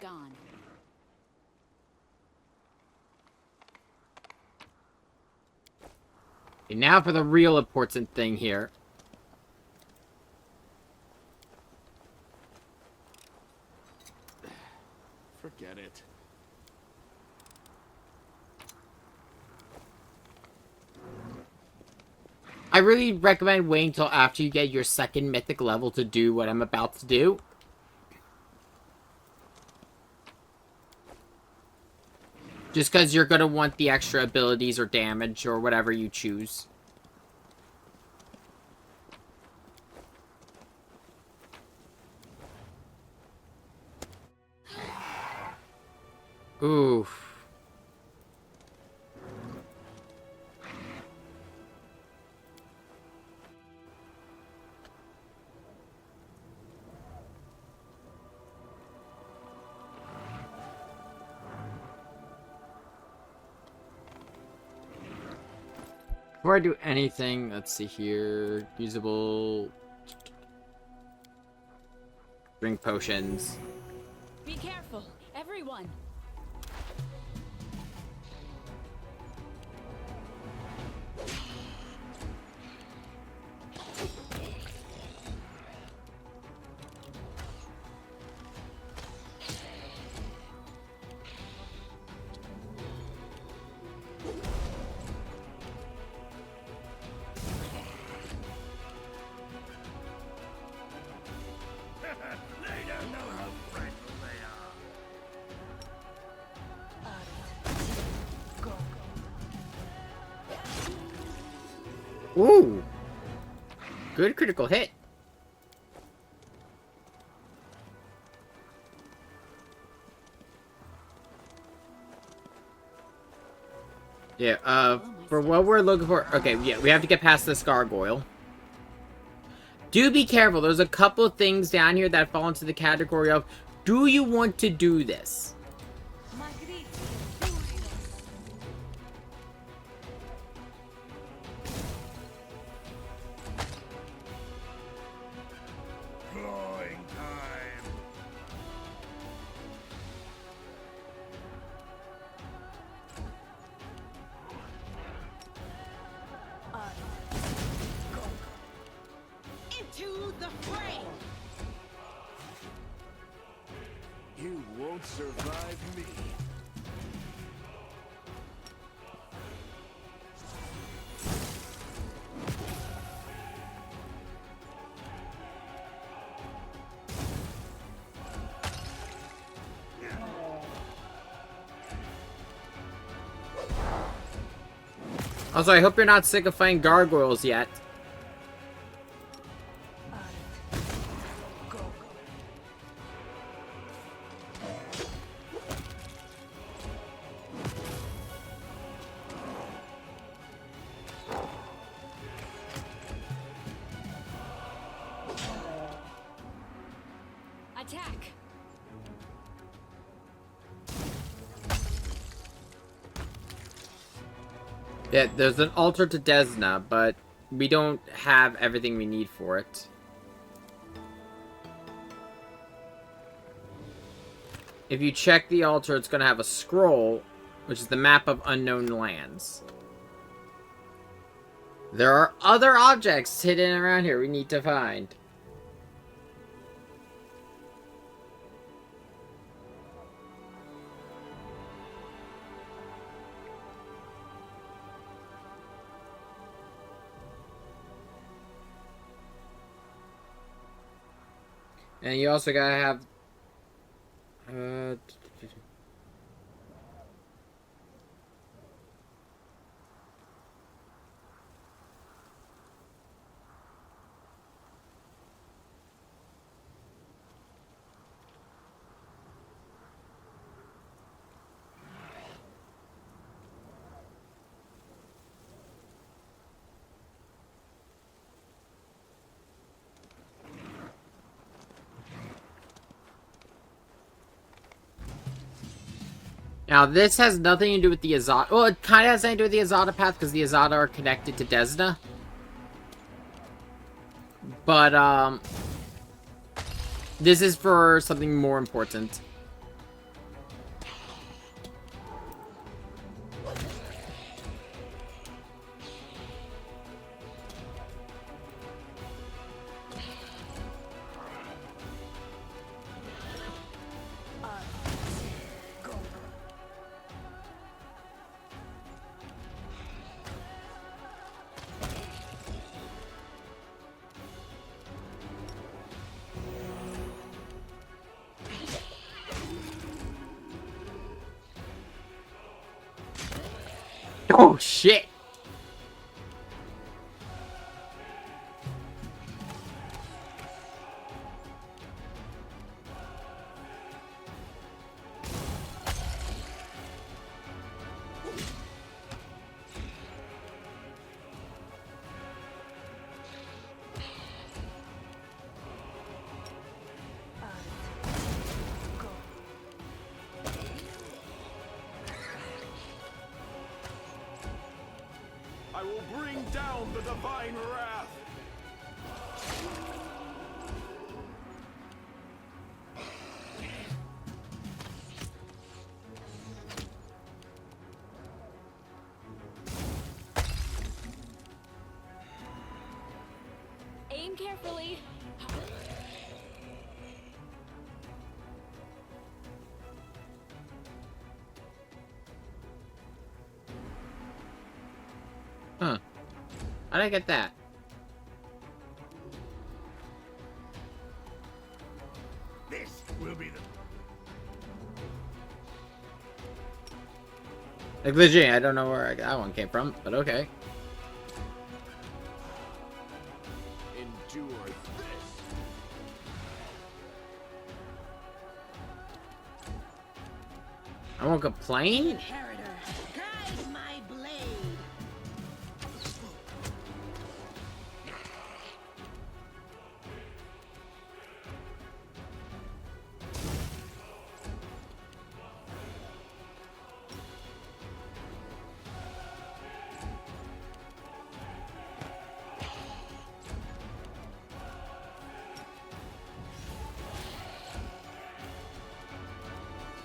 gone. And now for the real important thing here. Forget it. I really recommend waiting until after you get your second mythic level to do what I'm about to do. Just because you're going to want the extra abilities or damage or whatever you choose. Oof. Before I do anything, let's see here. Usable. Drink potions. Be careful, everyone. Ooh! Good critical hit. Yeah, for what we're looking for... Okay, yeah, we have to get past this gargoyle. Do be careful. There's a couple of things down here that fall into the category of, do you want to do this? Into the fray! You won't survive me. Also, I hope you're not sick of fighting gargoyles yet. Attack! Yeah, there's an altar to Desna, but we don't have everything we need for it. If you check the altar, it's going to have a scroll, which is the map of unknown lands. There are other objects hidden around here we need to find. And you also gotta have... Now, this has nothing to do with the Azada... Well, it kind of has something to do with the Azada path, because the Azada are connected to Desna. But, this is for something more important. Oh shit! I will bring down the divine wrath. Aim carefully. Huh. How did I get that? This will be the... Like legit, I don't know where that one came from, but okay. Endure this. I won't complain. Inheritor, guide my blade.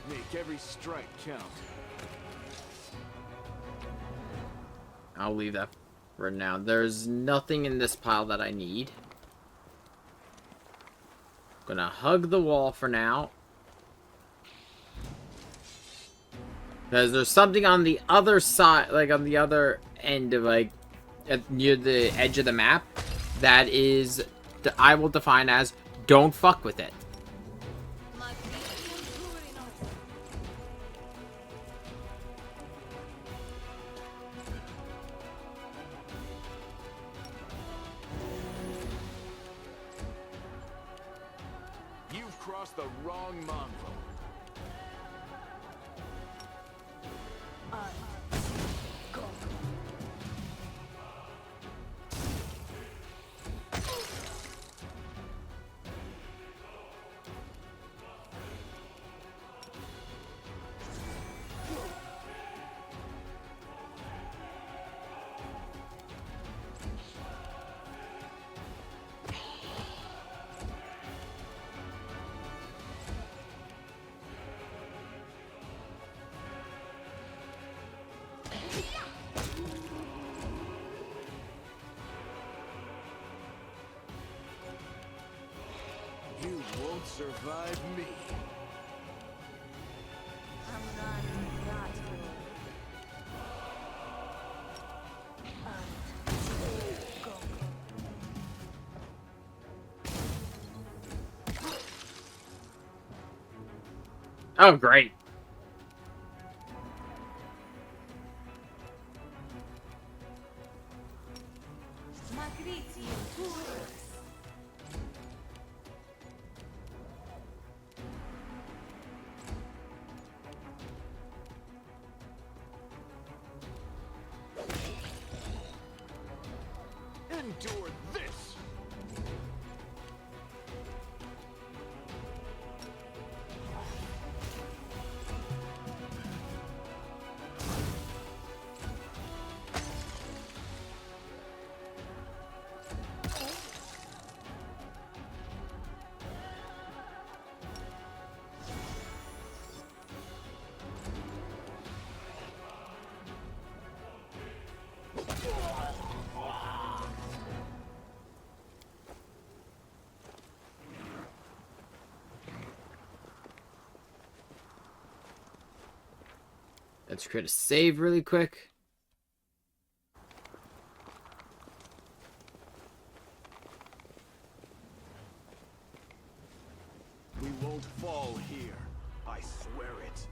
Make every strike count. I'll leave that for now. There's nothing in this pile that I need. Gonna hug the wall for now. Because there's something on the other side, like on the other end of like, near the edge of the map, that is, that I will define as, don't fuck with it. You've crossed the wrong mongrel. You won't survive me. Oh, great. Endure this. Let's create a save really quick. We won't fall here. I swear it.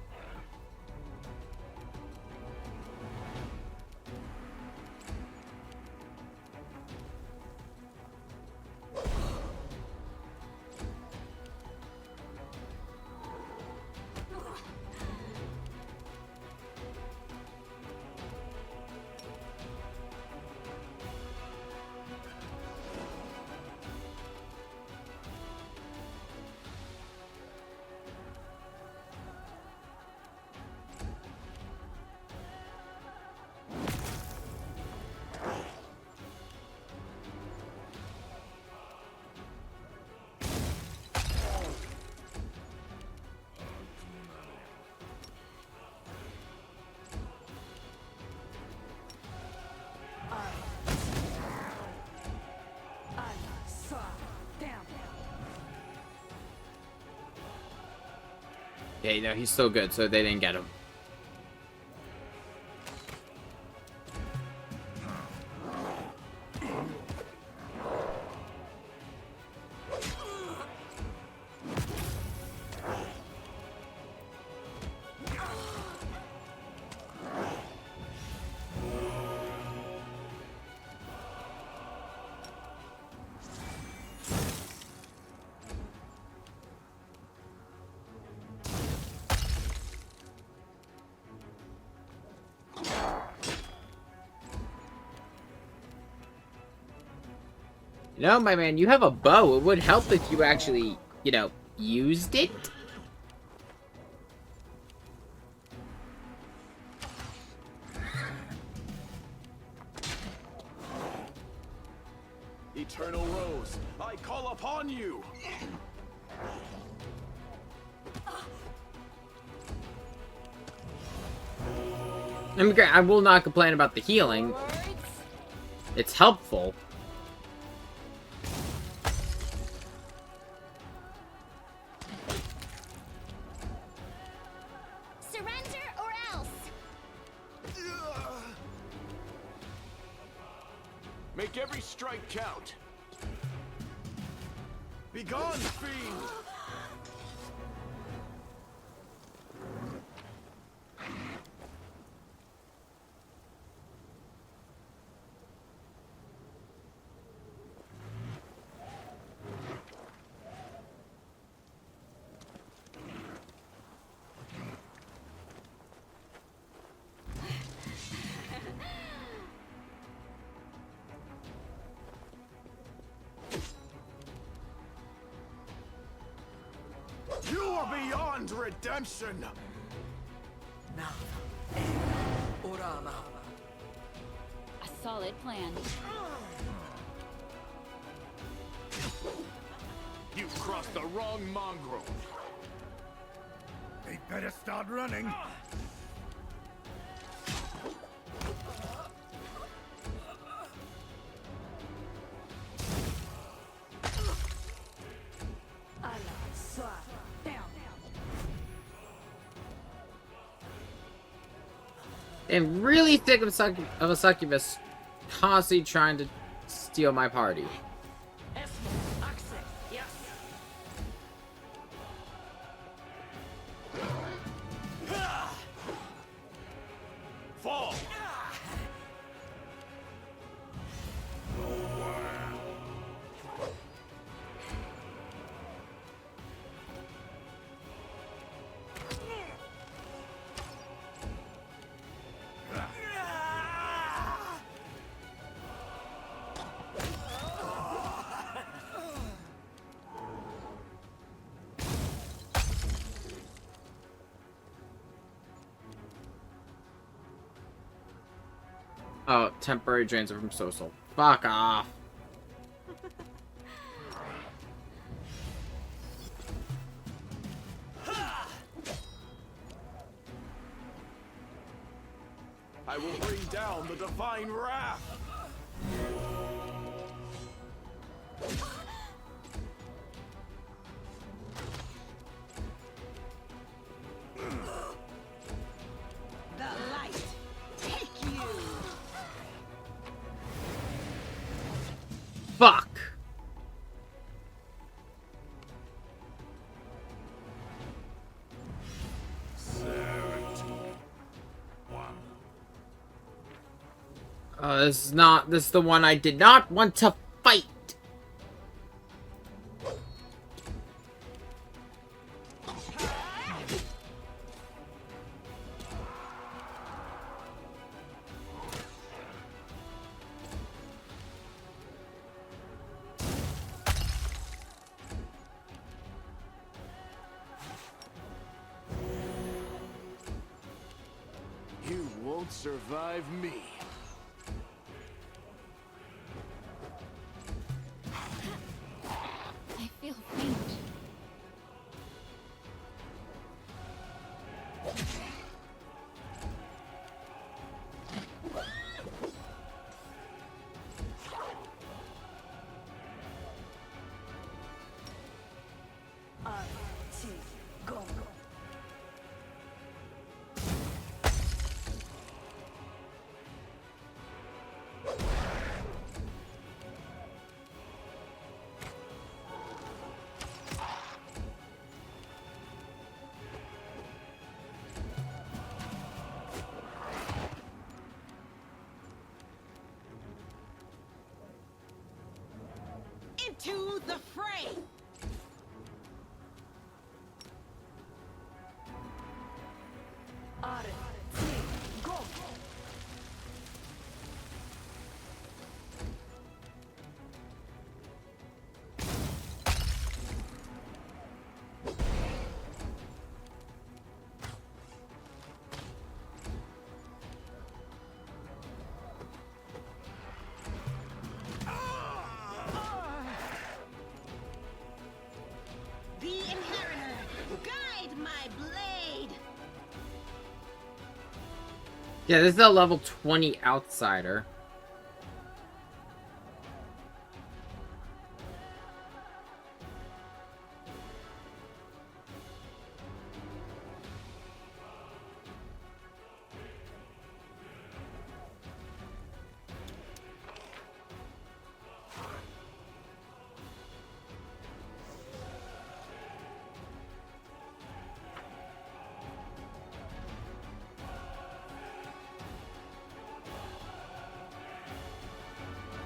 Okay, no, he's still good, so they didn't get him. You know, my man, you have a bow. It would help if you actually, you know, used it. Eternal Rose, I call upon you! I mean, I will not complain about the healing. It's helpful. Surrender or else. Make every strike count. Begone, fiend! You are beyond redemption! A solid plan. You've crossed the wrong mongrel! They'd better start running. I'm really thick of a succubus constantly trying to steal my party. Fall! Oh, temporary drains are from social. Fuck off. I will bring down the divine wrath! The light, take you! Fuck. This is the one I did not want to fight. You won't survive me. I feel faint. Into the fray. Are, go. The Inheritor, guide my blade. Yeah, this is a level 20 outsider.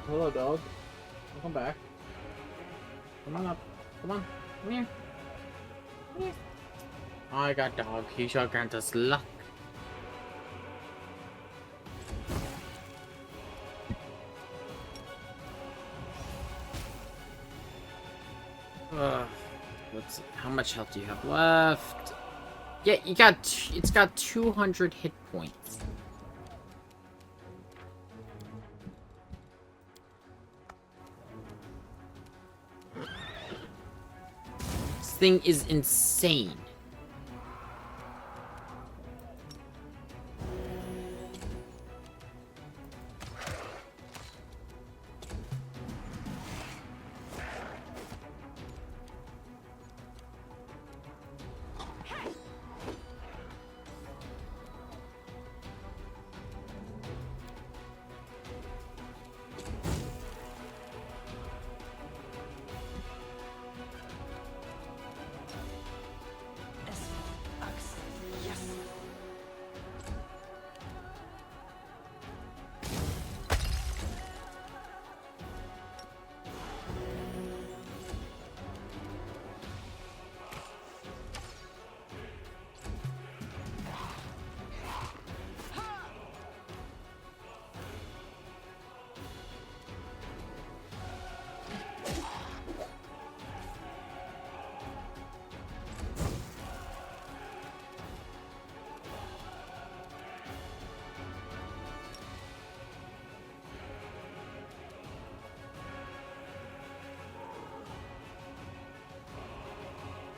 Hello, dog. Welcome back. Come on up. Come on. Come here. Come here. I got dog. He shall grant us luck. How much health do you have left? Yeah, you got. It's got 200 hit points. This thing is insane.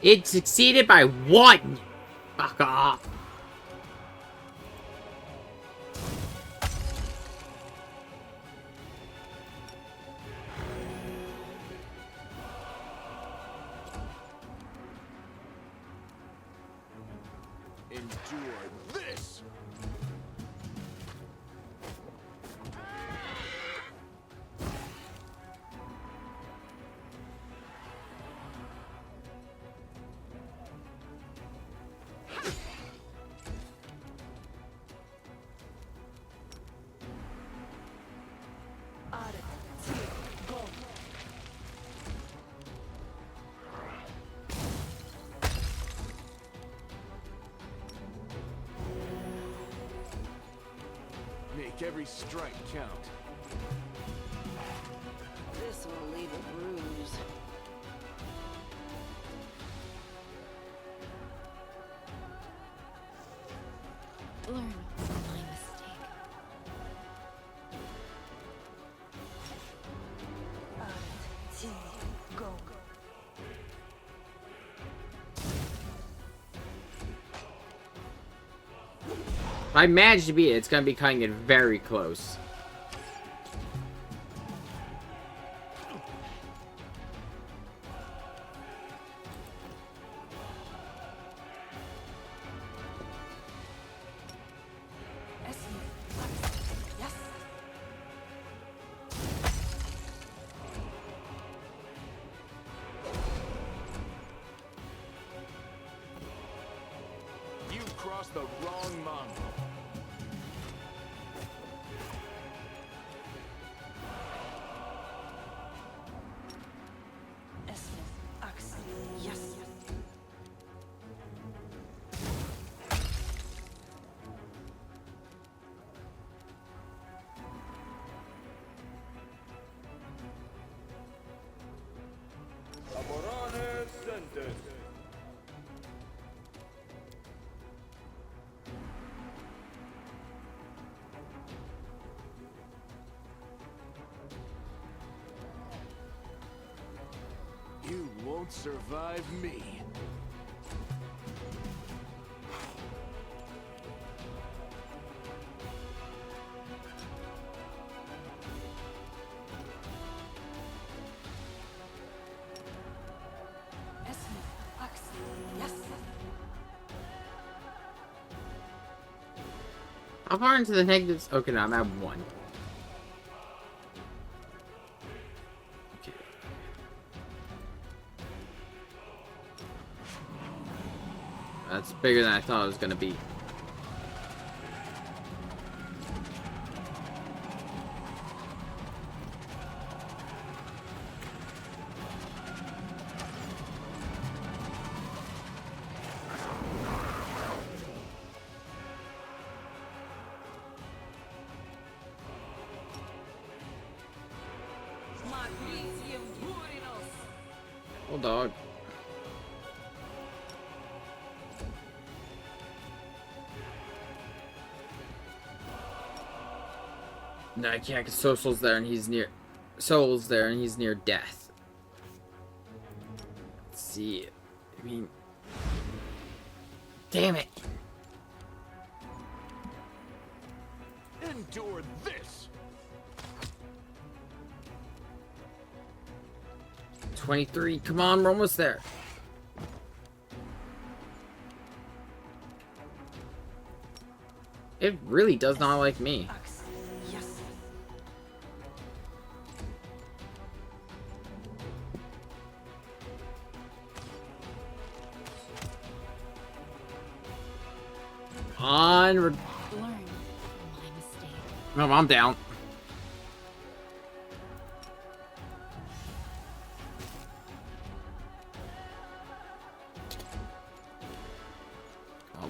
It succeeded by 1! Fuck off. Endure this! Make every strike count. This will leave a bruise. Learn from my mistake. Go. If I manage to beat it, it's gonna be cutting it very close. Yes. You crossed the wrong mongrel. survive me. How far into the negatives? Okay, no, I'm at 1. Okay. That's bigger than I thought it was gonna be. Oh, dog. No, I can't, because Soul's there and he's near... Soul's there and he's near death. Let's see. I mean... Damn it! Endure this! 23. Come on, we're almost there. It really does not like me. On. Learn from my mistake. No, I'm down.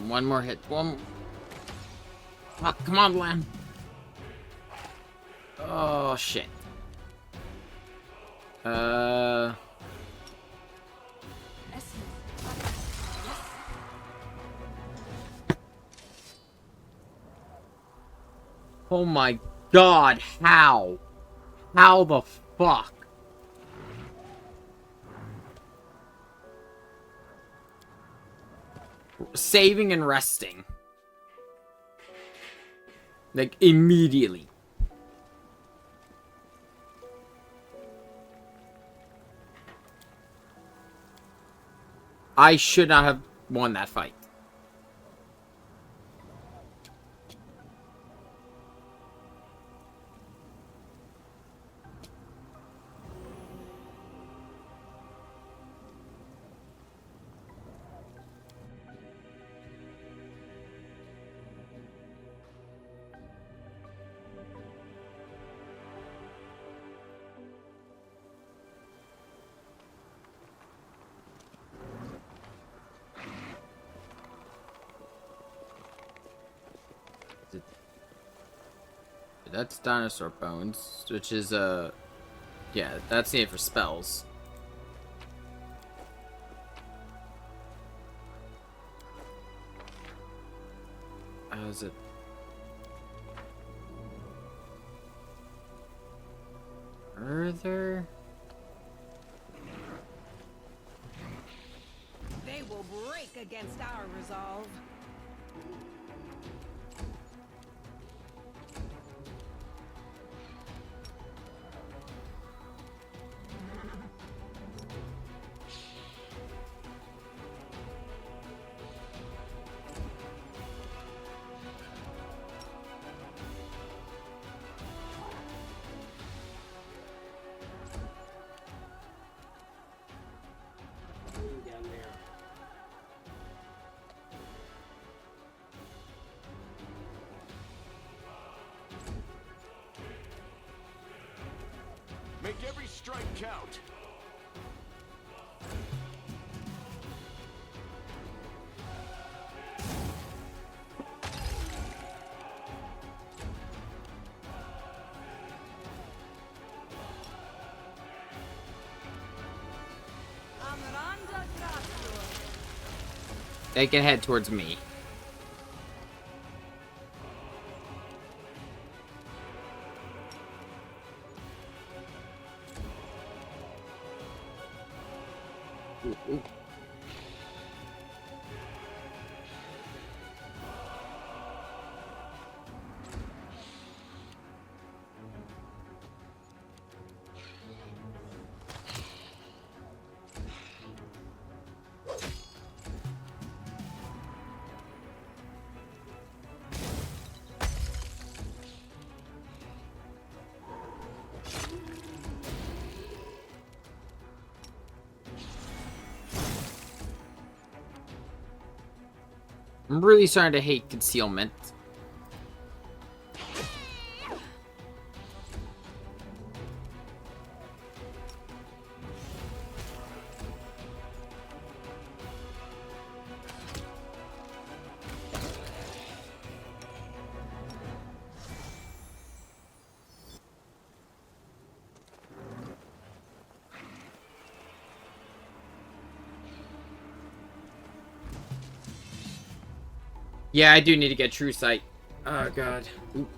One more hit. One. Oh, come on, Lamb. Oh, shit. Oh my god, how? How the fuck? Saving and resting. Like, immediately. I should not have won that fight. That's dinosaur bones, which is yeah, that's needed for spells. How is it? Further? They will break against our resolve. Make every strike count. They can head towards me. Ooh, ooh. I'm really starting to hate concealment. Yeah, I do need to get True Sight. Oh, God. Oop.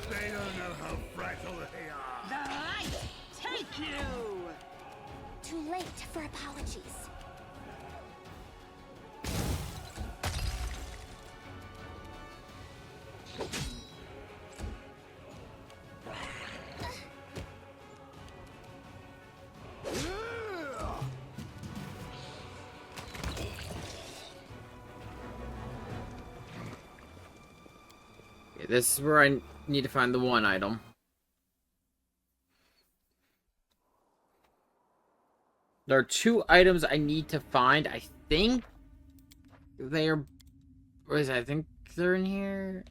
They don't know how fragile they are. The light take you! Too late for apologies. Okay, this is where I need to find the one item. There are 2 items I need to find. I think they're... What is it? I think they're in here.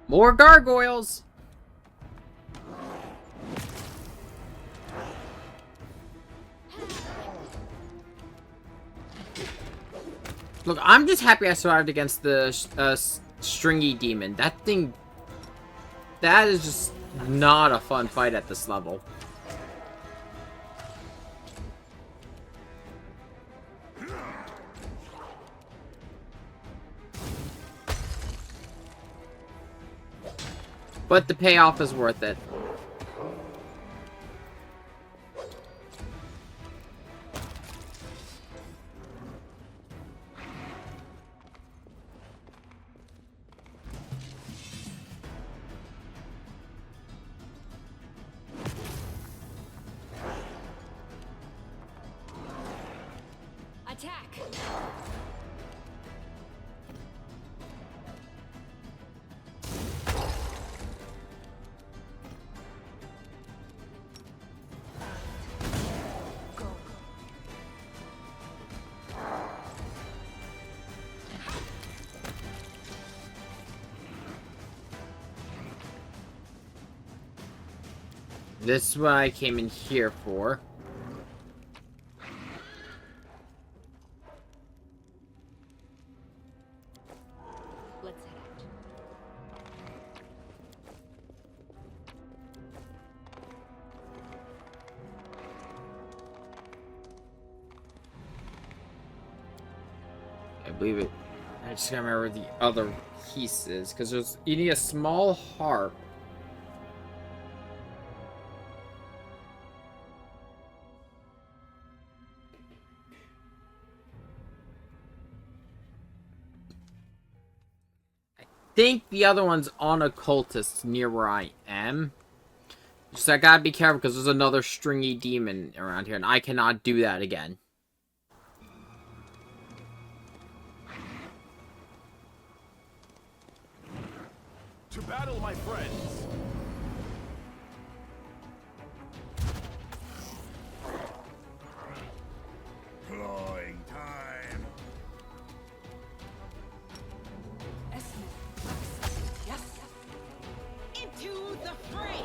More gargoyles! Look, I'm just happy I survived against the stringy demon. That thing... That is just not a fun fight at this level. But the payoff is worth it. Attack! This is what I came in here for. Let's head out. believe it. I just can't remember the other pieces because there's you need a small harp. I think the other one's on occultist near where I am. So I gotta be careful because there's another stringy demon around here, and I cannot do that again. To battle, my friends! Clawing time! Yes. Into the fray.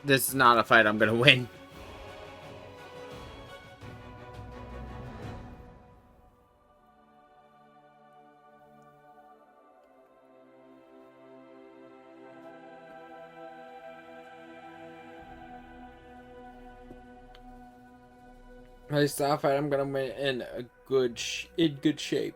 This is not a fight I'm gonna win. This is not a fight I'm gonna win in a good shape.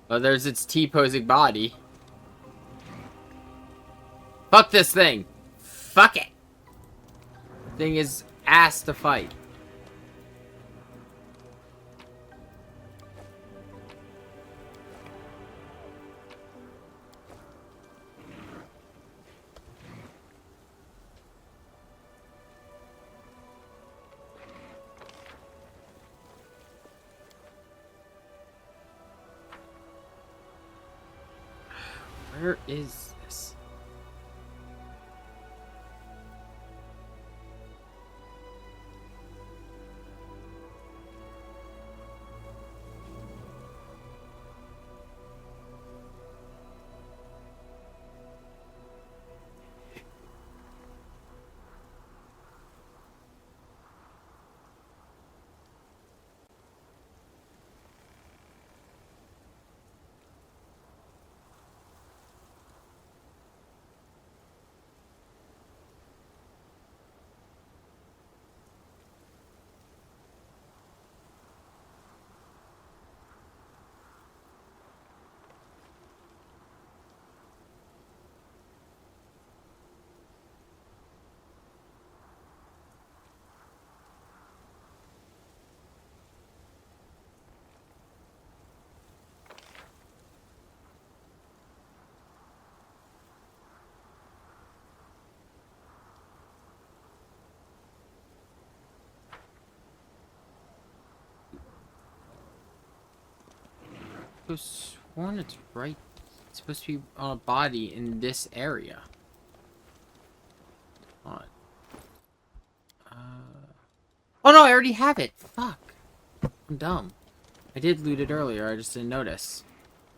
Well, there's its T-posing body. Fuck this thing. Fuck it. Thing is ass to fight. Where is this? I was sworn it's right. It's supposed to be on a body in this area. On. Oh no, I already have it. Fuck. I'm dumb. I did loot it earlier, I just didn't notice.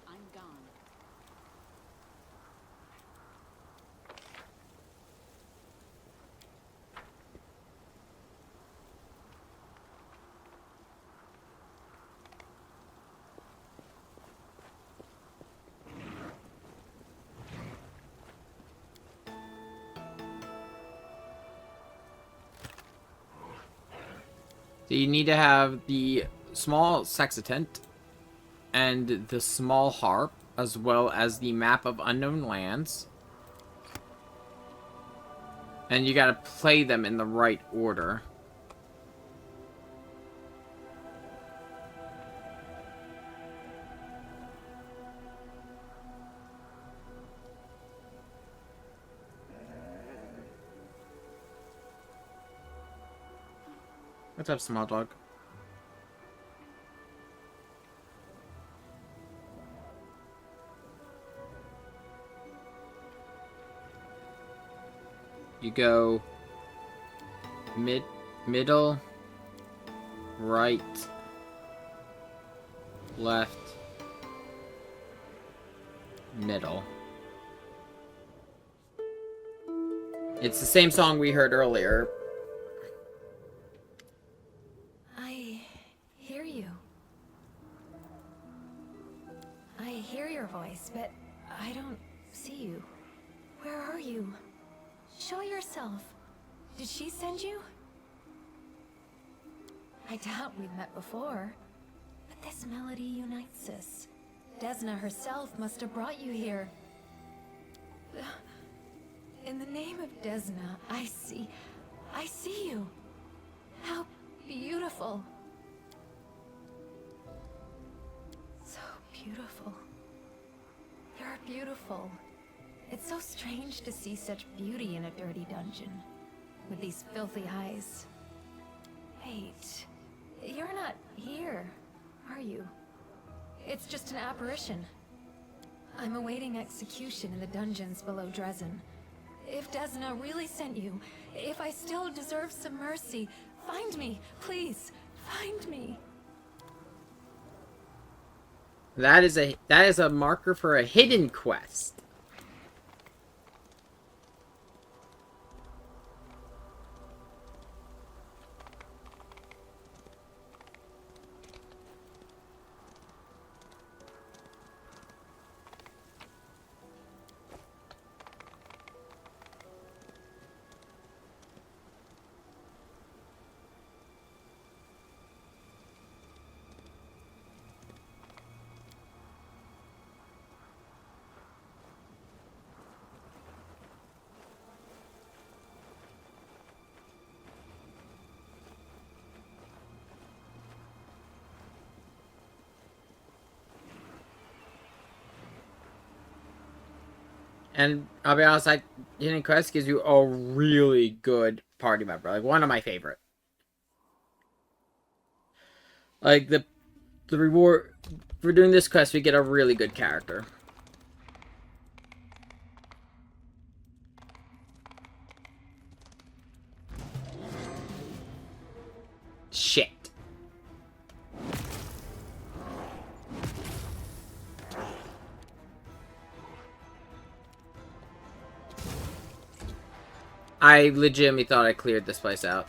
I'm gone. So you need to have the small sextant and the small harp, as well as the map of unknown lands. And you gotta play them in the right order. What's up, small dog? You go middle, right, left, middle. It's the same song we heard earlier. I hear you. I hear your voice, but I don't see you. Where are you? Show yourself. Did she send you? I doubt we've met before, but this melody unites us. Desna herself must have brought you here. In the name of Desna, I see you. How beautiful. So beautiful. You're beautiful. It's so strange to see such beauty in a dirty dungeon, with these filthy eyes. Wait, you're not here, are you? It's just an apparition. I'm awaiting execution in the dungeons below Drezen. If Desna really sent you, if I still deserve some mercy, find me, please, find me. That is a marker for a hidden quest. And I'll be honest, hidden quest gives you a really good party member, like one of my favorite. Like the reward for doing this quest, we get a really good character. Shit. I legitimately thought I cleared this place out.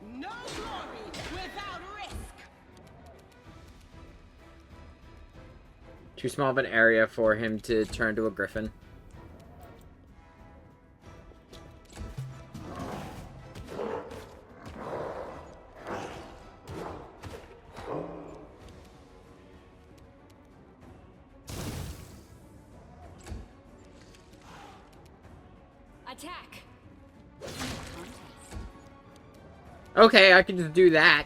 No glory without risk. Too small of an area for him to turn to a griffin. Attack! Okay, I can just do that.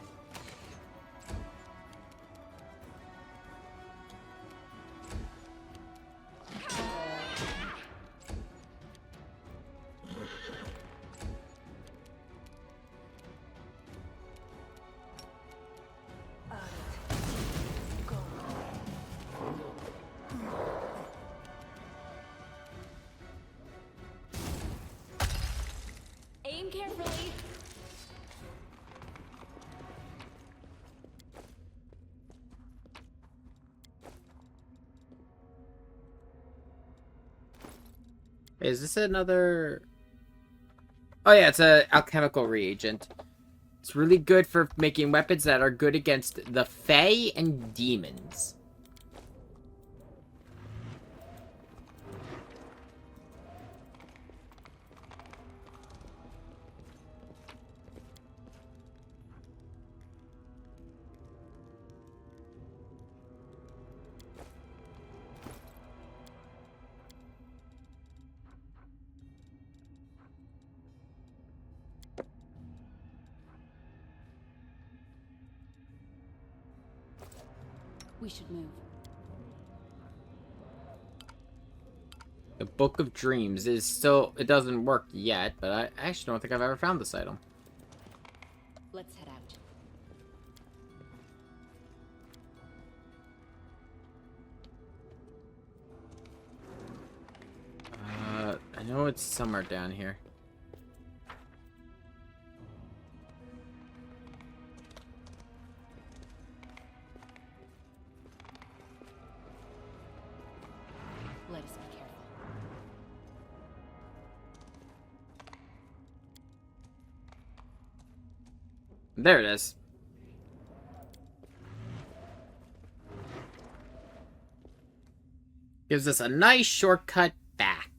Aim carefully. Is this another... Oh yeah, it's a alchemical reagent. It's really good for making weapons that are good against the Fae and demons. We should move. The Book of Dreams is still... It doesn't work yet, but I actually don't think I've ever found this item. Let's head out. I know it's somewhere down here. Let us be careful. There it is. Gives us a nice shortcut back.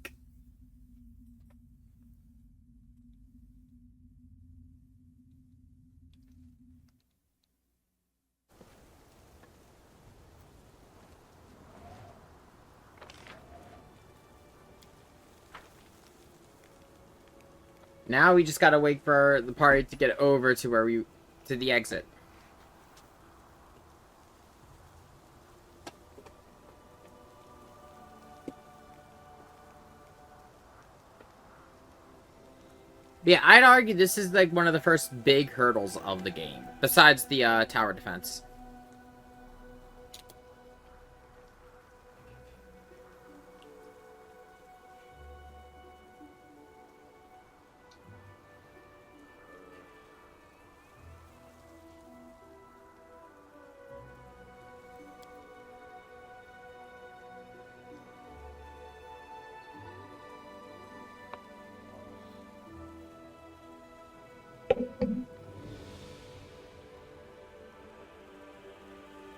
Now we just gotta wait for the party to get over to where to the exit. Yeah, I'd argue this is like one of the first big hurdles of the game, besides the tower defense.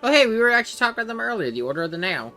Oh hey, we were actually talking about them earlier, the Order of the Nail.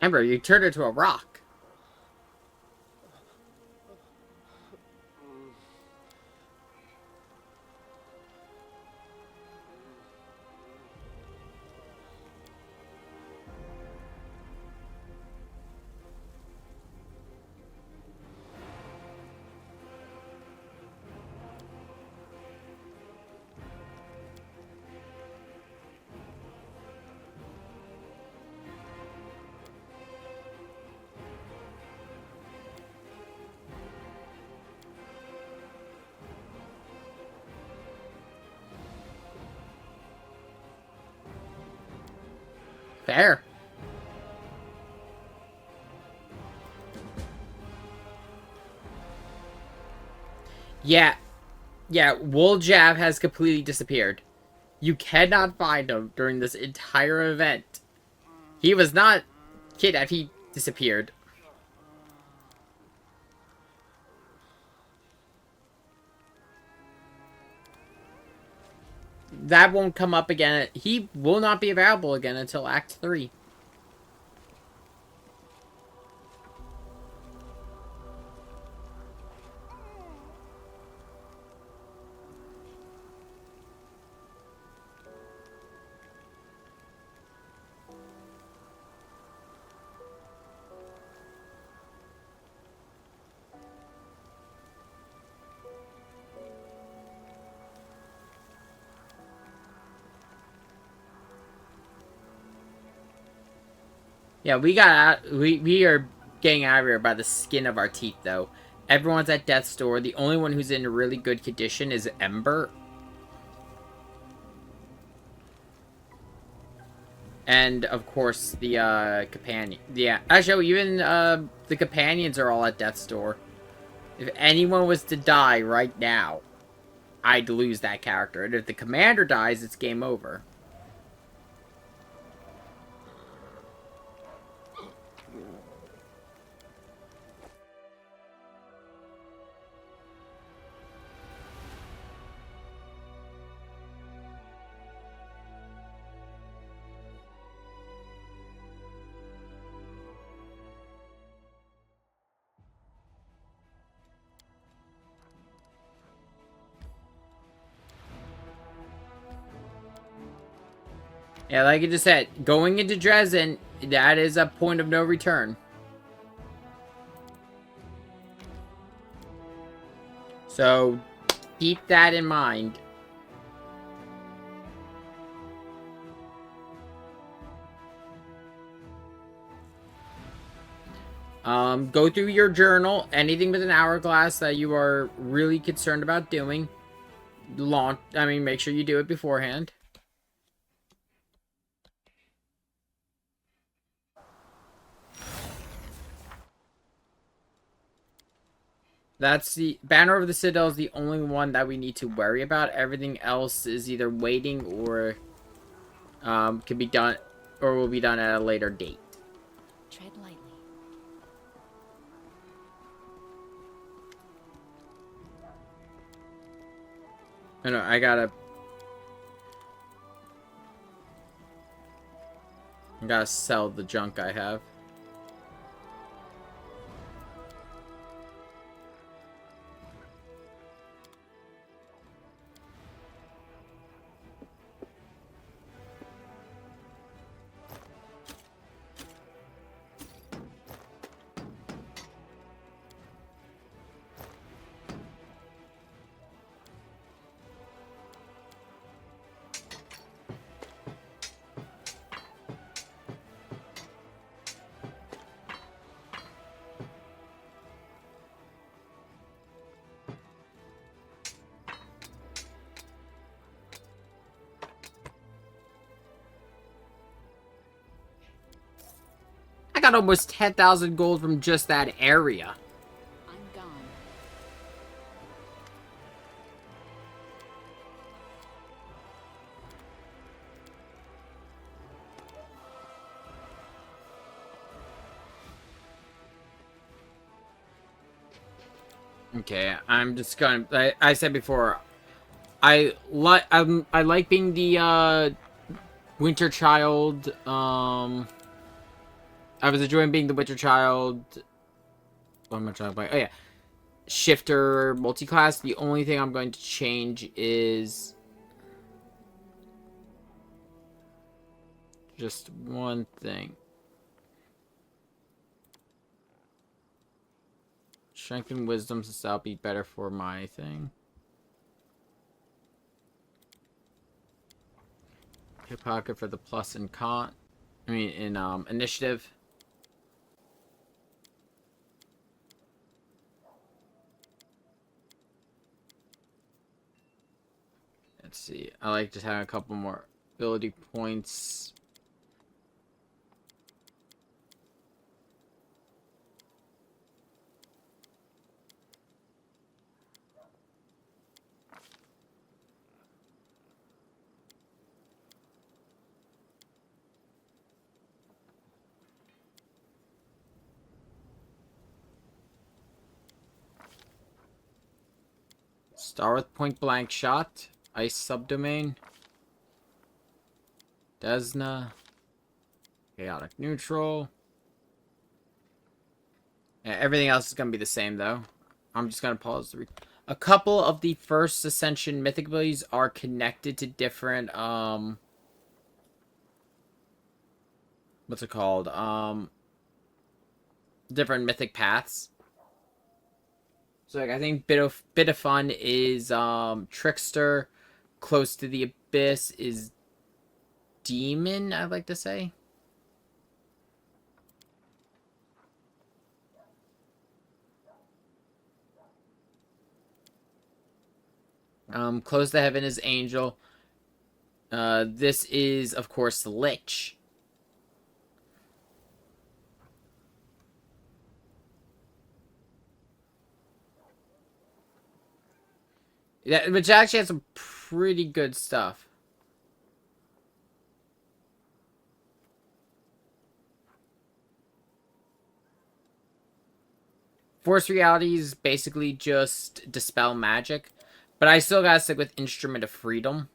Remember, you turned it to a rock. Fair. Yeah. Yeah, Wooljav has completely disappeared. You cannot find him during this entire event. He was not kidnapped, he disappeared. That won't come up again. He will not be available again until Act 3. Yeah, we got out. We are getting out of here by the skin of our teeth, though. Everyone's at death's door. The only one who's in really good condition is Ember. And, of course, the, companion. Yeah, actually, even, the companions are all at death's door. If anyone was to die right now, I'd lose that character. And if the commander dies, it's game over. Yeah, like I just said, going into Drezen, that is a point of no return. So, keep that in mind. Go through your journal, anything with an hourglass that you are really concerned about doing. Make sure you do it beforehand. That's the Banner of the Citadel is the only one that we need to worry about. Everything else is either waiting or can be done or will be done at a later date. Tread lightly. No, I gotta sell the junk I have. I got almost 10,000 gold from just that area. I'm gone. Okay, I'm just gonna. I said before, I like being the winter child. I was enjoying being the winter child. What am I trying to play? Oh yeah, shifter multi-class. The only thing I'm going to change is just one thing. Strength and wisdom, since that'll be better for my thing. Hip pocket for the plus in initiative. Let's see. I like just having a couple more ability points. Star with point blank shot. Ice subdomain. Desna. Chaotic neutral. Yeah, everything else is going to be the same, though. I'm just going to pause the... A couple of the first Ascension mythic abilities are connected to different, what's it called? Different mythic paths. So, like, I think bit of fun is, Trickster. Close to the Abyss is Demon, I'd like to say. Close to Heaven is Angel. This is, of course, the Lich. Yeah, which actually has some pretty good stuff. Force Reality is basically just Dispel Magic. But I still gotta stick with Instrument of Freedom.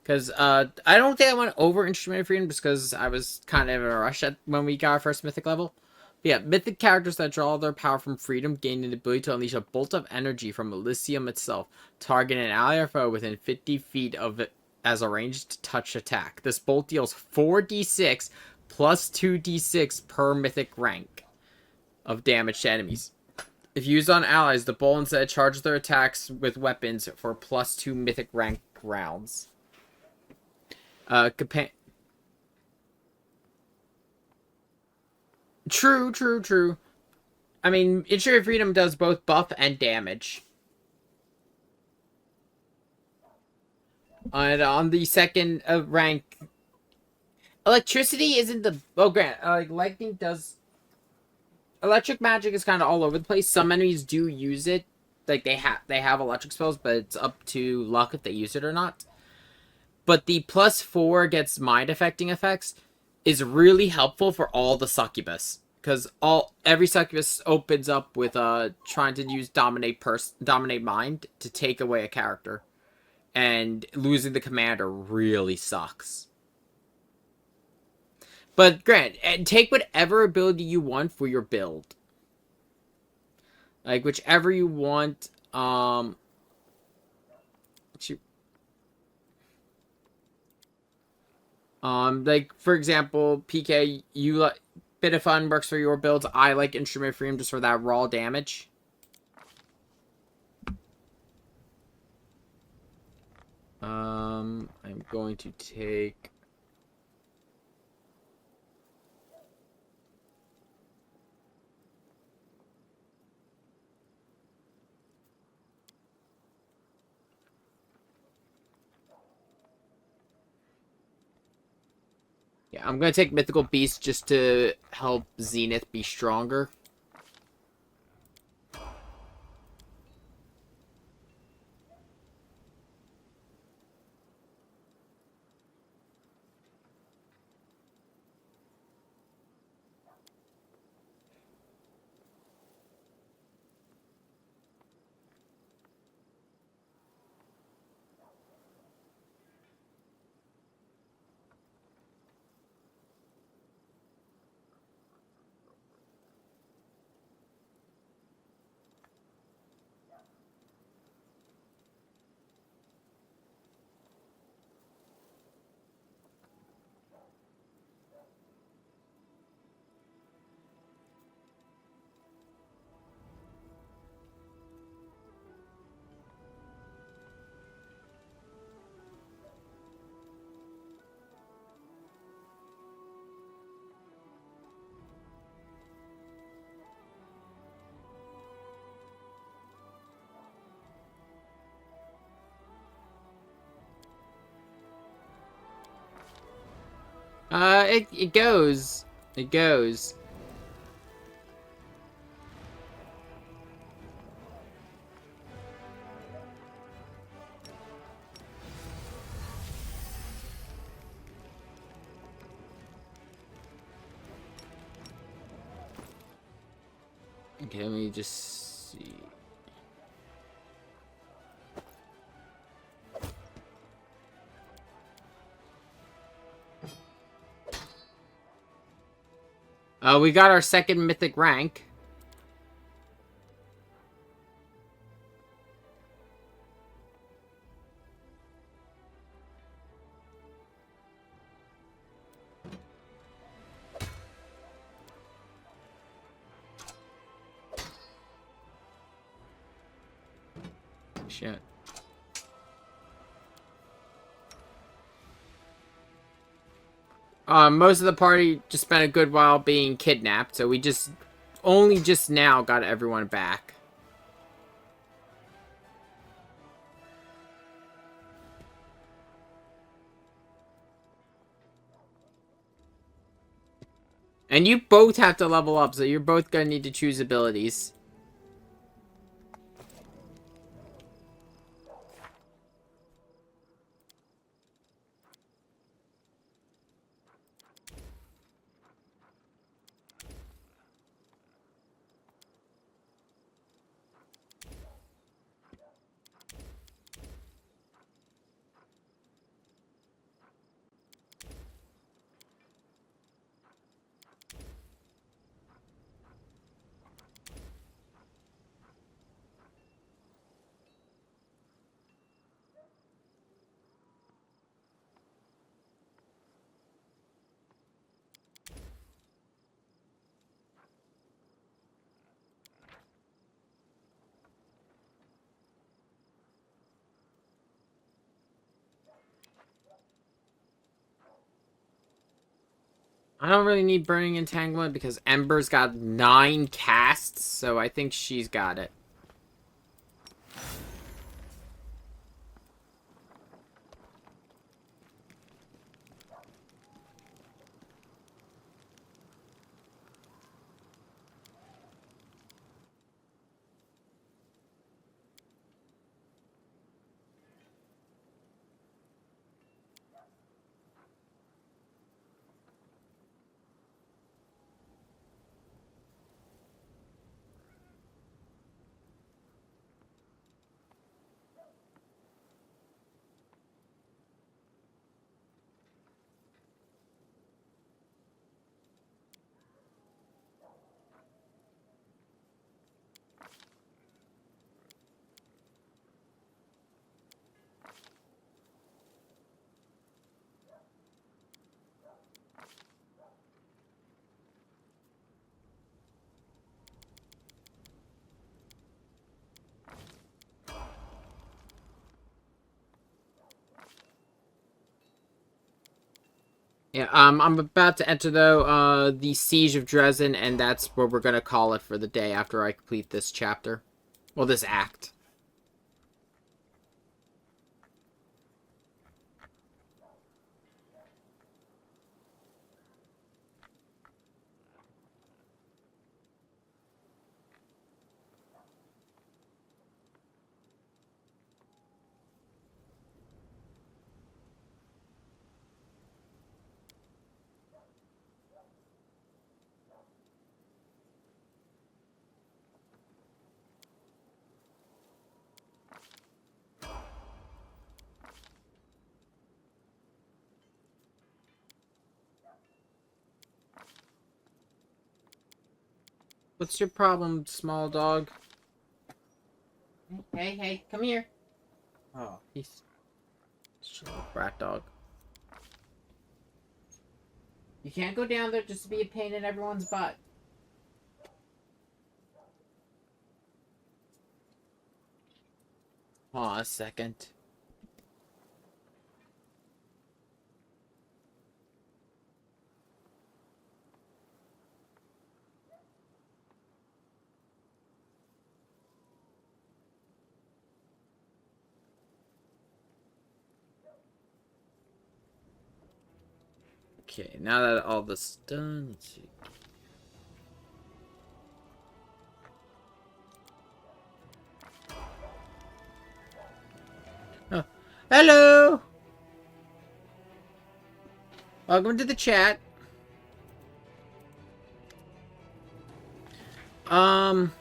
Because I don't think I went over Instrument of Freedom just because I was kind of in a rush when we got our first Mythic level. But yeah, Mythic characters that draw their power from Freedom gain the ability to unleash a bolt of energy from Elysium itself. Target an ally or foe within 50 feet of it as a ranged touch attack. This bolt deals 4d6 plus 2d6 per Mythic rank of damage to enemies. If used on allies, the bolt instead charges their attacks with weapons for plus 2 Mythic rank rounds. True. I mean, Instrument of Freedom does both buff and damage. And on the second rank, electricity isn't the... Oh, grant, like, lightning does... Electric magic is kind of all over the place. Some enemies do use it. Like, they have electric spells, but it's up to luck if they use it or not. But the +4 against mind-affecting effects is really helpful for all the succubus. Because every succubus opens up with trying to use dominate mind to take away a character. And losing the commander really sucks. But Grant, take whatever ability you want for your build. Like whichever you want. Like for example, PK, you like Bit of Fun works for your builds. I like Instrument of Freedom just for that raw damage. I'm going to take. Yeah, I'm gonna take Mythical Beast just to help Zenith be stronger. It goes. It goes. Okay, let me just see. We got our second mythic rank. Shit. Most of the party just spent a good while being kidnapped, so we only just now got everyone back. And you both have to level up, so you're both gonna need to choose abilities. I don't really need Burning Entanglement because Ember's got 9 casts, so I think she's got it. Yeah, I'm about to enter, though, the Siege of Drezen, and that's where we're gonna call it for the day after I complete this chapter. Well, this act. What's your problem, small dog? Hey, come here. Oh, he's just a rat dog. You can't go down there just to be a pain in everyone's butt. Aw, a second. Okay, now that all this is done, let's see. Oh, hello! Welcome to the chat. I'm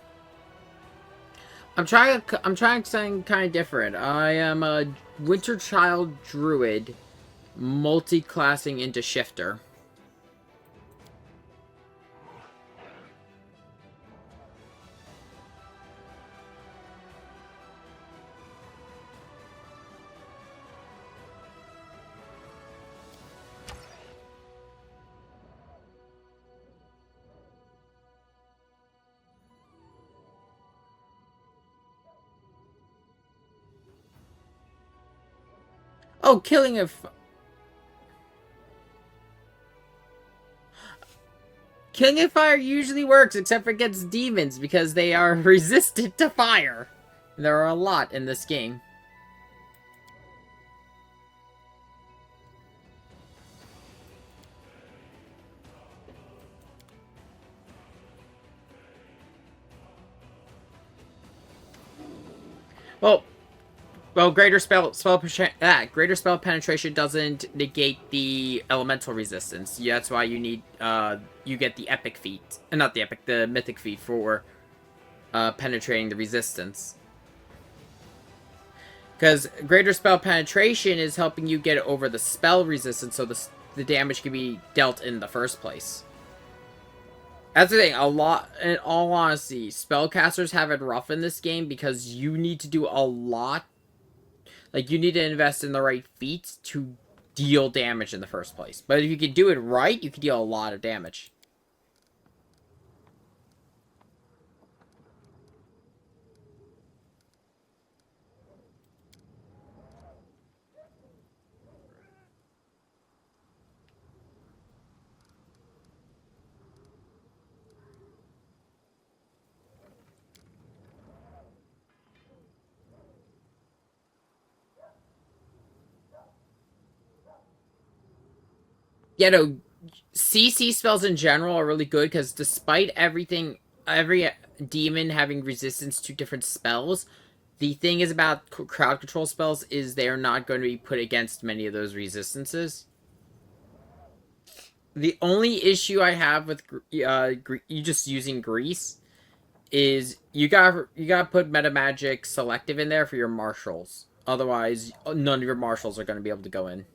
trying something kind of different. I am a Winter Child Druid, multi-classing into Shifter. Oh, killing a... Killing a fire usually works, except for against demons, because they are resistant to fire. There are a lot in this game. Well, greater spell penetration doesn't negate the elemental resistance. Yeah, that's why you need you get the epic feat, not the epic, the mythic feat for penetrating the resistance. Because greater spell penetration is helping you get over the spell resistance, so the damage can be dealt in the first place. That's the thing, in all honesty, spellcasters have it rough in this game because you need to do a lot. Like, you need to invest in the right feats to deal damage in the first place. But if you can do it right, you can deal a lot of damage. Yeah, no, CC spells in general are really good because despite everything, every demon having resistance to different spells, the thing is about crowd control spells is they're not going to be put against many of those resistances. The only issue I have with you just using grease is you gotta put meta magic selective in there for your marshals. Otherwise, none of your marshals are going to be able to go in.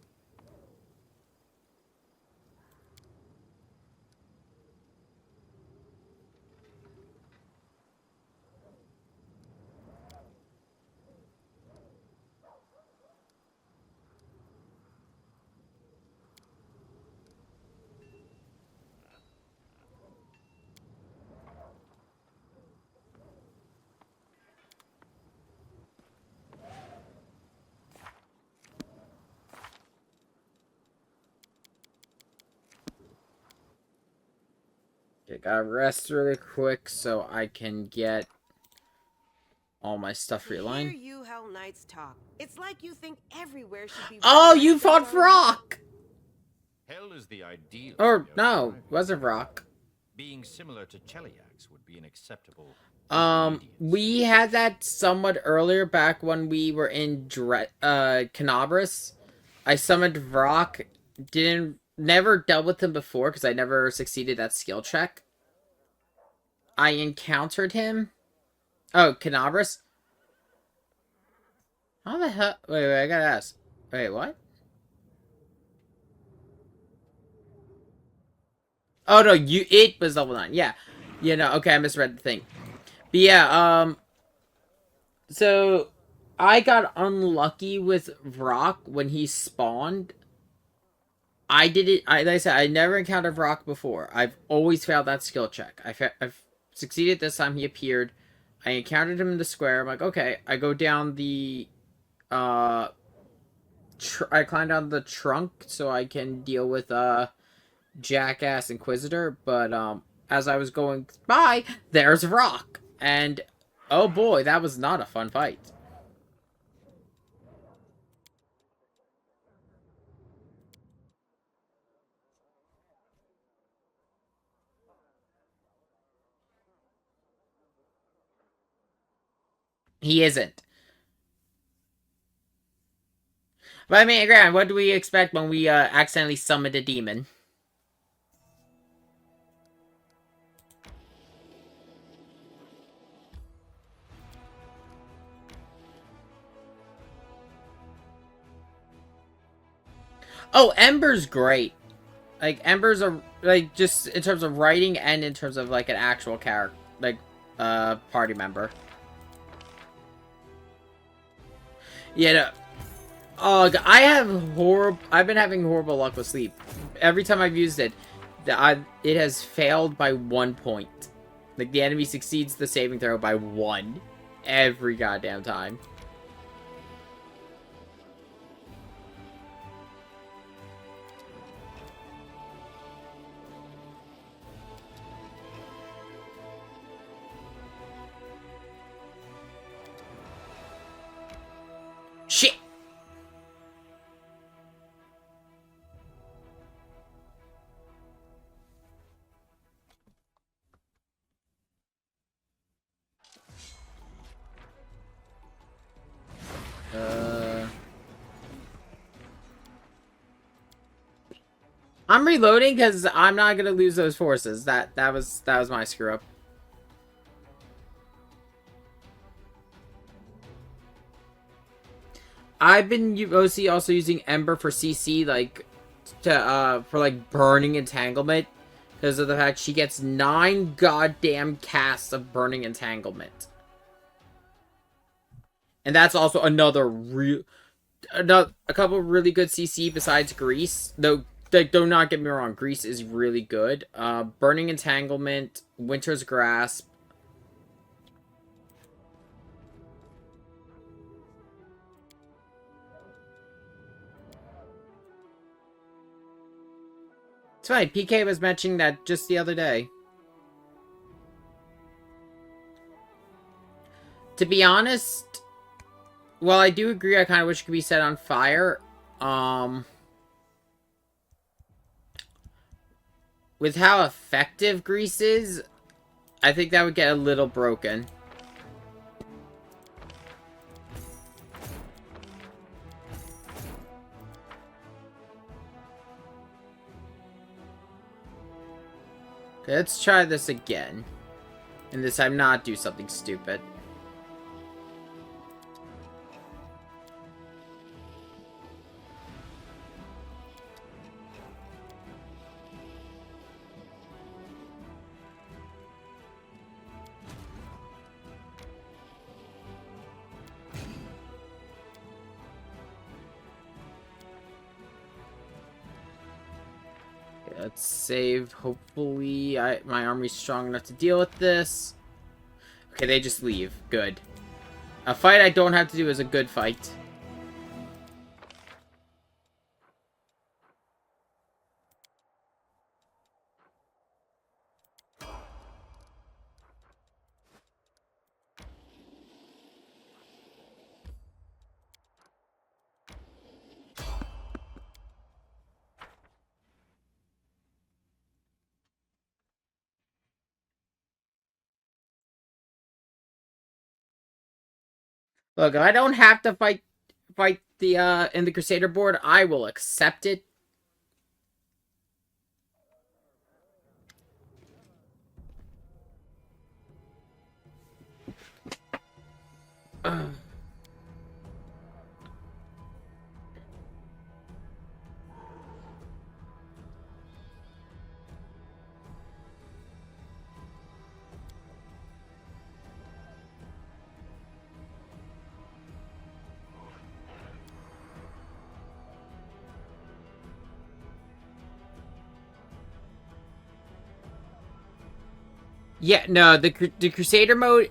Okay, gotta rest really quick so I can get all my stuff Hear realigned. you Hell Knights talk. It's like you think everywhere should be. Oh, you fought Vrock! Hell is the ideal. Or, no, wasn't Vrock. Being similar to Cheliax would be an acceptable. We had that somewhat earlier back when we were in Canabras. I summoned Vrock, never dealt with him before because I never succeeded that skill check. I encountered him. Oh, Canabras? How the hell? Wait, I gotta ask. Wait, what? Oh, no, it was level 9. Yeah. You know, okay, I misread the thing. But yeah, so I got unlucky with Vrock when he spawned. Like I said, I never encountered Vrock before. I've always failed that skill check. I've succeeded this time. He appeared. I encountered him in the square. I'm like, okay. I go down the, I climb down the trunk so I can deal with, Jackass Inquisitor. But, as I was going by, there's Vrock. And, oh boy, that was not a fun fight. He isn't. But I mean, Grant, what do we expect when we accidentally summoned a demon? Oh, Ember's great. Like, Ember's just in terms of writing and in terms of, like, an actual character, like, party member. Yeah, no. Oh, I've been having horrible luck with sleep. Every time I've used it, it has failed by 1 point. Like, the enemy succeeds the saving throw by 1. Every goddamn time. Shit! I'm reloading because I'm not gonna lose those forces. That was my screw up. I've been mostly also using Ember for CC, like for like burning entanglement, because of the fact she gets 9 goddamn casts of burning entanglement, and that's also a couple really good CC besides Grease. Though, like, do not get me wrong, Grease is really good. Burning Entanglement, Winter's Grasp. It's funny, PK was mentioning that just the other day. To be honest, well, I do agree, I kind of wish it could be set on fire. With how effective Grease is, I think that would get a little broken. Okay, let's try this again. And this time not do something stupid. Let's save. Hopefully, my army's strong enough to deal with this. Okay, they just leave. Good. A fight I don't have to do is a good fight. Look, if I don't have to fight the in the Crusader board, I will accept it. Yeah, no, the Crusader mode,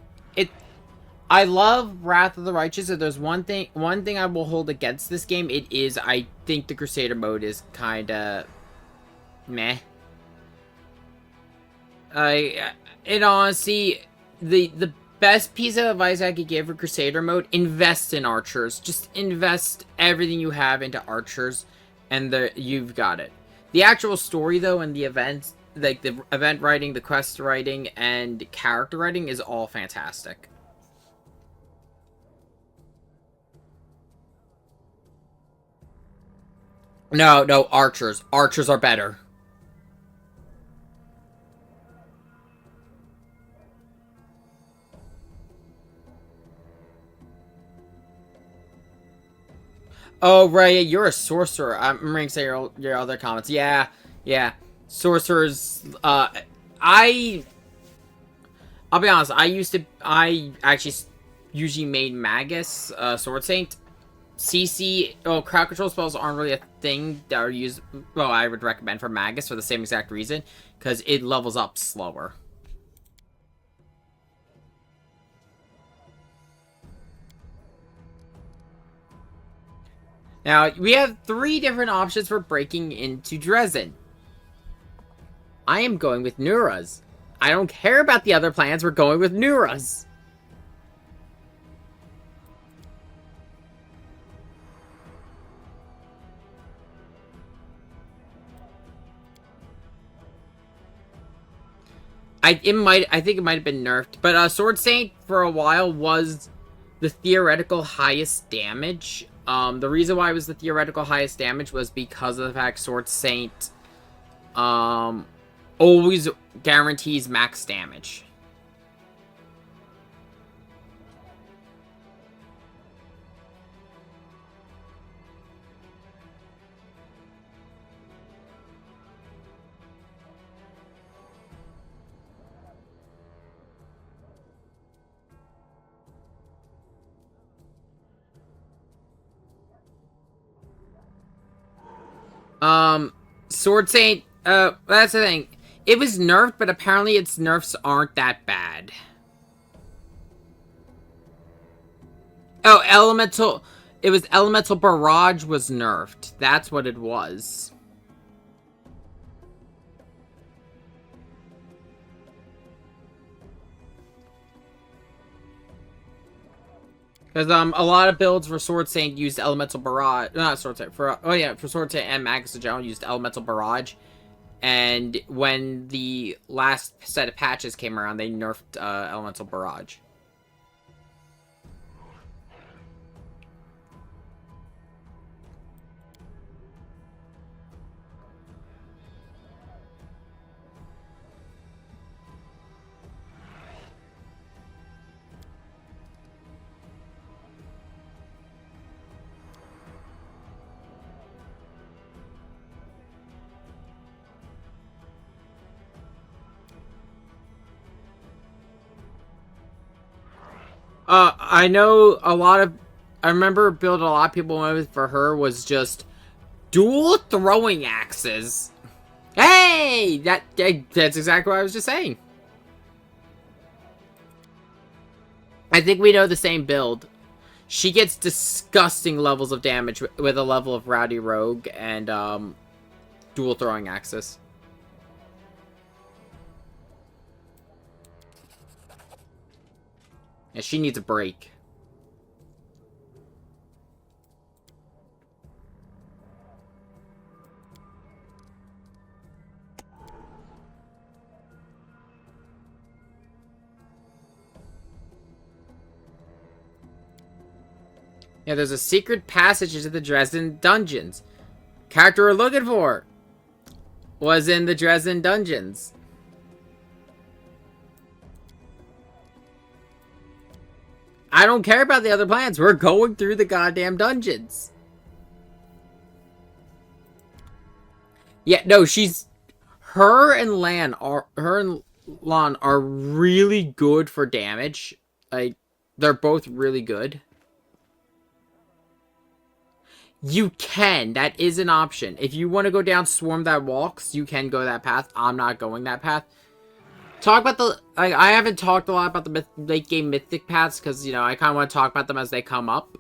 I love Wrath of the Righteous. If there's one thing I will hold against this game, it is I think the Crusader mode is kind of meh. In honesty, the best piece of advice I could give for Crusader mode: invest in archers. Just invest everything you have into archers, and you've got it. The actual story, though, and the events, like the event writing, the quest writing, and character writing, is all fantastic. No, archers. Archers are better. Oh, right, you're a sorcerer. I'm remembering to say your other comments. Yeah. Sorcerers, I'll be honest, I actually usually made Magus, Sword Saint. CC, crowd control spells aren't really a thing that are used, well, I would recommend for Magus for the same exact reason, because it levels up slower. Now, we have 3 different options for breaking into Drezen. I am going with Neuras. I don't care about the other plans, we're going with Neuras. I think it might have been nerfed, but Sword Saint for a while was the theoretical highest damage. The reason why it was the theoretical highest damage was because of the fact Sword Saint always guarantees max damage. Sword Saint, that's the thing. It was nerfed, but apparently its nerfs aren't that bad. Oh, it was Elemental Barrage was nerfed. That's what it was. Because a lot of builds for Sword Saint used Elemental Barrage, not Sword Saint, for Sword Saint and Magus in general used Elemental Barrage, and when the last set of patches came around, they nerfed Elemental Barrage. I know I remember building a lot of people went with for her was just dual throwing axes. Hey! That's exactly what I was just saying. I think we know the same build. She gets disgusting levels of damage with a level of Rowdy Rogue and dual throwing axes. Yeah, she needs a break. Yeah, there's a secret passage into the Drezen dungeons. Character we're looking for was in the Drezen dungeons. I don't care about the other plans. We're going through the goddamn dungeons. Yeah, no, her and Lan are really good for damage. Like, they're both really good. You can. That is an option. If you want to go down Swarm That Walks, you can go that path. I'm not going that path. Talk about the... I haven't talked a lot about the late game mythic paths because, you know, I kind of want to talk about them as they come up.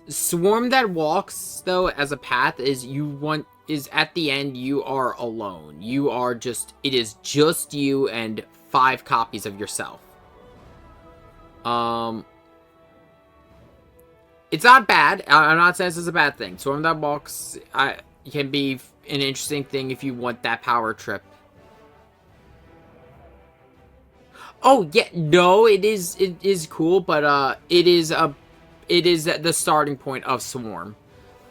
Swarm That Walks, though, as a path is at the end, you are alone. You are just... It is just you and 5 copies of yourself. It's not bad. I'm not saying this is a bad thing. Swarm That Walks can be an interesting thing if you want that power trip. Oh, yeah, no, it is cool, but it is the starting point of Swarm,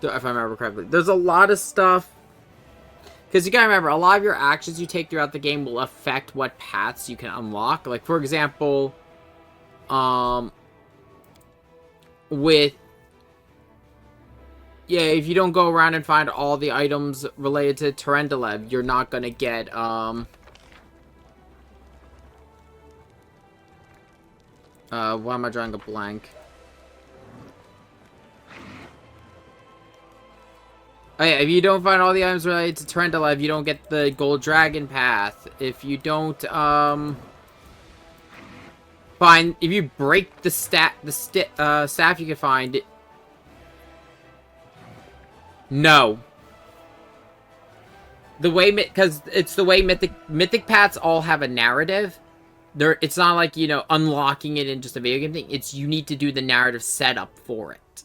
if I remember correctly. There's a lot of stuff, because you gotta remember, a lot of your actions you take throughout the game will affect what paths you can unlock. Like, for example, if you don't go around and find all the items related to Terendelev, you're not gonna get, why am I drawing a blank? Oh yeah, if you don't find all the items related to Terendelev, you don't get the Gold Dragon Path. If you don't, if you break the staff you can find it. No. Because it's the way mythic paths all have a narrative. It's not like, you know, unlocking it in just a video game thing. It's you need to do the narrative setup for it.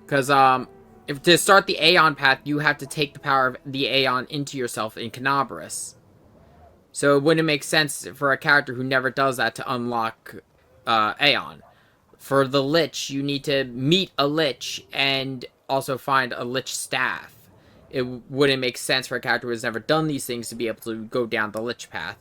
Because, if to start the Aeon path, you have to take the power of the Aeon into yourself in Canabris. So it wouldn't make sense for a character who never does that to unlock Aeon. For the Lich, you need to meet a Lich and also find a Lich staff. It wouldn't make sense for a character who has never done these things to be able to go down the Lich path.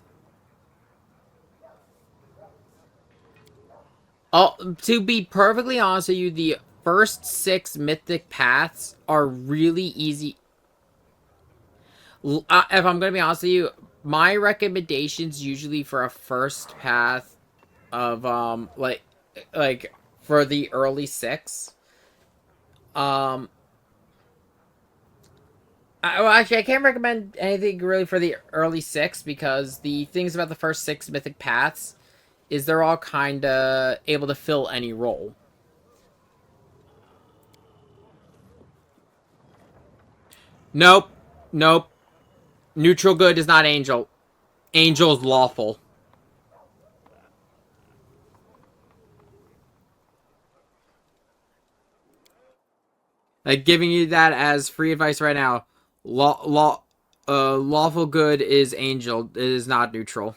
To be perfectly honest with you, the first 6 mythic paths are really easy. If I'm going to be honest with you, my recommendations usually for a first path of, like, for the early 6, well, actually, I can't recommend anything really for the early 6, because the things about the first 6 mythic paths is they're all kind of able to fill any role. Nope. Nope. Neutral good is not angel. Angel's lawful. Like, giving you that as free advice right now. Lawful good is angel. It is not neutral.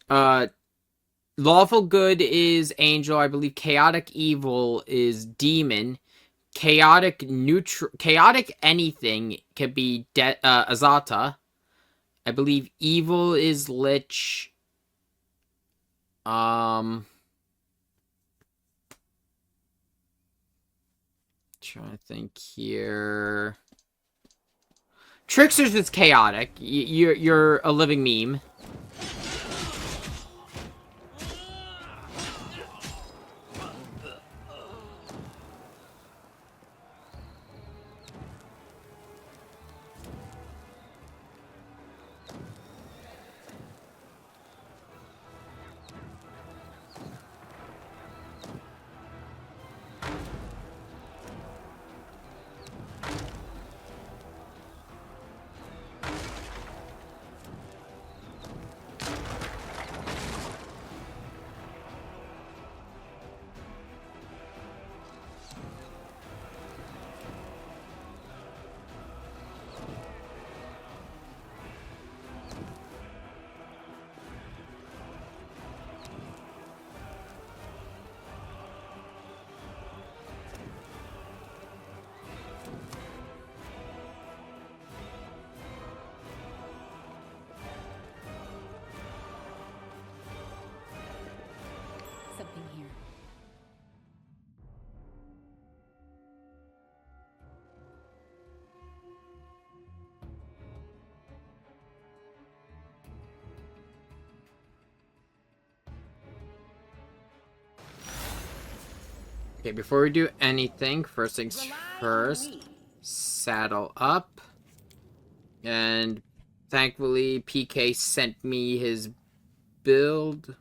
Lawful good is angel. I believe chaotic evil is demon. Chaotic anything can be Azata. I believe evil is lich. Trying to think here. Trickster's is chaotic. You're a living meme. Something here. Okay, before we do anything, first things Rely on first, me. saddle up. And thankfully, PK sent me his build.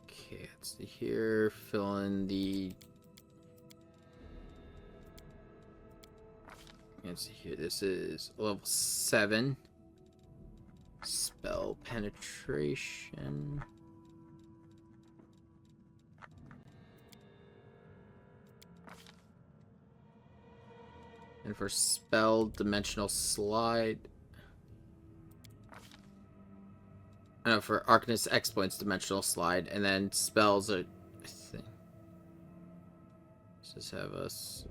Okay, let's see here, fill in the... Let's see here, this is level 7. Spell penetration. And for spell dimensional slide. No, for Arcanist Exploits dimensional slide, and then spells are, I think. Let's just have us.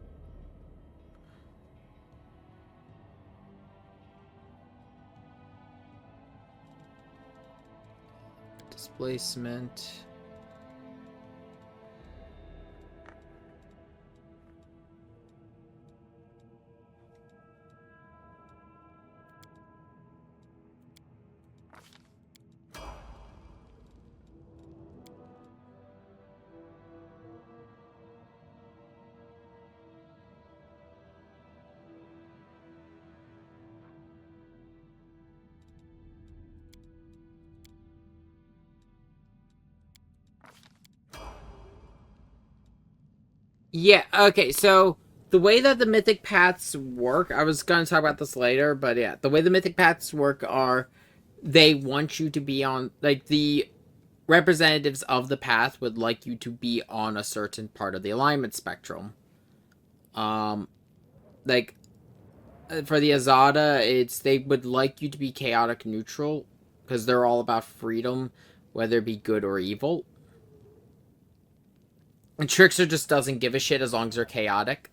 Displacement. Yeah, okay, so the way that the mythic paths work, I was going to talk about this later, but yeah, the way the mythic paths work are they want you to be on, like, the representatives of the path would like you to be on a certain part of the alignment spectrum. Like, for the Azada, they would like you to be chaotic neutral, because they're all about freedom, whether it be good or evil. And Trickster just doesn't give a shit as long as they're chaotic.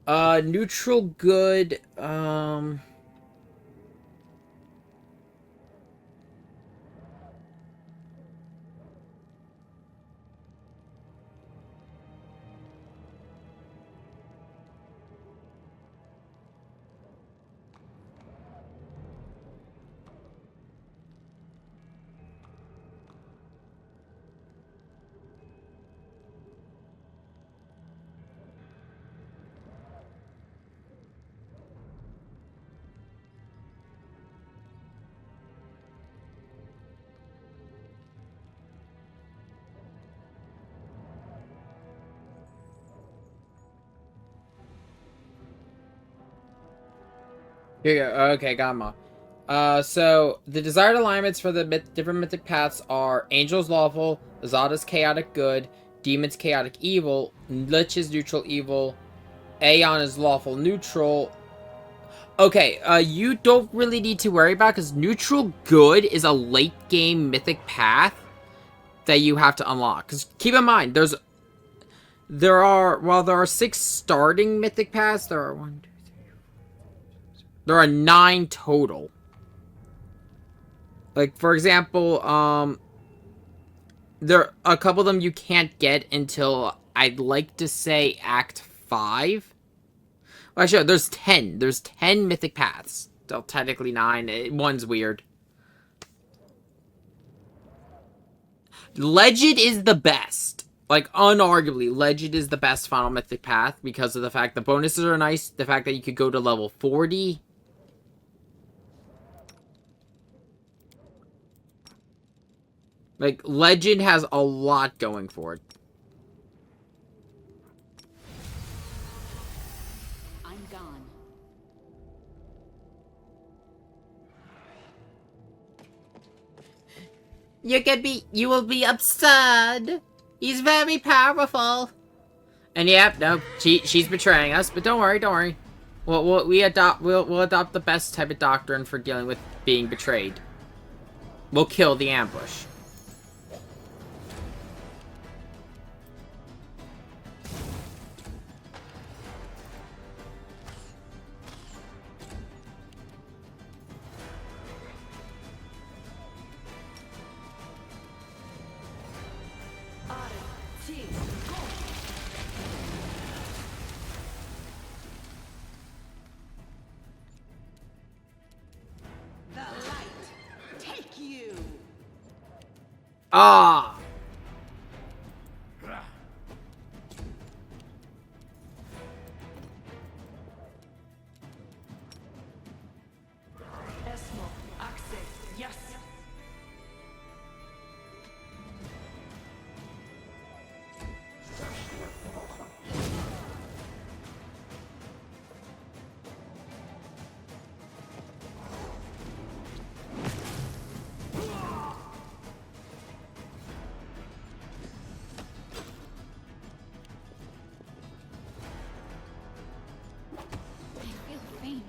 Neutral good, here you go. Okay, got 'em all. So the desired alignments for the different mythic paths are Angel's Lawful, Azada's Chaotic Good, Demon's Chaotic Evil, Lich is Neutral Evil, Aeon is Lawful Neutral. Okay, you don't really need to worry about, because Neutral Good is a late game mythic path that you have to unlock. Because keep in mind, there are 6 starting mythic paths, there are 9 total. Like, for example, there are a couple of them you can't get until, I'd like to say, Act 5. Well, actually, there's 10. There's 10 mythic paths. Well, technically 9. One's weird. Legend is the best. Like, unarguably, Legend is the best final mythic path because of the fact the bonuses are nice, the fact that you could go to level 40. Like, Legend has a lot going for it. I'm gone. You will be absurd. He's very powerful. And yep, no, she's betraying us, but don't worry. We'll adopt the best type of doctrine for dealing with being betrayed. We'll kill the ambush. The light, take you. Ah! I feel faint.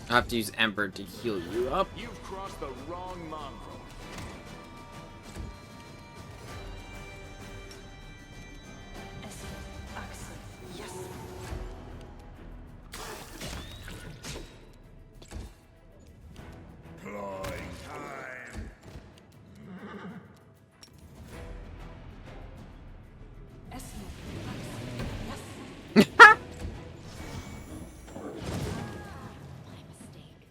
I have to use Ember to heal you up. You've crossed the wrong mongrel. Clawing time. My mistake.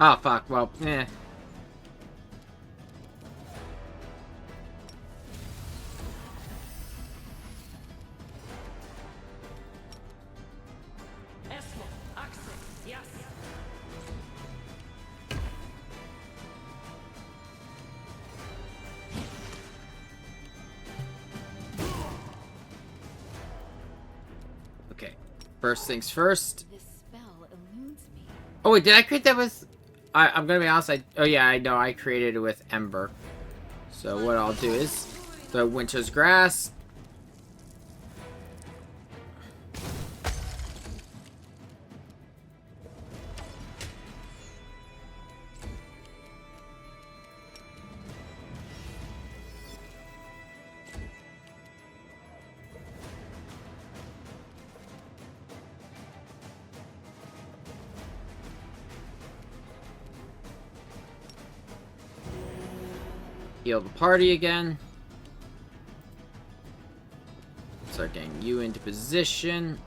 Oh, fuck. Well, eh. Okay. First things first. This spell eludes me. Oh, wait, did I create that with... I'm gonna be honest, oh yeah, I know, I created it with Ember. So what I'll do is the Winter's Grass. Heal the party again. Start getting you into position.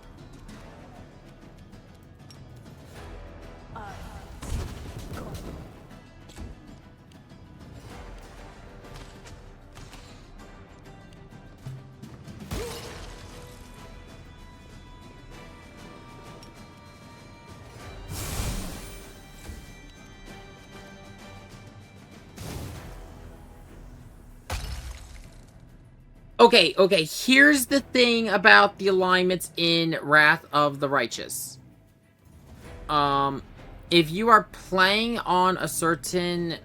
Okay, here's the thing about the alignments in Wrath of the Righteous. If you are playing on a certain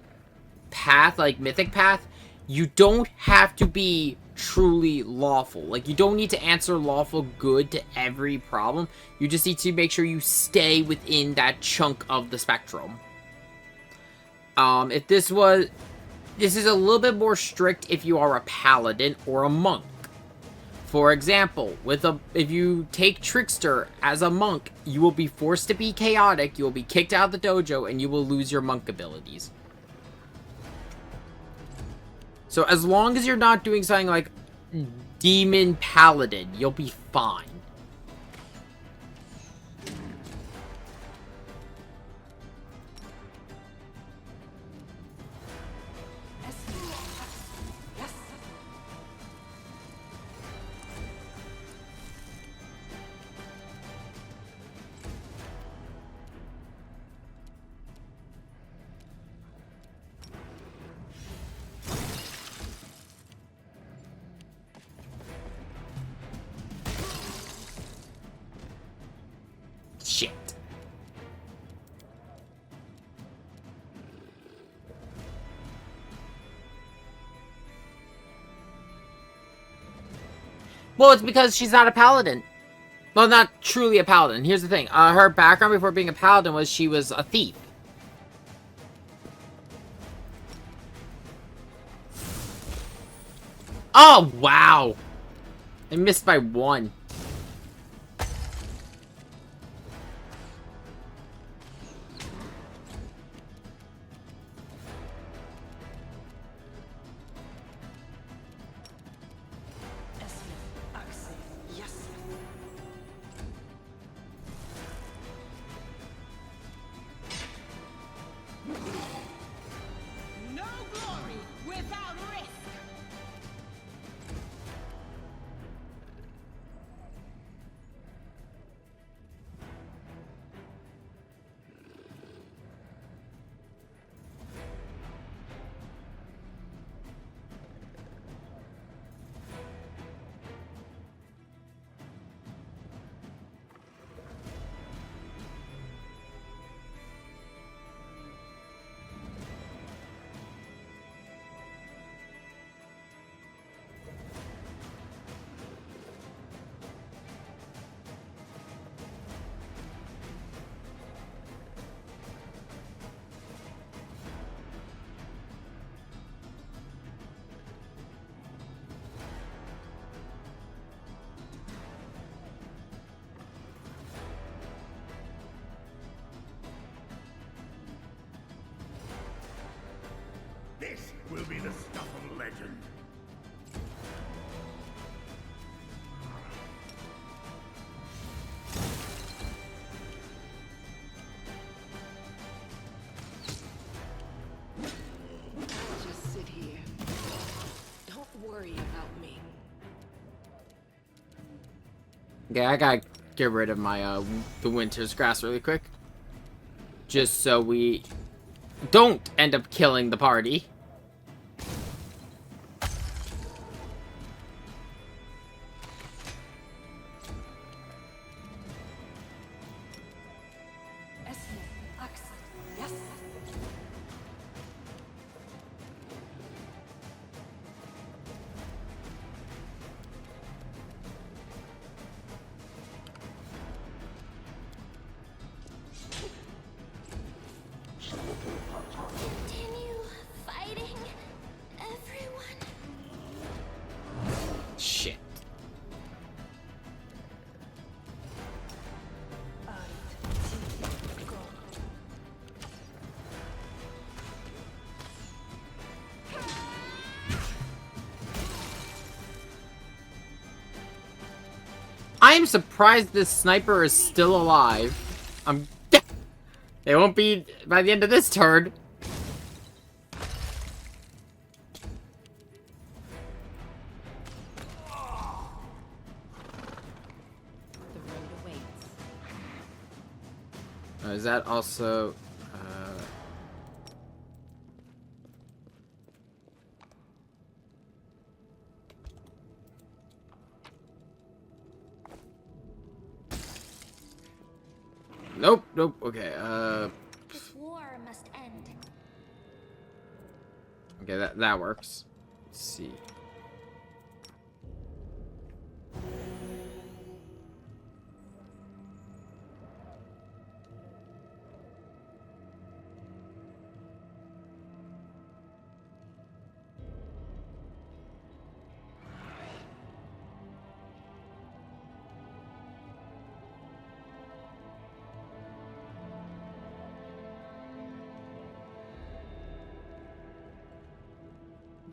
path, like Mythic Path, you don't have to be truly lawful. Like, you don't need to answer lawful good to every problem. You just need to make sure you stay within that chunk of the spectrum. If this was... This is a little bit more strict if you are a paladin or a monk. For example, if you take Trickster as a monk, you will be forced to be chaotic, you will be kicked out of the dojo, and you will lose your monk abilities. So as long as you're not doing something like Demon Paladin, you'll be fine. Shit. Well, it's because she's not a paladin. Well, not truly a paladin. Here's the thing. Her background before being a paladin was she was a thief. Oh, wow. I missed by 1. No glory without risk. This will be the stuff of legend. Okay, I gotta get rid of my, the winter's grass really quick. Just so we don't end up killing the party. Continue fighting, everyone. Shit. I am surprised this sniper is still alive. It won't be by the end of this turn. The road awaits. Is that also... Nope, nope, okay, This war must end. Okay, that works. Let's see.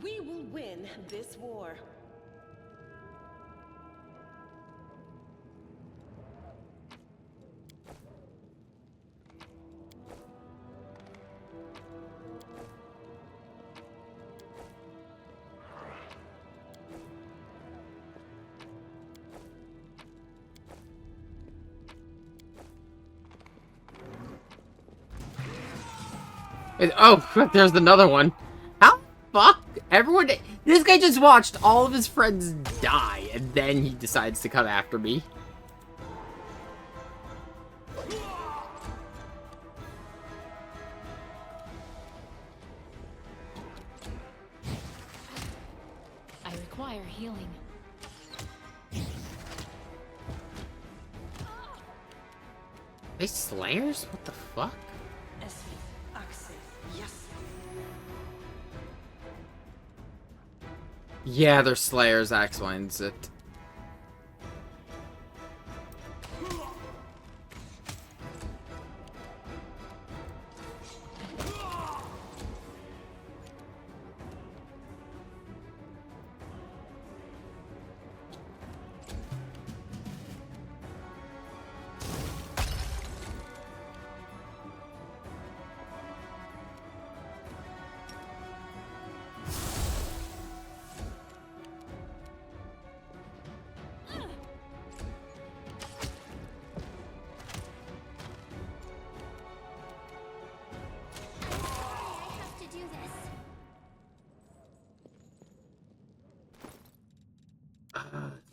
We will win this war. Oh, there's another one. How the fuck? Everyone... This guy just watched all of his friends die, and then he decides to come after me. I require healing. They Slayers? What the fuck? Yeah, they're Slayers, that explains it.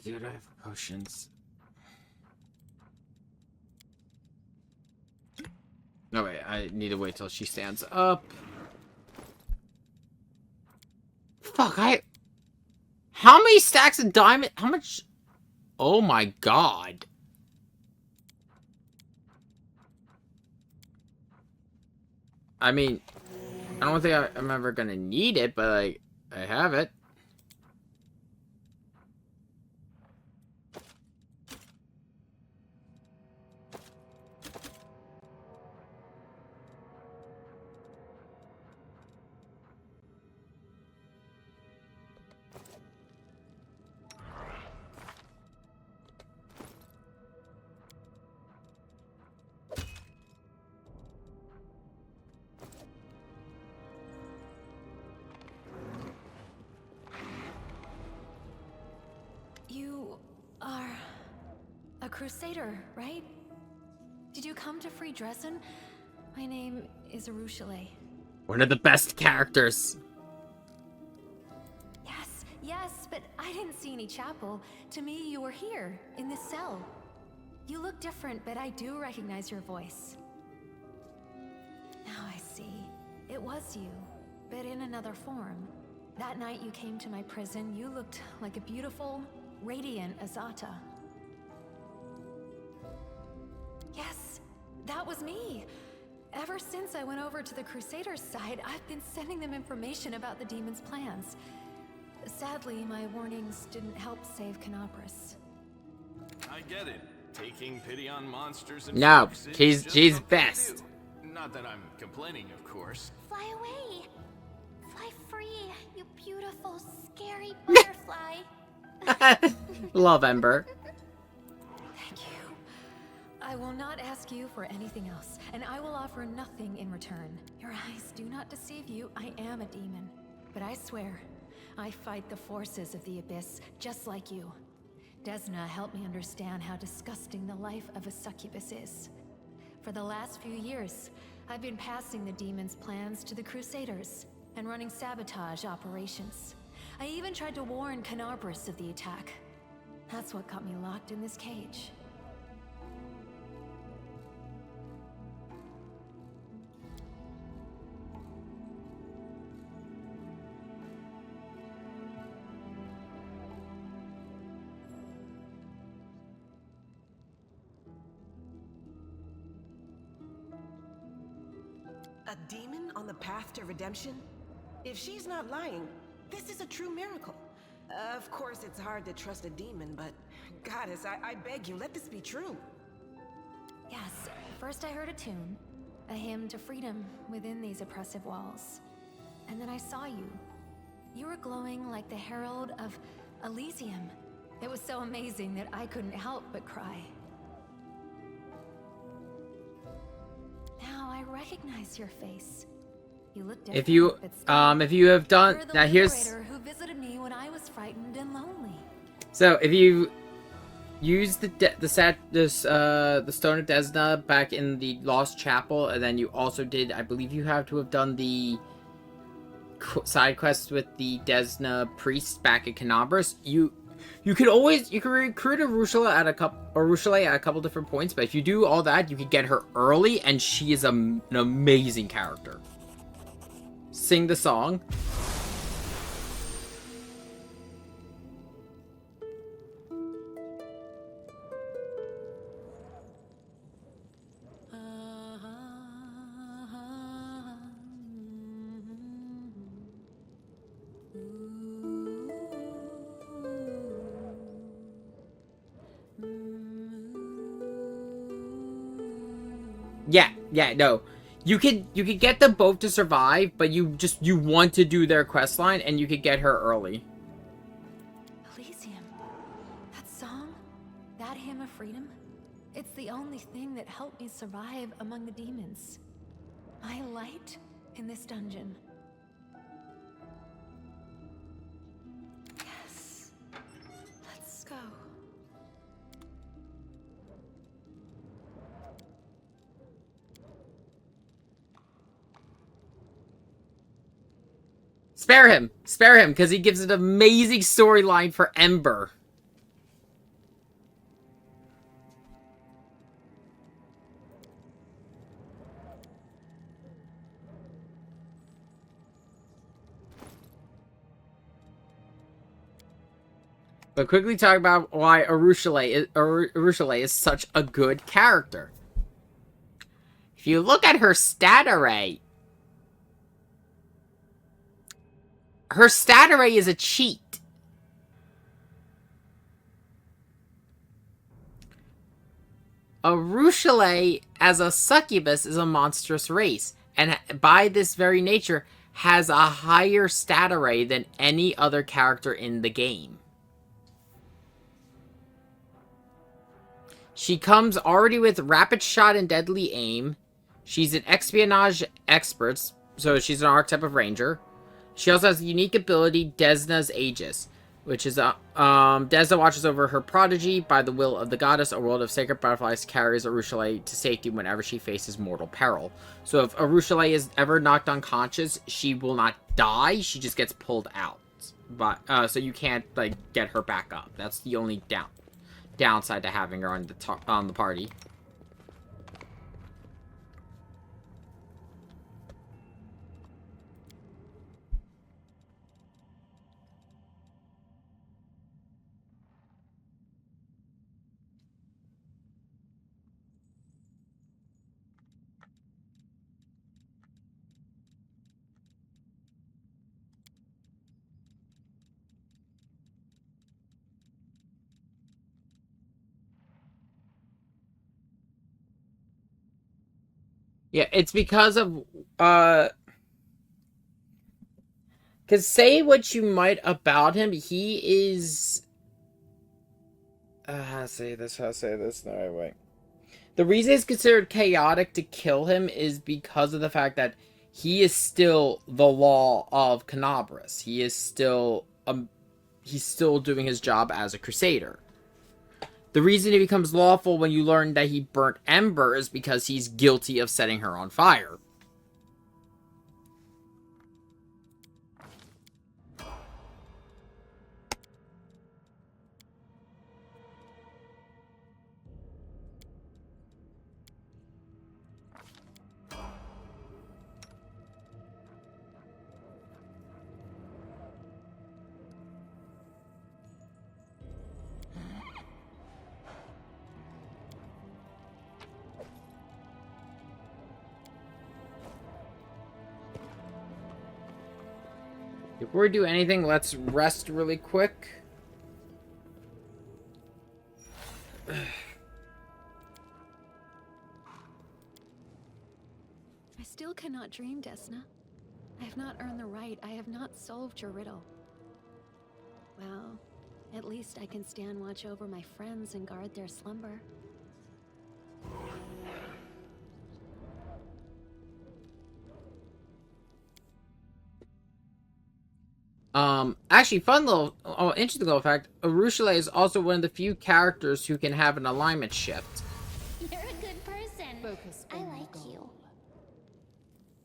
Dude, I have potions. No, wait, I need to wait till she stands up. Fuck, how many stacks of diamond? How much? Oh my god. I mean, I don't think I'm ever gonna need it, but, like, I have it. Crusader, right? Did you come to free Drezen? My name is Arushale. One of the best characters. Yes, but I didn't see any chapel. To me, you were here, in this cell. You look different, but I do recognize your voice. Now I see. It was you, but in another form. That night you came to my prison, you looked like a beautiful, radiant Azata. Yes, that was me. Ever since I went over to the Crusaders' side, I've been sending them information about the demon's plans. Sadly, my warnings didn't help save Canopus. I get it. Taking pity on monsters and No, folks is she's just something to best. do. Not that I'm complaining, of course. Fly away. Fly free, you beautiful, scary butterfly. Love Ember. Thank you. I will not ask you for anything else, and I will offer nothing in return. Your eyes do not deceive you. I am a demon. But I swear, I fight the forces of the Abyss just like you. Desna helped me understand how disgusting the life of a succubus is. For the last few years, I've been passing the demon's plans to the Crusaders and running sabotage operations. I even tried to warn Canopus of the attack. That's what got me locked in this cage. A demon on the path to redemption? If she's not lying, this is a true miracle. Of course, it's hard to trust a demon, but Goddess, I beg you, let this be true. Yes, first I heard a tune, a hymn to freedom within these oppressive walls. And then I saw you. You were glowing like the herald of Elysium. It was so amazing that I couldn't help but cry. Now I recognize your face. You look different. If you have done You're the now, here's liberator who visited me when I was frightened and lonely. so if you use the Stone of Desna back in the Lost Chapel, and then you also did, I believe you have to have done the side quests with the Desna priest back at Canopus. You can recruit Arushale at a couple different points, but if you do all that, you can get her early, and she is an amazing character. Sing the song. Yeah, no. You could get them both to survive, but you want to do their quest line, and you could get her early. Elysium. That song? That hymn of freedom? It's the only thing that helped me survive among the demons. My light in this dungeon. Yes. Let's go. Spare him, because he gives an amazing storyline for Ember. But quickly talk about why Arushale is such a good character. If you look at her stat array, her stat array is a cheat. Arushale, as a succubus, is a monstrous race, and by this very nature, has a higher stat array than any other character in the game. She comes already with rapid shot and deadly aim. She's an espionage expert, so she's an archetype of ranger. She also has the unique ability Desna's Aegis. which is Desna watches over her prodigy. By the will of the goddess, a world of sacred butterflies carries Arushale to safety whenever she faces mortal peril. So if Arushale is ever knocked unconscious, she will not die. She just gets pulled out. But so you can't like get her back up. That's the only downside to having her on the party. Yeah, it's because of because say what you might about him, he is how to say this the right way. The reason it's considered chaotic to kill him is because of the fact that he is still the law of Canabras. He is still he's still doing his job as a crusader. The reason he becomes lawful when you learn that he burnt Ember is because he's guilty of setting her on fire. Before we do anything, let's rest really quick. I still cannot dream, Desna. I have not earned the right. I have not solved your riddle. Well, at least I can stand watch over my friends and guard their slumber. Actually, interesting little fact, Arushale is also one of the few characters who can have an alignment shift. You're a good person. Focus I on the like goal. you.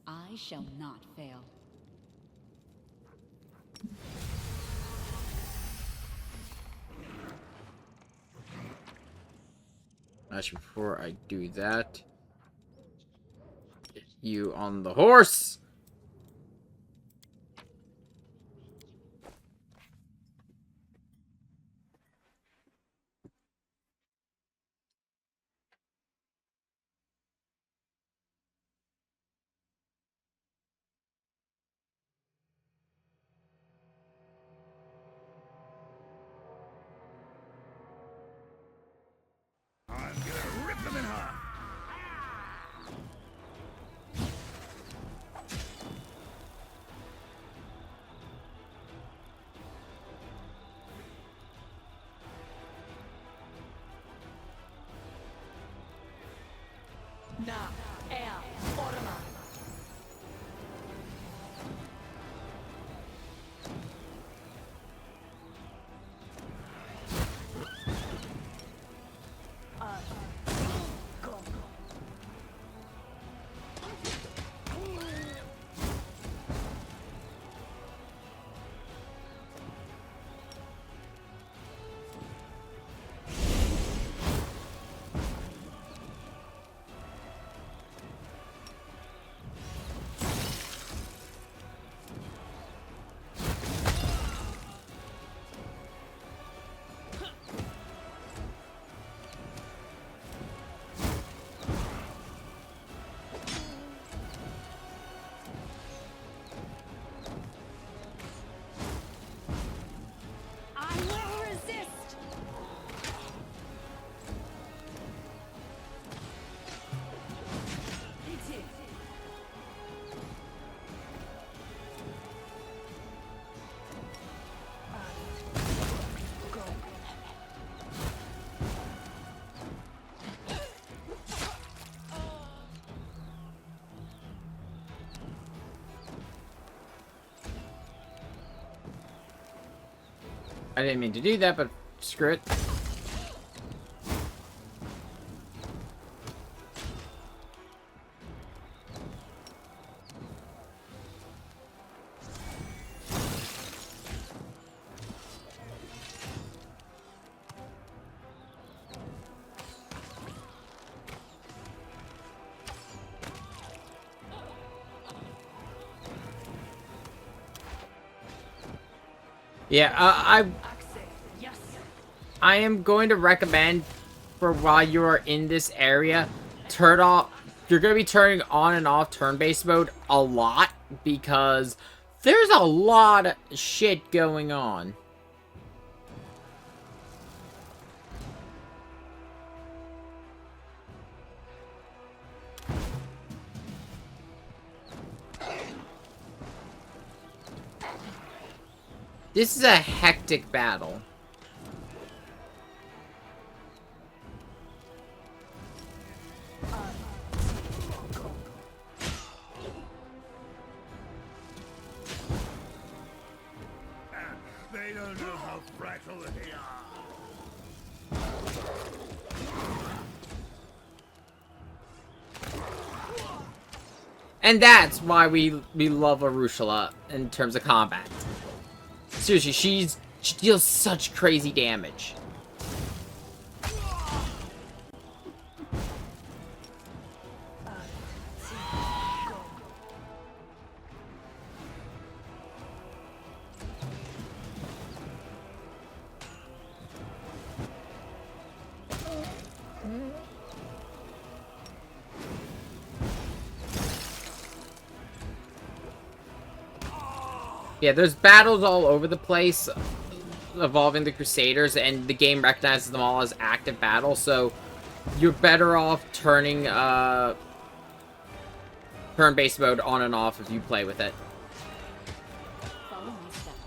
I shall not fail. Actually, before I do that, get you on the horse! I'm gonna rip them in half. I didn't mean to do that, but screw it. Yeah, I am going to recommend for while you are in this area, turn off. You're going to be turning on and off turn-based mode a lot because there's a lot of shit going on. This is a hectic battle. They don't know how fragile they are. And that's why we love Arushala in terms of combat. Seriously, she deals such crazy damage. Yeah, there's battles all over the place involving the Crusaders, and the game recognizes them all as active battles, so you're better off turning turn-based mode on and off if you play with it. Follow my steps.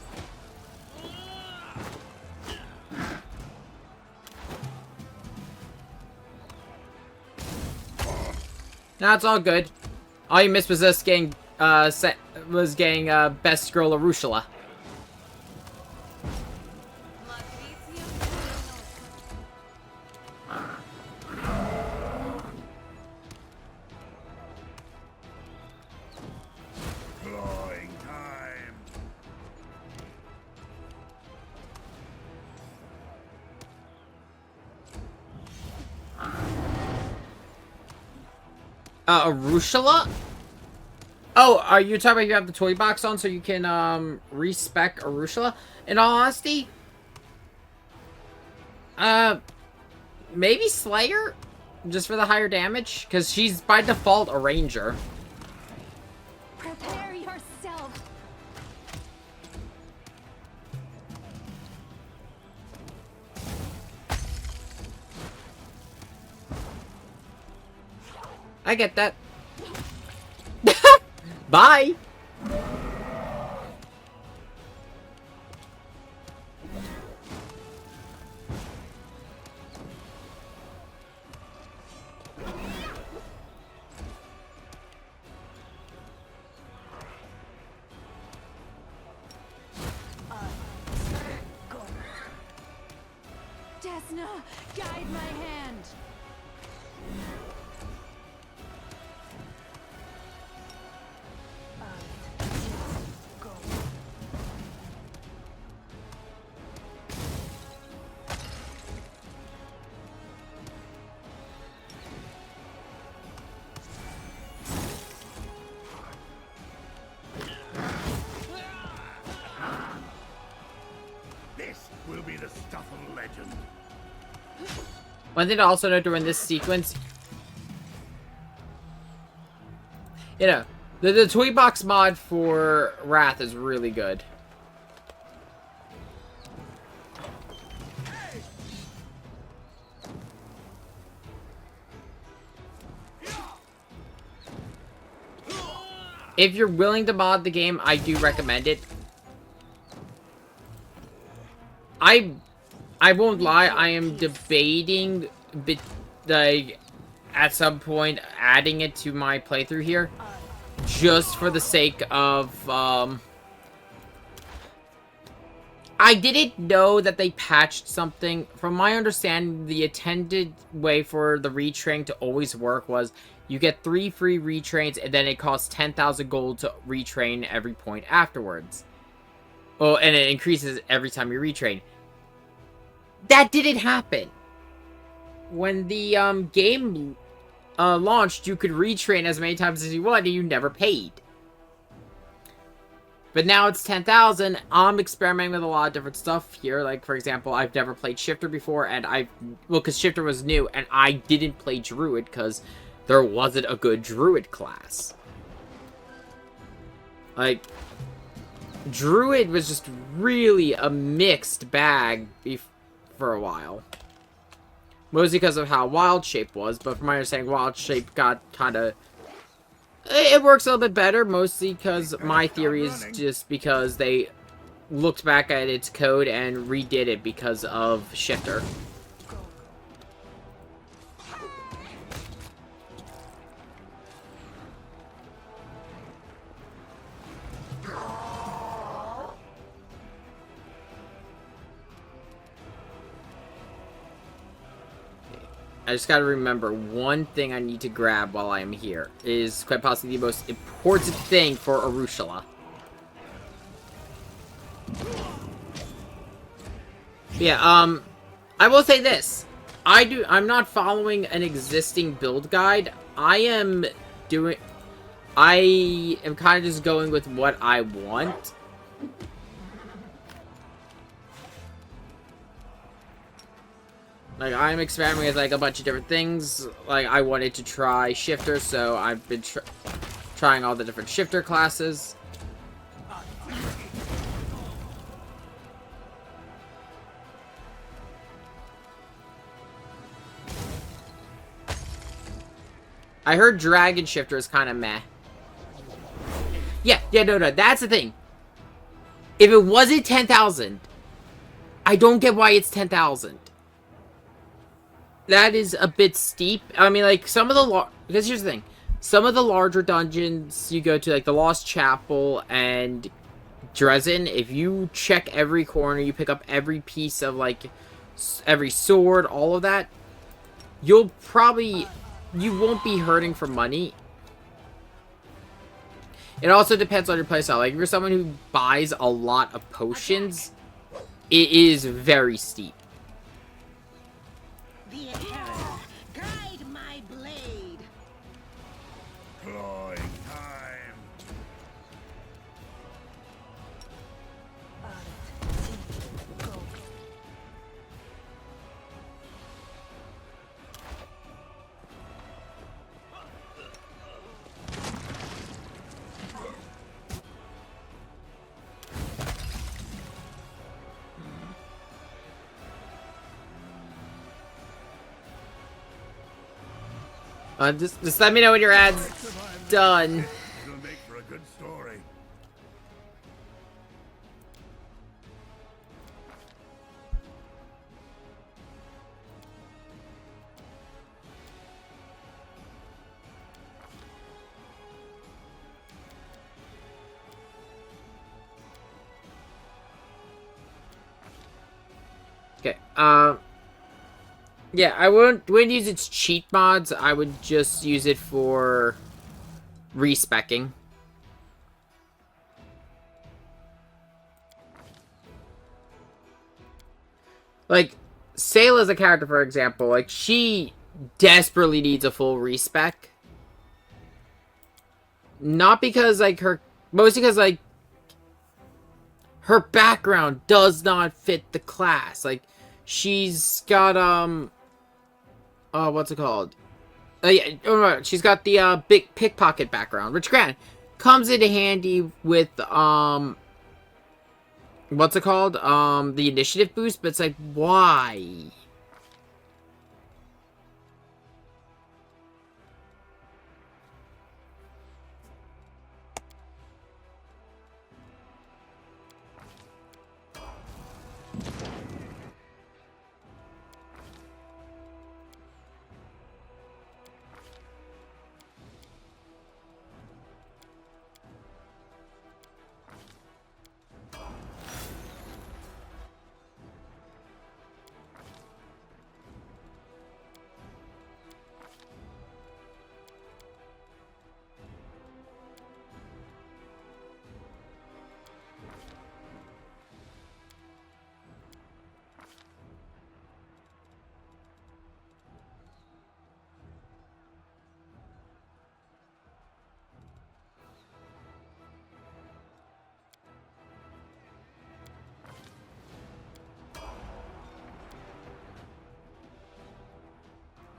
Nah, it's all good. All you missed was us getting best girl Arushala. Clawing time. Arushala? Oh, are you talking about you have the toy box on so you can, respec Arushala? In all honesty, maybe Slayer? Just for the higher damage? Because she's, by default, a ranger. Prepare yourself. I get that. Bye! Desna, guide my hand. This will be the stuff of legend. One thing to also note during this sequence, you know, the toy box mod for Wrath is really good. If you're willing to mod the game, I do recommend it. I won't lie, I am debating like at some point adding it to my playthrough here, just for the sake of I didn't know that they patched something. From my understanding, the intended way for the retrain to always work was you get 3 free retrains, and then it costs 10,000 gold to retrain every point afterwards. Oh, and it increases every time you retrain. That didn't happen. When the game launched, you could retrain as many times as you wanted, and you never paid. But now it's 10,000. I'm experimenting with a lot of different stuff here. Like, for example, I've never played Shifter before, and because Shifter was new, and I didn't play Druid because there wasn't a good Druid class. Like, Druid was just really a mixed bag for a while. Mostly because of how Wild Shape was, but from my understanding, Wild Shape got kind of... It works a little bit better, mostly because my theory is just because they looked back at its code and redid it because of Shifter. I just gotta remember one thing I need to grab while I am here. It is quite possibly the most important thing for Arushula. Yeah, I will say this. I'm not following an existing build guide. I am kind of just going with what I want. Like, I'm experimenting with, like, a bunch of different things. Like, I wanted to try Shifter, so I've been trying all the different Shifter classes. I heard Dragon Shifter is kind of meh. Yeah, no, that's the thing. If it wasn't 10,000, I don't get why it's 10,000. That is a bit steep. I mean, like, some of the... Because here's the thing. Some of the larger dungeons you go to, like the Lost Chapel and Drezen, if you check every corner, you pick up every piece of, like, every sword, all of that, you won't be hurting for money. It also depends on your playstyle. Like, if you're someone who buys a lot of potions, it is very steep. The Inheritor, guide my blade. Clawing time. Just let me know when your ad's done. It'll make for a good story. Okay, yeah, I wouldn't use its cheat mods. I would just use it for respecking. Like, Sayla's a character, for example. Like, she desperately needs a full respec. Not because, like, mostly because, like, her background does not fit the class. Like, she's got, what's it called? Yeah, she's got the, big pickpocket background, which, granted, comes into handy with, what's it called? The initiative boost, but it's like, why?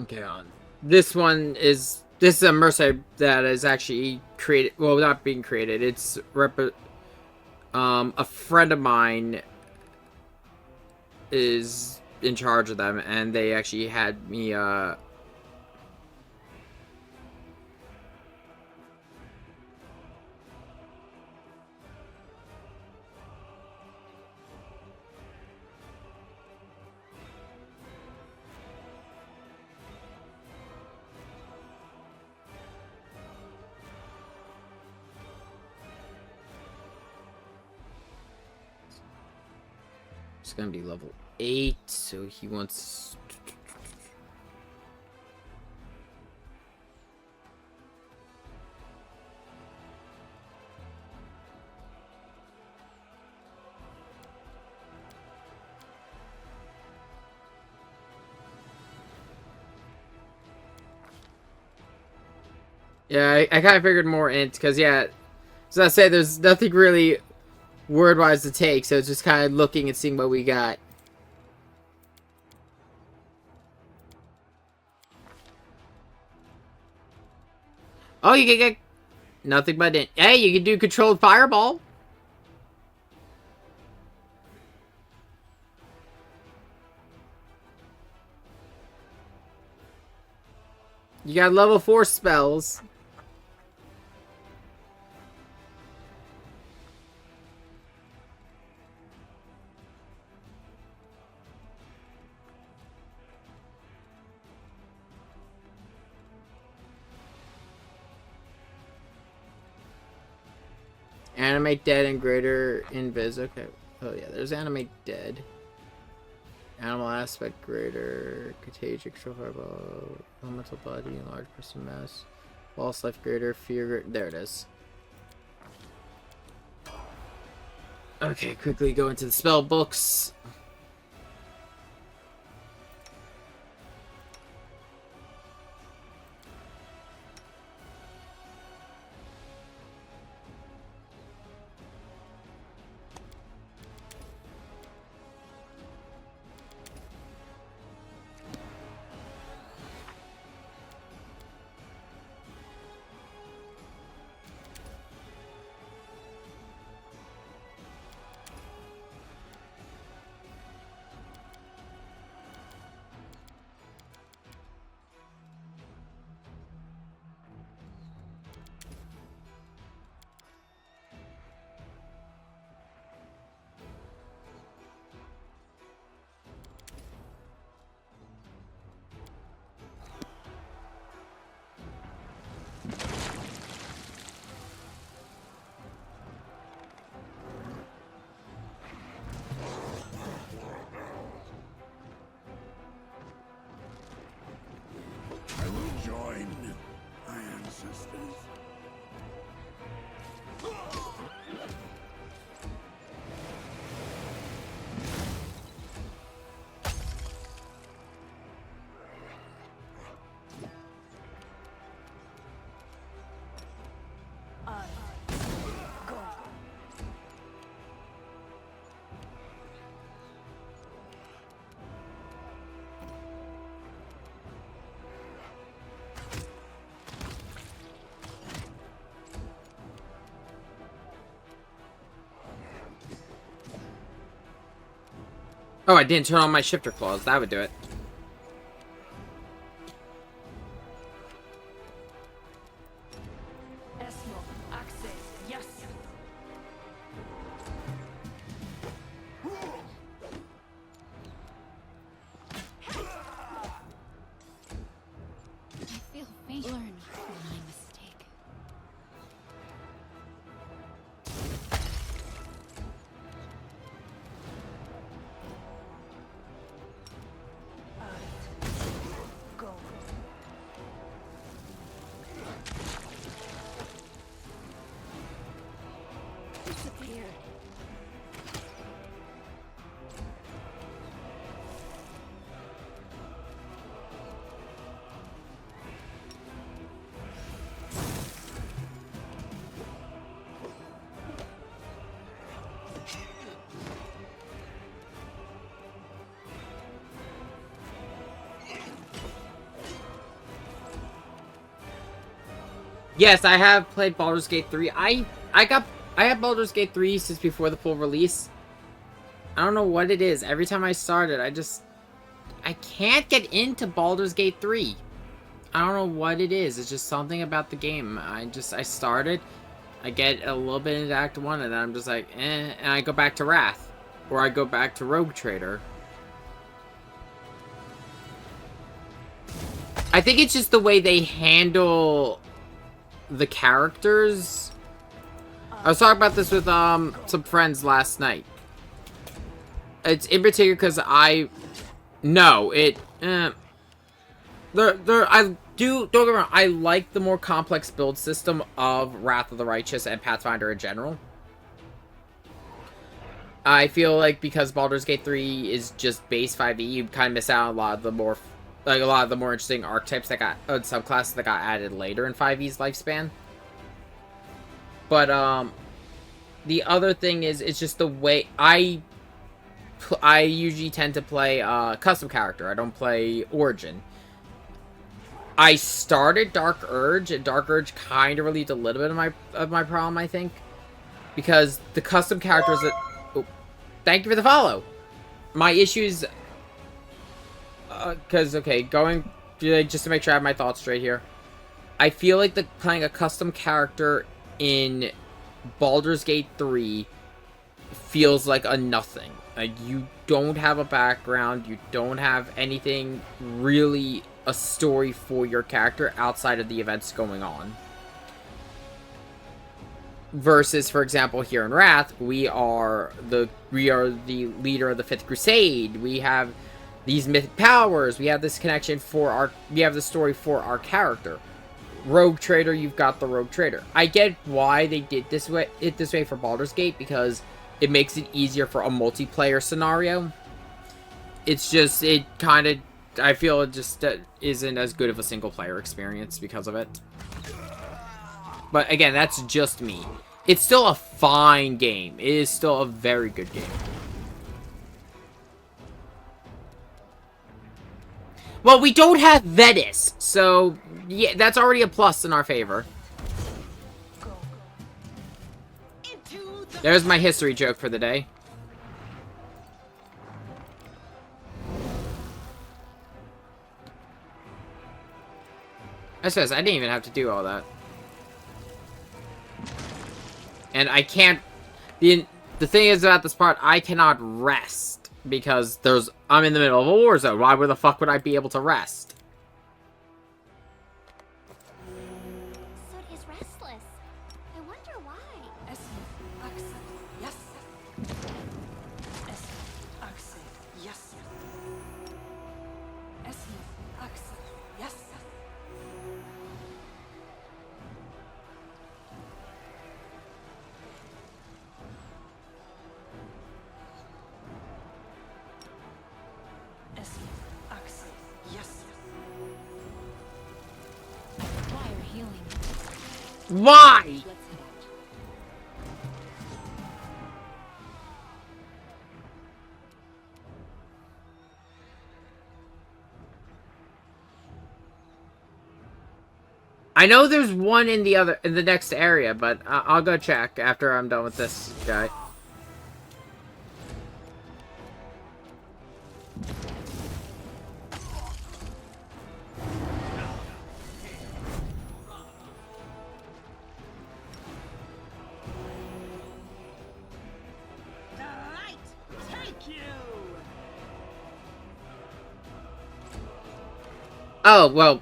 Okay, on. This is a mercenary that is actually created. Well, not being created. It's a friend of mine is in charge of them, and they actually had me it's gonna be level 8, so he wants. Yeah, I kind of figured more int, because, yeah, as I say, there's nothing really word-wise to take, so it's just kind of looking and seeing what we got. Oh, you can get nothing but int. Hey, you can do controlled fireball. You got level 4 spells. Animate dead and greater invis. Okay. Oh yeah, there's animate dead. Animal aspect greater. Contagion control fireball. Elemental body. Enlarge person mass. False life greater. Fear greater. There it is. Okay, quickly go into the spell books. I will join my ancestors. Oh, I didn't turn on my shifter claws. That would do it. I feel faint. Learn from my mistake. Go. Disappear. Yes, I have played Baldur's Gate 3. I have Baldur's Gate 3 since before the full release. I don't know what it is. Every time I start it, I can't get into Baldur's Gate 3. I don't know what it is. It's just something about the game. I start it, I get a little bit into Act 1, and then I'm just like, eh, and I go back to Wrath. Or I go back to Rogue Trader. I think it's just the way they handle the characters. I was talking about this with some friends last night. It's in particular because I don't get me wrong, I like the more complex build system of Wrath of the Righteous and Pathfinder in general. I feel like because Baldur's Gate 3 is just base 5e, you kind of miss out on a lot of the more interesting archetypes that got subclasses that got added later in 5e's lifespan. But the other thing is, it's just the way I usually tend to play custom character. I don't play Origin. I started Dark Urge, and Dark Urge kind of relieved a little bit of my problem, I think, because the custom characters that. Oh, thank you for the follow. My issues, because okay, going just to make sure I have my thoughts straight here. I feel like playing a custom character in Baldur's Gate 3 feels like a nothing. Like, you don't have a background, you don't have anything really a story for your character outside of the events going on. Versus, for example, here in Wrath, we are the leader of the 5th Crusade. We have these mythic powers. We have this connection we have the story for our character. Rogue Trader, you've got the Rogue Trader. I get why they did this way for Baldur's Gate, because it makes it easier for a multiplayer scenario. It's just, I feel it just isn't as good of a single player experience because of it. But again, that's just me. It's still a fine game. It is still a very good game. Well, we don't have Vetus, so yeah, that's already a plus in our favor. There's my history joke for the day. I didn't even have to do all that. And I can't... The thing is about this part, I cannot rest. Because I'm in the middle of a war zone. Why the fuck would I be able to rest? Sud is restless. I wonder why. Yes. Yes. Yes. Require healing. Why? Let's head out. I know there's one in the next area, but I'll go check after I'm done with this guy. The light take you. Oh, well,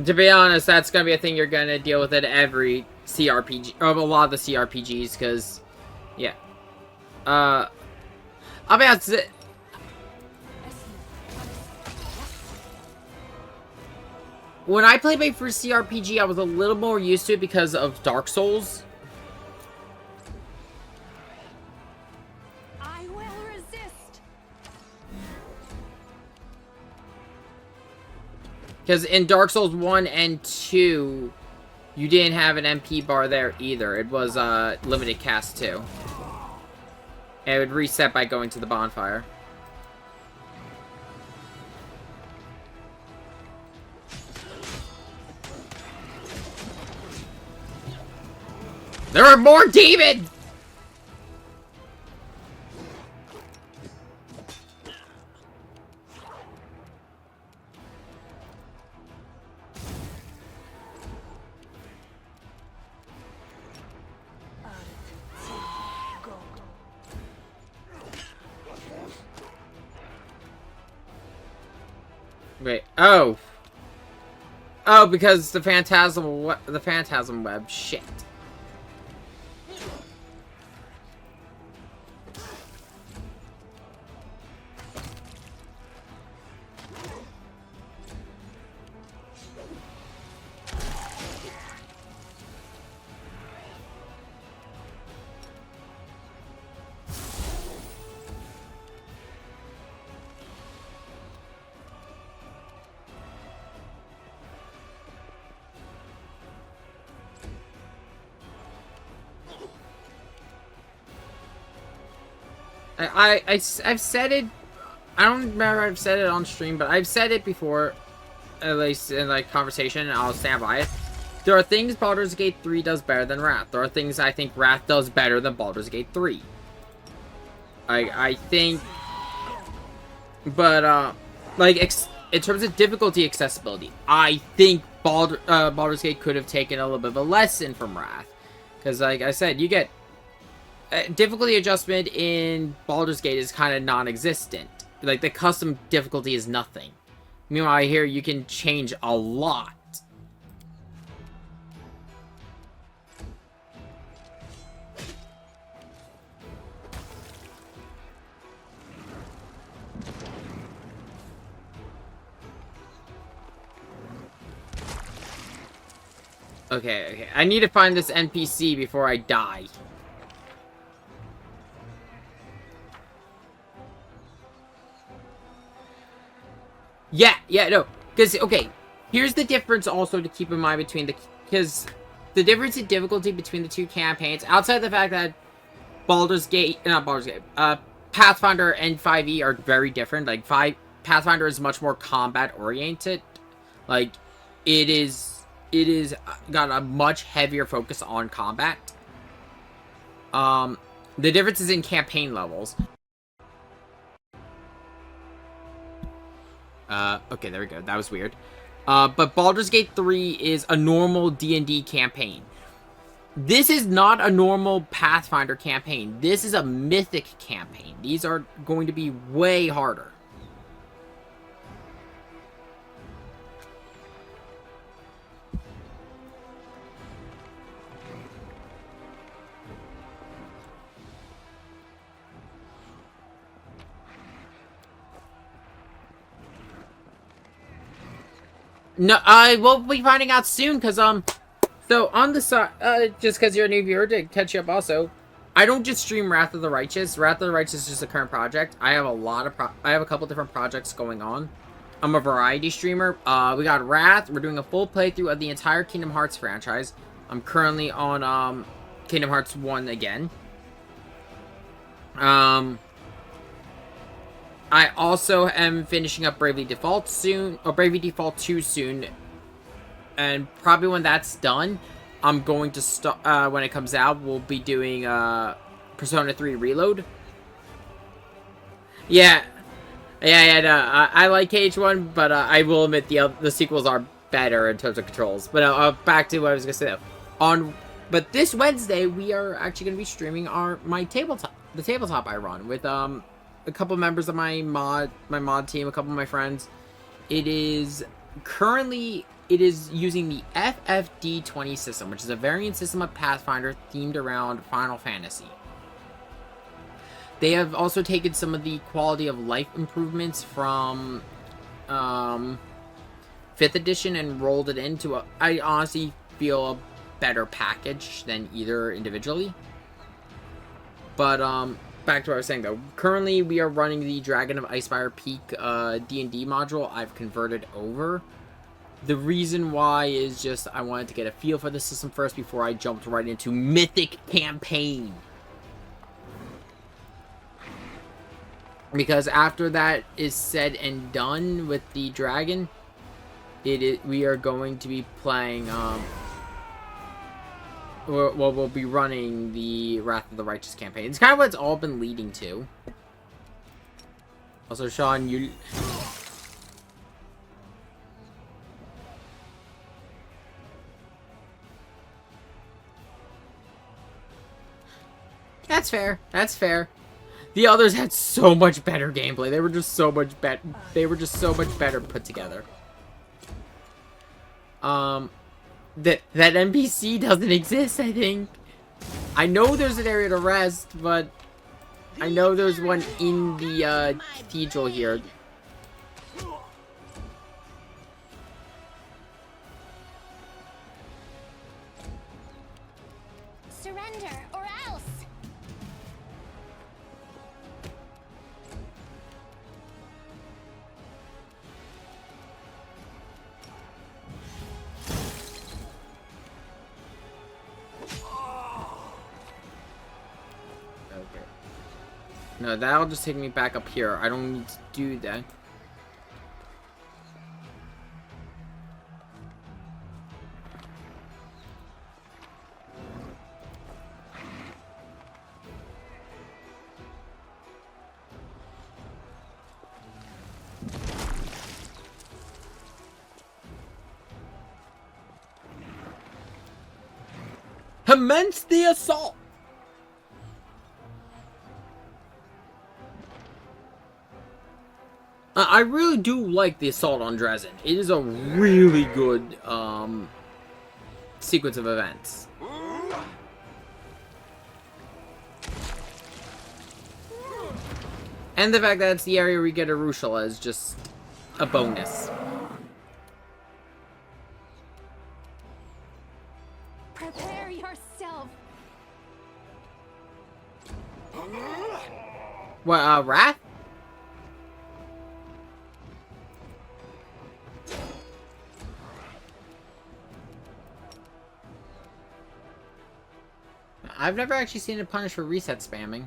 to be honest, that's gonna be a thing you're gonna deal with at every CRPG, or a lot of the CRPGs, because, yeah. I'll be honest, when I played my first CRPG, I was a little more used to it because of Dark Souls. I will resist. Because in Dark Souls 1 and 2, you didn't have an MP bar there either. It was limited cast too. And it would reset by going to the bonfire. There are more demons! Wait, oh. Oh, because the phantasm web. Shit. I've said it. I don't remember if I've said it on stream, but I've said it before, at least in like conversation, and I'll stand by it. There are things Baldur's Gate 3 does better than Wrath. There are things I think Wrath does better than Baldur's Gate 3. I think, but like in terms of difficulty accessibility, I think Baldur's Gate could have taken a little bit of a lesson from Wrath, because like I said, you get difficulty adjustment in Baldur's Gate is kind of non-existent. Like, the custom difficulty is nothing. Meanwhile, here you can change a lot. Okay. I need to find this NPC before I die. Yeah, no. Because, okay, here's the difference also to keep in mind between the... Because the difference in difficulty between the two campaigns, outside the fact that Pathfinder and 5e are very different. Like, Pathfinder is much more combat-oriented. Like, it is got a much heavier focus on combat. The difference is in campaign levels. Okay, there we go. That was weird. But Baldur's Gate 3 is a normal D&D campaign. This is not a normal Pathfinder campaign. This is a Mythic campaign. These are going to be way harder. No, I will be finding out soon, because, so, on the side, just because you're a new viewer, to catch you up also, I don't just stream Wrath of the Righteous. Wrath of the Righteous is just a current project. I have a couple different projects going on. I'm a variety streamer. We got Wrath. We're doing a full playthrough of the entire Kingdom Hearts franchise. I'm currently on, Kingdom Hearts 1 again. I also am finishing up Bravely Default soon, or Bravely Default 2 soon, and probably when that's done, I'm going to start, when it comes out, we'll be doing, Persona 3 Reload. Yeah, no, I like KH1, but, I will admit the sequels are better in terms of controls. But, back to what I was gonna say, though. But this Wednesday, we are actually gonna be streaming the tabletop I run, with, a couple members of my mod team, a couple of my friends. It is using the FFD20 system, which is a variant system of Pathfinder themed around Final Fantasy. They have also taken some of the quality of life improvements from 5th edition and rolled it into I honestly feel a better package than either individually. But back to what I was saying, though. Currently, we are running the Dragon of Icefire Peak D&D module. I've converted over. The reason why is just I wanted to get a feel for the system first before I jumped right into Mythic Campaign. Because after that is said and done with the Dragon, we are going to be playing we'll be running the Wrath of the Righteous campaign. It's kind of what it's all been leading to. Also, Sean, you... That's fair. That's fair. The others had so much better gameplay. They were just so much better. They were just so much better put together. That NPC doesn't exist, I think. I know there's an area to rest, but I know there's one in the cathedral here. Surrender or else. Okay. No, that'll just take me back up here. I don't need to do that. Commence the assault! I really do like the assault on Drezen. It is a really good sequence of events. And the fact that it's the area where we get Arushula is just a bonus. Prepare yourself. What, Wrath? I've never actually seen it punished for reset spamming.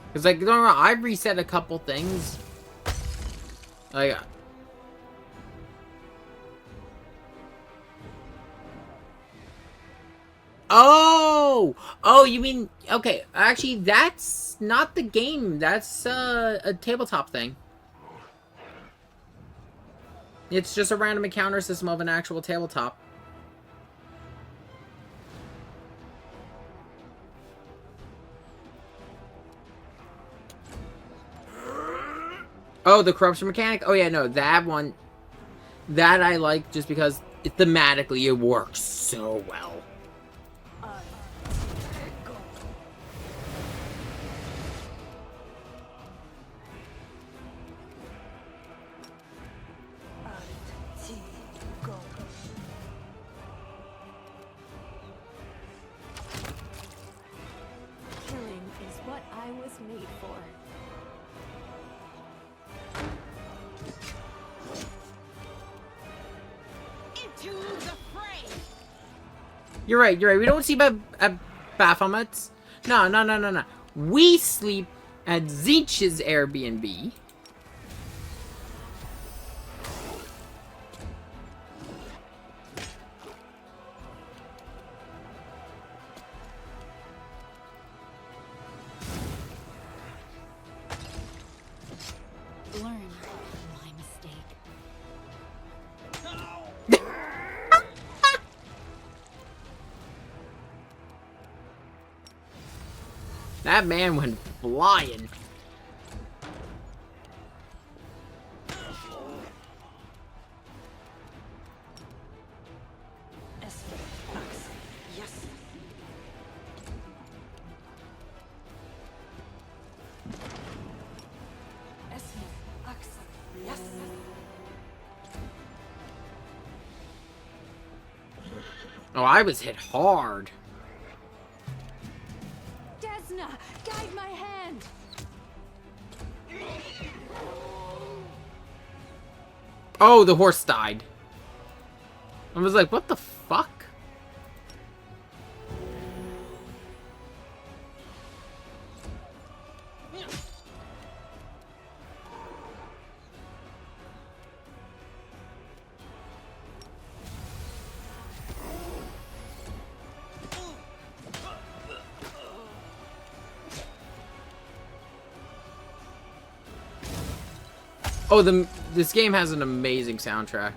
Because, like, don't get me wrong, I've reset a couple things. Like... Oh! Oh, you mean... Okay, actually, that's not the game. That's a tabletop thing. It's just a random encounter system of an actual tabletop. Oh, the corruption mechanic? Oh, yeah, no, that one... That I like just because thematically it works so well. Killing is what I was made for. Into the fray. You're right, you're right. We don't sleep at Baphomet's. No. We sleep at Zeech's Airbnb. Learn from my mistake. That man went flying. Yes. Yes. Oh, I was hit hard. Desna, guide my hand. Oh, the horse died. I was like, what the fuck? Oh, this game has an amazing soundtrack.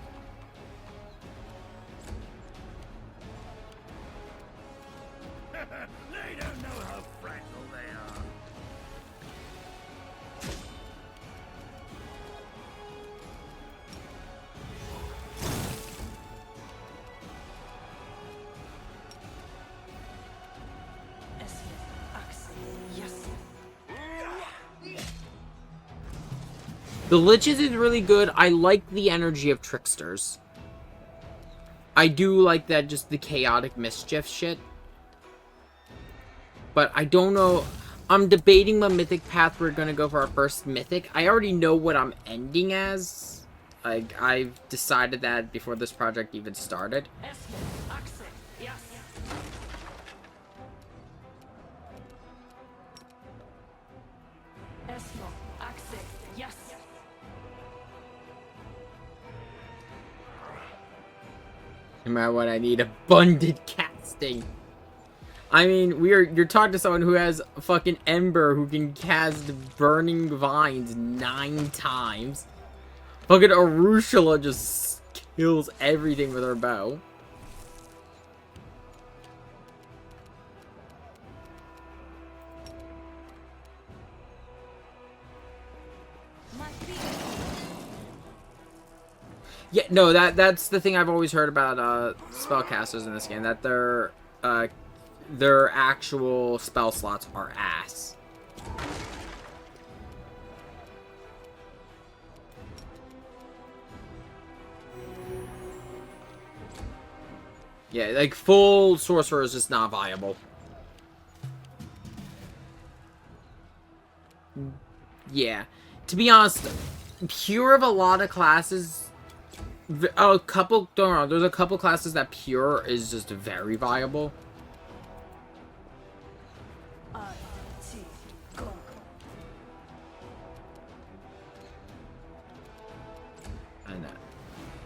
They don't know how fragile they are. The Liches is really good. I like the energy of Tricksters. I do like that, just the chaotic mischief shit. But I don't know. I'm debating what mythic path we're gonna go for our first mythic. I already know what I'm ending as. Like, I've decided that before this project even started. No matter what, I need abundant casting. I mean, you're talking to someone who has a fucking Ember who can cast Burning Vines 9 times. Fucking Arushula just kills everything with her bow. Yeah, no, that's the thing I've always heard about spellcasters in this game, that their actual spell slots are ass. Yeah, like full sorcerer is just not viable. Yeah, to be honest, pure of a lot of classes. Don't know, there's a couple classes that pure is just very viable. And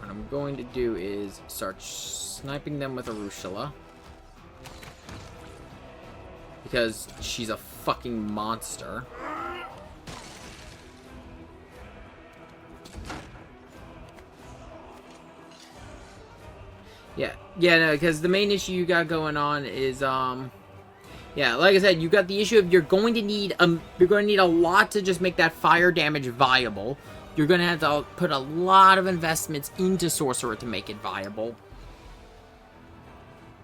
what I'm going to do is start sniping them with Arushula. Because she's a fucking monster. Yeah, no, because the main issue you got going on is, yeah, like I said, you got the issue of you're going to need a lot to just make that fire damage viable. You're going to have to put a lot of investments into Sorcerer to make it viable.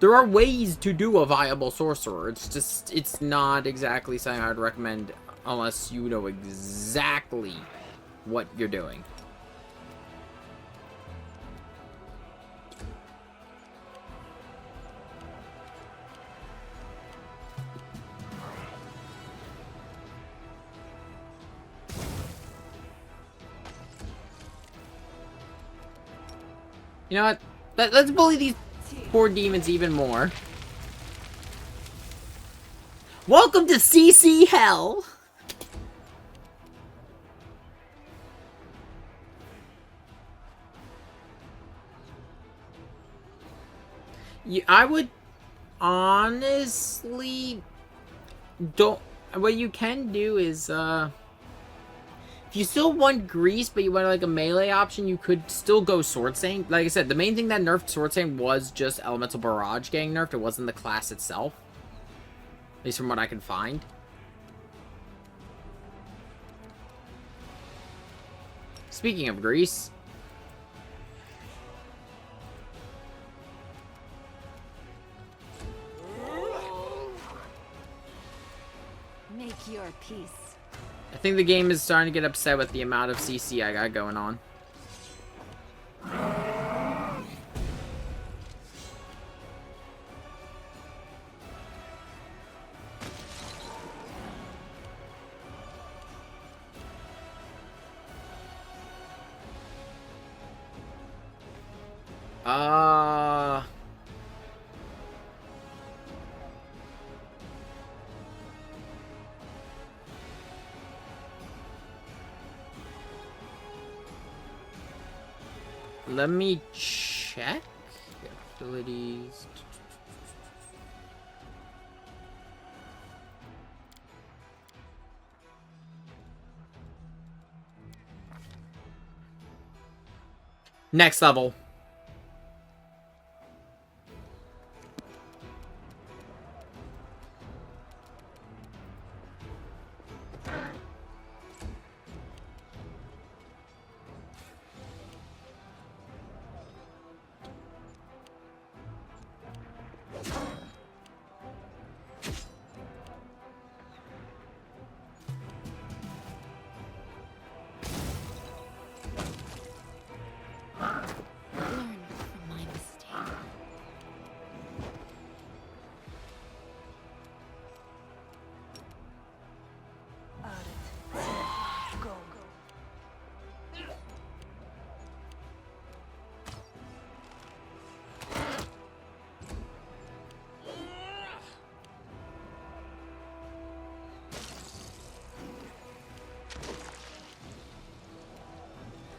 There are ways to do a viable Sorcerer. It's just, it's not exactly something I'd recommend unless you know exactly what you're doing. You know what? Let's bully these poor demons even more. Welcome to CC Hell! I would honestly don't. What you can do is, if you still want Grease, but you want like a melee option, you could still go Sword Saint. Like I said, the main thing that nerfed Sword Saint was just Elemental Barrage getting nerfed. It wasn't the class itself. At least from what I can find. Speaking of Grease. Make your peace. I think the game is starting to get upset with the amount of CC I got going on. Let me check abilities. Next level. Learn from my mistake.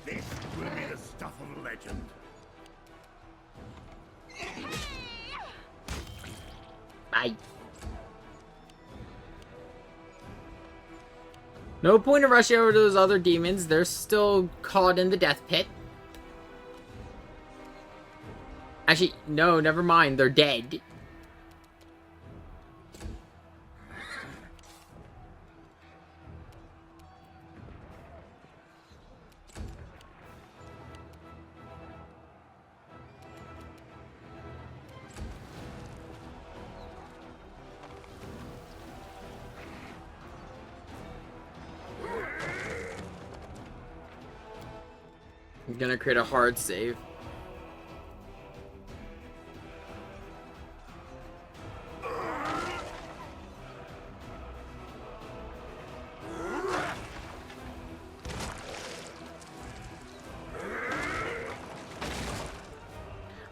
This will be the stuff of legend. Bye. No point in rushing over to those other demons. They're still caught in the death pit. Actually, no, never mind. They're dead. I'm gonna create a hard save.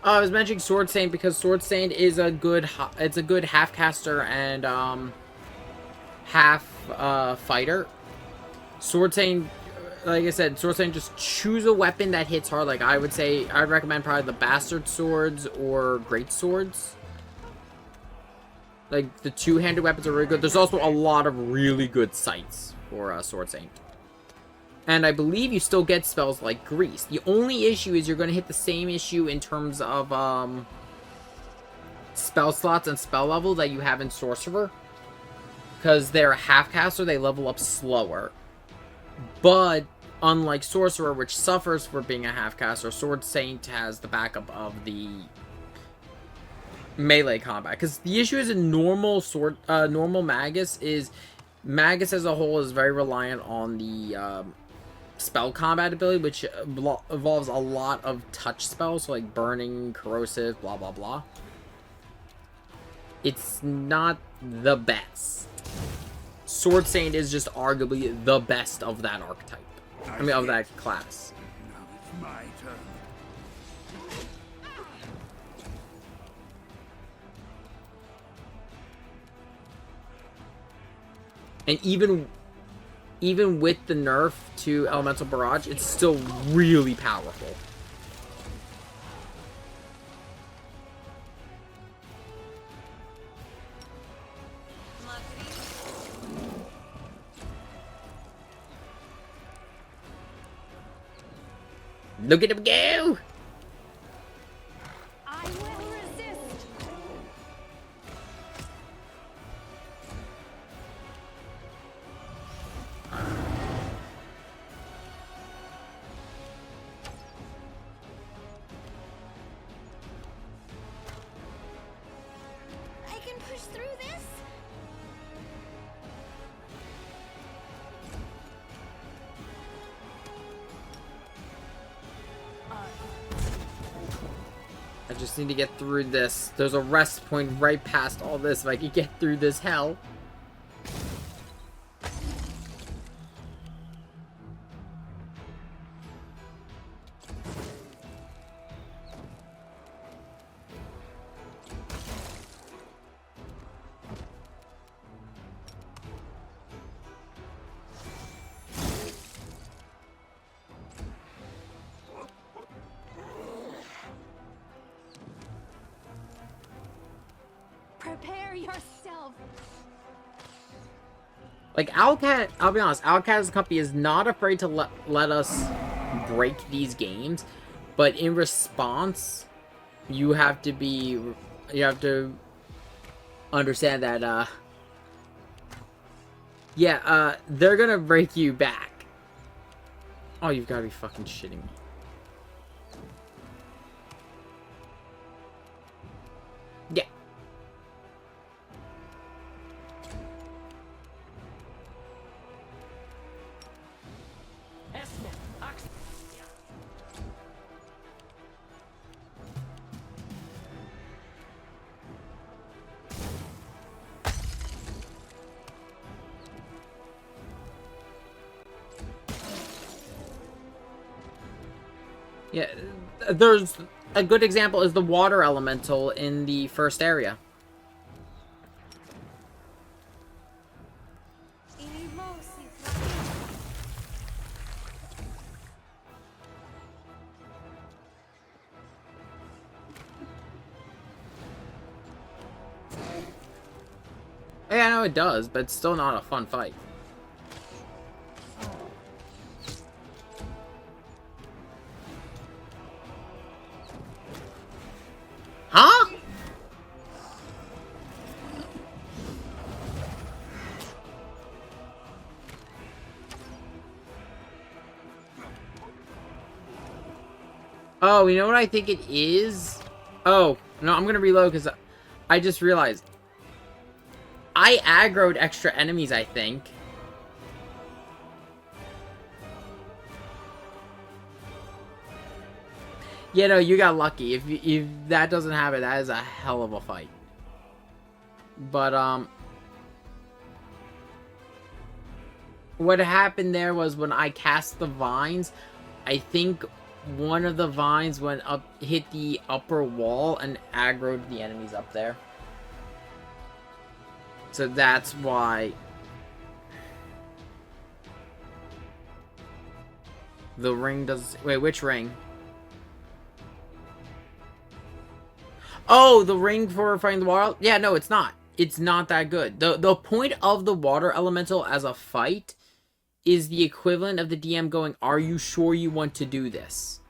I was mentioning Sword Saint because Sword Saint is a good half caster and half fighter. Sword Saint, like I said, Sword Saint, just choose a weapon that hits hard. Like I would say, I'd recommend probably the Bastard Swords or Great Swords. Like the two-handed weapons are really good. There's also a lot of really good sights for Sword Saint. And I believe you still get spells like Grease. The only issue is you're going to hit the same issue in terms of spell slots and spell level that you have in Sorcerer. Because they're a half-caster, they level up slower. But unlike Sorcerer, which suffers for being a half-caster, Sword Saint has the backup of the melee combat. Because the issue is in normal Magus is... Magus as a whole is very reliant on the... spell combat ability, which involves a lot of touch spells, so like burning, corrosive, blah blah blah. It's not the best. Sword Saint is just arguably the best of that archetype. I mean, of that class. Now it's my turn. And even with the nerf to Elemental Barrage, it's still really powerful. Look at him go! I will resist. I can push through this. I just need to get through this. There's a rest point right past all this if I could get through this hell. Prepare yourself. Like, Owlcat, I'll be honest, Owlcat as a company is not afraid to let us break these games, But in response, you have to understand that, they're gonna break you back. Oh, you've gotta be fucking shitting me. Yeah. Yeah, there's a good example is the water elemental in the first area. Yeah, I know it does, but it's still not a fun fight. Huh? Oh, you know what I think it is? Oh, no, I'm gonna reload because I just realized. I aggroed extra enemies, I think. Yeah, no, you got lucky. If that doesn't happen, that is a hell of a fight. But, what happened there was when I cast the vines, I think one of the vines went up, hit the upper wall, and aggroed the enemies up there. So that's why the ring does. Wait, which ring? Oh, the ring for fighting the water. Yeah, no, it's not. It's not that good. The point of the water elemental as a fight is the equivalent of the DM going, "Are you sure you want to do this?"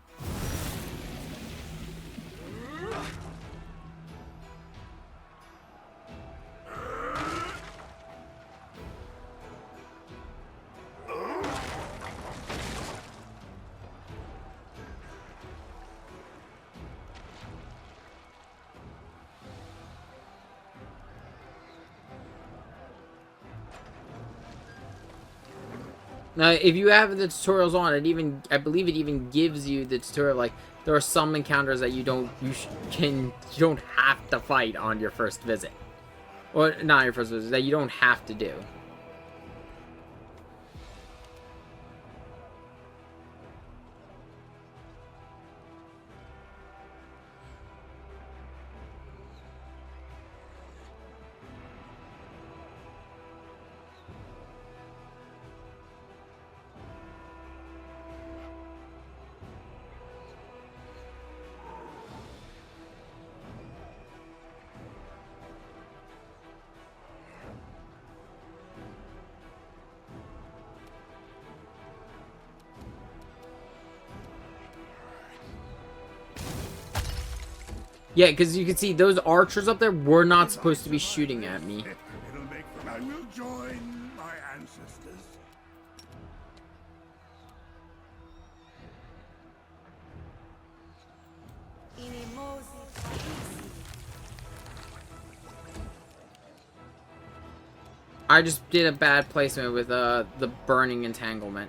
Now, if you have the tutorials on, I believe it even gives you the tutorial, like, there are some encounters that you don't have to fight on your first visit. Or, not your first visit, that you don't have to do. Yeah, because you can see those archers up there were not supposed to be shooting at me. I will join my ancestors. I just did a bad placement with the burning entanglement.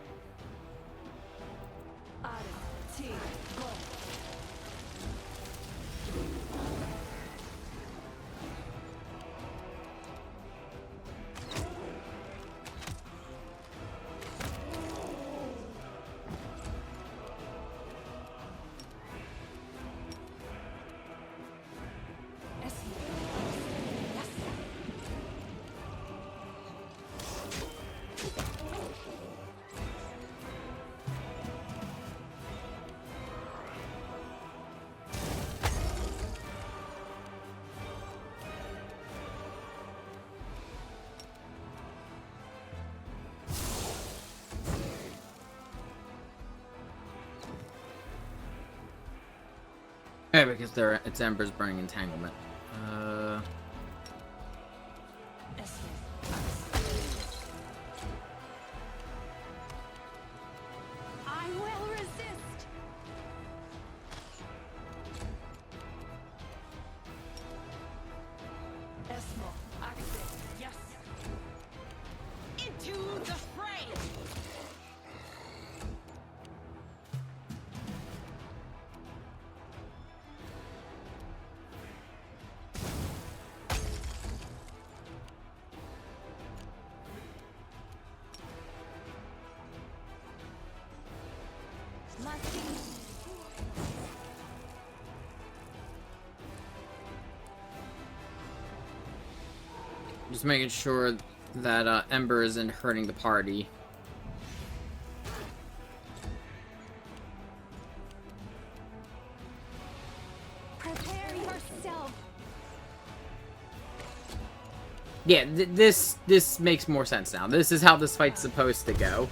Yeah, because it's Ember's burning entanglement. I will resist. Into the fray! Just making sure that Ember isn't hurting the party. Prepare yourself. Yeah, this makes more sense now. This is how this fight's supposed to go.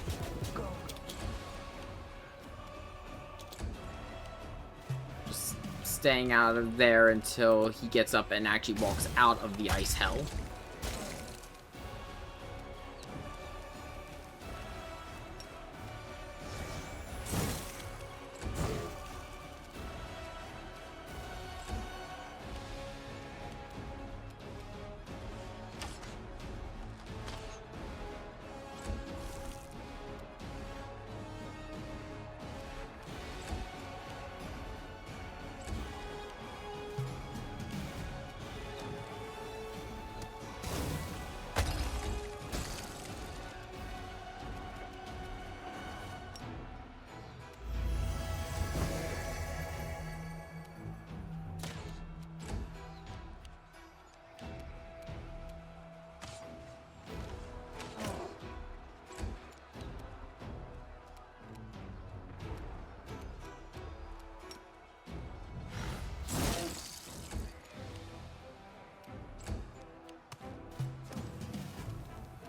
Just staying out of there until he gets up and actually walks out of the ice hell.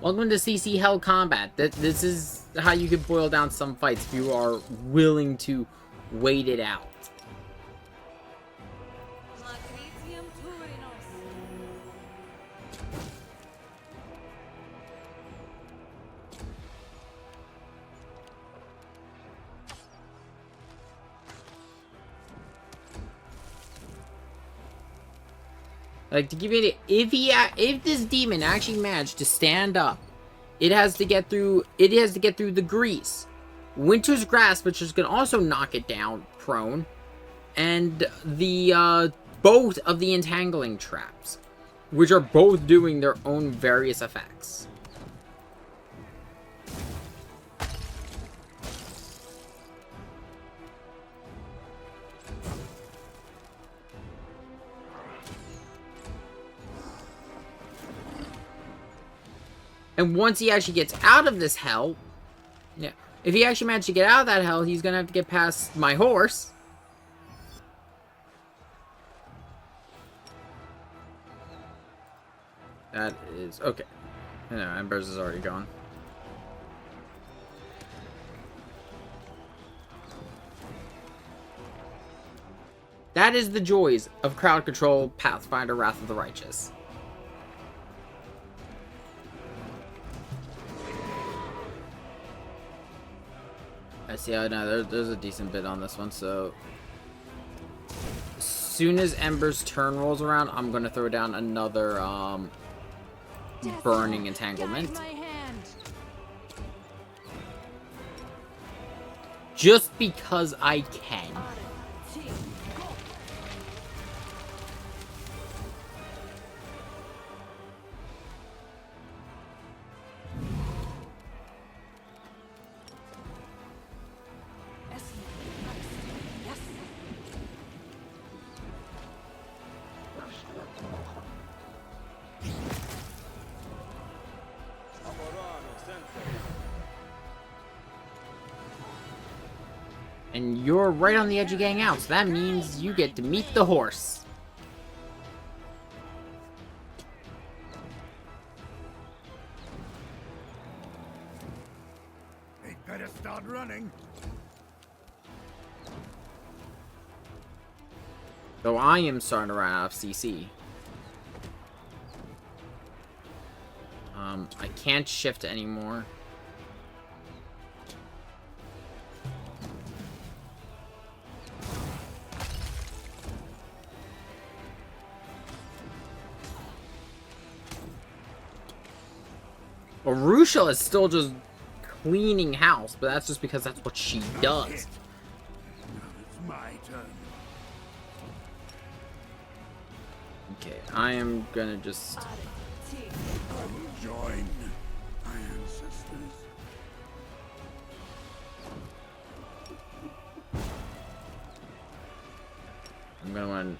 Welcome to CC Hell Combat. This is how you can boil down some fights if you are willing to wait it out. Like, to give you an idea, if this demon actually managed to stand up, it has to get through the grease, Winter's Grasp, which is going to also knock it down prone, and the both of the entangling traps, which are both doing their own various effects. And once he actually gets out of this hell, yeah, if he actually managed to get out of that hell, he's gonna have to get past my horse. That is okay. No, Embers is already gone. That is the joys of crowd control, Pathfinder Wrath of the Righteous. I see. Oh no, there's a decent bit on this one. So, as soon as Ember's turn rolls around, I'm gonna throw down another burning entanglement. Guide my hand. Just because I can. And you're right on the edge of getting out, so that means you get to meet the horse. They better start running. Though I am starting to run out of CC. I can't shift anymore. Arusha is still just cleaning house, but that's just because that's what she does. Now it's my turn. Okay, I am gonna just... Join my ancestors. I'm gonna want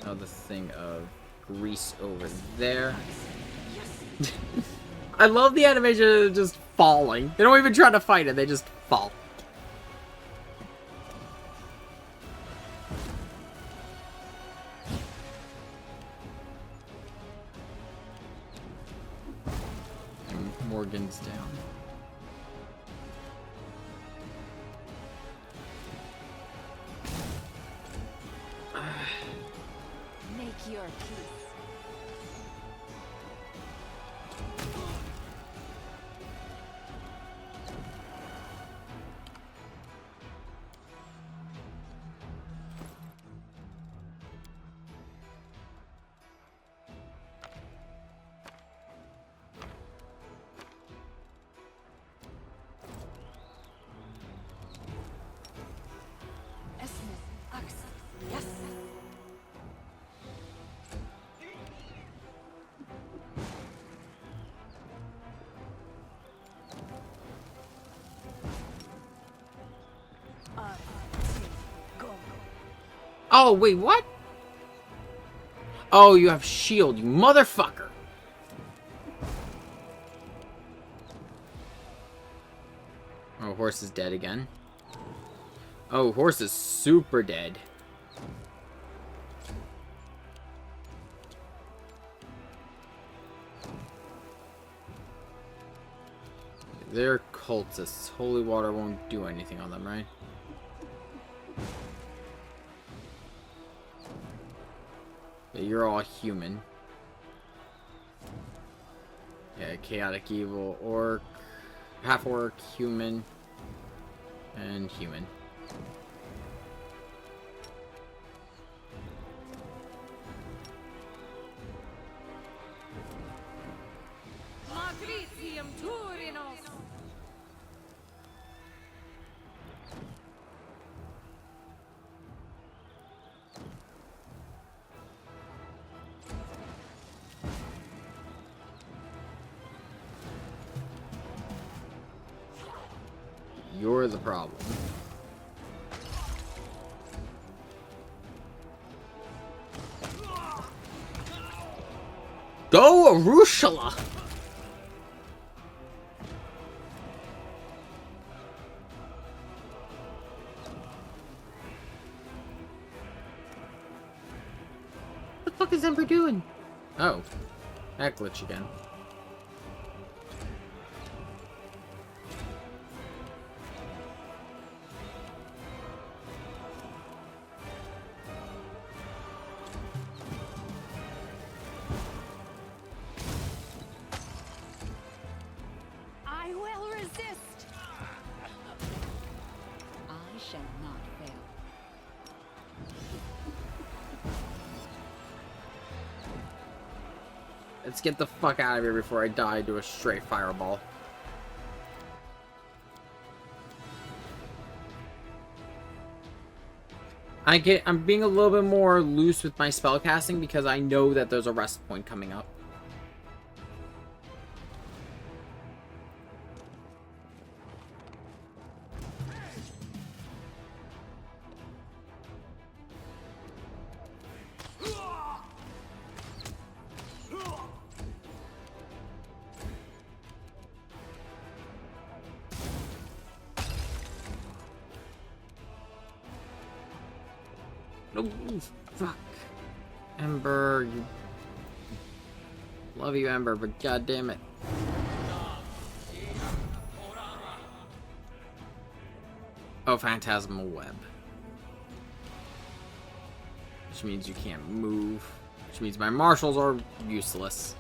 another thing of grease over there. I love the animation of just falling. They don't even try to fight it, they just fall. And Morgan's down. Make your peace. Yes. Oh, wait, what? Oh, you have shield, you motherfucker. Oh, horse is dead again. Oh, horse is super dead. They're cultists. Holy water won't do anything on them, right? Yeah, you're all human. Yeah, chaotic evil, orc, half orc, human, and human. You're the problem. Go, Arushala! What the fuck is Ember doing? Oh, that glitch again. I will resist. I shall not fail. Let's get the fuck out of here before I die to a straight fireball. I'm being a little bit more loose with my spellcasting because I know that there's a rest point coming up. Oh, fuck. Ember, you... Love you, Ember, but god damn it. Oh, Phantasmal Web. which means you can't move, which means my marshals are useless.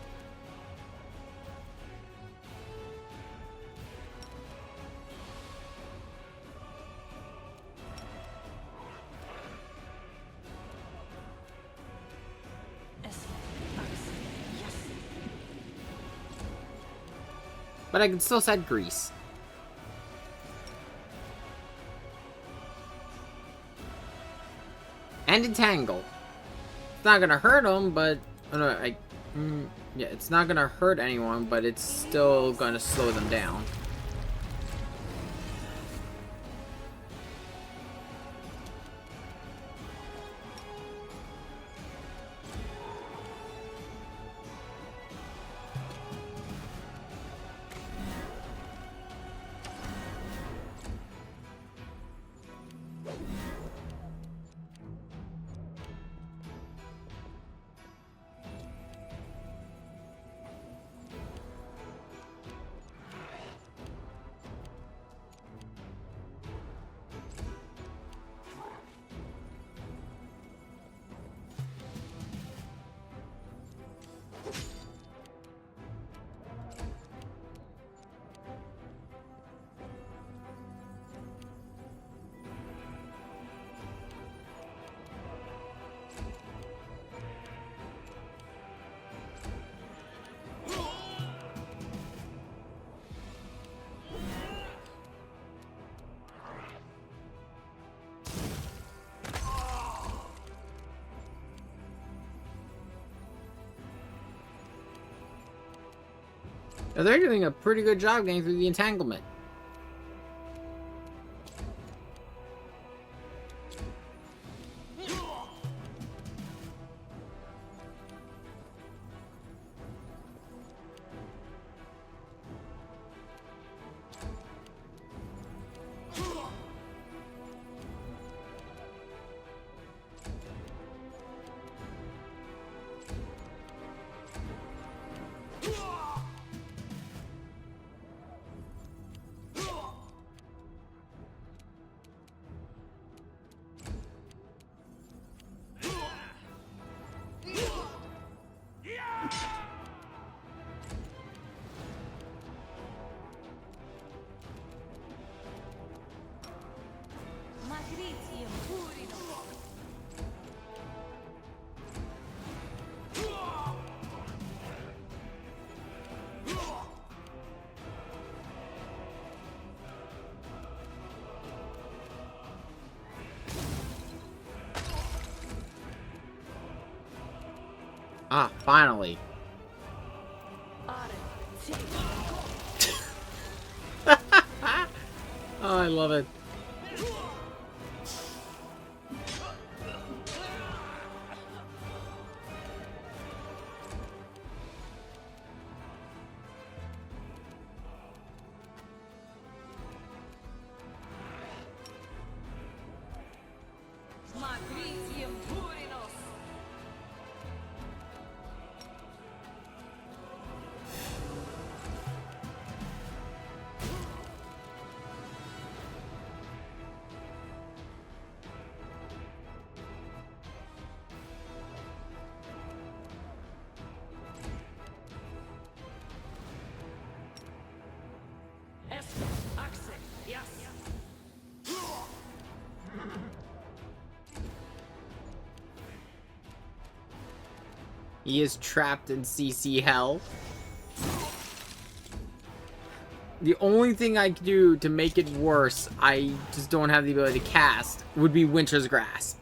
But I can still set grease. And entangle. It's not gonna hurt them, but yeah, it's not gonna hurt anyone, but it's still gonna slow them down. Now they're doing a pretty good job getting through the entanglement. Ah, finally. Oh, I love it. He is trapped in CC hell. The only thing I could do to make it worse, I just don't have the ability to cast, would be Winter's Grasp.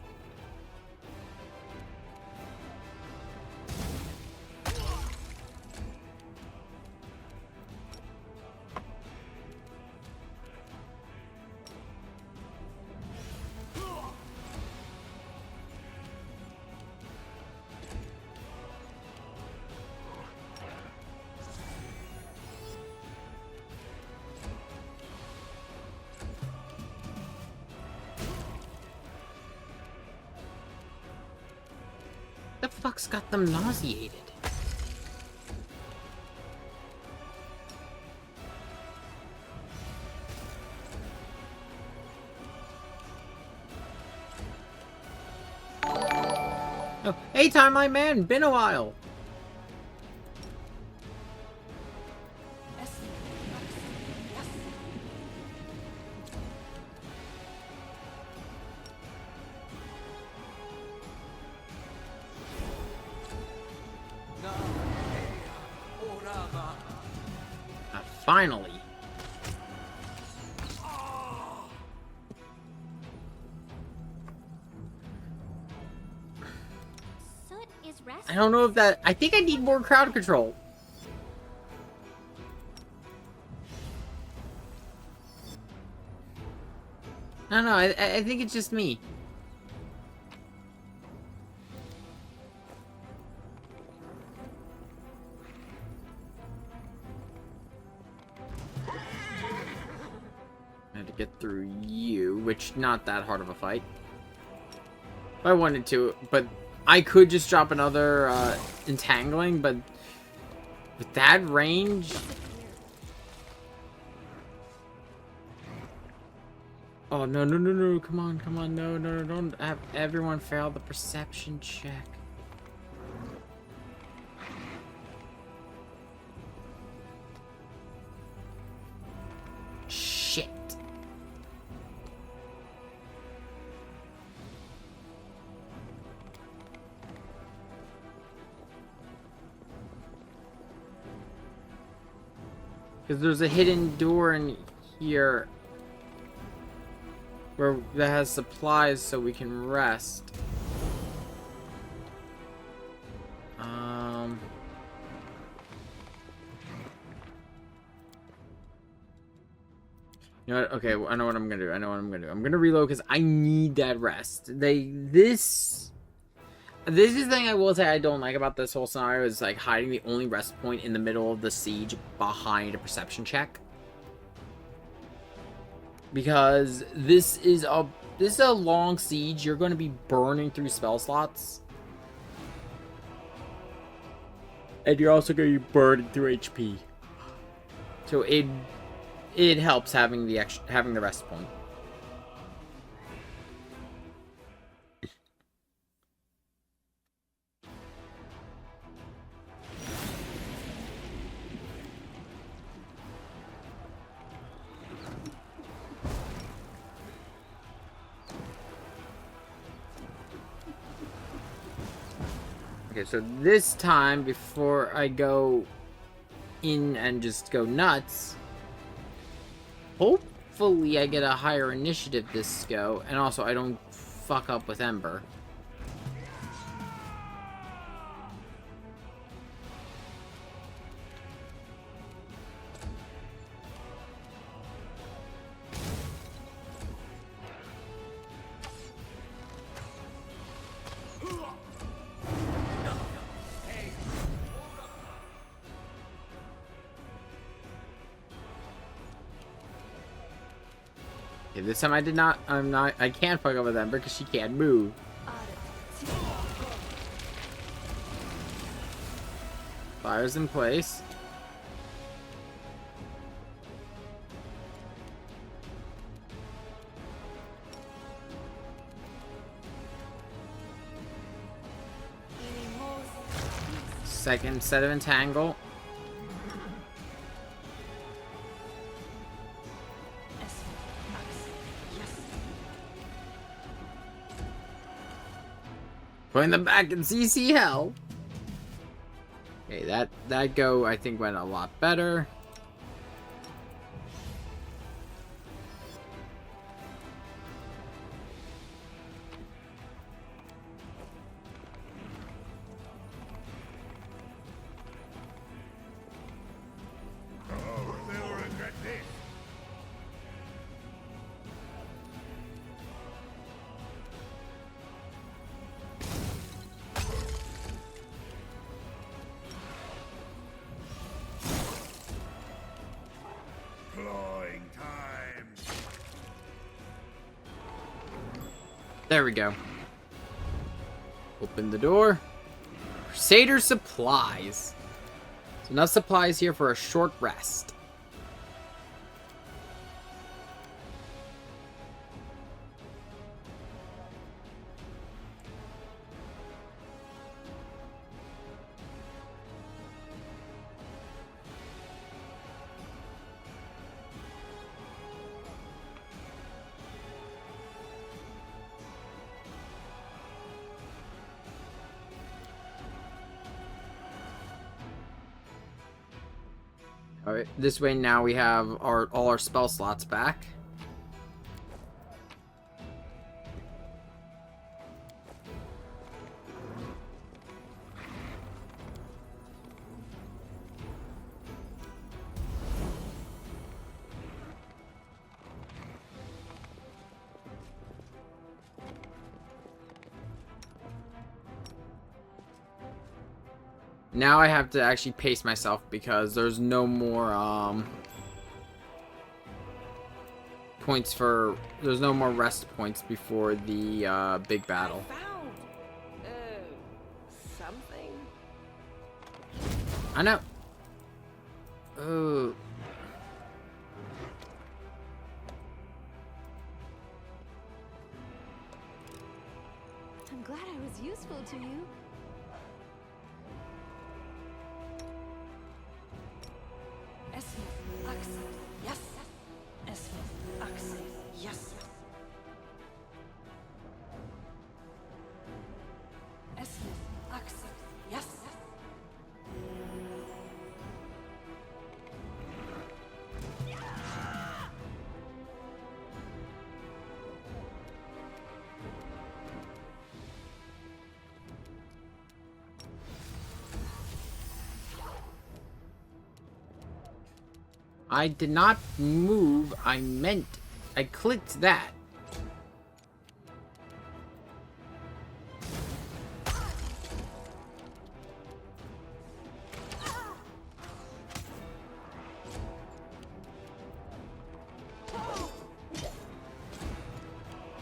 The fuck's got them nauseated? Oh, hey, Timeline Man, been a while. Finally. Soot is restless. I don't know if that... I think I need more crowd control. I don't know. I think it's just me. I had to get through you, which not that hard of a fight. If I wanted to, but I could just drop another entangling, but with that range... Oh, no, no, no, no, come on, come on, no, no, no, don't have everyone fail the perception check. Shit. Because there's a hidden door in here where that has supplies so we can rest. You know what? Okay, I know what I'm gonna do. I know what I'm gonna do. I'm gonna reload because I need that rest. This is the thing I will say I don't like about this whole scenario is like hiding the only rest point in the middle of the siege behind a perception check. Because this is a long siege. You're going to be burning through spell slots. And you're also going to be burning through HP. So it helps having the rest point. Okay, so this time, before I go in and just go nuts, hopefully I get a higher initiative this go, and also I don't fuck up with Ember. Okay, this time I can't fuck up with Ember because she can't move. Fire's in place. Second set of entangle. Putting them back in CC hell. Okay, that go I think went a lot better. They'll regret this. Clawing time. There we go. Open the door. Crusader supplies. So enough supplies here for a short rest. Alright, this way now we have all our spell slots back. Now I have to actually pace myself because there's no more points for there's no more rest points before the big battle. I found something. I know. Oh. I'm glad I was useful to you. Yes. Yes. Yes. I did not move. I clicked that.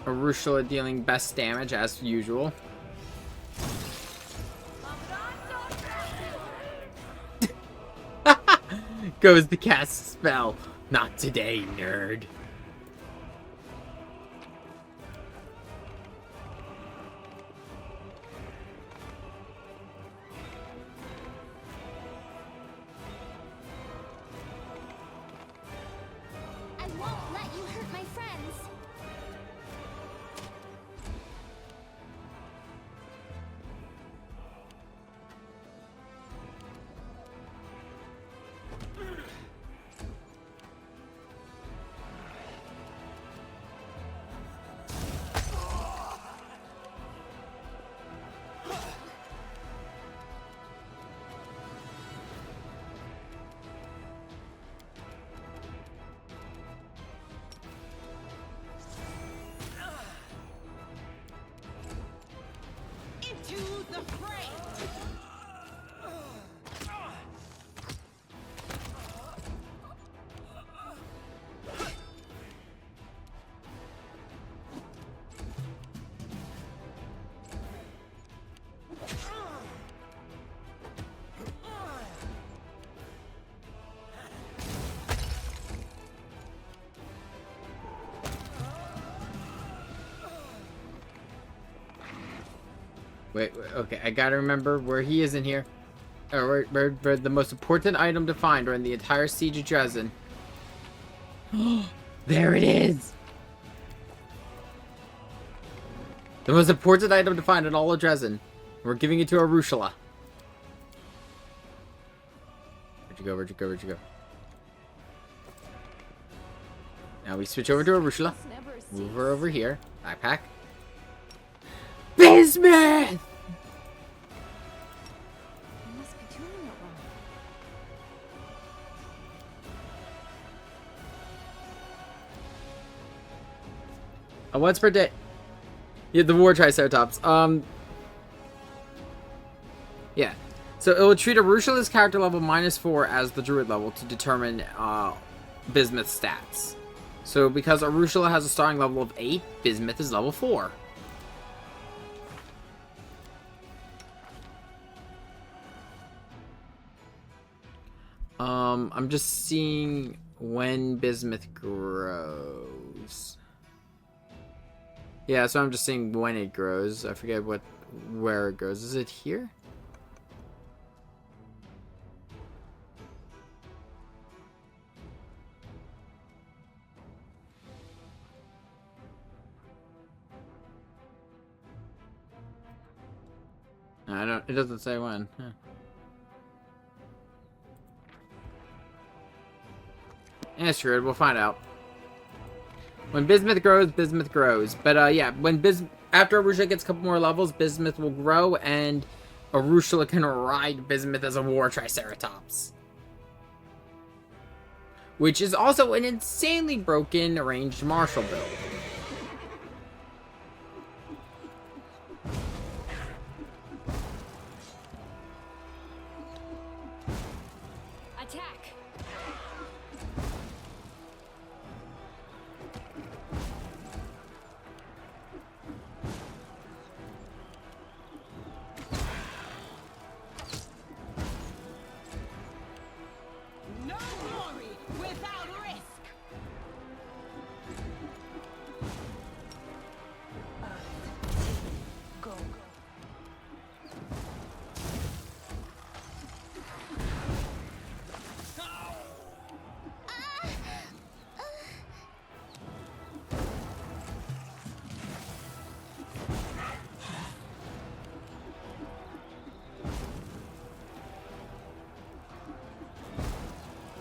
Arusha dealing best damage as usual. Goes to cast a spell. Not today, nerd. I won't let you hurt my friends. Into the fray! Wait, okay, I gotta remember where he is in here. Or where the most important item to find or in the entire Siege of Drezen. There it is! The most important item to find in all of Drezen. We're giving it to Arusha. Where'd you go? Now we switch over to Arusha. Move her over here. Backpack. Bismuth! You must be doing it wrong. Once per day. Yeah, the War Triceratops. Yeah. So it will treat Arusha's character level -4 as the druid level to determine Bismuth's stats. So because Arusha has a starting level of 8, Bismuth is level 4. I'm just seeing when Bismuth grows. Yeah, so I'm just seeing when it grows. I forget where it grows. Is it here? I don't. It doesn't say when. Huh. Yeah, screw it. We'll find out. When Bismuth grows, Bismuth grows. But, yeah, when after Arusha gets a couple more levels, Bismuth will grow, and Arusha can ride Bismuth as a War Triceratops. Which is also an insanely broken ranged martial build. Attack! No glory without risk. Go.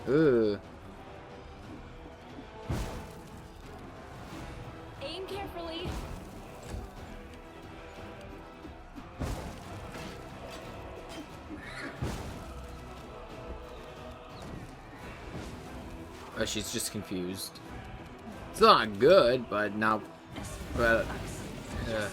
Ooh. Aim carefully. Oh, she's just confused. It's not good, but now... But... Yeah.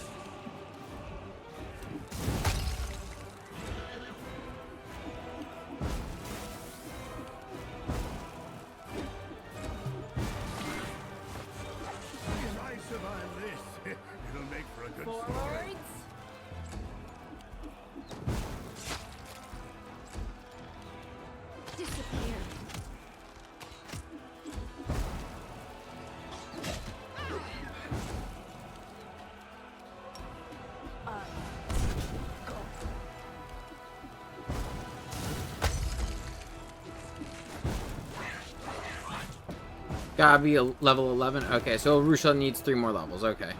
If I survive this, it'll make for a good story. Forwards. Disappear. Gotta be a level 11. Okay, so Arusha needs 3 more levels. Okay.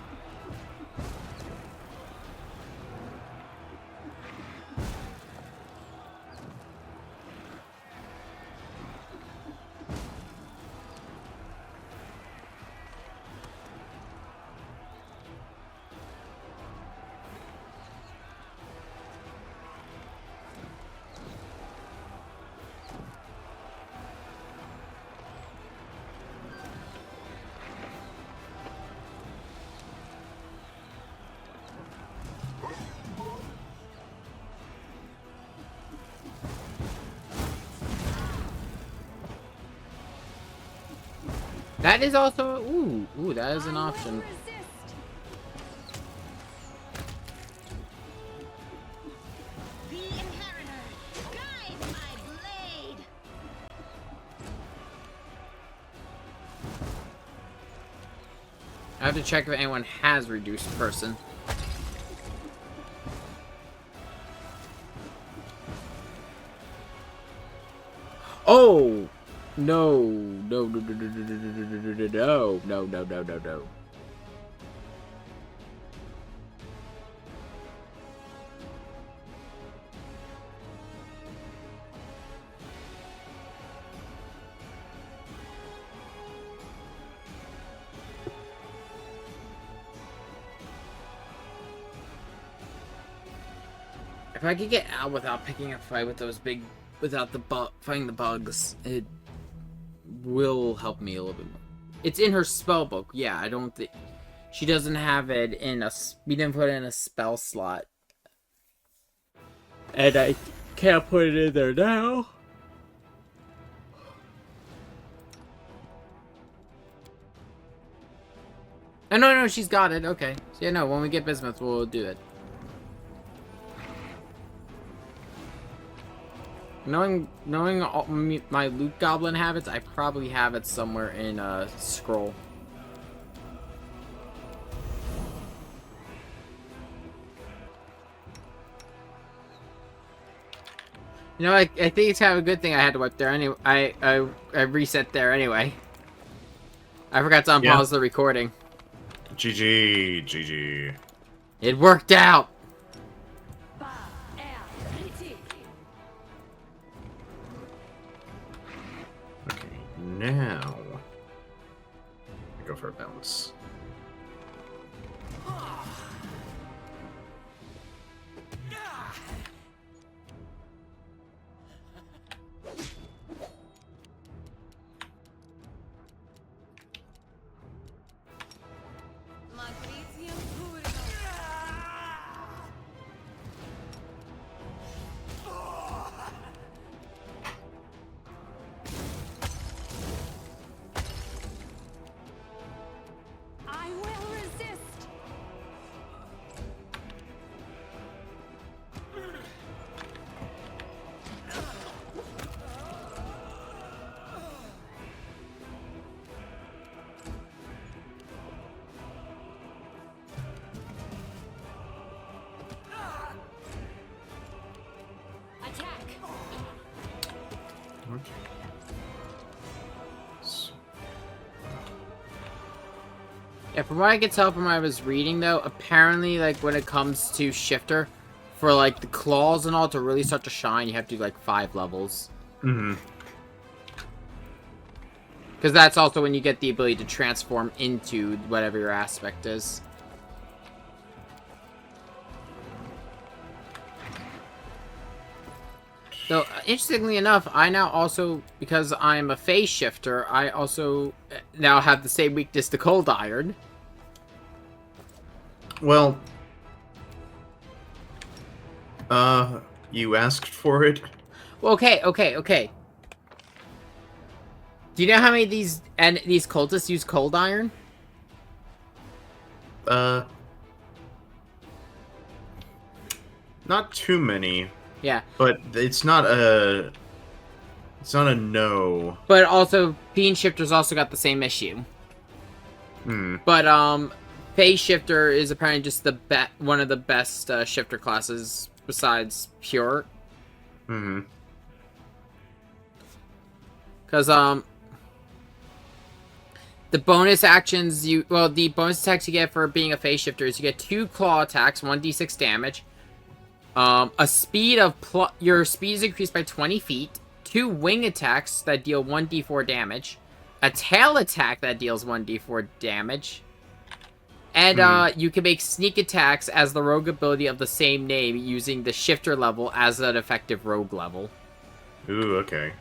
That is also... Ooh, that is an option. The inheritor, guide my blade. I have to check if anyone has reduced person. Oh! No. No, no, no, no, no, no, no, no, no, no, no, no, no. If I could get out without picking a fight with those big, without the fighting the bugs, it will help me a little bit more. It's in her spell book. Yeah, I don't think she doesn't have it in a. We didn't put it in a spell slot, and I can't put it in there now. Oh, no, she's got it. Okay. So yeah, no. When we get Bismuth, we'll do it. Knowing all my loot goblin habits, I probably have it somewhere in a scroll. You know, I think it's kind of a good thing I had to wipe there anyway. I reset there anyway. I forgot to unpause the recording. GG. It worked out. now, I go for a bounce. I will resist. Attack. Okay. Yeah, from what I could tell from what I was reading, though, apparently, like, when it comes to Shifter, for, like, the claws and all to really start to shine, you have to do, like, 5 levels. Mm-hmm. Because that's also when you get the ability to transform into whatever your aspect is. So, interestingly enough, I now also, because I'm a phase shifter, I also now have the same weakness to Cold Iron. Well, you asked for it. Well, okay. Do you know how many of these cultists use Cold Iron? Not too many. Yeah. But it's not a no. But also, Fiend Shifter's also got the same issue. Hmm. But, Phase Shifter is apparently just one of the best shifter classes besides Pure. Mm-hmm. Because, the bonus actions the bonus attacks you get for being a phase shifter is you get 2 claw attacks, 1d6 damage. A speed of your speed is increased by 20 feet. 2 wing attacks that deal 1d4 damage. A tail attack that deals 1d4 damage. And, you can make sneak attacks as the rogue ability of the same name using the shifter level as an effective rogue level. Ooh, okay.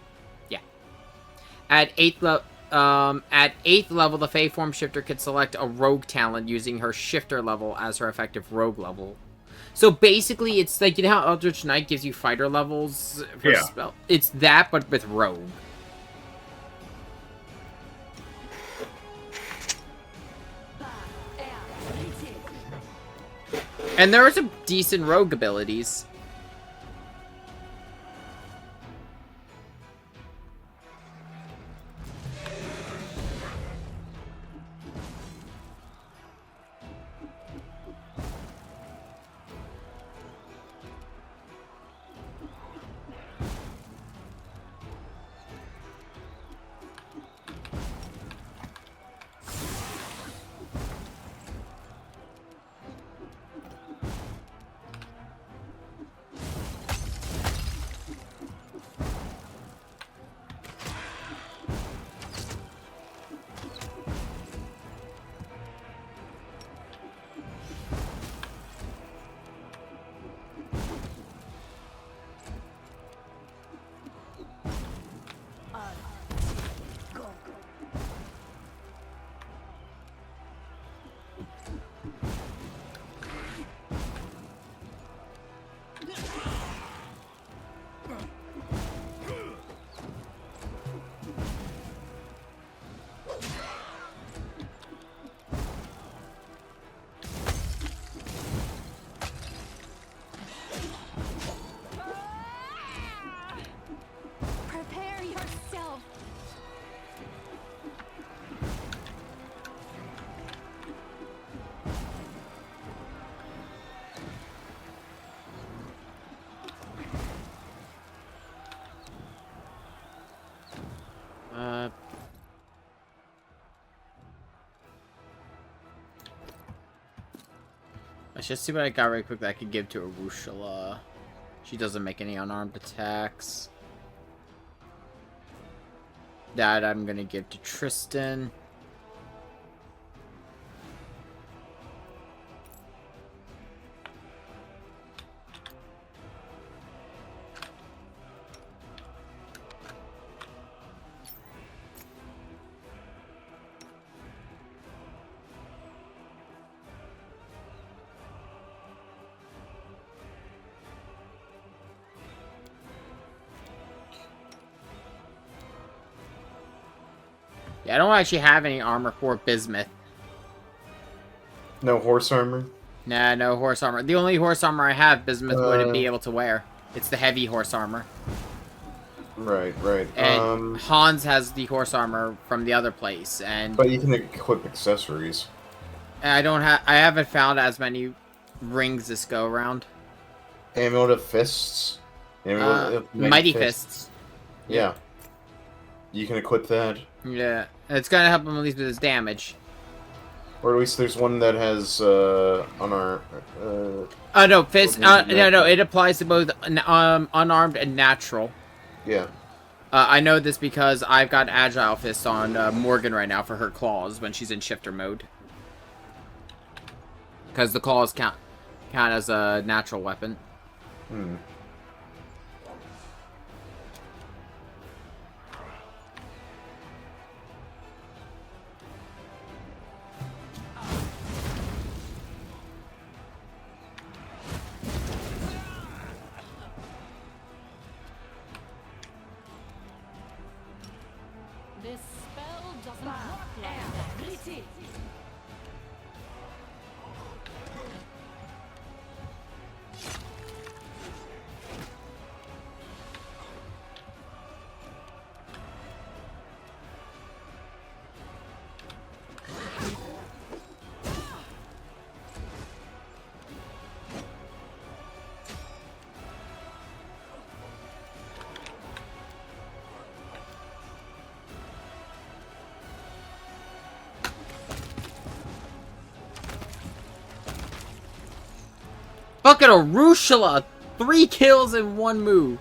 Yeah. At 8th level, the Fey Form Shifter could select a rogue talent using her shifter level as her effective rogue level. So basically, it's like, you know how Eldritch Knight gives you fighter levels for spell? It's that, but with rogue. And there are some decent rogue abilities. Prepare yourself. Let's just see what I got right quick that I could give to Arushala. She doesn't make any unarmed attacks. That I'm gonna give to Tristan. Yeah, I don't actually have any armor for Bismuth. No horse armor? Nah, no horse armor. The only horse armor I have, Bismuth wouldn't be able to wear. It's the heavy horse armor. Right, right. And Hans has the horse armor from the other place, and But you can equip accessories. I don't have. I haven't found as many rings this go around. Amulet of Fists. Amulet of Mighty Fists. Yeah. You can equip that. Yeah, it's gonna help him at least with his damage. Or at least there's one that has unarmed. Oh no, fist. No. It applies to both unarmed and natural. Yeah. I know this because I've got Agile Fist on Morgan right now for her claws when she's in shifter mode. Because the claws count as a natural weapon. Hmm. This spell doesn't work like that. Fucking Arushula! 3 kills in 1 move.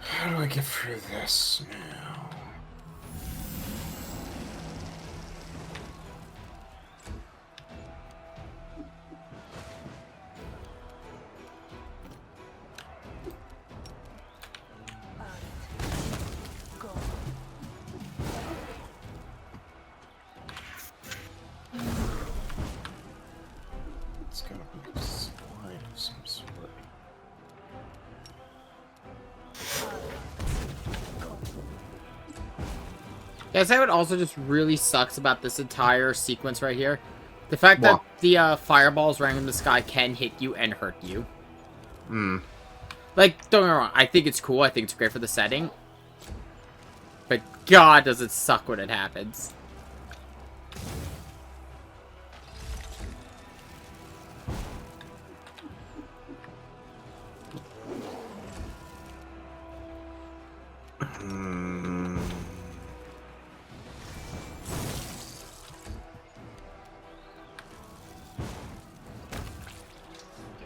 How do I get through this now? It's gotta be a slide of some sort. Guys, that would also just really sucks about this entire sequence right here. The fact that the fireballs raining in the sky can hit you and hurt you. Hmm. Like, don't get me wrong, I think it's cool, I think it's great for the setting. But god, does it suck when it happens.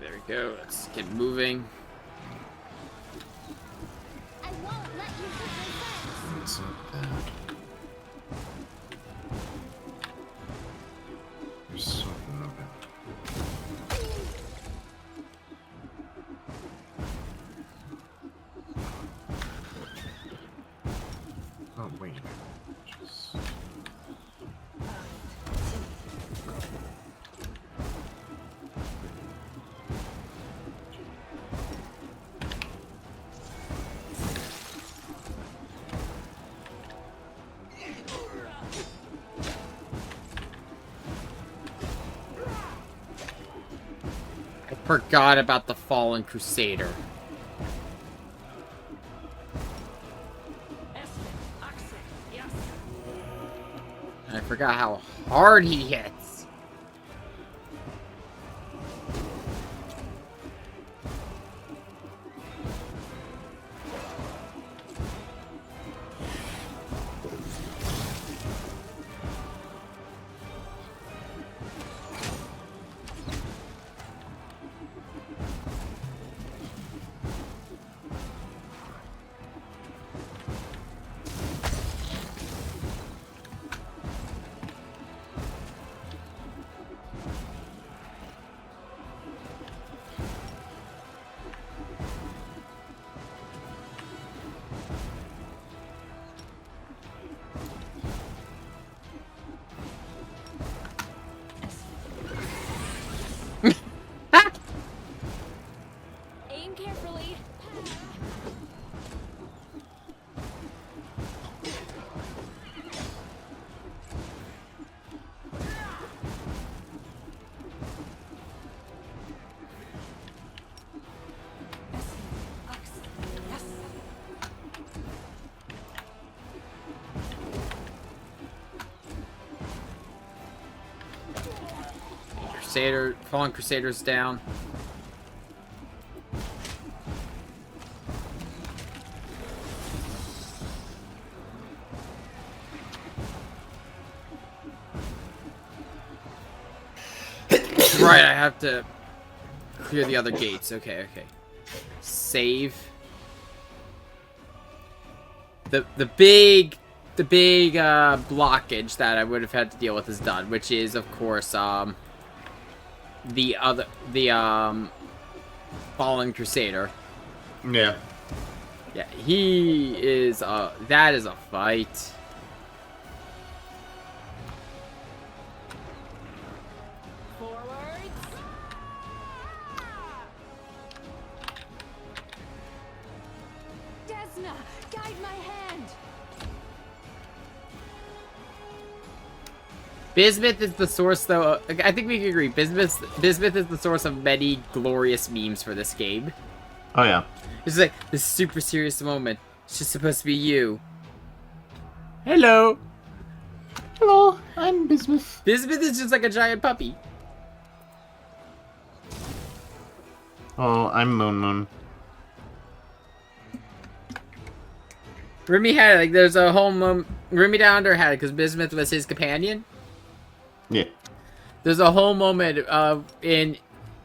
There we go, let's get moving. I won't let you hit my friends. It's not that. There's something of it. Oh, wait a minute. Just... I forgot about the Fallen Crusader. And I forgot how hard he hits. Aim carefully. Fallen Crusaders down. Right, I have to clear the other gates. Okay. Save. The big blockage that I would have had to deal with is done, which is of course the Fallen Crusader. Yeah. Yeah, he is that is a fight. Desna, guide my hand. Bismuth is the source, though. I think we can agree. Bismuth is the source of many glorious memes for this game. Oh yeah. It's like this super serious moment. It's just supposed to be you. Hello. Hello, I'm Bismuth. Bismuth is just like a giant puppy. Oh, I'm Moon. Remy had it. Like, there's a whole Remy down under had it because Bismuth was his companion. Yeah. There's a whole moment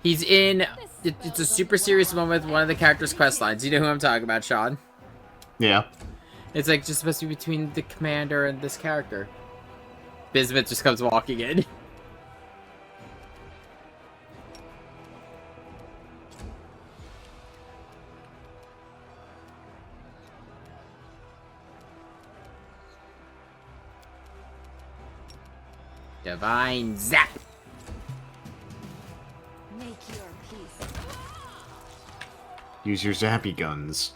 he's in. It's a super serious moment with one of the characters' quest lines. You know who I'm talking about, Sean? Yeah. It's like just supposed to be between the commander and this character. Bismuth just comes walking in. Divine Zap! Make your peace. Use your zappy guns.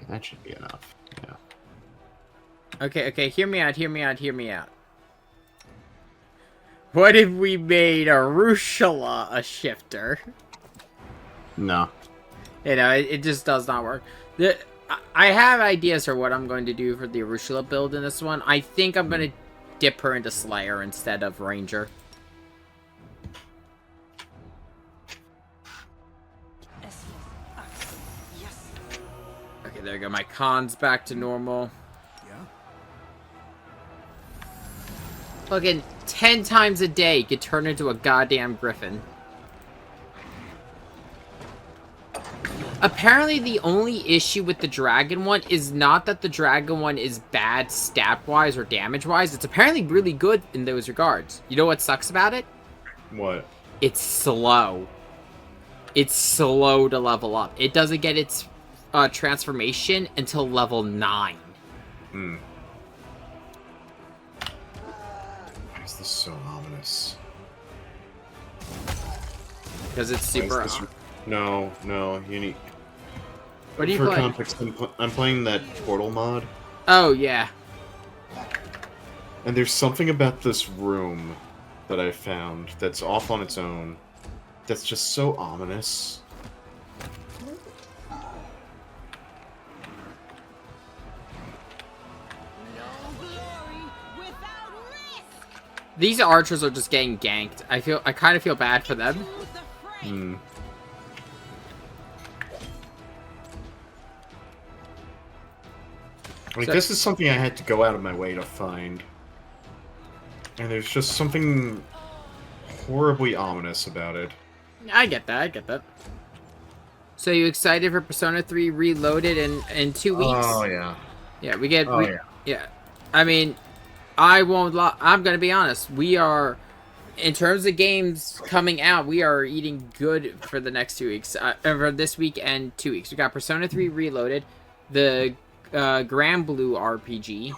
That should be enough. Yeah. Okay, hear me out. What if we made Arushala a shifter? No. You know, it just does not work. I have ideas for what I'm going to do for the Arushala build in this one. I think I'm going to dip her into Slayer instead of Ranger. Okay, there we go. My con's back to normal. Fucking 10 times a day get turned into a goddamn griffin. Apparently the only issue with the dragon one is not that the dragon one is bad stat-wise or damage-wise. It's apparently really good in those regards. You know what sucks about it? What? It's slow. It's slow to level up. It doesn't get its transformation until level 9. Hmm. Why is this so ominous? Because it's super... No, you need... What are you For playing? context, I'm playing that Portal mod. Oh, yeah. And there's something about this room that I found that's off on its own that's just so ominous. These archers are just getting ganked. I kind of feel bad for them. Hmm. Like, this is something I had to go out of my way to find. And there's just something horribly ominous about it. I get that. So you excited for Persona 3 Reloaded in 2 weeks? Oh, yeah. Yeah, we get... Oh, yeah. I mean, I'm gonna be honest. We are... In terms of games coming out, we are eating good for the next 2 weeks. For this week and 2 weeks. We got Persona 3 Reloaded, the Grand Blue RPG,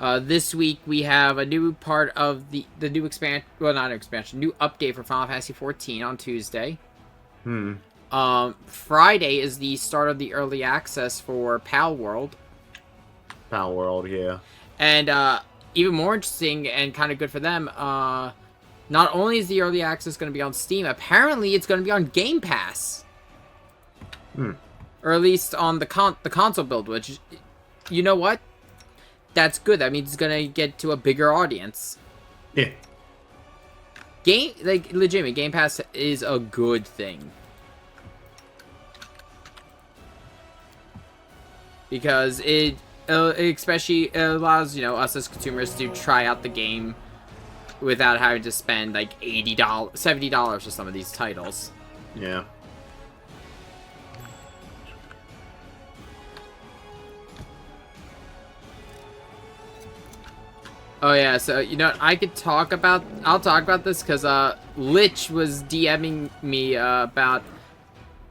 This week we have a new part of the new expansion. Well, not an expansion. New update for Final Fantasy XIV on Tuesday. Friday is the start of the early access for Pal World. Pal World, yeah. And even more interesting and kind of good for them. Not only is the early access going to be on Steam, apparently it's going to be on Game Pass. Or at least on the console build, which, you know what? That's good. That means it's gonna get to a bigger audience. Yeah. Legitimate, Game Pass is a good thing. Because it especially allows, us as consumers to try out the game without having to spend like $80, $70 for some of these titles. Yeah. Oh yeah, so I'll talk about this because Lich was DMing me about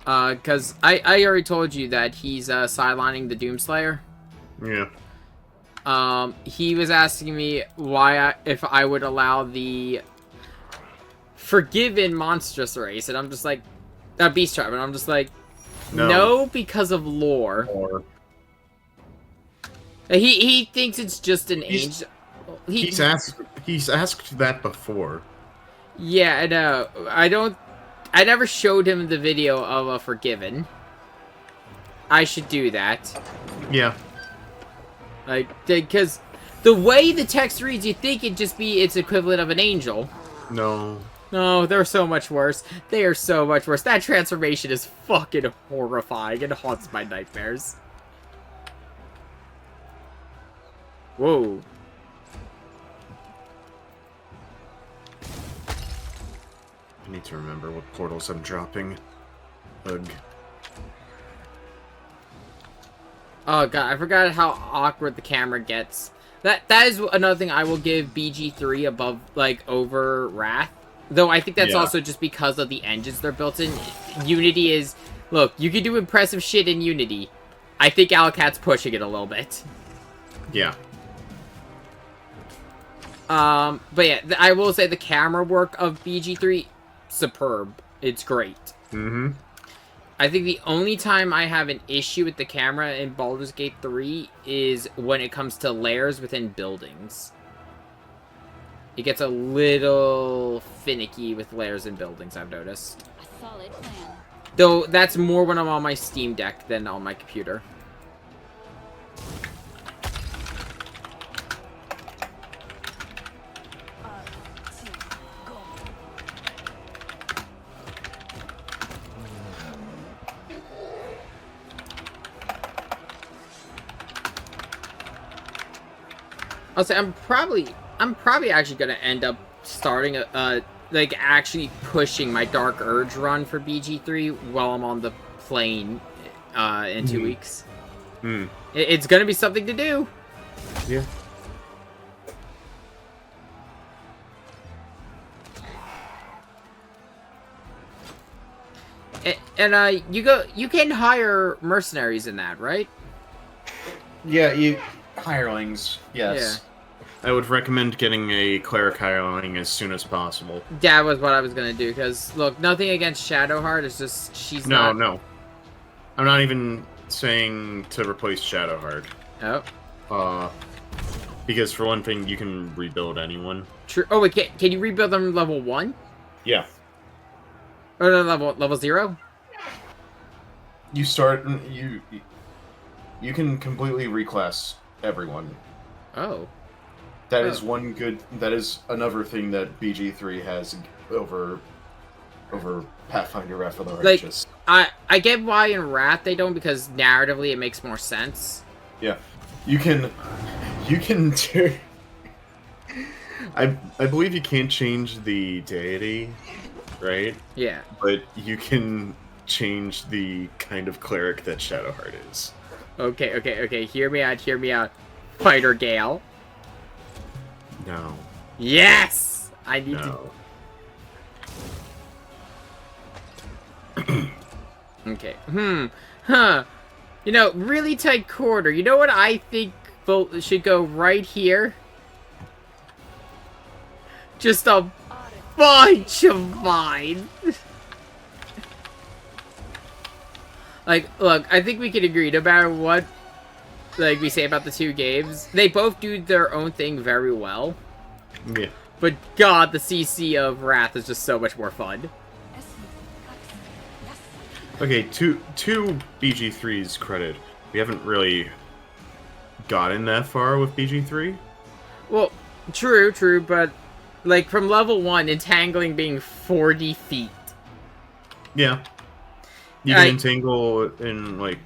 because I already told you that he's sidelining the Doomslayer. Yeah. He was asking me if I would allow the Forgiven monstrous race, and I'm just like, Beast Tribe, and I'm just like, no, because of lore. He thinks it's just an angel. He's asked that before. Yeah, I know. I never showed him the video of a Forgiven. I should do that. Yeah. Like, because the way the text reads, you think it'd just be its equivalent of an angel. No. No, they're so much worse. They are so much worse. That transformation is fucking horrifying and haunts my nightmares. Whoa. I need to remember what portals I'm dropping. Ugh. Oh god, I forgot how awkward the camera gets. That is another thing I will give BG3 over Wrath. Though I think that's also just because of the engines they're built in. Unity is... Look, you can do impressive shit in Unity. I think Alcat's pushing it a little bit. Yeah. But yeah, I will say the camera work of BG3, superb. It's great. Mm-hmm. I think the only time I have an issue with the camera in Baldur's Gate 3 is when it comes to layers within buildings. It gets a little finicky with layers in buildings, I've noticed. A solid plan. Though that's more when I'm on my Steam Deck than on my computer. I'll say I'm probably actually gonna end up starting actually pushing my Dark Urge run for BG3 while I'm on the plane in 2 weeks. It's gonna be something to do. Yeah. And you can hire mercenaries in that, right? Yeah, hirelings, yes. Yeah. I would recommend getting a cleric hireling as soon as possible. That was what I was gonna do, because, look, nothing against Shadowheart, it's just, she's not... No. I'm not even saying to replace Shadowheart. Oh. Because for one thing, you can rebuild anyone. True. Oh, wait, can you rebuild them level 1? Yeah. Or no, level 0? You start, you can completely reclass everyone. Oh. That is another thing that BG3 has over Pathfinder Wrath of the Righteous. I get why in Wrath they don't, because narratively it makes more sense. Yeah. You can do... I believe you can't change the deity, right? Yeah. But you can change the kind of cleric that Shadowheart is. Okay. Hear me out. Fighter Gale. No. Yes! I need to... Okay. Really tight quarter. You know what I think should go right here. Just a bunch of mines. Like, look, I think we can agree no matter what, like, we say about the two games. They both do their own thing very well. Yeah. But God, the CC of Wrath is just so much more fun. Okay, to BG3's credit, we haven't really gotten that far with BG3. Well, true, but like from level 1, entangling being 40 feet. Yeah. You can entangle in like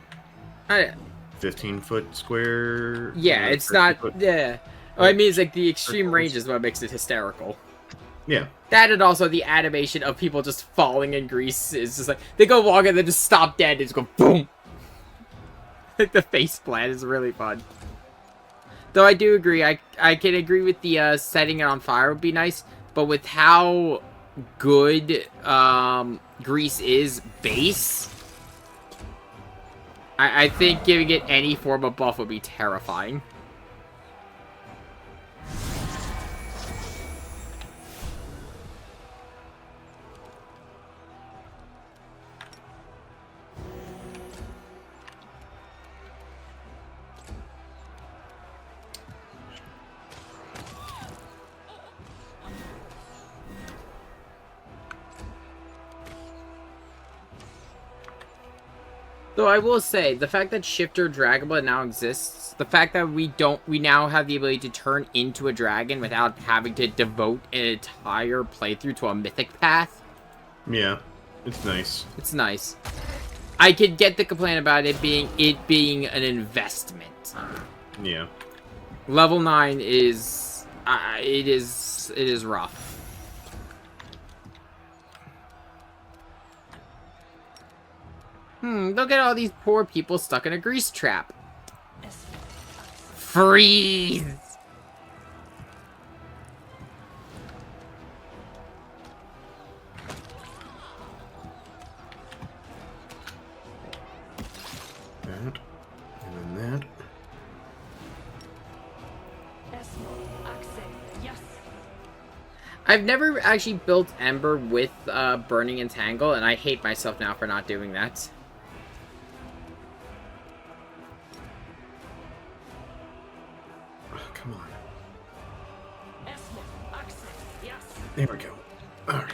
15-foot square. Yeah, it's not. Yeah. Oh, I mean, it's like the extreme range is what makes it hysterical. Yeah. That and also the animation of people just falling in grease is just like they go walk and then just stop dead and just go boom. Like the face plant is really fun. Though I do agree, I can agree with the setting it on fire would be nice, but with how good grease is base, I think giving it any form of buff would be terrifying. Though I will say, the fact that Shifter Dragonblood now exists, the fact that we now have the ability to turn into a dragon without having to devote an entire playthrough to a mythic path. Yeah, it's nice. It's nice. I could get the complaint about it being an investment. Yeah. Level 9 is it is rough. Look at all these poor people stuck in a grease trap. Freeze! That, and then that. I've never actually built Ember with Burning Entangle, and I hate myself now for not doing that. Come on. There we go. Alright.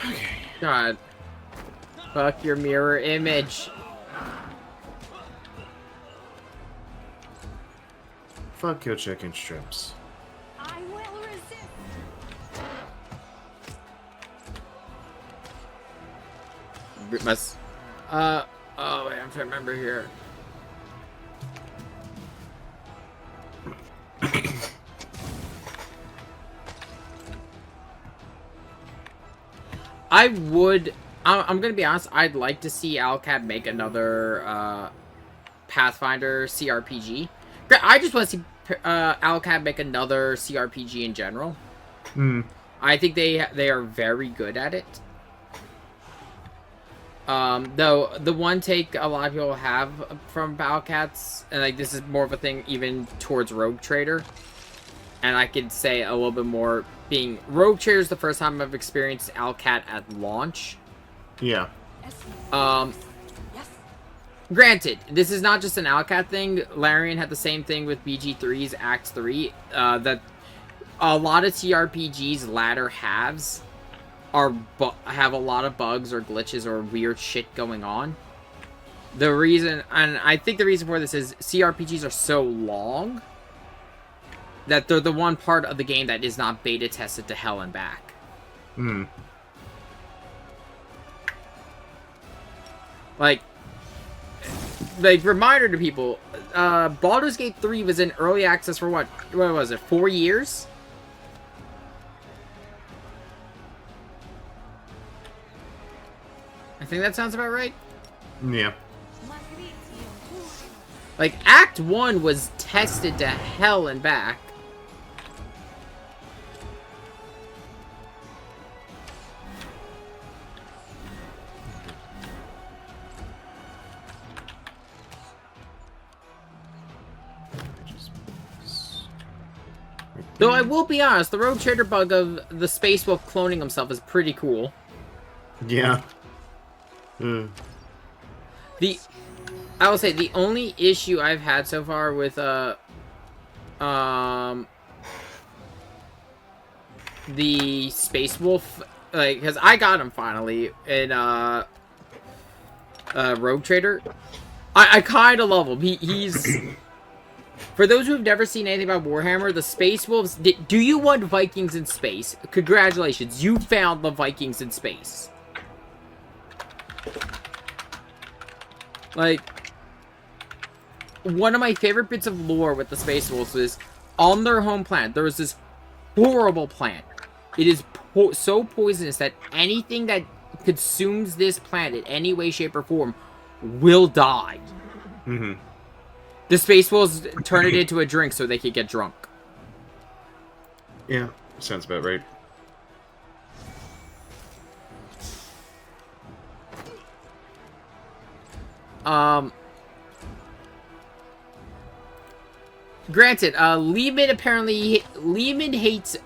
Okay. God. Fuck your mirror image. Fuck your chicken strips. I will resist. Must. Oh, wait, I'm trying to remember here. I'm gonna be honest, I'd like to see Alcad make another, Pathfinder CRPG. I just want to see, Alcad make another CRPG in general. I think they are very good at it. Though, the one take a lot of people have from Alcats, and like this is more of a thing even towards Rogue Trader, and I could say a little bit more being Rogue Trader is the first time I've experienced Alcat at launch. Yeah. Granted, this is not just an Alcat thing. Larian had the same thing with BG3's Act 3, that a lot of TRPGs latter halves have a lot of bugs or glitches or weird shit going on. The reason, and I think the reason for this is CRPGs are so long that they're the one part of the game that is not beta tested to hell and back. Like, reminder to people, Baldur's Gate 3 was in early access for what was it, 4 years? I think that sounds about right. Yeah. Like, Act 1 was tested to hell and back. Though I will be honest, the Rogue Trader bug of the Space Wolf cloning himself is pretty cool. Yeah. I will say the only issue I've had so far with the Space Wolf, like, because I got him finally in Rogue Trader. I kind of love him. He's for those who've never seen anything about Warhammer, the Space Wolves. Do you want Vikings in space? Congratulations, you found the Vikings in space. Like, one of my favorite bits of lore with the Space Wolves is on their home planet, there was this horrible plant. It is so poisonous that anything that consumes this planet in any way, shape, or form will die. Mm-hmm. The Space Wolves turn it into a drink so they could get drunk. Yeah, sounds about right. Granted, Lehman hates.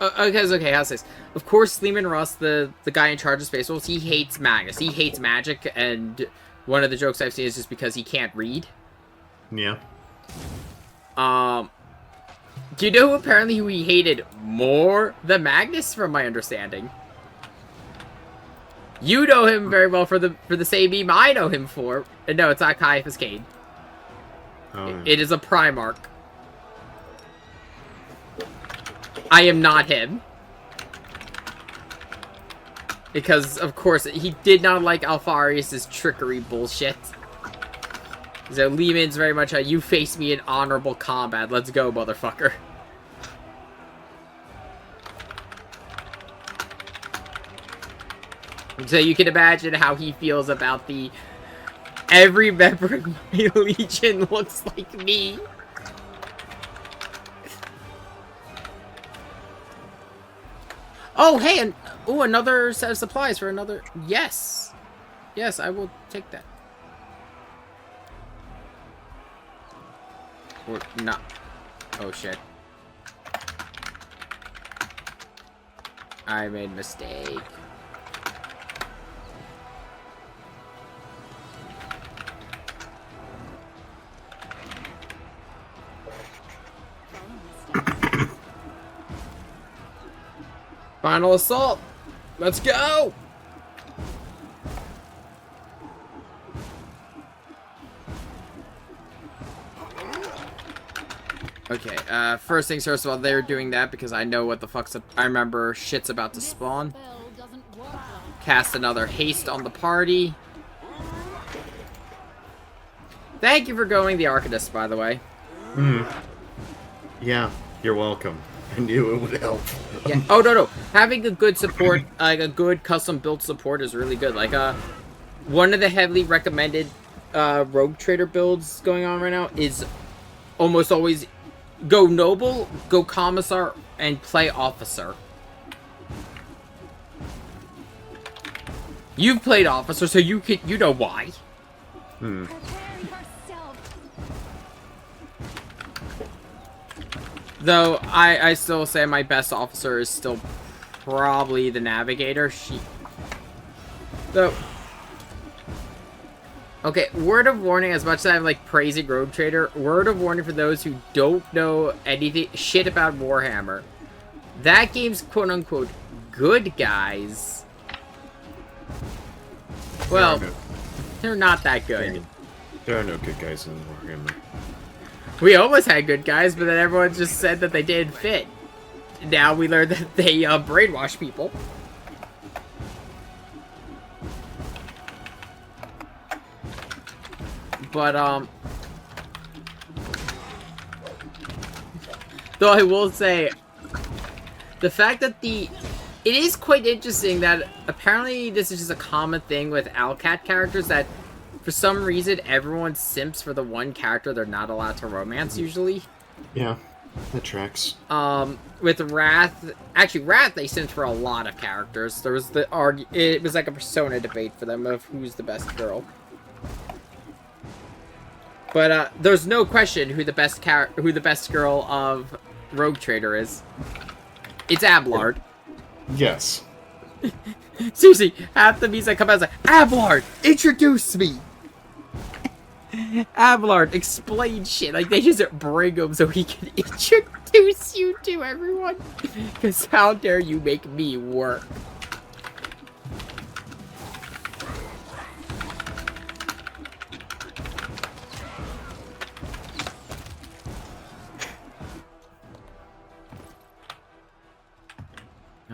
Okay, how's this? Of course, Lehman Russ, the guy in charge of Space Wolves, he hates Magnus. He hates magic, and one of the jokes I've seen is just because he can't read. Yeah. Do you know who he hated more than Magnus, from my understanding? You know him very well for the same meme I know him for. And no, it's not Caiaphas Cain. Oh. It is a Primarch. I am not him. Because, of course, he did not like Alpharius' trickery bullshit. So Lehman's very much a, you face me in honorable combat. Let's go, motherfucker. So you can imagine how he feels about the... Every member of my Legion looks like me. Oh, hey, and another set of supplies for another... Yes. Yes, I will take that. Or not. Oh, shit. I made a mistake. Final assault! Let's go! Okay, first things first of all, they're doing that because I know what the fuck's up. I remember shit's about to spawn. Cast another haste on the party. Thank you for going the Arcanist, by the way. Yeah, you're welcome. I knew it would help. Yeah. Oh, no. Having a good support, like a good custom-built support is really good. Like, one of the heavily recommended Rogue Trader builds going on right now is almost always go Noble, go Commissar, and play Officer. You've played Officer, so you know why. Though, I still say my best officer is still probably the Navigator. Okay, word of warning, as much as I'm, like, praising Rogue Trader, word of warning for those who don't know anything, shit about Warhammer. That game's quote-unquote good guys. Well, they're not that good. There are no good guys in Warhammer. We almost had good guys, but then everyone just said that they didn't fit. Now we learned that they brainwash people. But, though I will say, the fact that it is quite interesting that apparently this is just a common thing with Alcat characters that for some reason, everyone simps for the one character they're not allowed to romance, usually. Yeah, that tracks. With Wrath... Actually, Wrath, they simped for a lot of characters. There was it was like a persona debate for them of who's the best girl. But, there's no question who the best girl of rogue trader is. It's Ablard. Yes. Seriously, half the music come out like, Ablard, introduce me! Ablard, explain shit. Like, they just bring him so he can introduce you to everyone. Because how dare you make me work?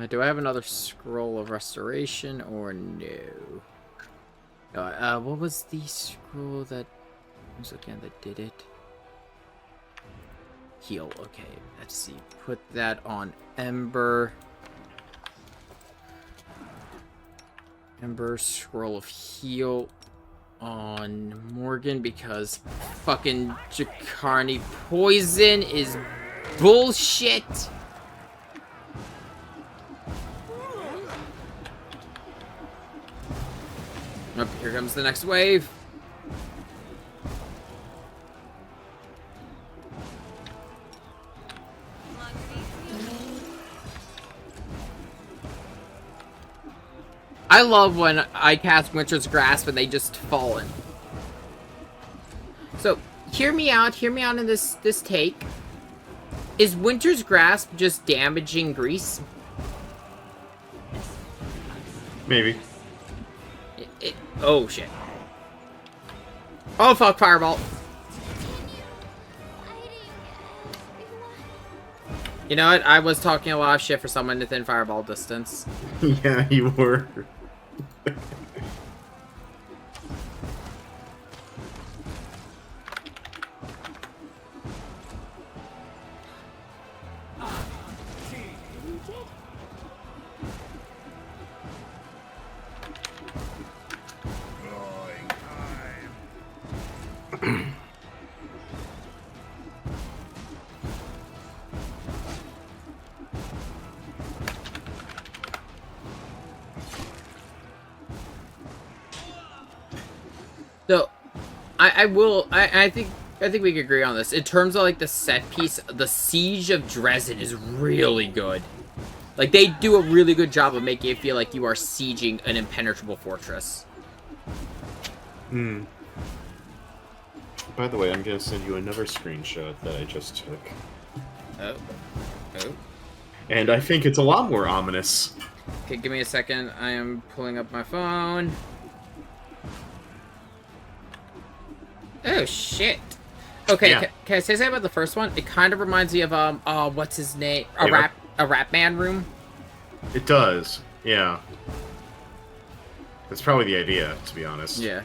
Do I have another scroll of restoration or no? What was the scroll that was again that did it? Heal. Okay, let's see. Put that on Ember. Ember scroll of heal on Morgan because fucking Jakarni poison is bullshit. Oh, here comes the next wave. I love when I cast Winter's Grasp and they just fall in. So, hear me out in this take. Is Winter's Grasp just damaging Grease? Maybe. Oh shit. Oh fuck, Fireball. You know what? I was talking a lot of shit for someone within Fireball distance. Yeah, you were. So, I think we can agree on this. In terms of like the set piece, the Siege of Drezen is really good. Like they do a really good job of making it feel like you are sieging an impenetrable fortress. Hmm. By the way, I'm gonna send you another screenshot that I just took. Oh. Oh. And I think it's a lot more ominous. Okay, give me a second. I am pulling up my phone. Oh shit. Okay, Yeah. can I say something about the first one? It kind of reminds me of what's his name? A rap man room. It does. Yeah. That's probably the idea, to be honest. Yeah.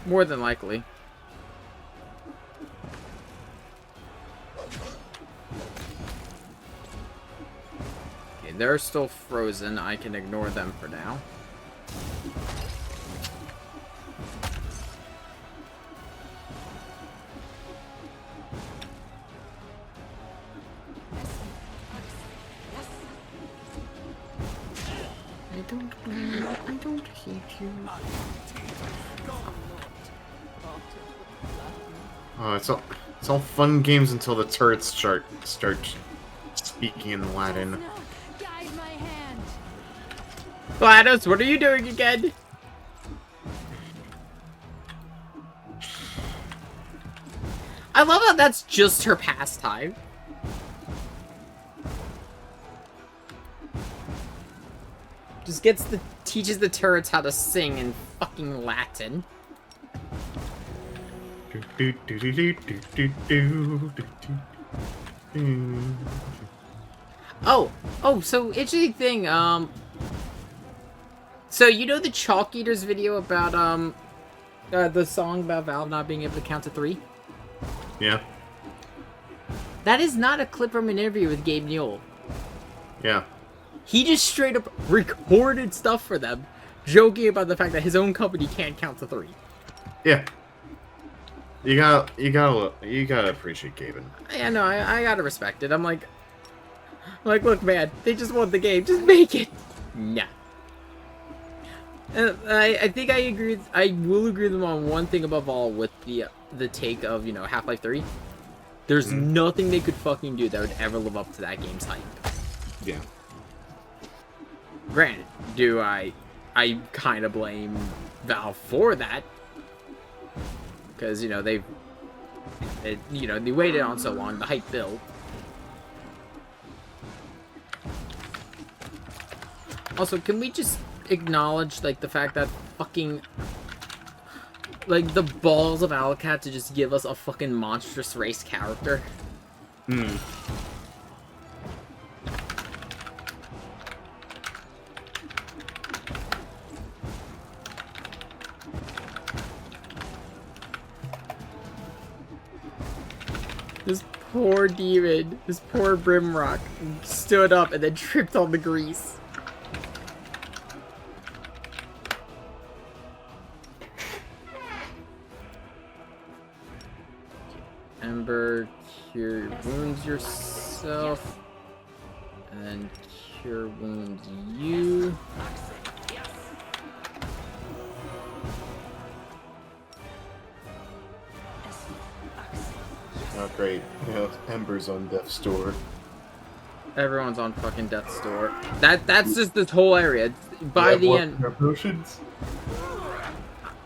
More than likely. Okay, they're still frozen. I can ignore them for now. I don't hate you. Oh, it's all fun games until the turrets start speaking in Latin. Guide my hand. GLaDOS, what are you doing again? I love how that's just her pastime. Just teaches the turrets how to sing in fucking Latin. Oh, so interesting thing, so you know the Chalk Eaters video about, the song about Valve not being able to count to 3? Yeah. That is not a clip from an interview with Gabe Newell. Yeah. He just straight up recorded stuff for them, joking about the fact that his own company can't count to 3. Yeah. You gotta appreciate Gaben. Yeah, no, I gotta respect it. I'm like, look, man, they just want the game, just make it. Nah. I think I agree. I will agree with them on one thing above all, with the take of, you know, Half-Life 3. There's nothing they could fucking do that would ever live up to that game's hype. Yeah. Granted, do I kind of blame Valve for that. Because, you know, they waited on so long, the hype built. Also, can we just acknowledge, like, the fact that fucking, like, the balls of Alacat to just give us a fucking monstrous race character? This poor demon, this poor Brimrock, stood up and then tripped on the grease. Ember, cure wounds yourself, and then cure wounds you. Oh, great. Yeah, Ember's on Death's Door. Everyone's on fucking Death's Door. That's just this whole area. By the end. Potions?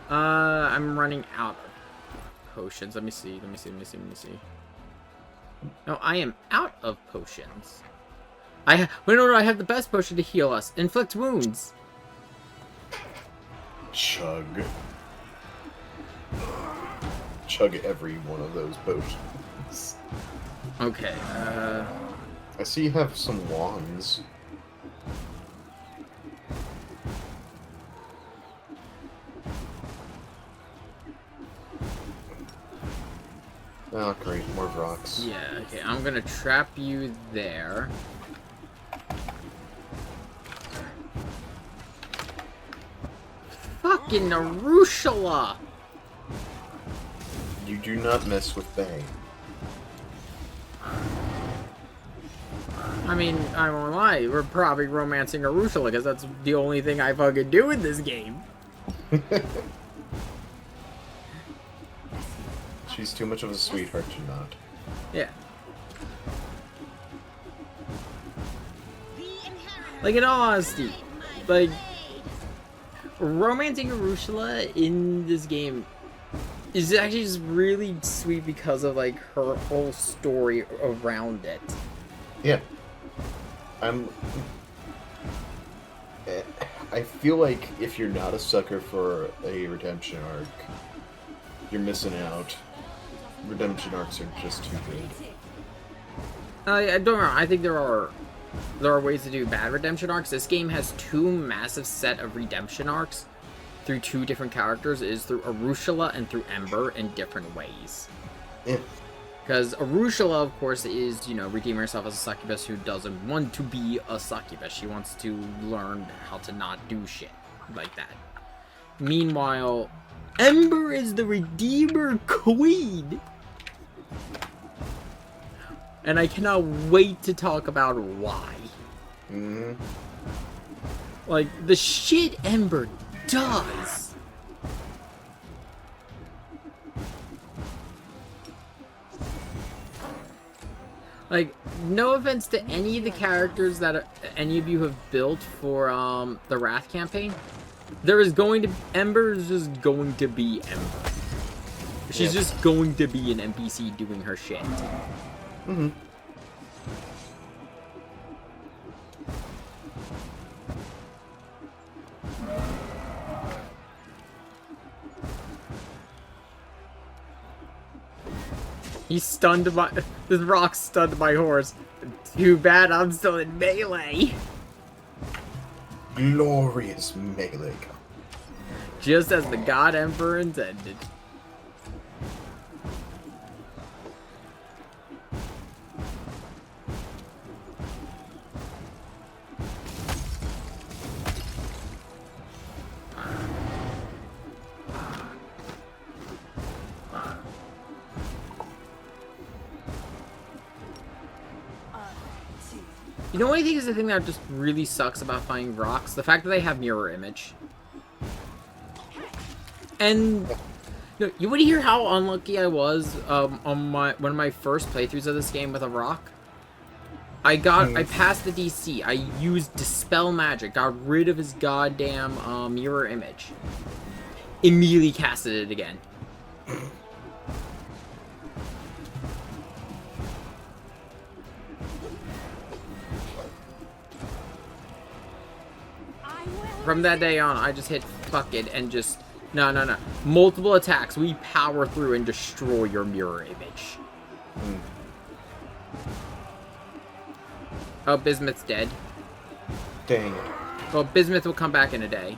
I'm running out of potions. Let me see. No, I am out of potions. Wait, no, I have the best potion to heal us. Inflict wounds. Chug. Chug every one of those potions. Okay, I see you have some wands. Oh, great, more rocks. Yeah, okay, I'm gonna trap you there. Fucking Arushala! You do not mess with Bay. I mean, I won't lie, we're probably romancing Arushala because that's the only thing I fucking do in this game. She's too much of a sweetheart to not. Yeah. Like, in all honesty, like, romancing Arushala in this game is actually just really sweet because of, like, her whole story around it. Yeah. I feel like if you're not a sucker for a redemption arc, you're missing out. Redemption arcs are just too good. I don't know. I think there are ways to do bad redemption arcs. This game has two massive set of redemption arcs through two different characters. It is through Arushala and through Ember in different ways. Yeah. Because Arushala, of course, is, you know, redeeming herself as a succubus who doesn't want to be a succubus. She wants to learn how to not do shit like that. Meanwhile, Ember is the Redeemer Queen. And I cannot wait to talk about why. Mm-hmm. Like, the shit Ember does. Like, no offense to any of the characters that any of you have built for the Wrath campaign. Ember is just going to be Ember. She's just going to be an NPC doing her shit. Mm-hmm. He stunned my... This rock stunned my horse. Too bad I'm still in melee. Glorious melee. Just as the God Emperor intended. You know what I think is the thing that just really sucks about finding rocks? The fact that they have mirror image. And No, you would hear how unlucky I was on one of my first playthroughs of this game with a rock. I passed the DC. I used Dispel Magic, got rid of his goddamn mirror image. Immediately casted it again. From that day on, I just hit fuck it and just... No. Multiple attacks. We power through and destroy your mirror image. Oh, Bismuth's dead. Dang. Well, Bismuth will come back in a day.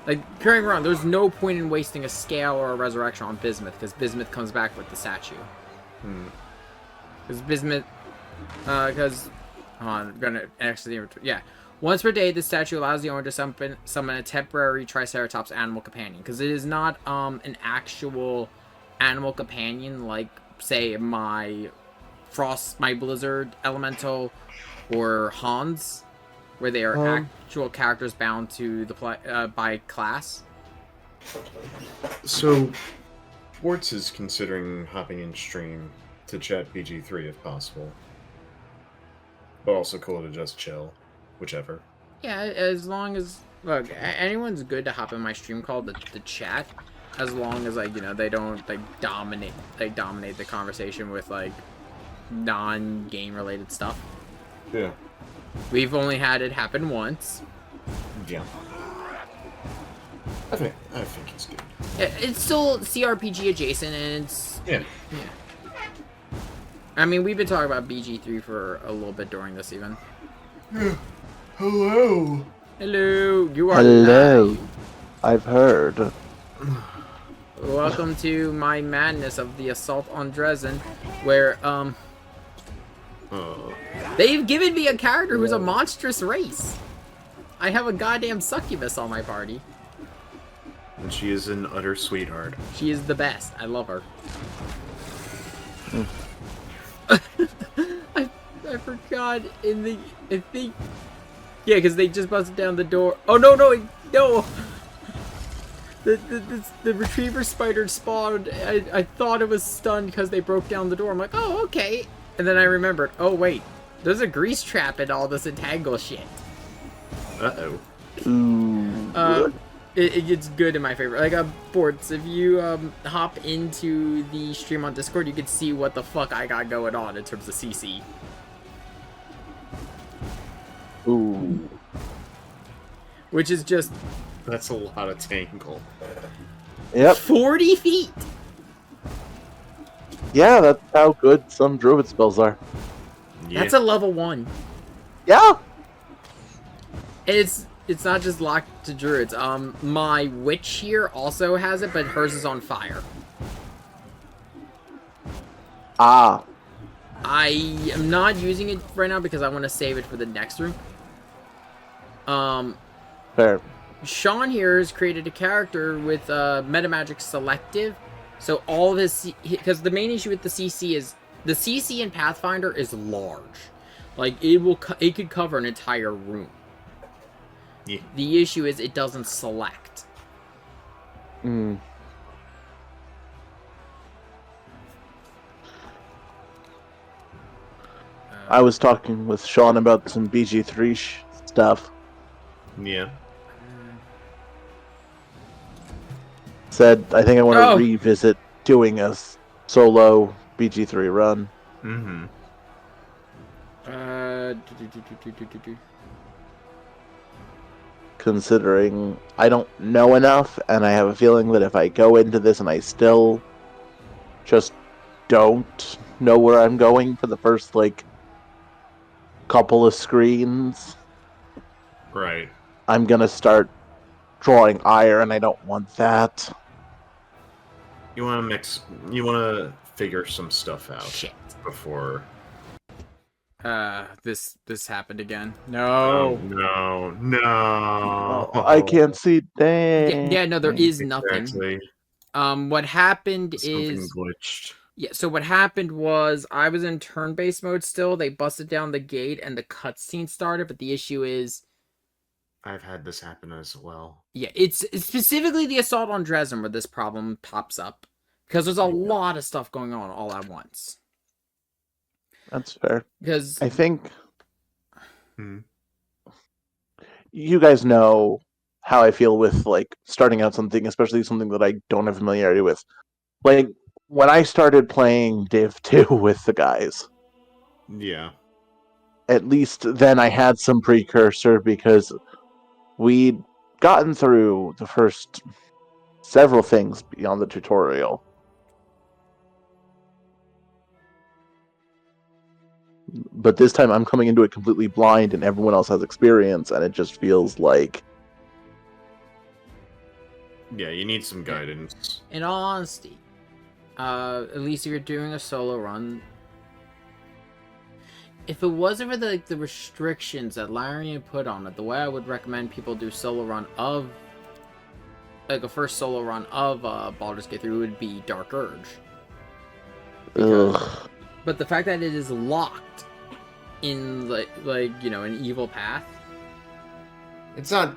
Like, carrying around, there's no point in wasting a scale or a resurrection on Bismuth, because Bismuth comes back with the statue. Because Bismuth... Hold on, I'm gonna actually... Yeah. Once per day, the statue allows the owner to summon a temporary Triceratops animal companion. Because it is not an actual animal companion like, say, my Blizzard Elemental or Hans, where they are actual characters bound to the by class. So, Warts is considering hopping in stream to chat BG3 if possible. But also cool to just chill. Whichever. Yeah, as long as... Look, anyone's good to hop in my stream call to chat, as long as, like, you know, they don't, like, dominate the conversation with, like, non-game related stuff. Yeah. We've only had it happen once. Yeah. I think it's good. Yeah, it's still CRPG adjacent, and it's... Yeah. I mean, we've been talking about BG3 for a little bit during this, even. Yeah. Hello. Hello. You are Hello. live. I've heard. Welcome to my madness of the assault on Drezen, where, they've given me a character who's a monstrous race. I have a goddamn succubus on my party. And she is an utter sweetheart. She is the best. I love her. I forgot in the... I think... Yeah, because they just busted down the door. Oh, no! The retriever spider spawned. I thought it was stunned because they broke down the door. I'm like, oh, okay. And then I remembered, oh, wait. There's a grease trap in all this entangle shit. Uh-oh. It's good in my favor. Like, Borts, if you hop into the stream on Discord, you can see what the fuck I got going on in terms of CC. Ooh. Which is just... That's a lot of tangle. Yep. 40 feet! Yeah, that's how good some druid spells are. Yeah. That's a level 1. Yeah! And it's not just locked to druids. My witch here also has it, but hers is on fire. Ah. I am not using it right now because I want to save it for the next room. Fair. Sean here has created a character with metamagic selective, so all of his... Because the main issue with the CC is... The CC in Pathfinder is large. Like, it could cover an entire room. Yeah. The issue is it doesn't select. I was talking with Sean about some BG3 stuff. Yeah. Said, I think I want to revisit doing a solo BG3 run. Mm-hmm. Considering I don't know enough, and I have a feeling that if I go into this and I still just don't know where I'm going for the first, like, couple of screens, right, I'm gonna start drawing ire, and I don't want that. You want to mix... You want to figure some stuff out. Shit. Before... This happened again. No. No. I can't see. Dang. Yeah, no, there is nothing. Exactly. What happened Something is... glitched. Yeah, so what happened was I was in turn-based mode still. They busted down the gate and the cutscene started, but the issue is I've had this happen as well. Yeah, it's specifically the assault on Drezen where this problem pops up. Because there's a lot of stuff going on all at once. That's fair. Because I think you guys know how I feel with like starting out something, especially something that I don't have familiarity with. Like when I started playing Div 2 with the guys. Yeah. At least then I had some precursor because we'd gotten through the first several things beyond the tutorial. But this time I'm coming into it completely blind and everyone else has experience and it just feels like... Yeah, you need some guidance. In all honesty, at least if you're doing a solo run, if it wasn't for the restrictions that Larian put on it, the way I would recommend people do solo run of... Like a first solo run of Baldur's Gate 3 would be Dark Urge. Because, but the fact that it is locked in like you know, an evil path. It's not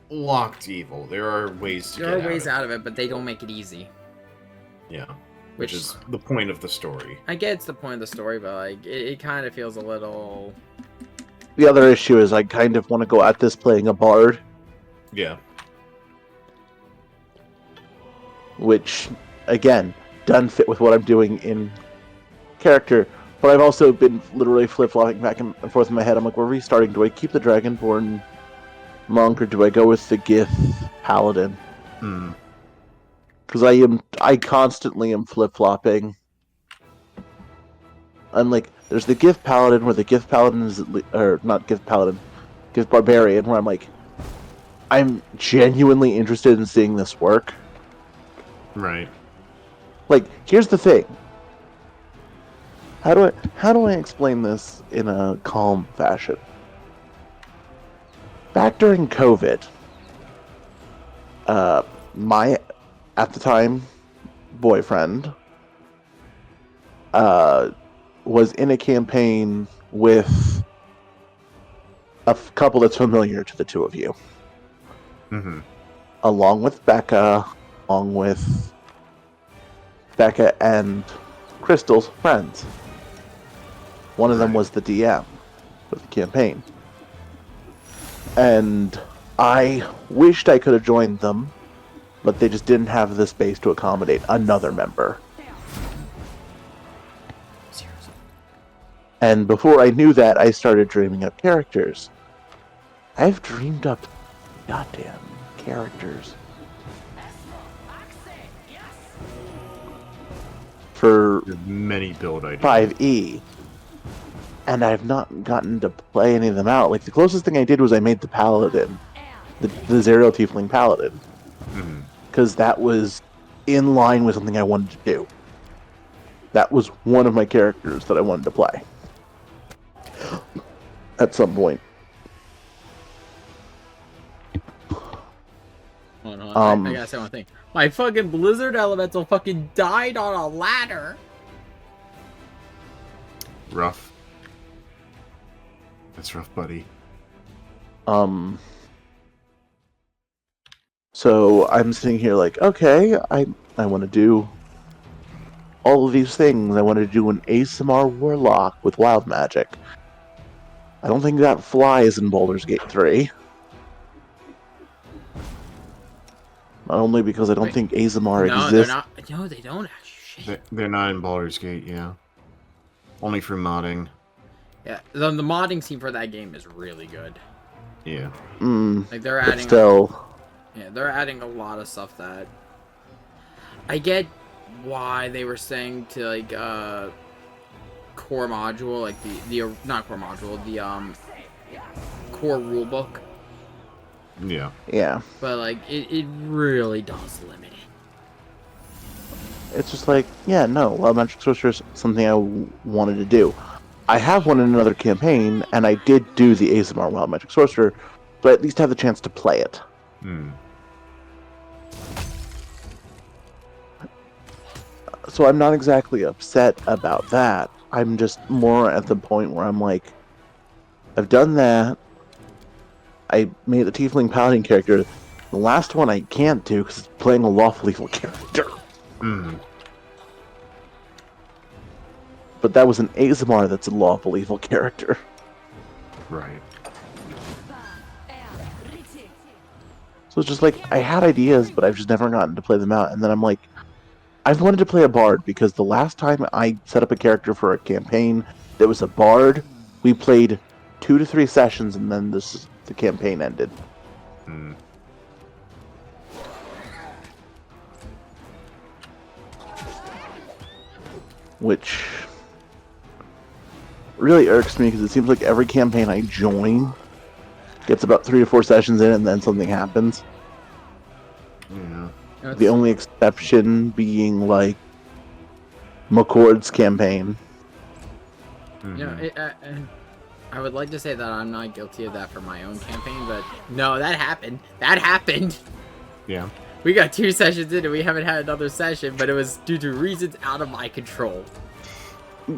locked evil. There are ways to There are ways out of it, but they don't make it easy. Yeah. Which is the point of the story. I get it's the point of the story, but like it kind of feels a little... The other issue is I kind of want to go at this playing a bard. Yeah. Which, again, doesn't fit with what I'm doing in character. But I've also been literally flip-flopping back and forth in my head. I'm like, we're restarting. Do I keep the Dragonborn monk or do I go with the Gith paladin? Because I constantly am flip-flopping. I'm like, there's the Gith paladin where the Gith paladin is, or not Gith paladin, Gith barbarian, where I'm like, I'm genuinely interested in seeing this work. Right. Like, here's the thing. How do I explain this in a calm fashion? Back during COVID, my, at the time, boyfriend, was in a campaign with a couple that's familiar to the two of you. Along with Becca, along with Becca and Crystal's friends. One of them was the DM for the campaign. And I wished I could have joined them, but they just didn't have the space to accommodate another member. And before I knew that, I started dreaming up characters. I've dreamed up goddamn characters for many build ideas. 5e, and I've not gotten to play any of them out. Like, the closest thing I did was I made the paladin, the Zerial Tiefling paladin, because that was in line with something I wanted to do. That was one of my characters that I wanted to play at some point. Hold on, I gotta say one thing. My fucking Blizzard Elemental fucking died on a ladder. Rough. That's rough, buddy. So I'm sitting here like, okay, I want to do all of these things. I want to do an ASMR Warlock with wild magic. I don't think that flies in Baldur's Gate 3. Not only because I don't think ASMR exists. They're not. No, they don't actually. They're not in Baldur's Gate, yeah. Only for modding. Yeah, the modding scene for that game is really good. Yeah. Like they're adding. Yeah, they're adding a lot of stuff that. I get why they were saying to like core module, like the not core module, the core rulebook. Yeah. Yeah. But like it really does limit it. It's just like, yeah, no, Wild Magic Sorcerer is something I wanted to do. I have one in another campaign, and I did do the ASMR Wild Magic Sorcerer, but I at least have the chance to play it. So I'm not exactly upset about that. I'm just more at the point where I'm like, I've done that. I made the Tiefling Paladin character. The last one I can't do because it's playing a lawful evil character. But that was an Azamar that's a lawful evil character. Right. So it's just like, I had ideas, but I've just never gotten to play them out. And then I'm like, I've wanted to play a bard, because the last time I set up a character for a campaign that was a bard, we played 2 to 3 sessions, and then the campaign ended. Which really irks me, because it seems like every campaign I join gets about 3 to 4 sessions in, and then something happens. Yeah. The only exception being, like, McCord's campaign. I would like to say that I'm not guilty of that for my own campaign, but no, that happened. That happened! Yeah. We got 2 sessions in and we haven't had another session, but it was due to reasons out of my control.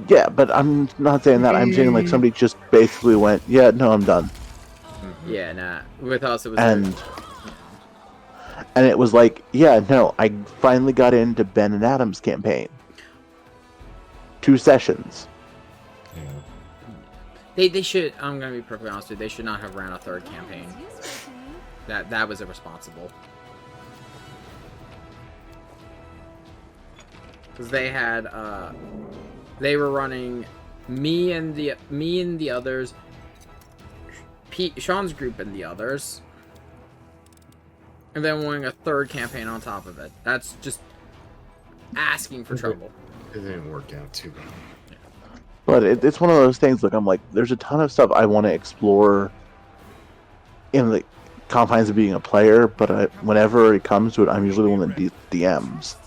Yeah, but I'm not saying that. I'm saying, like, somebody just basically went, yeah, no, I'm done. Yeah, nah. With us, it was... And it was like, yeah, no, I finally got into Ben and Adam's campaign. 2 sessions. They should, I'm gonna be perfectly honest with you, they should not have ran a 3rd campaign. That was irresponsible. Because they had, they were running me and the others, Sean's group and the others, and then wanting a 3rd campaign on top of it. That's just asking for trouble. It didn't work out too well. But it's one of those things, like, I'm like, there's a ton of stuff I want to explore in the confines of being a player, but whenever it comes to it, I'm usually the one that DMs.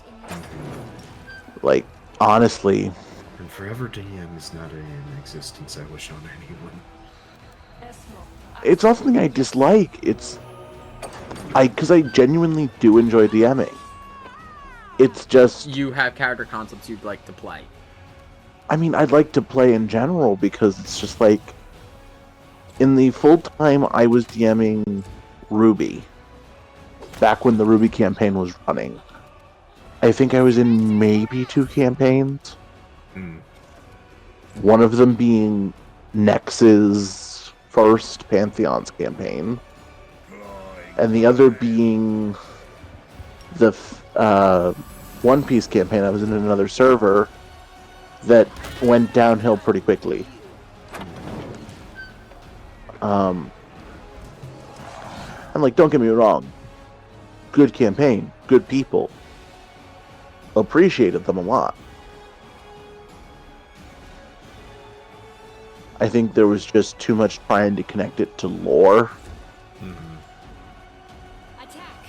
Like, honestly... And forever DM is not in existence, I wish, on anyone. It's not something I dislike. Because I genuinely do enjoy DMing. It's just... You have character concepts you'd like to play. I mean, I'd like to play in general, because it's just like... In the full time I was DMing Ruby, back when the Ruby campaign was running, I think I was in maybe 2 campaigns. One of them being Nex's first Pantheon's campaign, and the other being the One Piece campaign. I was in another server that went downhill pretty quickly. And, like, don't get me wrong, good campaign, good people, appreciated them a lot. I think there was just too much trying to connect it to lore. Attack.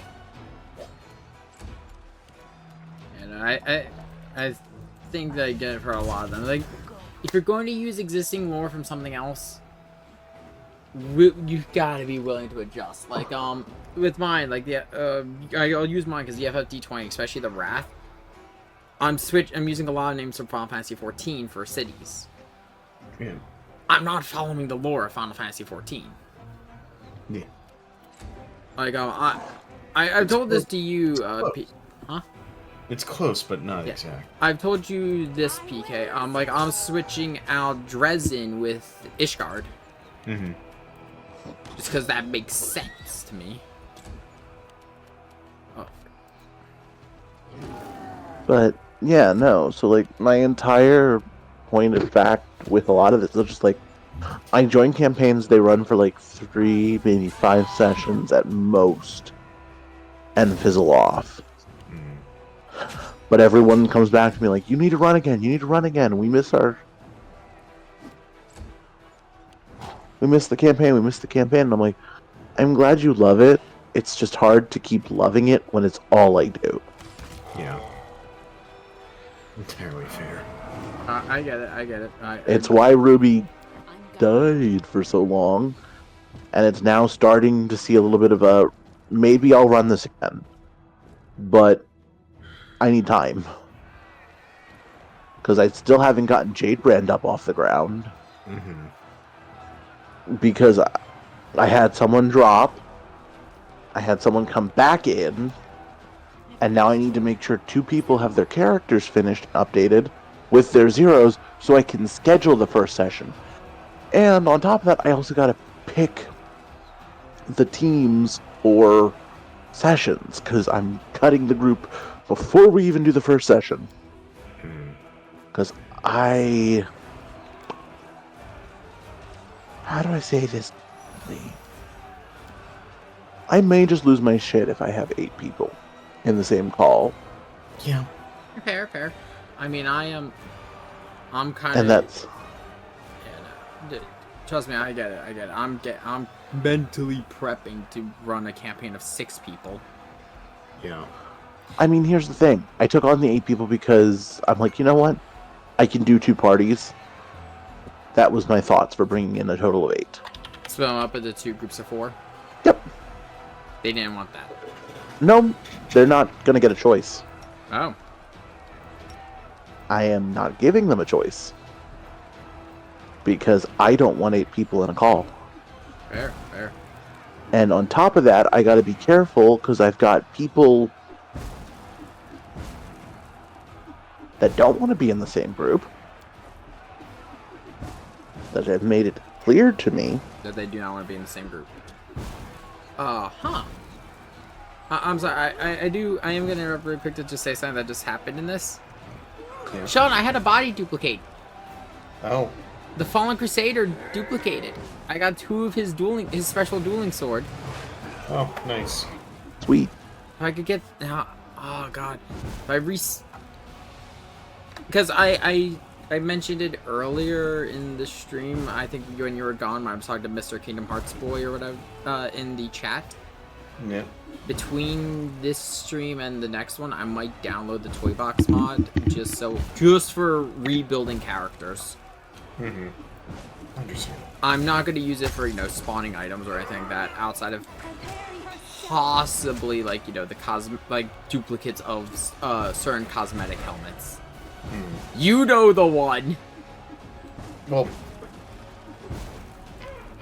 And I think that I get it for a lot of them. Like, if you're going to use existing lore from something else, you gotta be willing to adjust. Like, with mine, like, I'll use mine because the FFD20, especially the Wrath. I'm using a lot of names from Final Fantasy XIV for cities. Yeah. I'm not following the lore of Final Fantasy XIV. Yeah. Like, I've told this to you, huh? It's close, but not exact. I've told you this, PK. Like, I'm switching out Drezen with Ishgard. Just because that makes sense to me. Oh. But, yeah, no. So, like, my entire point of fact with a lot of this is just, like, I join campaigns, they run for, like, 3, maybe 5 sessions at most, and fizzle off. But everyone comes back to me like, you need to run again, you need to run again. We missed the campaign, And I'm like, I'm glad you love it. It's just hard to keep loving it when it's all I do. Yeah. Entirely fair. I get it. It's why Ruby died for so long. And it's now starting to see a little bit of a, maybe I'll run this again. But I need time. Because I still haven't gotten Jade Brand up off the ground. Because I had someone drop. I had someone come back in. And now I need to make sure 2 people have their characters finished and updated with their zeros so I can schedule the first session. And on top of that, I also got to pick the teams for sessions because I'm cutting the group before we even do the first session. Because how do I say this? I may just lose my shit if I have 8 people in the same call. Yeah. Fair. I mean, I'm kind of... And that's... Yeah, no. Trust me, I get it. I'm mentally prepping to run a campaign of 6 people. Yeah. I mean, here's the thing. I took on the 8 people because I'm like, you know what? I can do 2 parties. That was my thoughts for bringing in a total of 8. Split them up into 2 groups of 4? Yep. They didn't want that. No, they're not going to get a choice. Oh. I am not giving them a choice. Because I don't want 8 people in a call. Fair. And on top of that, I got to be careful because I've got people that don't want to be in the same group. That have made it clear to me that they do not want to be in the same group. I'm sorry, I am going to interrupt really quick to just say something that just happened in this. Yeah. Sean, I had a body duplicate. Oh. The Fallen Crusader duplicated. I got 2 of his special dueling sword. Oh, nice. Sweet. If I could get... Oh, God. If because I mentioned it earlier in the stream, I think when you were gone, I was talking to Mr. Kingdom Hearts Boy or whatever, in the chat. Yeah. Between this stream and the next one, I might download the Toy Box mod, just for rebuilding characters. Mm-hmm. Understand. I'm not going to use it for, spawning items or anything like that, outside of possibly, the duplicates of certain cosmetic helmets. You know the one! Well,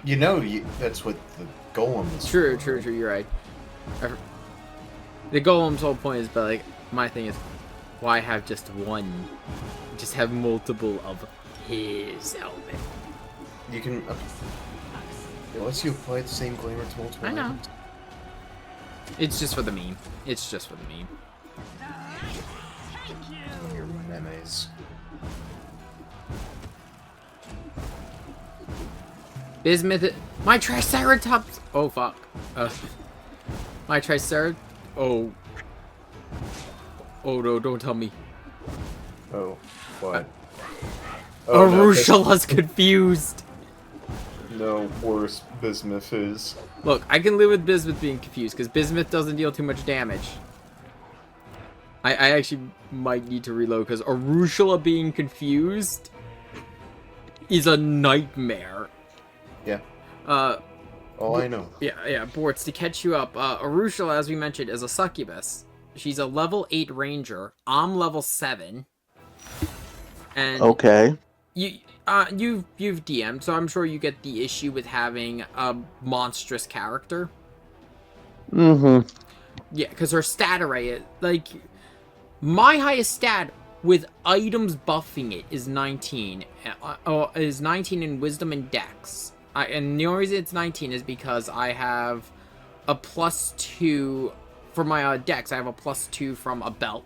that's what the golem is. True, you're right. The golem's whole point is, my thing is, why have just one? Just have multiple of his helmet. You can... unless you apply the same glamour to multiple I know. items. It's just for the meme. Your memes. Bismuth... My Triceratops... Oh, fuck. My Triceratops... Oh. Oh, no, don't tell me. Oh, what? Arushala's confused! No, worse, Bismuth is. Look, I can live with Bismuth being confused, because Bismuth doesn't deal too much damage. I actually might need to reload, because Arushala being confused is a nightmare. Yeah. All I know. Yeah, Borts, to catch you up, Arushala, as we mentioned, is a succubus. She's a level 8 ranger. I'm level 7. And okay. You've DM'd, so I'm sure you get the issue with having a monstrous character. Mm-hmm. Yeah, because her stat array, my highest stat with items buffing it is 19. Is 19 in Wisdom and Dex. And the only reason it's 19 is because I have a +2 for my Dex. I have a +2 from a belt.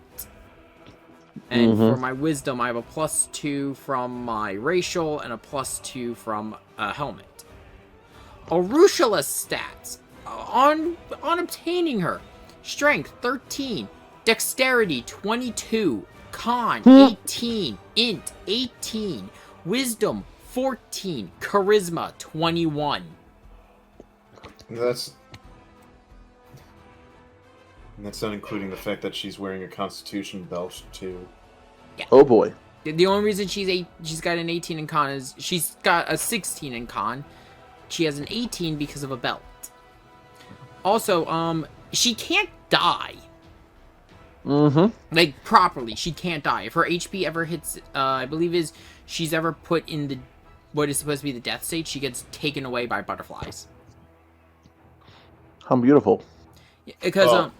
And for my Wisdom, I have a +2 from my racial and a +2 from a helmet. Arushala's stats on obtaining her: Strength 13, Dexterity 22, Con 18, Int 18, Wisdom 14, Charisma 21. That's not including the fact that she's wearing a Constitution belt too. Yeah. Oh boy. The only reason she's got an 18 in Con is she's got a 16 in Con. She has an 18 because of a belt. Also, she can't die. Properly, she can't die. If her HP ever hits, I believe she's ever put in what is supposed to be the death state, she gets taken away by butterflies. How beautiful. Because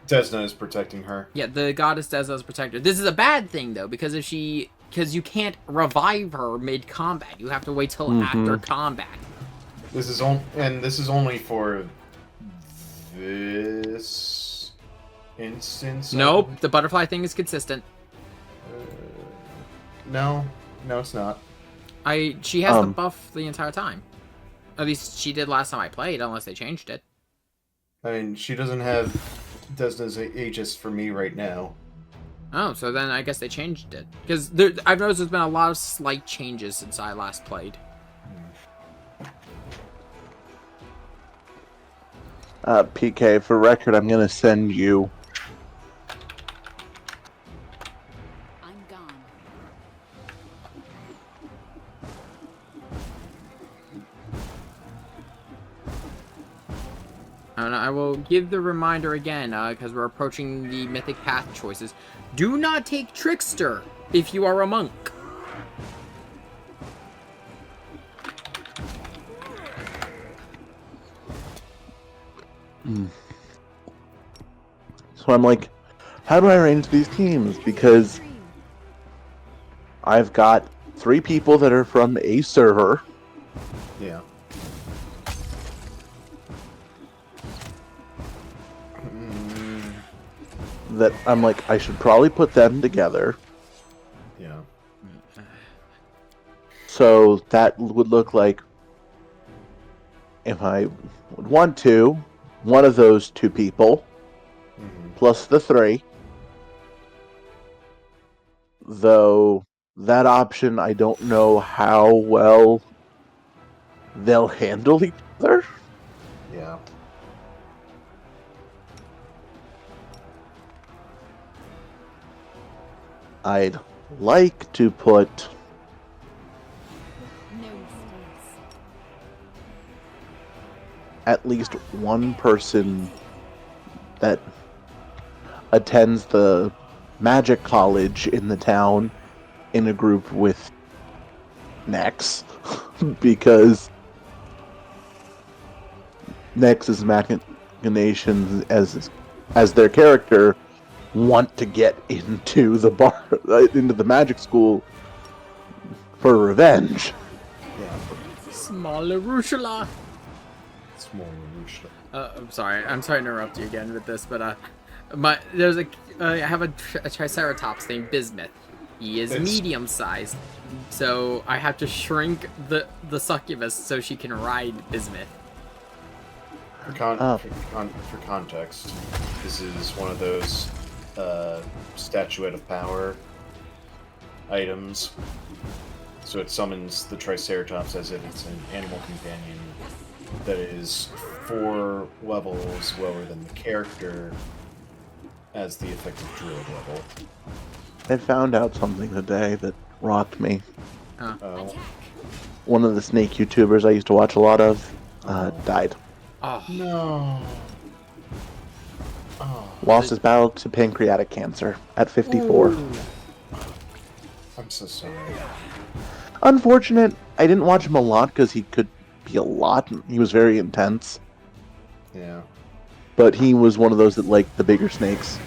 Desna is protecting her. Yeah, the goddess Desna is protector. This is a bad thing though, because you can't revive her mid combat. You have to wait till after combat. This is only for this instance. Nope, the butterfly thing is consistent. No, it's not. She has the buff the entire time. At least she did last time I played, unless they changed it. I mean, she doesn't have Desna's Aegis for me right now. Oh, so then I guess they changed it. Because I've noticed there's been a lot of slight changes since I last played. PK, for record, I'm going to send you... I'm gone. And I will give the reminder again, because we're approaching the mythic path choices. Do not take Trickster if you are a monk. So I'm like, how do I arrange these teams? Because I've got 3 people that are from a server. Yeah. That I'm like, I should probably put them together. Yeah. So that would look like, if I would want to, one of those 2 people, plus the 3. Though, that option, I don't know how well they'll handle each other. Yeah. I'd like to put at least one person that attends the magic college in the town in a group with Nex, because Nex's machinations as their character want to get into the magic school for revenge. Yeah. Small Rushula. Small Rushula. I'm sorry to interrupt you again with this, but I have a Triceratops named Bismuth. He is medium-sized, so I have to shrink the succubus so she can ride Bismuth. For context, this is one of those Statuette of Power items. So it summons the Triceratops as if it's an animal companion that is 4 levels lower than the character as the effective druid level. I found out something today that rocked me. Oh. One of the snake YouTubers I used to watch a lot of died. Oh. No. Oh. Lost his battle to pancreatic cancer at 54. Ooh. I'm so sorry. Unfortunate. I didn't watch him a lot because he could be a lot. He was very intense. Yeah. But he was one of those that liked the bigger snakes.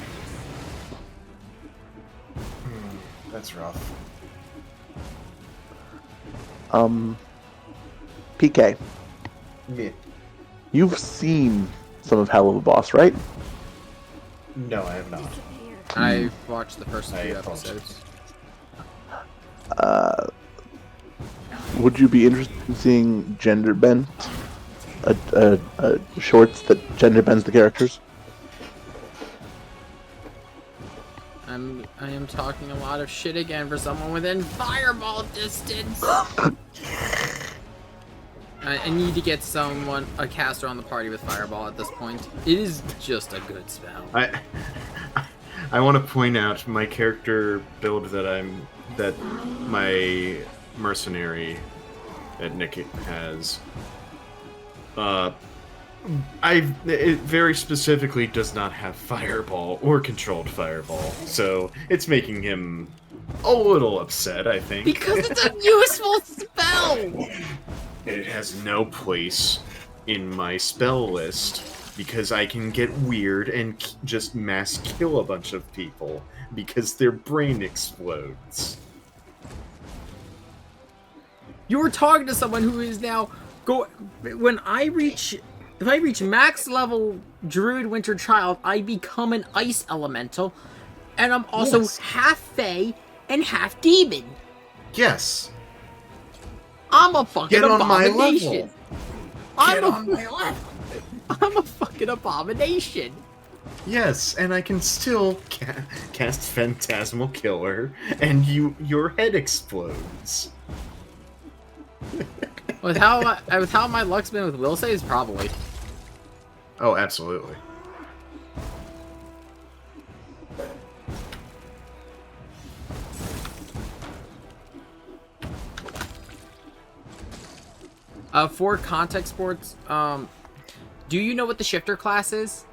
That's rough. PK. Yeah. You've seen some of Hell of a Boss, right? No, I have not. I've watched the first 2 episodes. Would you be interested in seeing gender bent? Shorts that gender bends the characters? I am talking a lot of shit again for someone within fireball distance. I need to get a caster on the party with fireball at this point. It is just a good spell. I want to point out my character build that my mercenary that Nick has. It very specifically does not have fireball or controlled fireball, so it's making him a little upset, I think. Because it's a useful spell! It has no place in my spell list because I can get weird and just mass kill a bunch of people because their brain explodes. You were talking to someone who is now if I reach max level Druid Winter Child, I become an ice elemental, and I'm also half Fae and half demon. Yes. I'm a fucking Get on my abomination. level. Get on my level. I'm a fucking abomination. Yes, and I can still cast Phantasmal Killer, and your head explodes. With how my luck's been with will saves, probably. Oh, absolutely. For context sports, do you know what the shifter class is?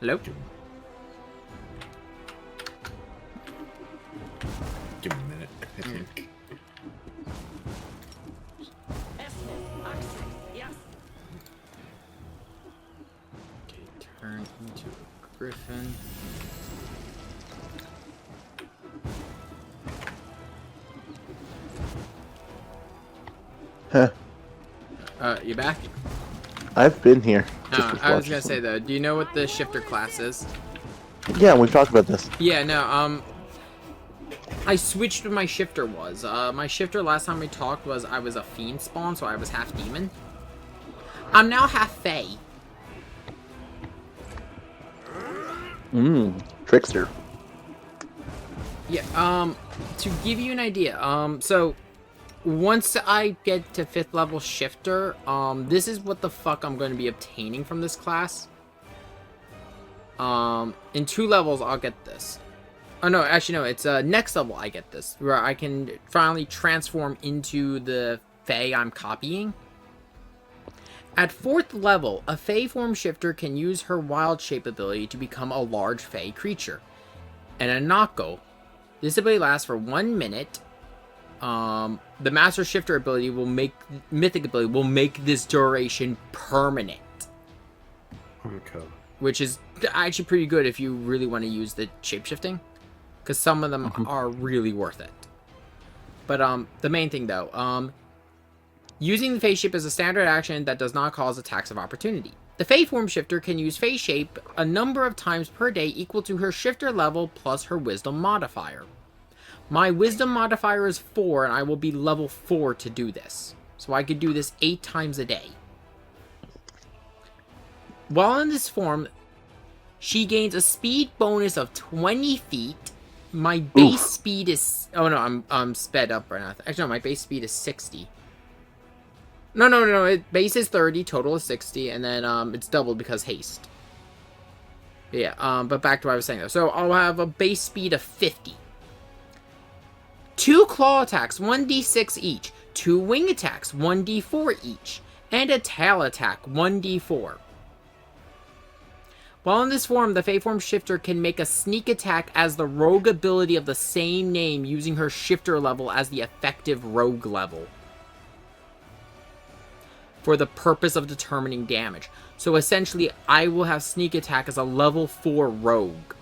Hello? Give me a minute, I think. Okay, turn into a griffin. Huh. You back? I've been here. I was gonna say though, do you know what the shifter class is? Yeah, we've talked about this. Yeah, no, I switched what my shifter was. My shifter last time we talked was I was a fiend spawn, so I was half demon. I'm now half fae. Trickster. Yeah, to give you an idea, so once I get to 5th level shifter, this is what the fuck I'm going to be obtaining from this class. In 2 levels, I'll get this. Oh, no, actually, no, it's, next level I get this, where I can finally transform into the Fae I'm copying. At 4th level, a Fae form shifter can use her wild shape ability to become a large Fae creature. And a Nako. This ability lasts for 1 minute. The Master Shifter ability will make... Mythic ability will make this duration permanent. Okay. Which is actually pretty good if you really want to use the shapeshifting. Because some of them are really worth it. But, the main thing, though, using the Phase Shape is a standard action that does not cause attacks of opportunity. The Fae Form Shifter can use Phase Shape a number of times per day equal to her Shifter level plus her Wisdom modifier. My Wisdom modifier is 4, and I will be level 4 to do this. So I could do this 8 times a day. While in this form, she gains a speed bonus of 20 feet. My base speed is... Oh no, I'm sped up right now. Actually, no, my base speed is 60. No. Base is 30, total is 60, and then it's doubled because haste. Yeah, but back to what I was saying though. So I'll have a base speed of 50. 2 claw attacks, 1d6 each. 2 wing attacks, 1d4 each. And a tail attack, 1d4. While in this form, the Fae Form Shifter can make a sneak attack as the rogue ability of the same name using her shifter level as the effective rogue level, for the purpose of determining damage. So essentially, I will have sneak attack as a level 4 rogue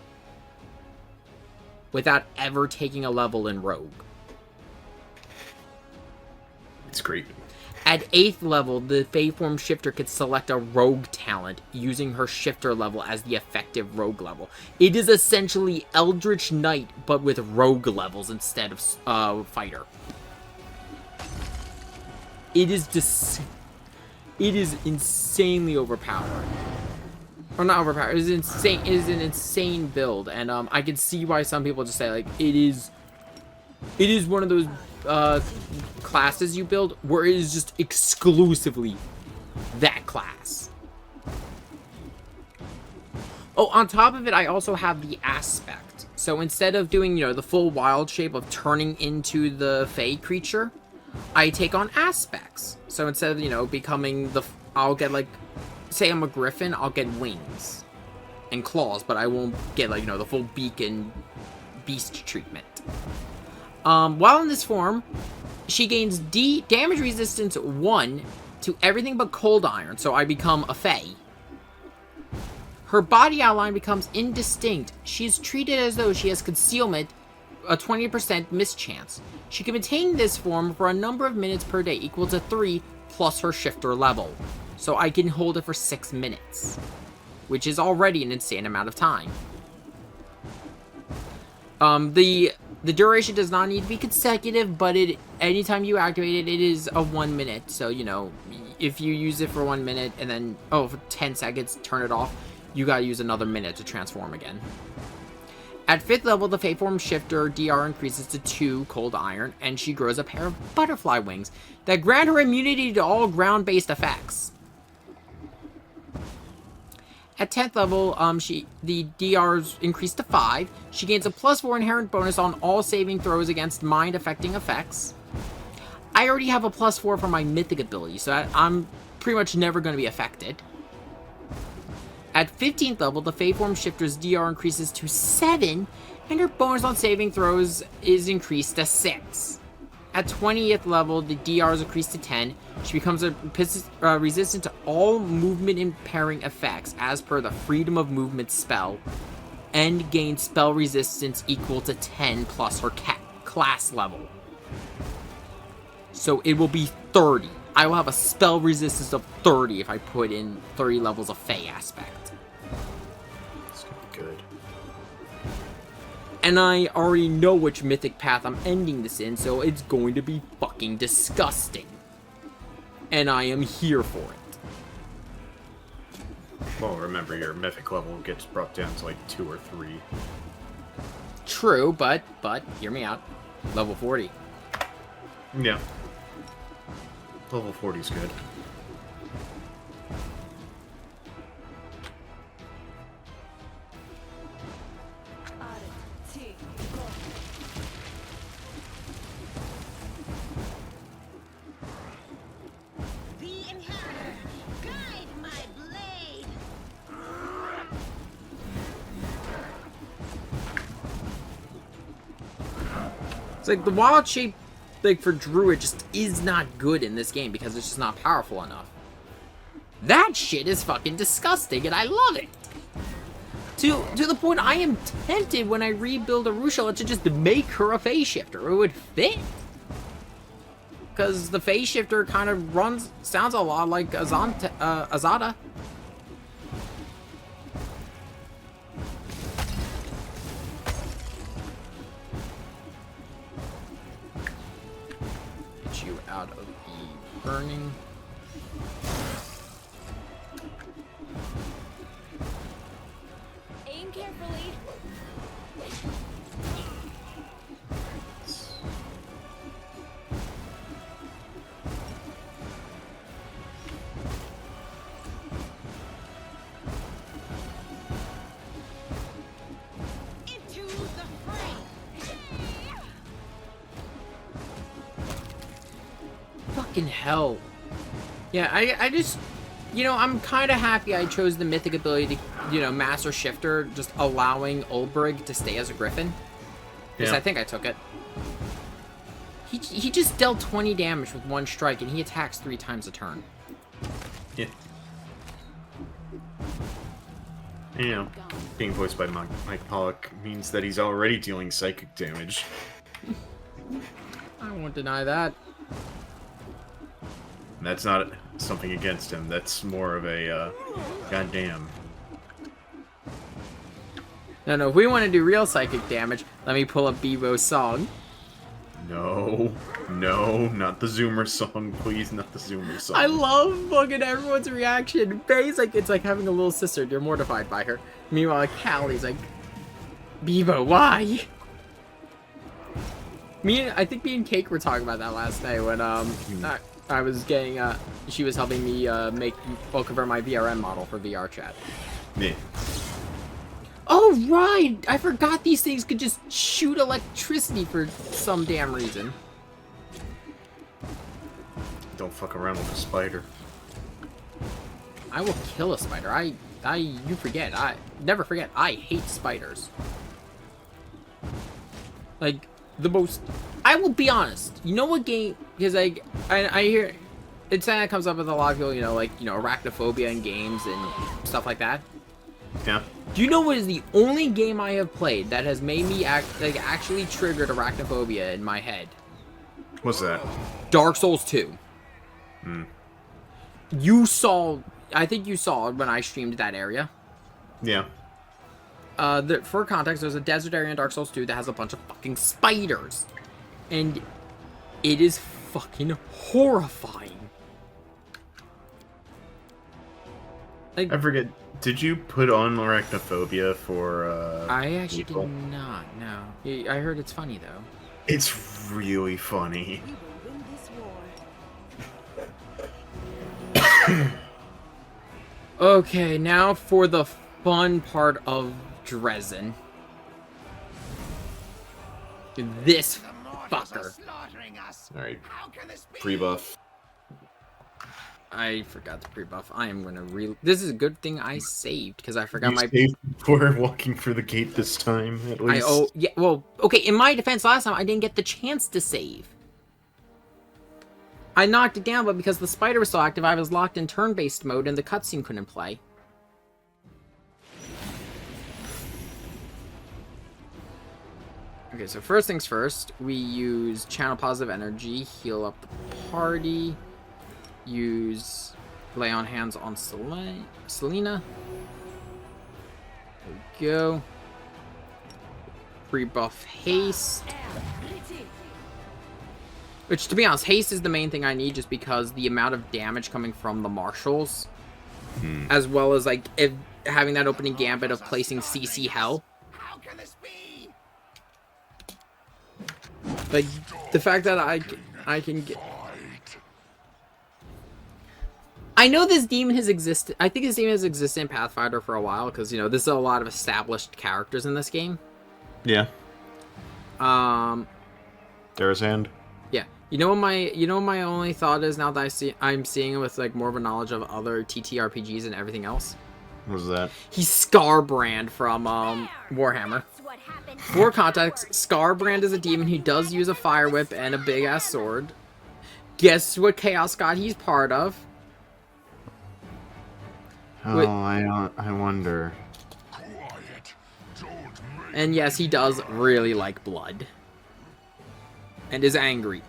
without ever taking a level in rogue. It's great. At 8th level, the Fae Form Shifter could select a rogue talent using her shifter level as the effective rogue level. It is essentially Eldritch Knight, but with rogue levels instead of fighter. It is insanely overpowered. Or not overpowered. It is insane. It is an insane build, and I can see why some people just say like it is one of those classes you build where it is just exclusively that class. Oh, on top of it, I also have the aspect. So instead of doing, the full wild shape of turning into the Fae creature, I take on aspects. So instead of, becoming I'll get, say I'm a griffin, I'll get wings and claws, but I won't get, the full beak and beast treatment. While in this form, she gains damage resistance 1 to everything but cold iron, so I become a Fae. Her body outline becomes indistinct. She is treated as though she has concealment, a 20% mischance. She can maintain this form for a number of minutes per day, equal to 3 plus her shifter level. So I can hold it for 6 minutes, which is already an insane amount of time. The duration does not need to be consecutive, but anytime you activate it, it is a 1 minute. So, you know, if you use it for 1 minute and then, for 10 seconds, turn it off, you gotta use another minute to transform again. At 5th level, the Fate Form Shifter DR increases to 2 cold iron, and she grows a pair of butterfly wings that grant her immunity to all ground-based effects. At 10th level, the DR's increased to 5. She gains a +4 inherent bonus on all saving throws against mind-affecting effects. I already have a +4 for my mythic ability, so I'm pretty much never going to be affected. At 15th level, the Fate Form Shifter's DR increases to 7, and her bonus on saving throws is increased to 6. At 20th level, the DR is increased to 10. She becomes resistant to all movement impairing effects as per the Freedom of Movement spell, and gains spell resistance equal to 10 plus her class level. So it will be 30. I will have a spell resistance of 30 if I put in 30 levels of Fey aspect. That's gonna be good. And I already know which mythic path I'm ending this in, so it's going to be fucking disgusting. And I am here for it. Well, remember, your mythic level gets brought down to like 2 or 3. True, but hear me out. Level 40. Yeah. Level 40 is good. It's like the wild shape, like for Druid, just is not good in this game because it's just not powerful enough. That shit is fucking disgusting, and I love it. To the point I am tempted when I rebuild Arusha to just make her a phase shifter. It would fit. Because the phase shifter kind of sounds a lot like Azada. Get you out of the burning. Aim carefully. Into the fray. Fucking hell. Yeah, I just, you know, I'm kind of happy I chose the mythic ability to, you know, Master Shifter, just allowing Ulbrig to stay as a Griffin. Because I think I took it. He just dealt 20 damage with one strike, and he attacks 3 times a turn. Yeah. You know, being voiced by Mike Pollock means that he's already dealing psychic damage. I won't deny that. And that's not something against him. That's more of a, goddamn. No, if we want to do real psychic damage, let me pull up Bevo's song. No, not the Zoomer song, please, not the Zoomer song. I love fucking everyone's reaction. Faye's like, it's like having a little sister. You're mortified by her. Meanwhile, Callie's like, Bevo, why? I think me and Cake were talking about that last night when I was getting she was helping me convert my VRM model for VR chat. Yeah. Oh right, I forgot these things could just shoot electricity for some damn reason. Don't fuck around with a spider. I will kill a spider. You forget. Never forget. I hate spiders. Like, the most... I will be honest. You know what game? Because like I hear it's something that comes up with a lot of people. Arachnophobia in games and stuff like that. Yeah. Do you know what is the only game I have played that has made me actually triggered arachnophobia in my head? What's that? Dark Souls 2. I think you saw it when I streamed that area. Yeah. For context, there's a desert area in Dark Souls 2 that has a bunch of fucking spiders. And it is fucking horrifying. Like, I forget, did you put on arachnophobia for, I actually people? did not, no. I heard it's funny, though. It's really funny. We will win this war. Okay, now for the fun part of Drezen. This fucker. Alright, pre-buff. I forgot the pre-buff. I am gonna This is a good thing I saved, because I forgot my... saved before walking through the gate this time, at least. Yeah, well, okay, in my defense last time, I didn't get the chance to save. I knocked it down, but because the spider was so active, I was locked in turn-based mode, and the cutscene couldn't play. Okay, so first things first, we use Channel Positive Energy, heal up the party, use Lay on Hands on Selena. There we go. Pre-buff Haste. Which, to be honest, Haste is the main thing I need just because the amount of damage coming from the marshals, as well as, like, having that opening gambit of placing CC Hell. Like, the fact that I can get... I know this demon has existed... I think this demon has existed in Pathfinder for a while, because, this is a lot of established characters in this game. Yeah. Drezen. Yeah. You know what my only thought is now that I'm seeing it with, like, more of a knowledge of other TTRPGs and everything else? What was that? He's Scarbrand from, Warhammer. For context, Scarbrand is a demon who does use a fire whip and a big-ass sword. Guess what Chaos God he's part of? Oh, I wonder. And yes, he does really like blood. And is angry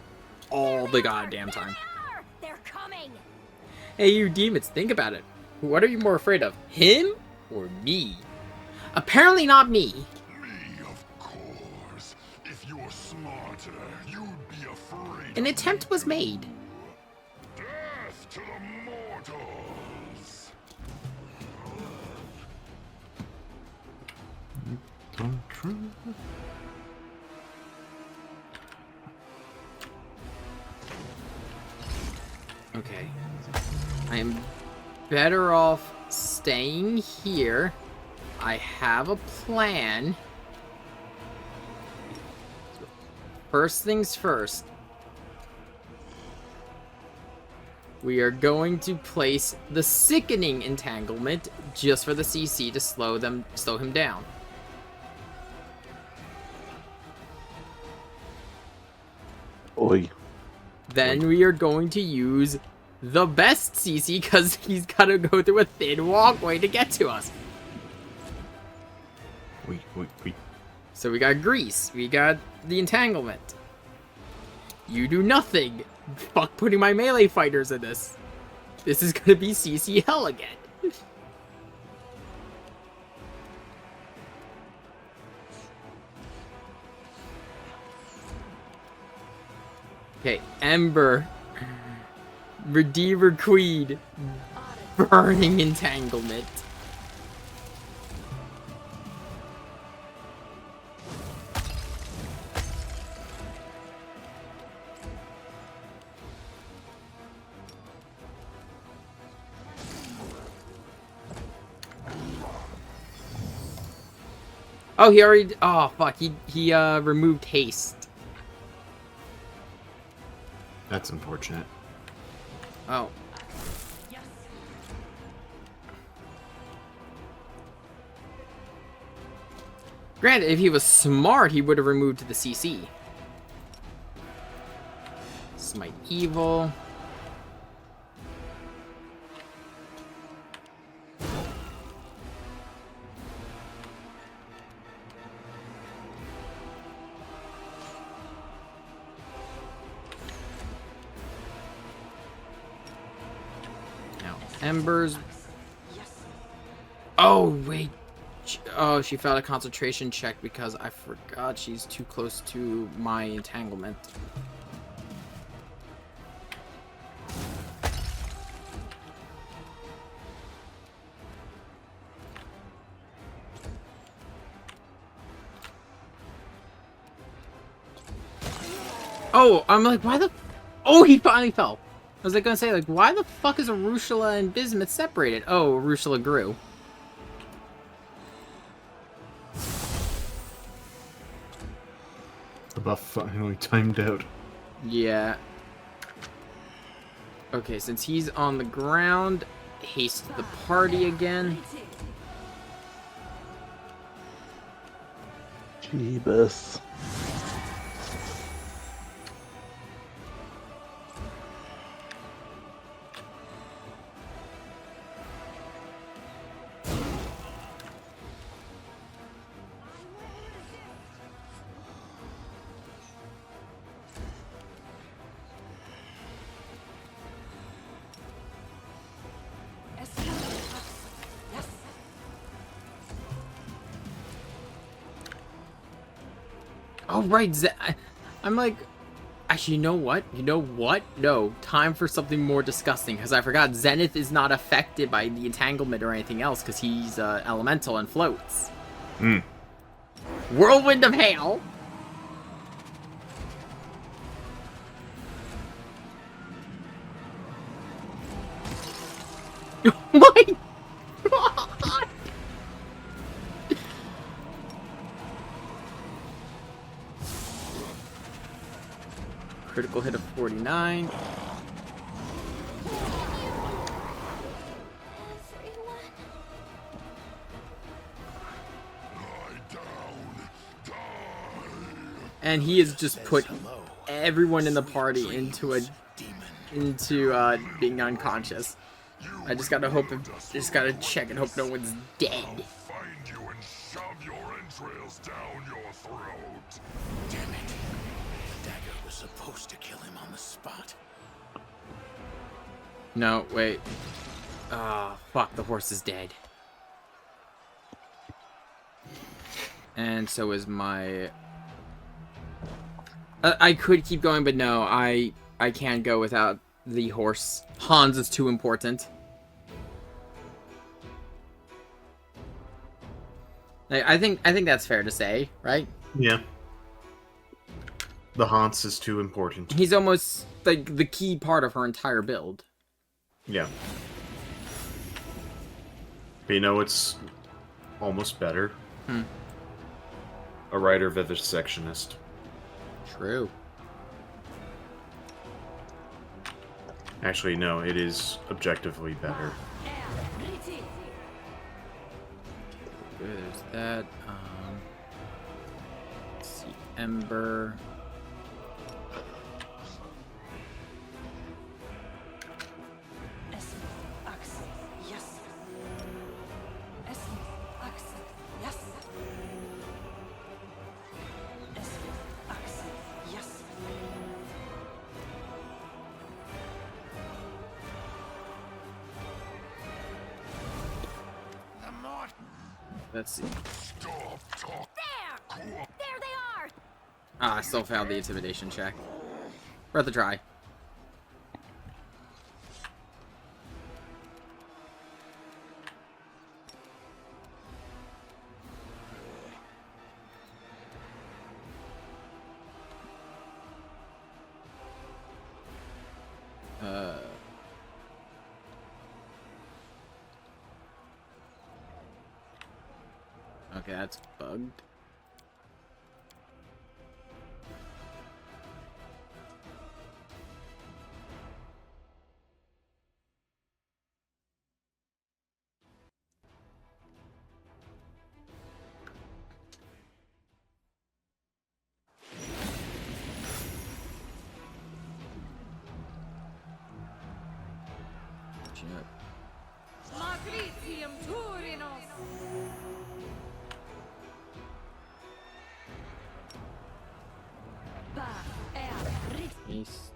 all the goddamn time. They're coming. Hey, you demons, think about it. What are you more afraid of, him or me? Apparently not me. An attempt was made. Death to the mortals. Okay. I am better off staying here. I have a plan. First things first. We are going to place the Sickening Entanglement just for the CC to slow him down. Oi. Then we are going to use the best CC because he's got to go through a thin walkway to get to us. Wait. So we got Grease. We got the Entanglement. You do nothing. Fuck putting my melee fighters in this. This is gonna be CC hell again. Okay, Ember. Redeemer Queen. Burning Entanglement. Oh, he already... Oh, fuck. He removed haste. That's unfortunate. Oh. Granted, if he was smart, he would have removed the CC. my evil. Now, embers. Oh, wait. Oh, she failed a concentration check because I forgot she's too close to my entanglement. Oh, I'm like, why the... Oh, he finally fell. I was like gonna say, like, why the fuck is Arushala and Bismuth separated? Oh, Arushala grew. The buff finally timed out. Yeah. Okay, since he's on the ground, haste the party again. Jeebus. Oh, right. I'm like... Actually, you know what? You know what? No. Time for something more disgusting. Because I forgot Zenith is not affected by the entanglement or anything else. Because he's elemental and floats. Hmm. Whirlwind of Hail. Oh my god! Critical hit of 49. And he has just put everyone in the party into being unconscious. I just gotta hope, just gotta check and hope no one's dead. Find you and shove your entrails down your throat. Damn it. Dagger was supposed to kill him on the spot. No, wait. Ah, fuck, the horse is dead. And so is my... I could keep going, but no, I can't go without the horse. Hans is too important. I think that's fair to say, right? Yeah. The Hans is too important. He's almost like the key part of her entire build. Yeah. But you know what's almost better? A writer vivisectionist. True. Actually, no, it is objectively better. There's that. Let's see, Ember. Let's see. There they are. Ah, I still failed the intimidation check. Worth a try. Okay, that's bugged. unfortunate. Magritium Turinos. East.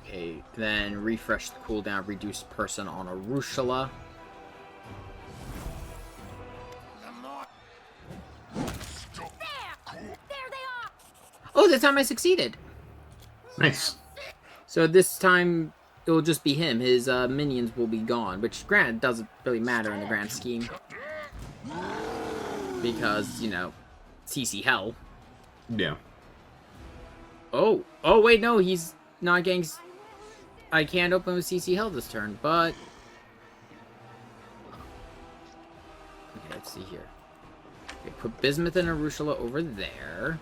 Okay, then refresh the cooldown, reduce person on Arushula. Oh, this time I succeeded! Nice. So this time, it will just be him. His minions will be gone, which, granted, doesn't really matter in the grand scheme. Because, you know, CC Hell. Yeah. Oh, wait, no, he's not getting... I can't open with CC Hell this turn, but... Okay, let's see here. Okay, put Bismuth and Arushula over there.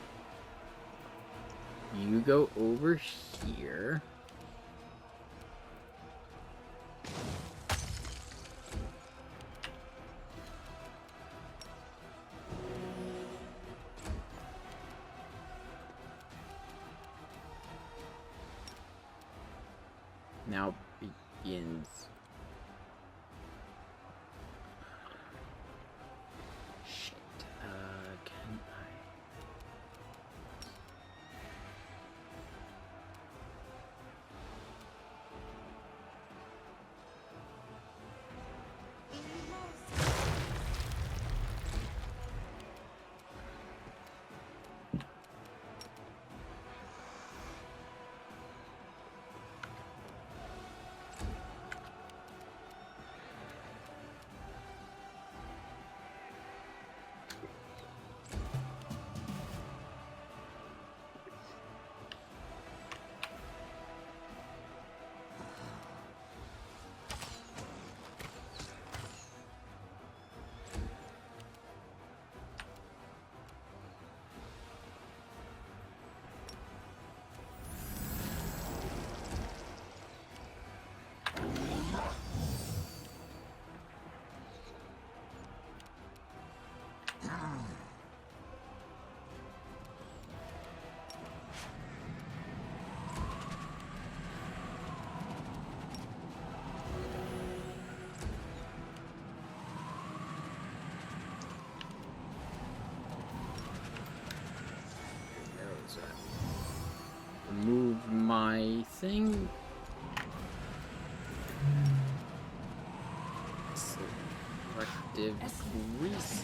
You go over here. Now begins. Shit. Can I? Move my thing. Selective grease.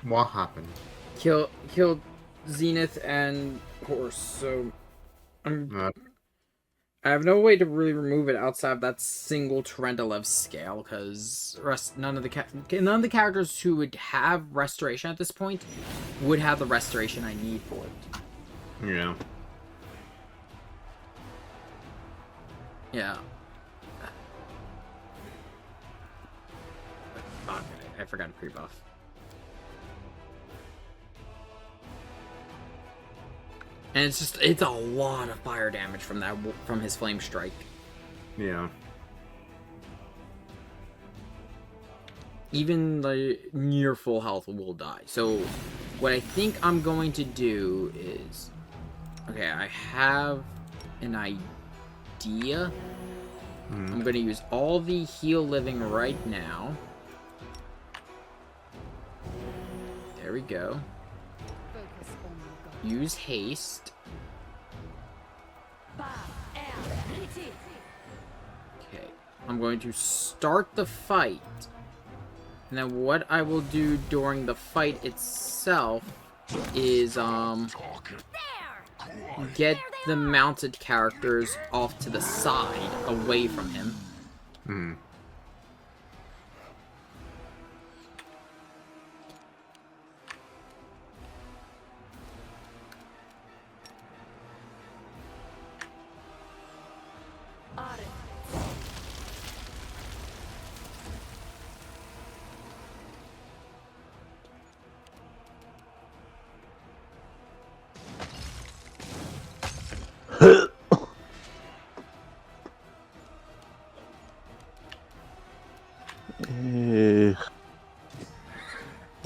What happened? Killed Zenith and Horse, so I have no way to really remove it outside of that single Trendelev scale, because none of the characters who would have restoration at this point would have the restoration I need for it. Yeah. Yeah. Oh, I forgot to pre-buff. And it's a lot of fire damage from his flame strike. Yeah. even like near full health will die. So what I think I'm going to do is, okay, I have an idea. I'm going to use all the heal living right now. There we go. Use haste. Okay, I'm going to start the fight. And then what I will do during the fight itself is, get the mounted characters off to the side, away from him.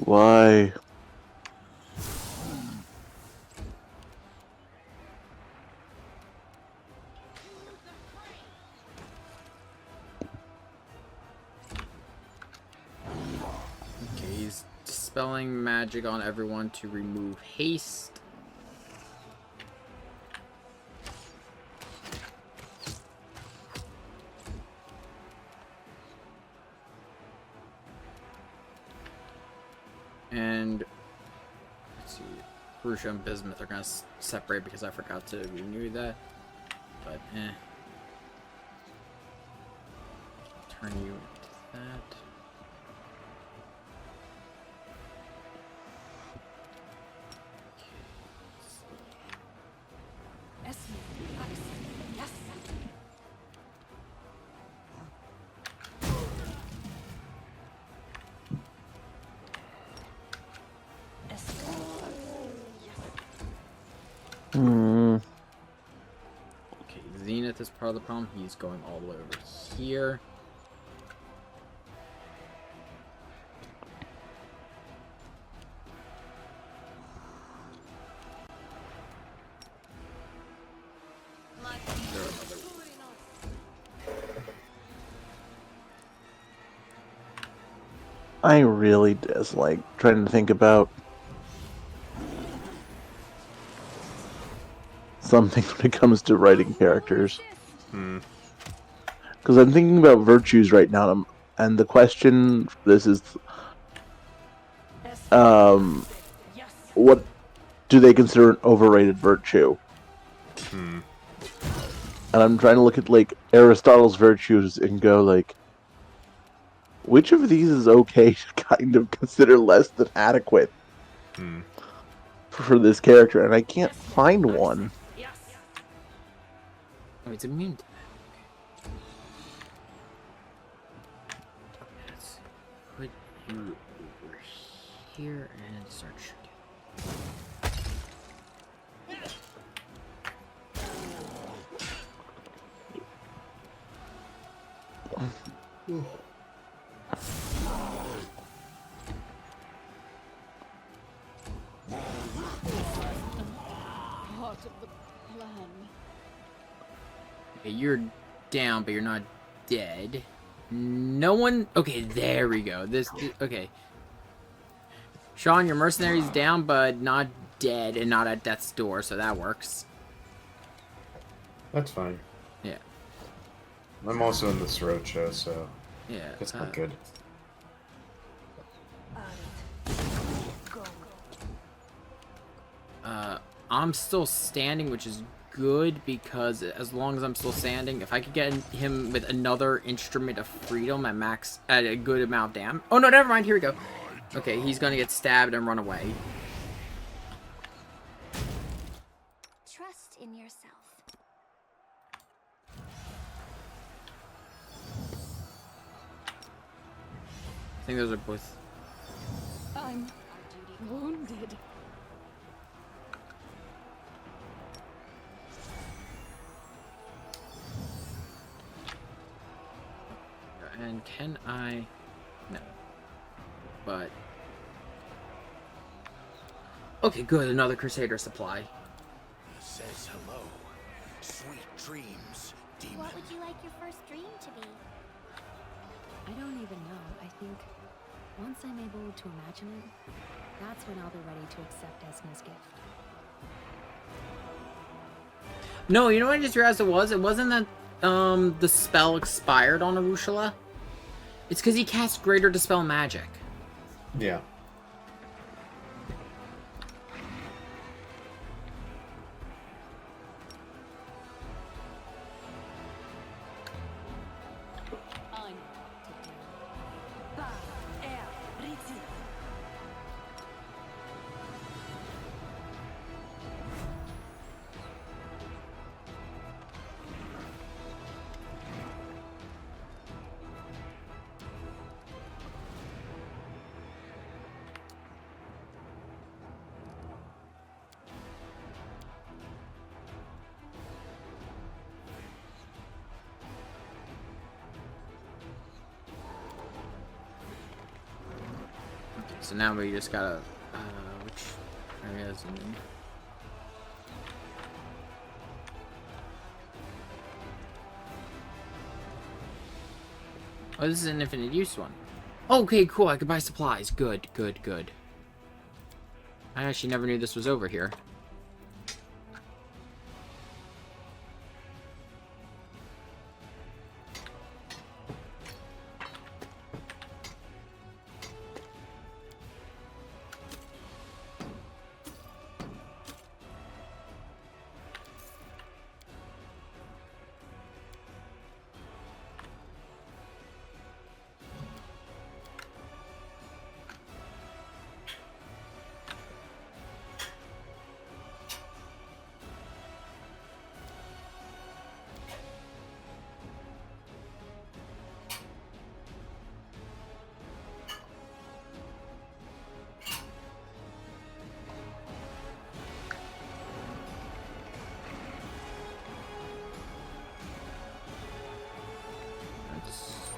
Why? Okay, he's dispelling magic on everyone to remove haste. And let's see, Rusha and Bismuth are gonna separate because I forgot to renew that. But turn you into that. Okay, Zenith is part of the problem. He's going all the way over here. I really dislike trying to think about something when it comes to writing characters. Because I'm thinking about virtues right now, and the question for this is, what do they consider an overrated virtue? And I'm trying to look at, like, Aristotle's virtues and go, like, which of these is okay to kind of consider less than adequate for this character? And I can't find one. Oh, it's immune to that. Let's put you over here and start shooting. Part of the plan. Okay, you're down, but you're not dead. No one... Okay, there we go. Okay. Sean, your mercenary's down, but not dead and not at death's door, so that works. That's fine. Yeah. I'm also in the Sriracha, so yeah, it's not good. I'm still standing, which is good, because as long as I'm still standing, if I could get him with another Instrument of Freedom at a good amount of damage. Oh no, never mind, here we go. Okay, he's gonna get stabbed and run away. Trust in yourself. I think those are both... I'm wounded. And can I... No. but... Okay, good. Another Crusader supply. Says hello. Sweet dreams, demon. What would you like your first dream to be? I don't even know. I think once I'm able to imagine it, that's when I'll be ready to accept Esme's gift. No, you know what I just realized it was? It wasn't that the spell expired on Arushula. It's because he cast Greater Dispel Magic. Yeah. So now we just gotta, which areas? Oh, this is an infinite use one. Okay, cool. I could buy supplies. Good, good, good. I actually never knew this was over here.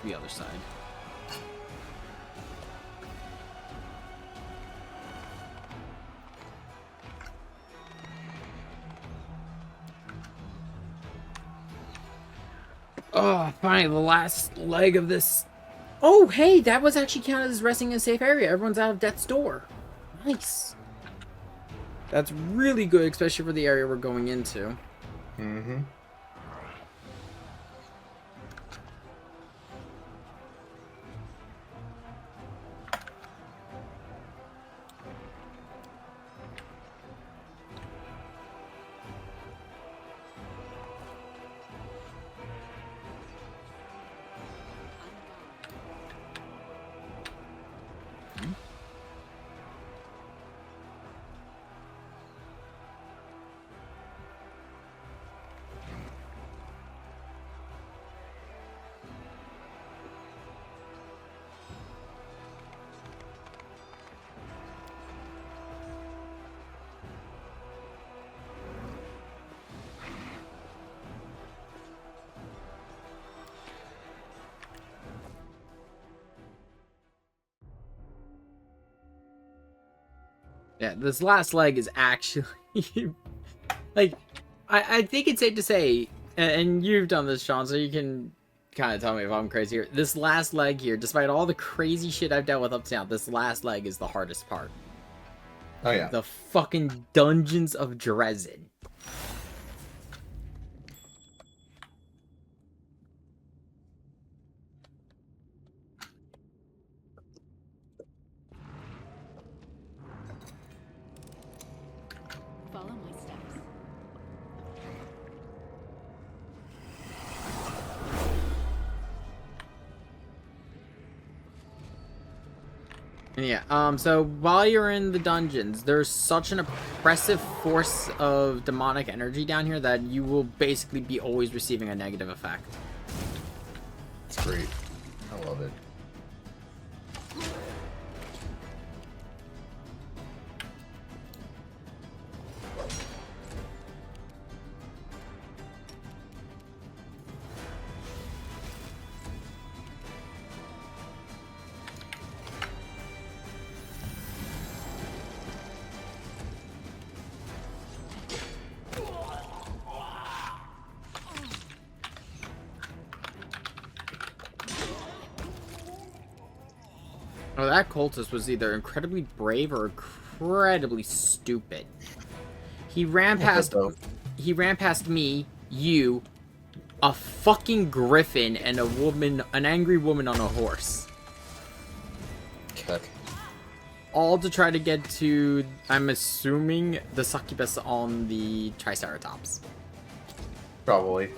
The other side. Oh, finally, the last leg of this. Oh, hey, that was actually counted as resting in a safe area. Everyone's out of death's door. Nice. That's really good, especially for the area we're going into. Mm-hmm. Yeah, this last leg is actually like I think it's safe to say, and you've done this, Sean, so you can kind of tell me if I'm crazy here. This last leg here, despite all the crazy shit I've dealt with up to now, this last leg is the hardest part. Oh yeah. The fucking dungeons of Drezen. Follow my steps. Yeah, so while you're in the dungeons, there's such an oppressive force of demonic energy down here that you will basically be always receiving a negative effect. It's great. I love it. Well, that cultist was either incredibly brave or incredibly stupid. He ran past me, you, a fucking griffin, and an angry woman on a horse. Heck. All to try to get to, I'm assuming, the succubus on the Triceratops. Probably.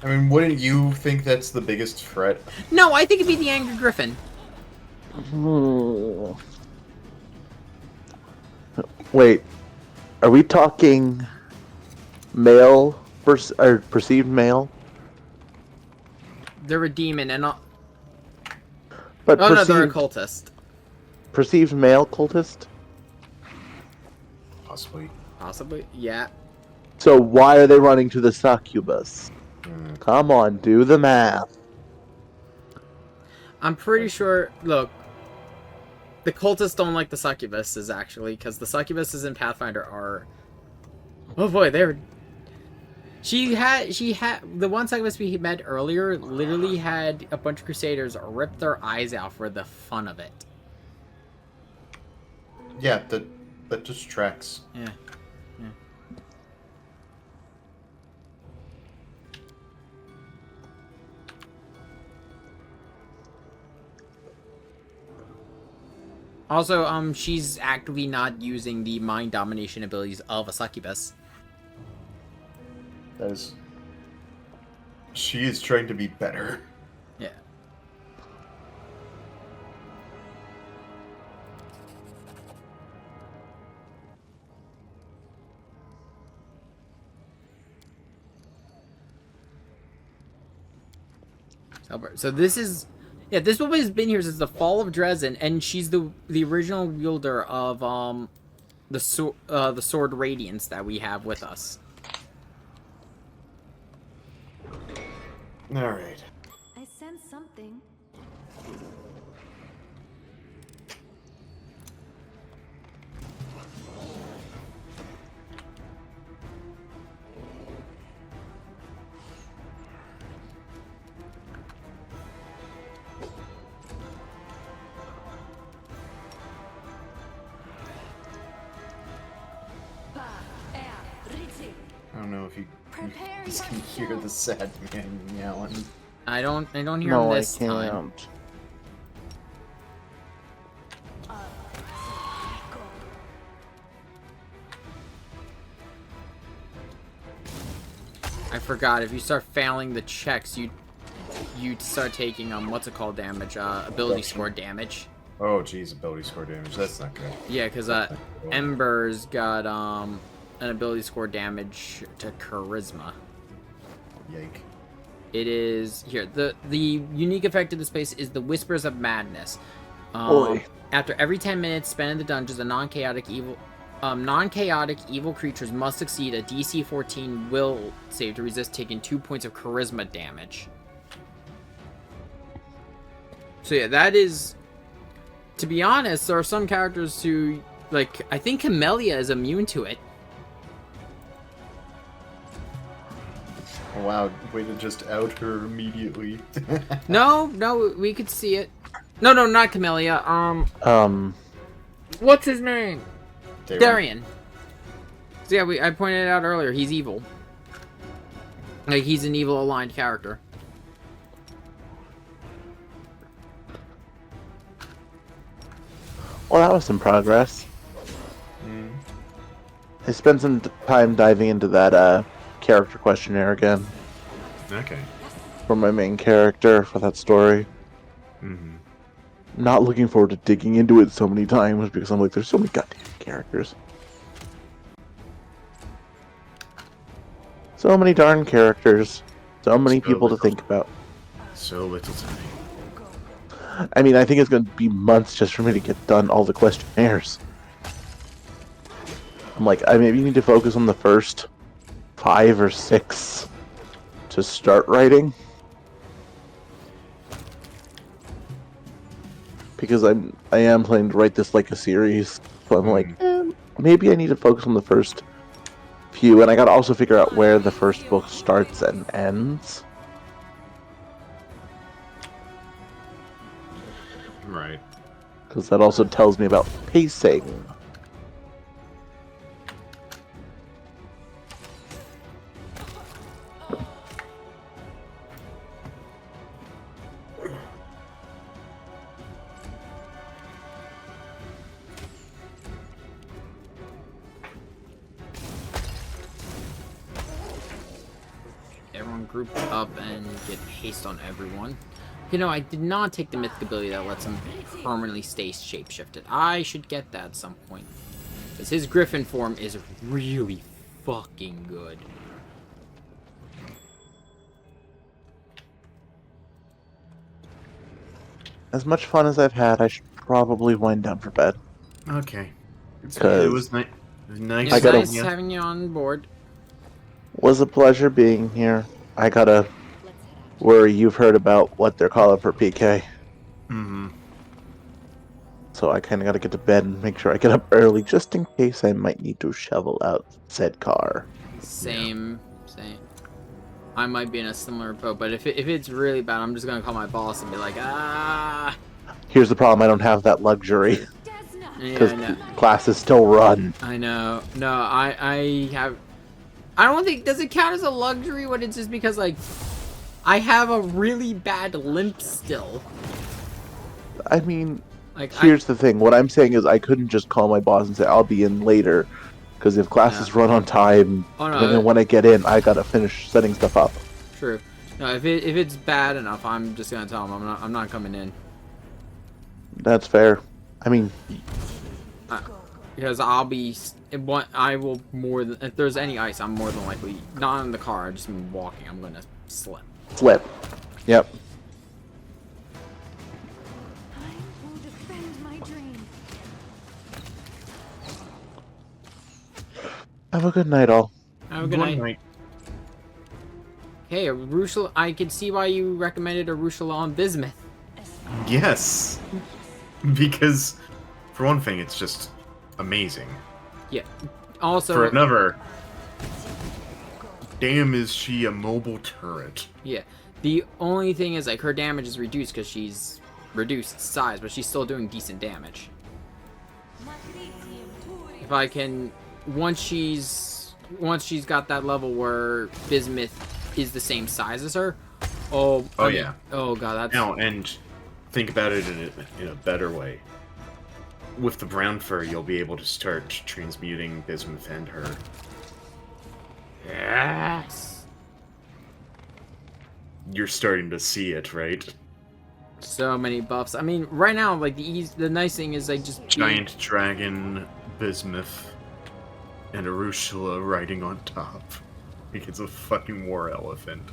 I mean, wouldn't you think that's the biggest threat? No, I think it'd be the angry griffin. Wait, are we talking male or perceived male? They're a demon and not. But no, they're a cultist. Perceived male cultist? Possibly, yeah. So why are they running to the succubus? Come on, do the math. I'm pretty sure. Look, the cultists don't like the succubuses actually, because the succubuses in Pathfinder are. Oh boy, they're. She had the one succubus we met earlier. Literally had a bunch of crusaders rip their eyes out for the fun of it. Yeah, that just tracks. Yeah. Also, she's actively not using the mind domination abilities of a succubus. That is... She is trying to be better. Yeah. So this is... Yeah, this woman has been here since the fall of Drezen, and she's the original wielder of the sword Radiance that we have with us. All right. I sense something. I don't know if you can hear the sad man yelling. I don't hear him this time. I can't. I forgot, if you start failing the checks, you start taking what's it called damage, ability score damage. Oh geez, ability score damage. That's not good. Yeah, because Ember's got an ability score damage to charisma. Yike. It is here. The unique effect of the space is the Whispers of Madness. After every 10 minutes spent in the dungeons, a non-chaotic evil creatures must succeed a DC 14 will save to resist taking 2 points of charisma damage. So yeah, that is. To be honest, there are some characters who, like, I think Camellia is immune to it. Oh, wow, way to just out her immediately. No, we could see it. No, not Camellia. What's his name? Darian. So yeah, I pointed it out earlier. He's evil. Like, he's an evil aligned character. Well, that was some progress. I spent some time diving into that character questionnaire again. Okay. For my main character for that story. Mm-hmm. Not looking forward to digging into it so many times because I'm like, there's so many goddamn characters. So many darn characters. So many people to think about. So little time. I mean, I think it's going to be months just for me to get done all the questionnaires. I'm like, I maybe need to focus on the first 5 or 6 to start writing. Because I am planning to write this like a series. So I'm like, maybe I need to focus on the first few. And I got to also figure out where the first book starts and ends. Right. Because that also tells me about pacing. Everyone group up and get haste on everyone. You know, I did not take the mythic ability that lets him permanently stay shapeshifted. I should get that at some point. Because his griffin form is really fucking good. As much fun as I've had, I should probably wind down for bed. Okay. It Because was nice. Nice. It's nice having you on board. Was a pleasure being here. I gotta worry you've heard about what they're calling for PK. Mm-hmm. So I kind of gotta get to bed and make sure I get up early, just in case I might need to shovel out said car. Same. I might be in a similar boat, but if it's really bad, I'm just gonna call my boss and be like, ah. Here's the problem: I don't have that luxury because classes still run. I know. No, I have. I don't think does it count as a luxury when it's just because like I have a really bad limp still. I mean, like here's the thing: what I'm saying is I couldn't just call my boss and say I'll be in later. Because if classes run on time, then when I get in, I gotta finish setting stuff up. True. No, if it's bad enough, I'm just gonna tell them I'm not coming in. That's fair. I mean, because I will more than if there's any ice, I'm more than likely not in the car. I just mean walking. I'm gonna slip. Slip. Yep. I will defend my dream. Have a good night, all. Have a good night. Hey, Arushala, I can see why you recommended Arushala on Bismuth. Yes. Because, for one thing, it's just amazing. Yeah. Also... For another... Damn, is she a mobile turret. Yeah. The only thing is, like, her damage is reduced because she's reduced size, but she's still doing decent damage. If I can... Once she's got that level where Bismuth is the same size as her, oh yeah, oh god, that's now. And think about it in a better way. With the brown fur, you'll be able to start transmuting Bismuth and her. Yes. You're starting to see it, right? So many buffs. I mean, right now, like the nice thing is like just giant dragon Bismuth. And Arushala riding on top. Like it's a fucking war elephant.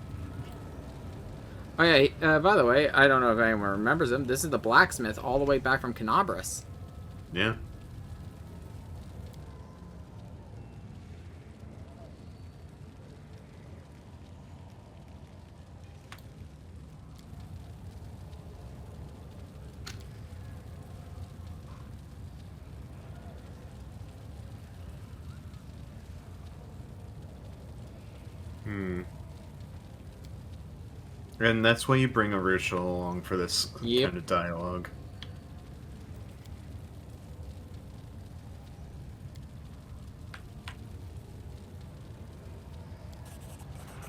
Oh yeah, by the way, I don't know if anyone remembers him. This is the blacksmith all the way back from Canabras. Yeah. And that's why you bring Arushala along for this kind of dialogue.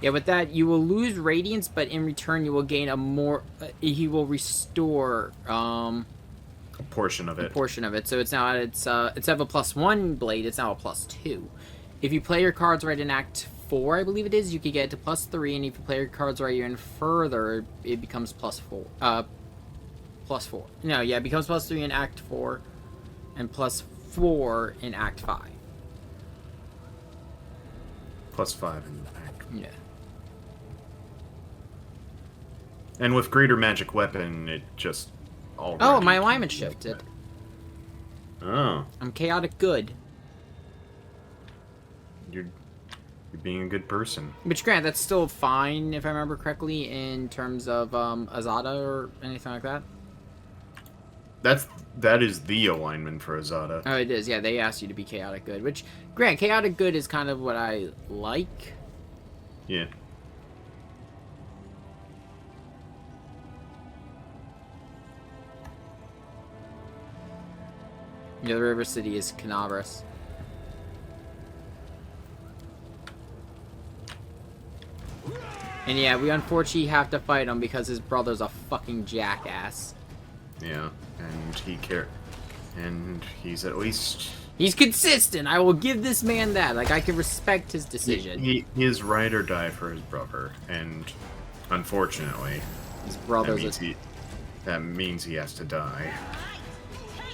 Yeah, with that, you will lose Radiance, but in return you will gain a more... he will restore... a portion of it. A portion of it. So it's now at instead of a +1 blade, it's now a +2. If you play your cards right in Act 4, I believe it is, you can get it to +3, and if you play your cards right even further, it becomes +4. +4. No, yeah, it becomes +3 in Act 4, and +4 in Act 5. +5 in Act. Yeah. And with Greater Magic Weapon, it just... Oh, my alignment shifted. Oh. I'm chaotic good. You're being a good person. Which, grant, that's still fine, if I remember correctly, in terms of Azada or anything like that? That is the alignment for Azada. Oh, it is. Yeah, they asked you to be chaotic good. Which, grant, chaotic good is kind of what I like. Yeah. Yeah, the river city is Canabras. And yeah, we unfortunately have to fight him because his brother's a fucking jackass. Yeah, and he's at least... He's consistent! I will give this man that. Like, I can respect his decision. He is ride or die for his brother, and unfortunately... His brother's that means he has to die.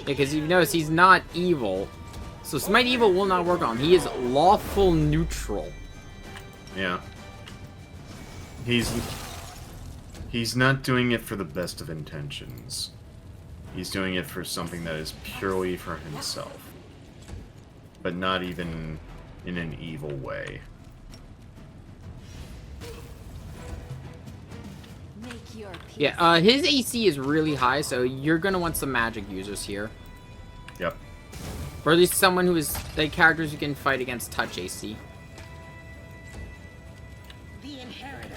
Because you notice he's not evil. So Smite Evil will not work on him. He is lawful neutral. Yeah. He's not doing it for the best of intentions. He's doing it for something that is purely for himself. But not even in an evil way. Yeah, his AC is really high, so you're gonna want some magic users here. Yep. Or at least someone who is, like, characters who can fight against touch AC. The Inheritor,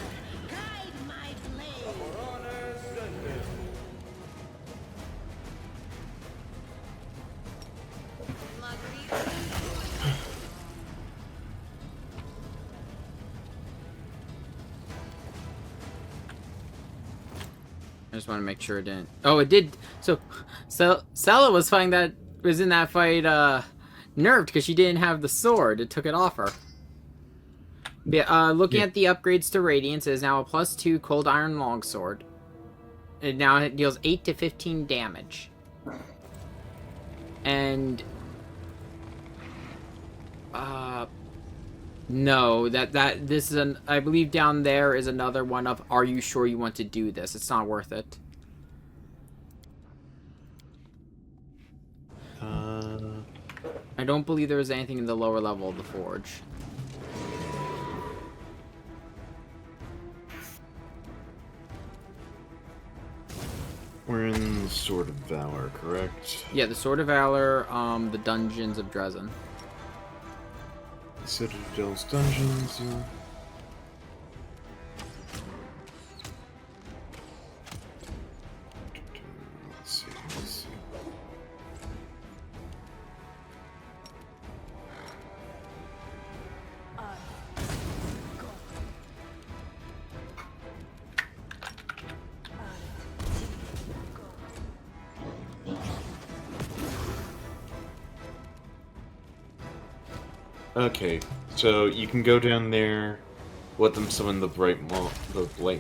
guide my blade. I just want to make sure it didn't. Oh, it did. So Sella was fighting that was in that fight nerfed because she didn't have the sword. It took it off her. Yeah, looking at the upgrades to Radiance, it is now a +2 Cold Iron Longsword. It now deals 8 to 15 damage. And no, this is I believe down there is another one of, are you sure you want to do this? It's not worth it. I don't believe there was anything in the lower level of the forge. We're in the Sword of Valor, correct? Yeah, the Sword of Valor, the Dungeons of Drezen. Citadel's Dungeons, yeah. Let's see. Okay, so you can go down there, let them summon the Blight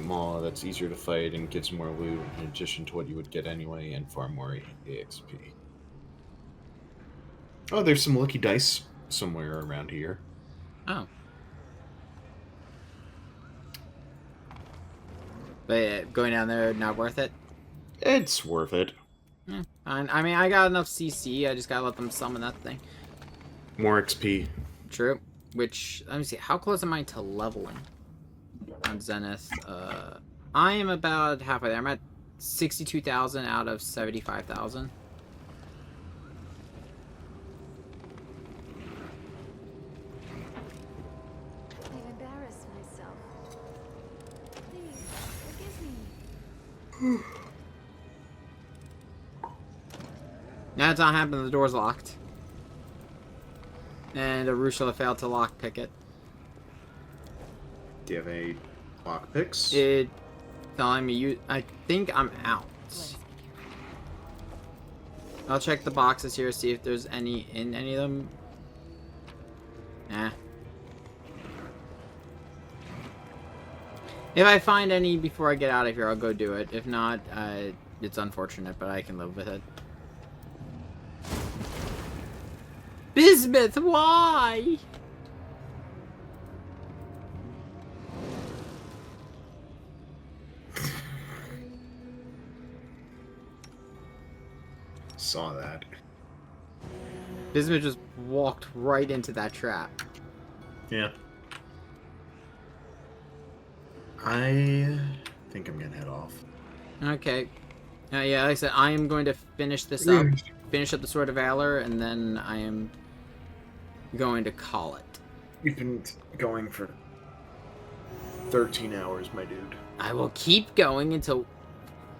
Maw that's easier to fight and gives more loot in addition to what you would get anyway, and far more EXP. Oh, there's some lucky dice somewhere around here. Oh. But going down there, not worth it? It's worth it. Yeah, fine. I mean, I got enough CC, I just gotta let them summon that thing. More XP. True. Which, let me see, how close am I to leveling on Zenith? I am about halfway there. I'm at 62,000 out of 75,000. I've embarrassed myself. Please, forgive me. Now it's not happening, the door's locked. And Arusha failed to lockpick it. Do you have any lockpicks? It telling me I think I'm out. I'll check the boxes here, see if there's any in any of them. Nah. If I find any before I get out of here, I'll go do it. If not, it's unfortunate, but I can live with it. Bismuth, why? Saw that. Bismuth just walked right into that trap. Yeah. I think I'm gonna head off. Okay. Yeah, like I said, I am going to finish this up. Finish up the Sword of Valor, and then I am going to call it. You've been going for 13 hours, my dude. I will keep going until...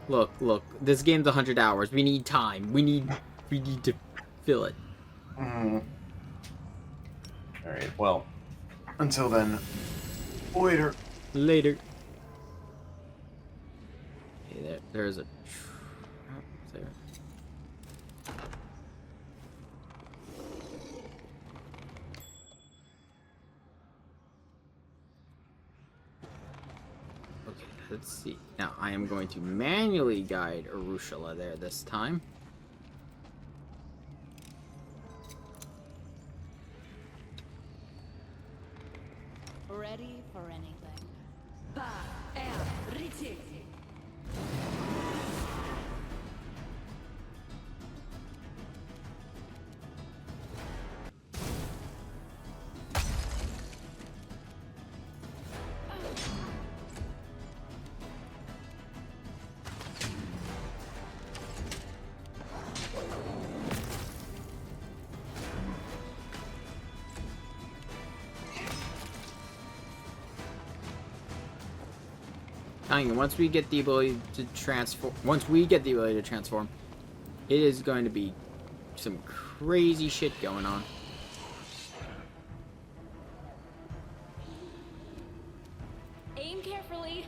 Look, this game's 100 hours. We need time. We need to fill it. Alright, well, until then, later. Later. Hey, there's a trap there. Okay, let's see. Now, I am going to manually guide Arushula there this time. Ready for anything. Once we get the ability to transform, it is going to be some crazy shit going on. Aim carefully.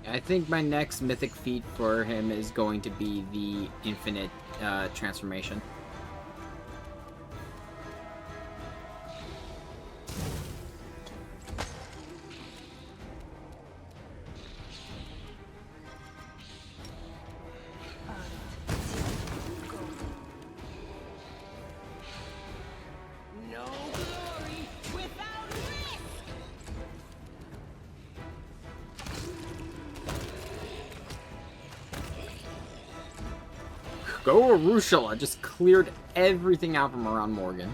I think my next mythic feat for him is going to be the infinite transformation. Go Arushula! Just cleared everything out from around Morgan.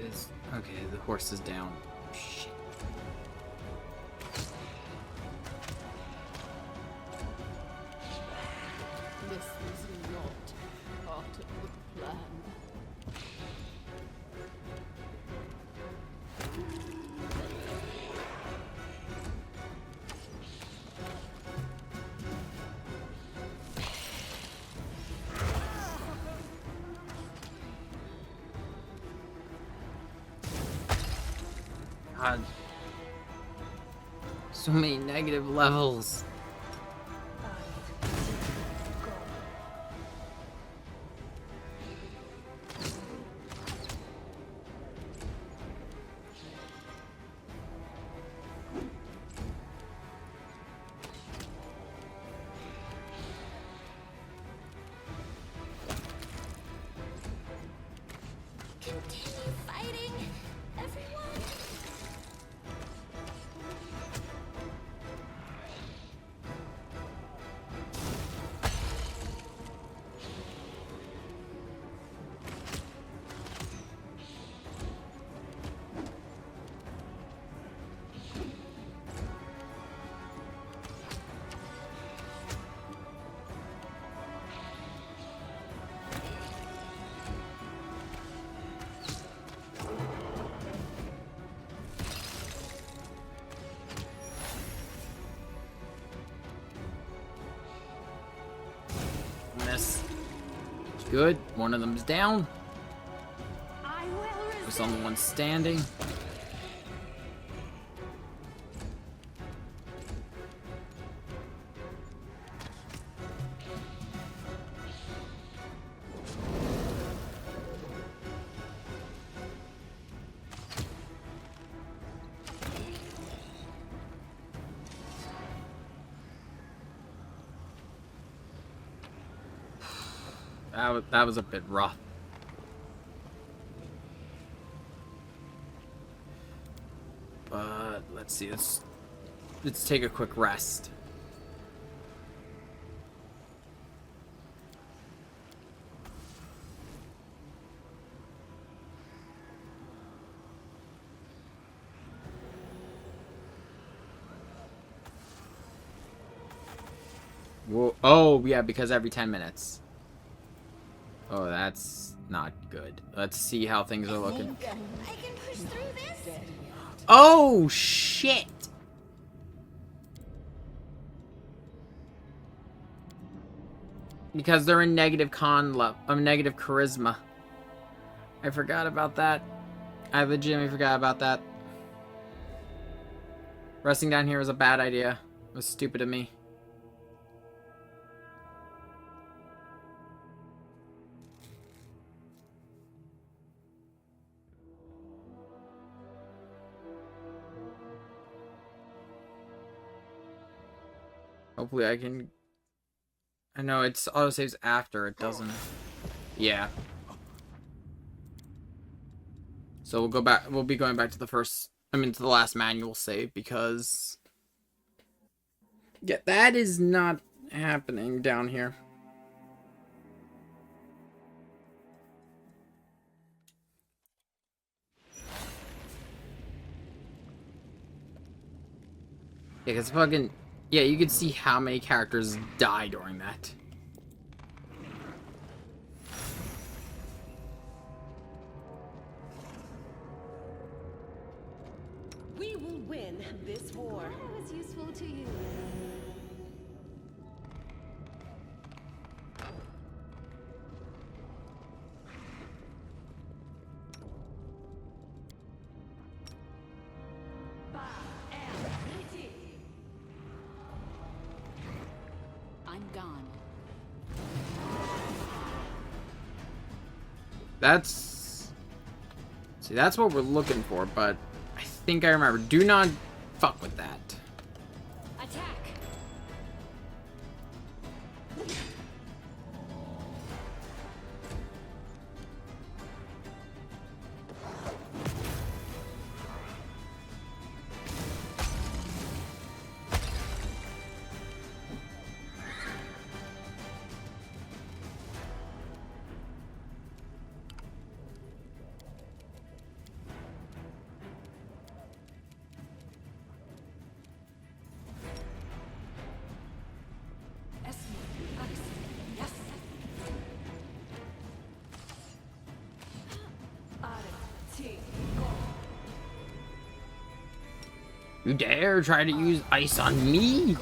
is... Okay, the horse is down. Shit. This is not part of the plan. God. So many negative levels. Continue fighting, everyone. Miss. Good. One of them's down. I will There's only one standing. That was a bit rough. But let's see. Let's take a quick rest. Whoa. Oh, yeah, because every 10 minutes. Oh, that's not good. Let's see how things are looking. I can push through this. Oh, shit! Because they're in negative negative charisma. I forgot about that. I legitimately forgot about that. Resting down here was a bad idea. It was stupid of me. Hopefully I can... I know it's autosaves after, it doesn't... Yeah. So we'll go back, we'll be going back to the first, to the last manual save, because... Yeah, that is not happening down here. Yeah, because fucking... Yeah, you can see how many characters die during that. We will win this war. I was useful to you. I'm gone. That's... See, that's what we're looking for, but I think I remember. Do not fuck with that. Attack. You dare try to use ice on me?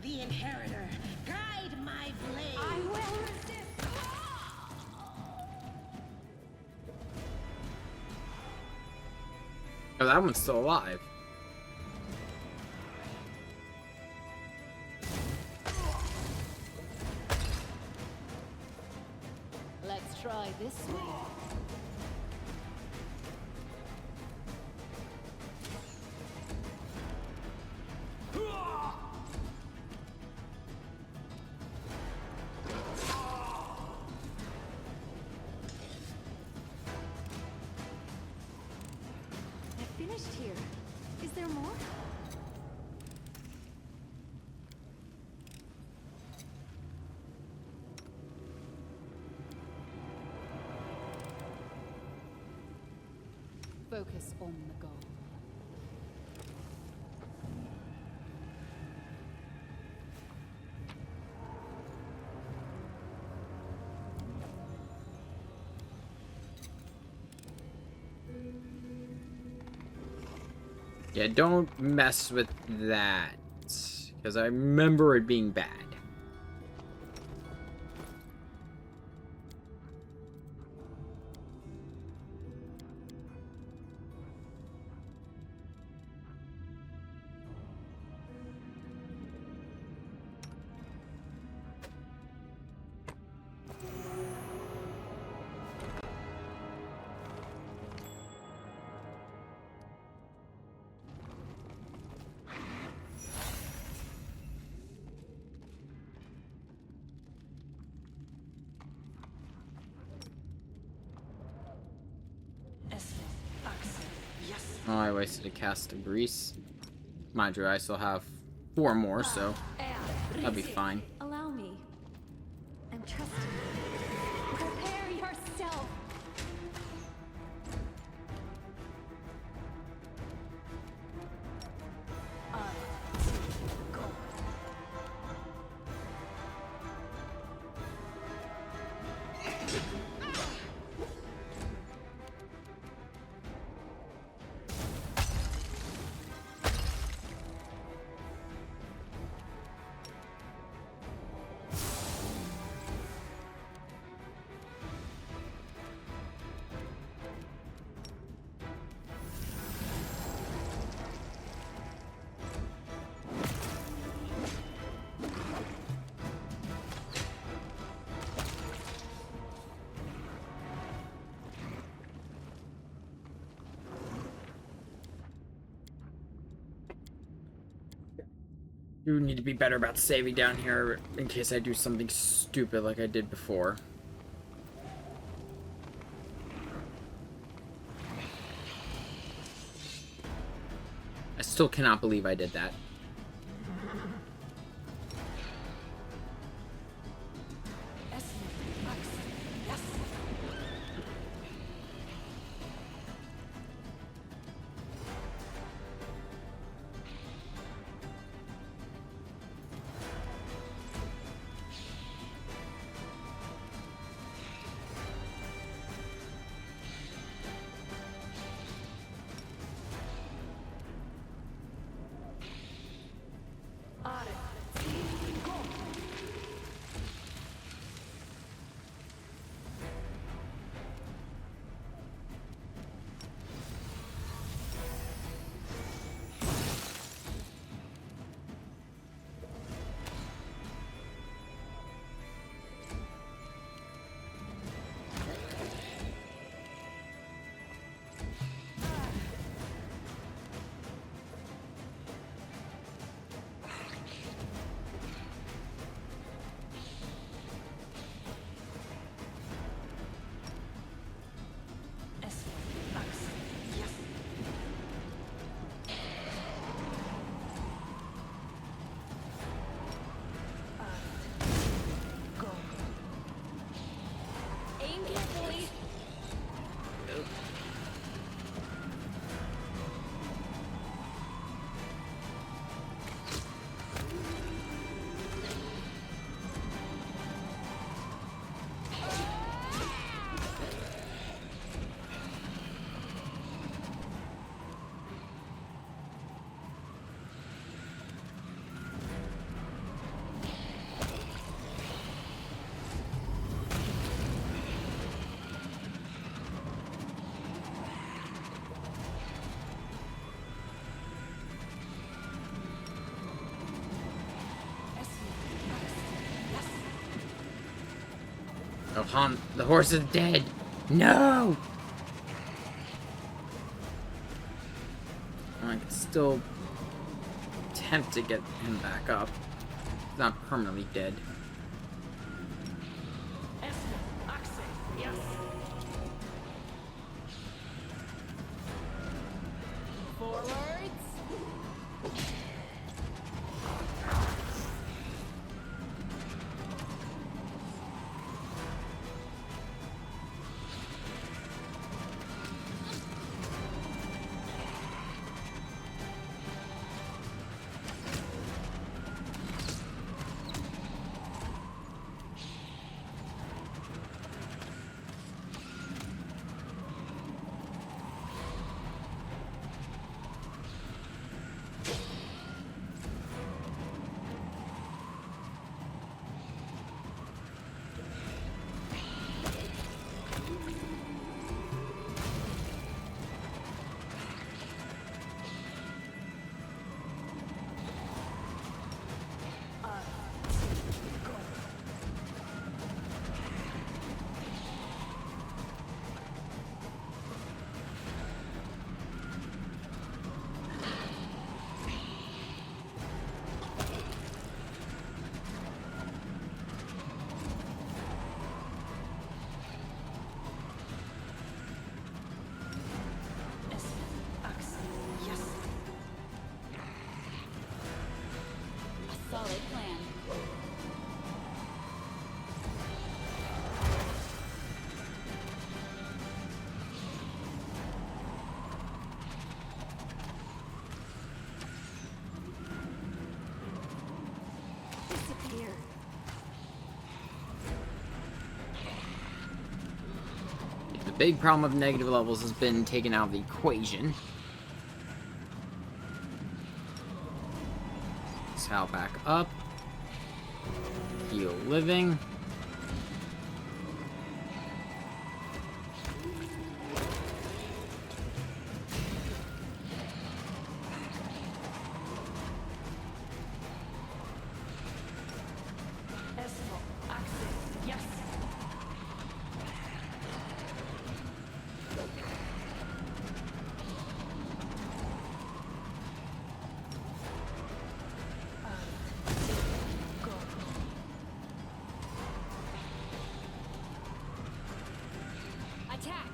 The Inheritor, guide my blade. I will resist. Oh, that one's still alive. Let's try this way. Finished here. Is there more? Focus on the goal. Yeah, don't mess with that, because I remember it being bad. Oh, I wasted a cast of grease. Mind you, I still have 4 more, so that'll be fine. Allow me. I'm trusting you. Prepare yourself. You need to be better about saving down here in case I do something stupid like I did before. I still cannot believe I did that. The horse is dead. No! I can still attempt to get him back up. He's not permanently dead. Solid plan. Disappear. The big problem of negative levels has been taken out of the equation. Sal back up. Heal living. Attack!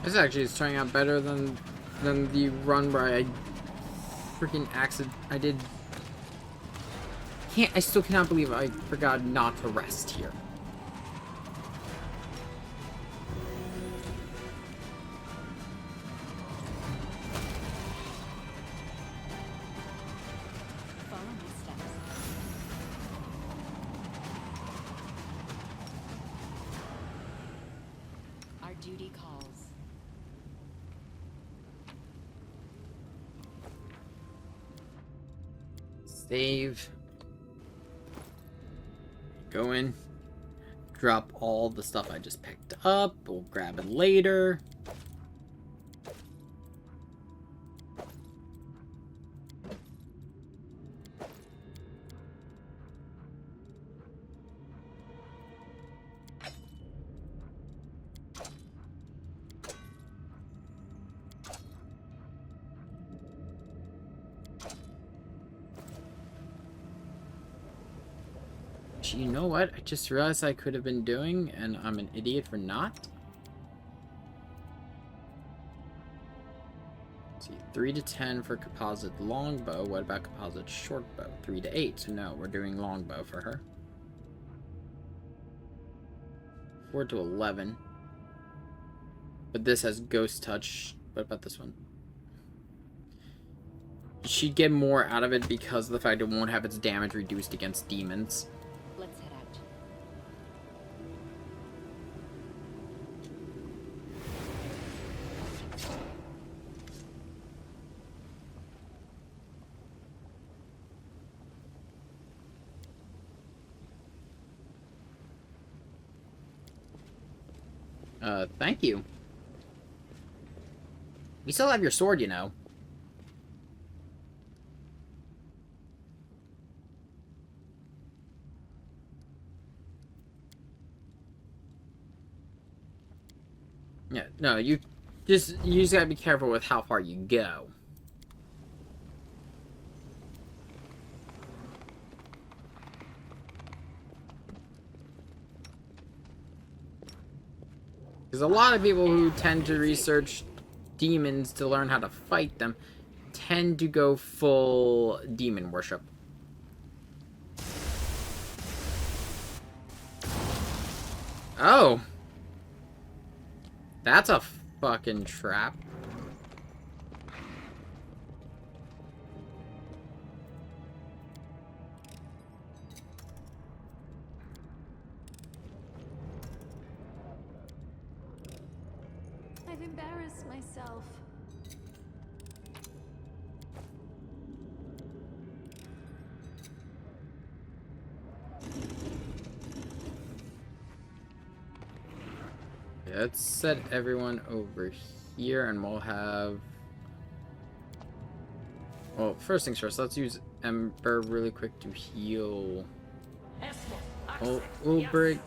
This actually is turning out better than the run where I freaking I did. I still cannot believe I forgot not to rest here. Follow my steps. Our duty calls. Save. Go in. Drop all the stuff I just picked up. We'll grab it later. You know what? I just realized I could have been doing, and I'm an idiot for not. 3 to 10 for composite longbow. What about composite shortbow? 3 to 8. So no, we're doing longbow for her. 4 to 11. But this has ghost touch. What about this one? She'd get more out of it because of the fact it won't have its damage reduced against demons. Let's head out. Thank you. You still have your sword, you know. Yeah, no, you just gotta be careful with how far you go. Because a lot of people who tend to research demons to learn how to fight them tend to go full demon worship. Oh. That's a fucking trap. I've embarrassed myself. Let's set everyone over here and we'll have... Well, first things first, let's use Ember really quick to heal... Oh, Ulbrich.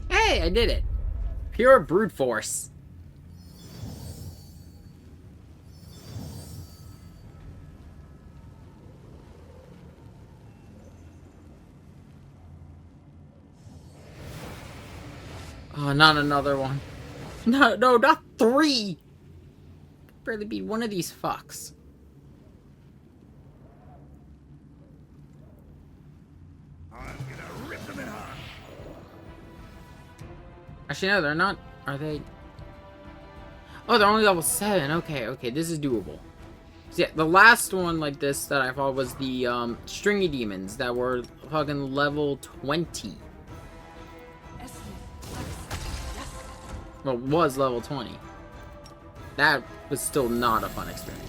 Hey, I did it! Pure brute force. Oh, not another one. No, not 3! Barely beat one of these fucks. Actually, no, they're not. Are they? Oh, they're only level 7. Okay, this is doable. So yeah, the last one like this that I fought was the stringy demons that were fucking level 20. Well, was level 20. That was still not a fun experience.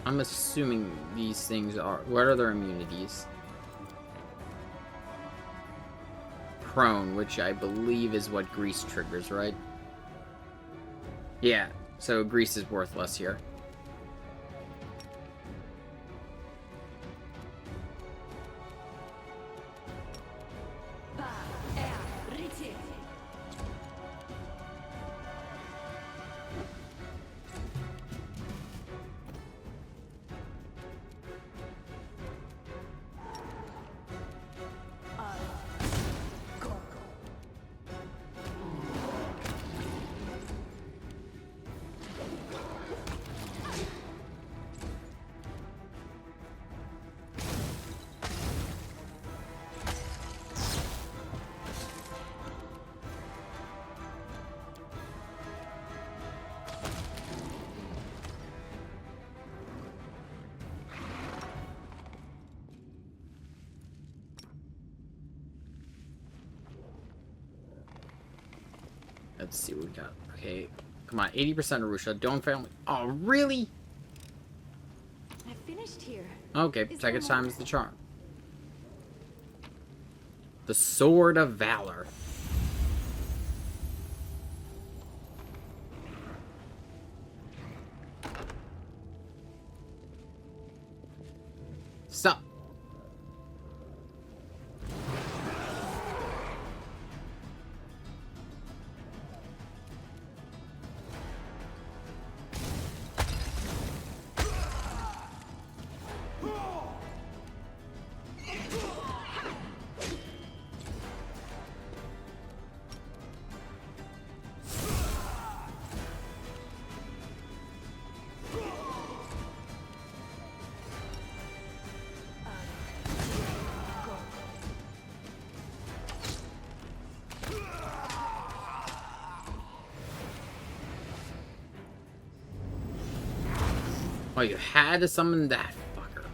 I'm assuming these things are... What are their immunities? Prone, which I believe is what grease triggers, right? Yeah, so grease is worthless here. Let's see what we got. Okay, come on, 80% Arusha. Don't fail me. Oh, really? I finished here. Okay, second time is the charm. The Sword of Valor. Stop. Oh, you had to summon that fucker.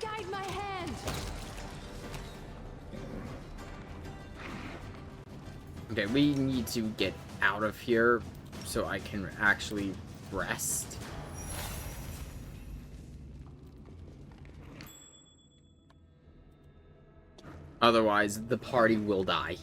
Guide my hand! Okay, we need to get out of here so I can actually rest. Otherwise, the party will die.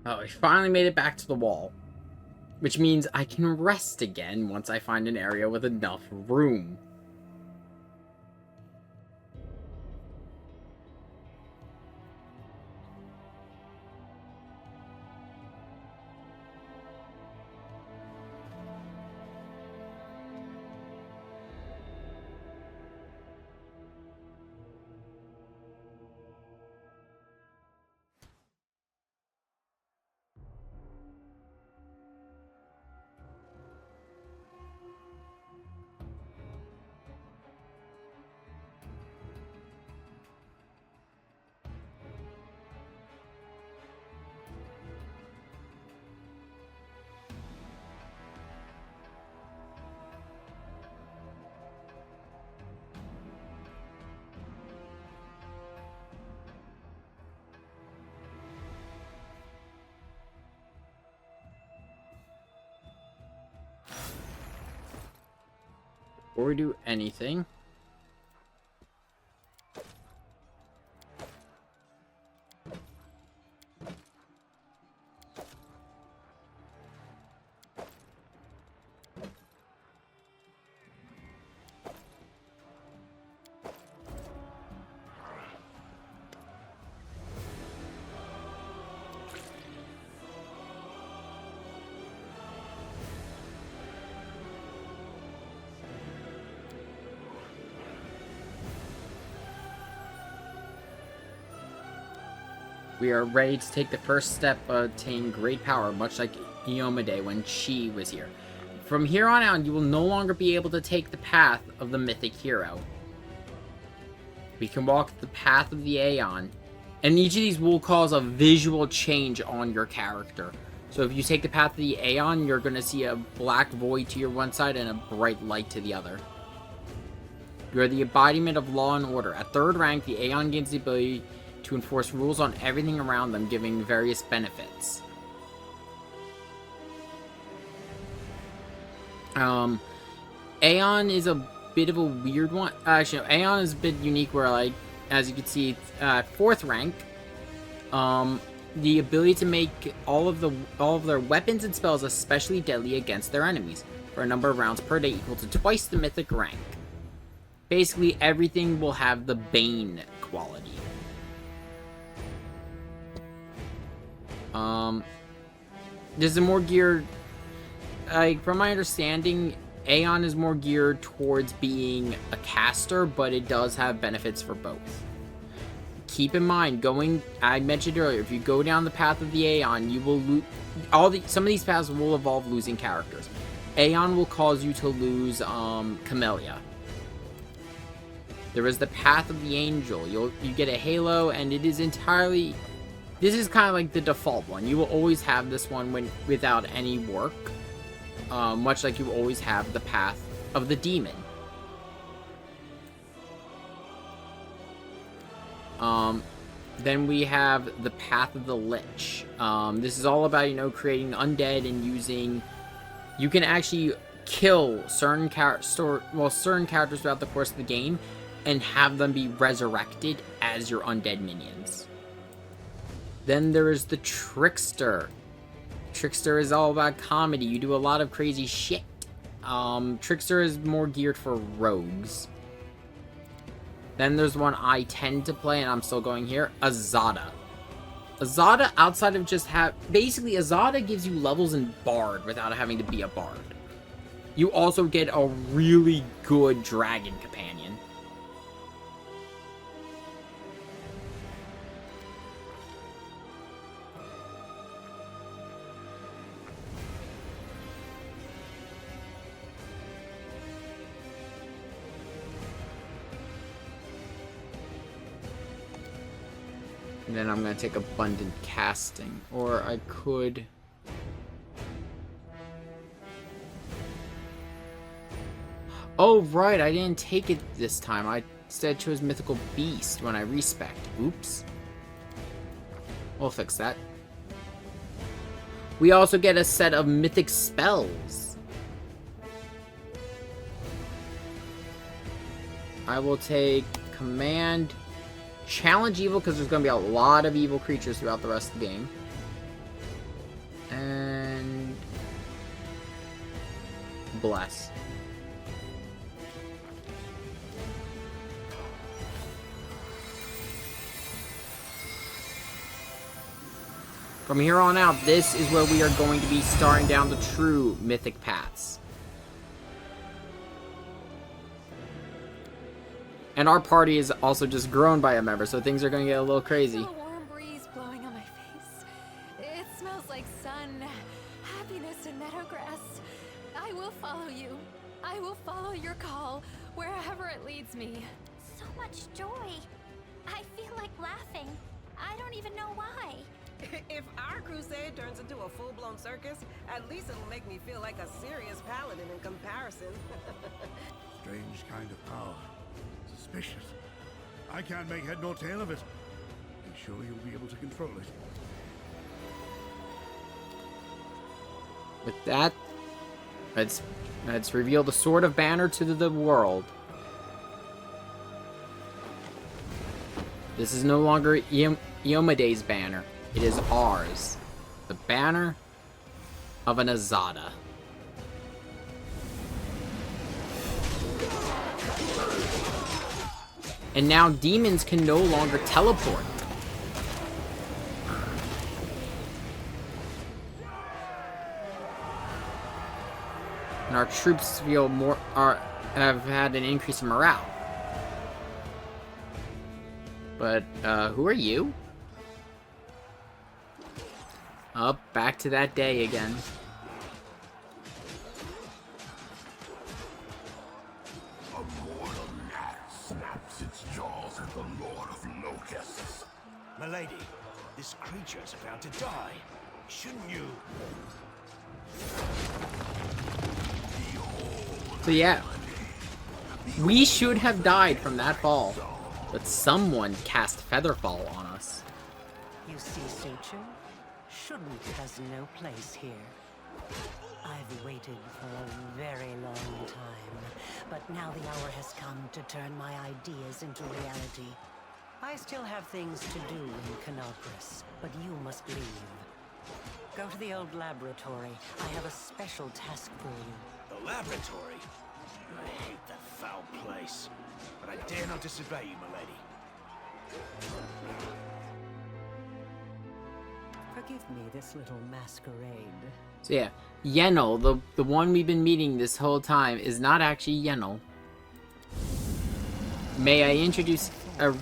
Oh, I finally made it back to the wall. Which means I can rest again once I find an area with enough room. Before we do anything, we are ready to take the first step to attain great power, much like Iomade when she was here. From here on out, you will no longer be able to take the path of the mythic hero. We can walk the path of the Aeon, and each of these will cause a visual change on your character. So if you take the path of the Aeon, you're going to see a black void to your one side and a bright light to the other. You are the embodiment of law and order. At 3rd rank, the Aeon gains the ability to enforce rules on everything around them, giving various benefits. Aeon is a bit of a weird one. Actually, no, Aeon is a bit unique where, like, as you can see, 4th rank, the ability to make all of their weapons and spells especially deadly against their enemies for a number of rounds per day equal to twice the mythic rank. Basically, everything will have the Bane quality. This is more geared, like, from my understanding, Aeon is more geared towards being a caster, but it does have benefits for both. Keep in mind, I mentioned earlier, if you go down the path of the Aeon, you will lose, some of these paths will involve losing characters. Aeon will cause you to lose, Camellia. There is the path of the Angel. You get a halo, and it is entirely, this is kind of like the default one. You will always have this one without any work, much like you always have the path of the Demon. Then we have the Path of the Lich. This is all about, creating undead and using... You can actually kill certain characters throughout the course of the game and have them be resurrected as your undead minions. Then there is the Trickster. Trickster is all about comedy. You do a lot of crazy shit. Trickster is more geared for rogues. Then there's one I tend to play, and I'm still going here, Azada. Azada, outside of just basically, Azada gives you levels in Bard without having to be a Bard. You also get a really good dragon companion. And then I'm going to take Abundant Casting. Or I could... Oh, right, I didn't take it this time. I instead chose Mythical Beast when I respec. Oops. We'll fix that. We also get a set of Mythic Spells. I will take Command... Challenge Evil, because there's going to be a lot of evil creatures throughout the rest of the game. And... Bless. From here on out, this is where we are going to be starting down the true mythic paths. And our party is also just grown by a member, so things are going to get a little crazy. A warm breeze blowing on my face. It smells like sun, happiness, and meadowgrass. I will follow you. I will follow your call, wherever it leads me. So much joy. I feel like laughing. I don't even know why. If our crusade turns into a full-blown circus, at least it'll make me feel like a serious paladin in comparison. Strange kind of power. Suspicious. I can't make head nor tail of it. I'm sure you'll be able to control it. With that, let's reveal the Sword of Banner to the world. This is no longer Iomede's banner. It is ours. The banner of an Azada. And now demons can no longer teleport. And our troops feel have had an increase in morale. But, who are you? Up, back to that day again. A mortal gnat snaps its jaws at the Lord of Locusts. Milady, this creature's about to die. Shouldn't you? So yeah, we should have died from that fall, but someone cast Featherfall on us. You see, Suture? Shouldn't has no place here. I've waited for a very long time, but now the hour has come to turn my ideas into reality. I still have things to do in Canopus, but you must leave. Go to the old laboratory. I have a special task for you. The laboratory? I hate that foul place. But I dare not disobey you, milady. Forgive me this little masquerade. So yeah, Yenel, the one we've been meeting this whole time, is not actually Yenel. May I introduce a...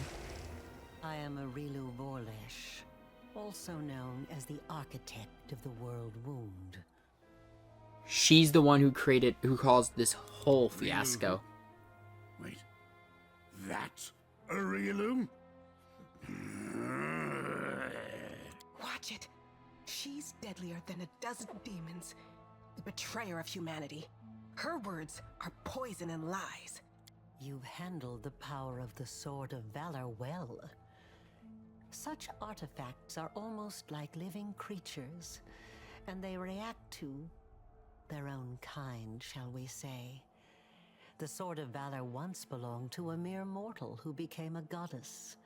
I am Arilu Vorlesh, also known as the architect of the world wound. She's the one who caused this whole fiasco. Wait, that's Arilu? Watch it. She's deadlier than a dozen demons. The betrayer of humanity. Her words are poison and lies. You've handled the power of the Sword of Valor well. Such artifacts are almost like living creatures, and they react to their own kind, shall we say. The Sword of Valor once belonged to a mere mortal who became a goddess.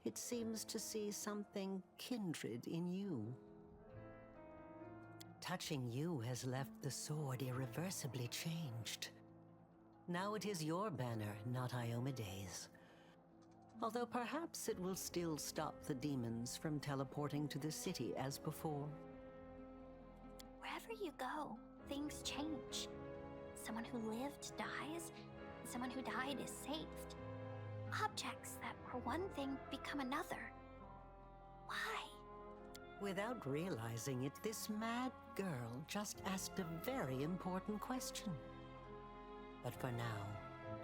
It seems to see something kindred in you. Touching you has left the sword irreversibly changed. Now it is your banner, not Iomede's. Although perhaps it will still stop the demons from teleporting to the city as before. Wherever you go, things change. Someone who lived dies, and someone who died is saved. Objects that were one thing become another. Why? Without realizing it, this mad girl just asked a very important question. But for now,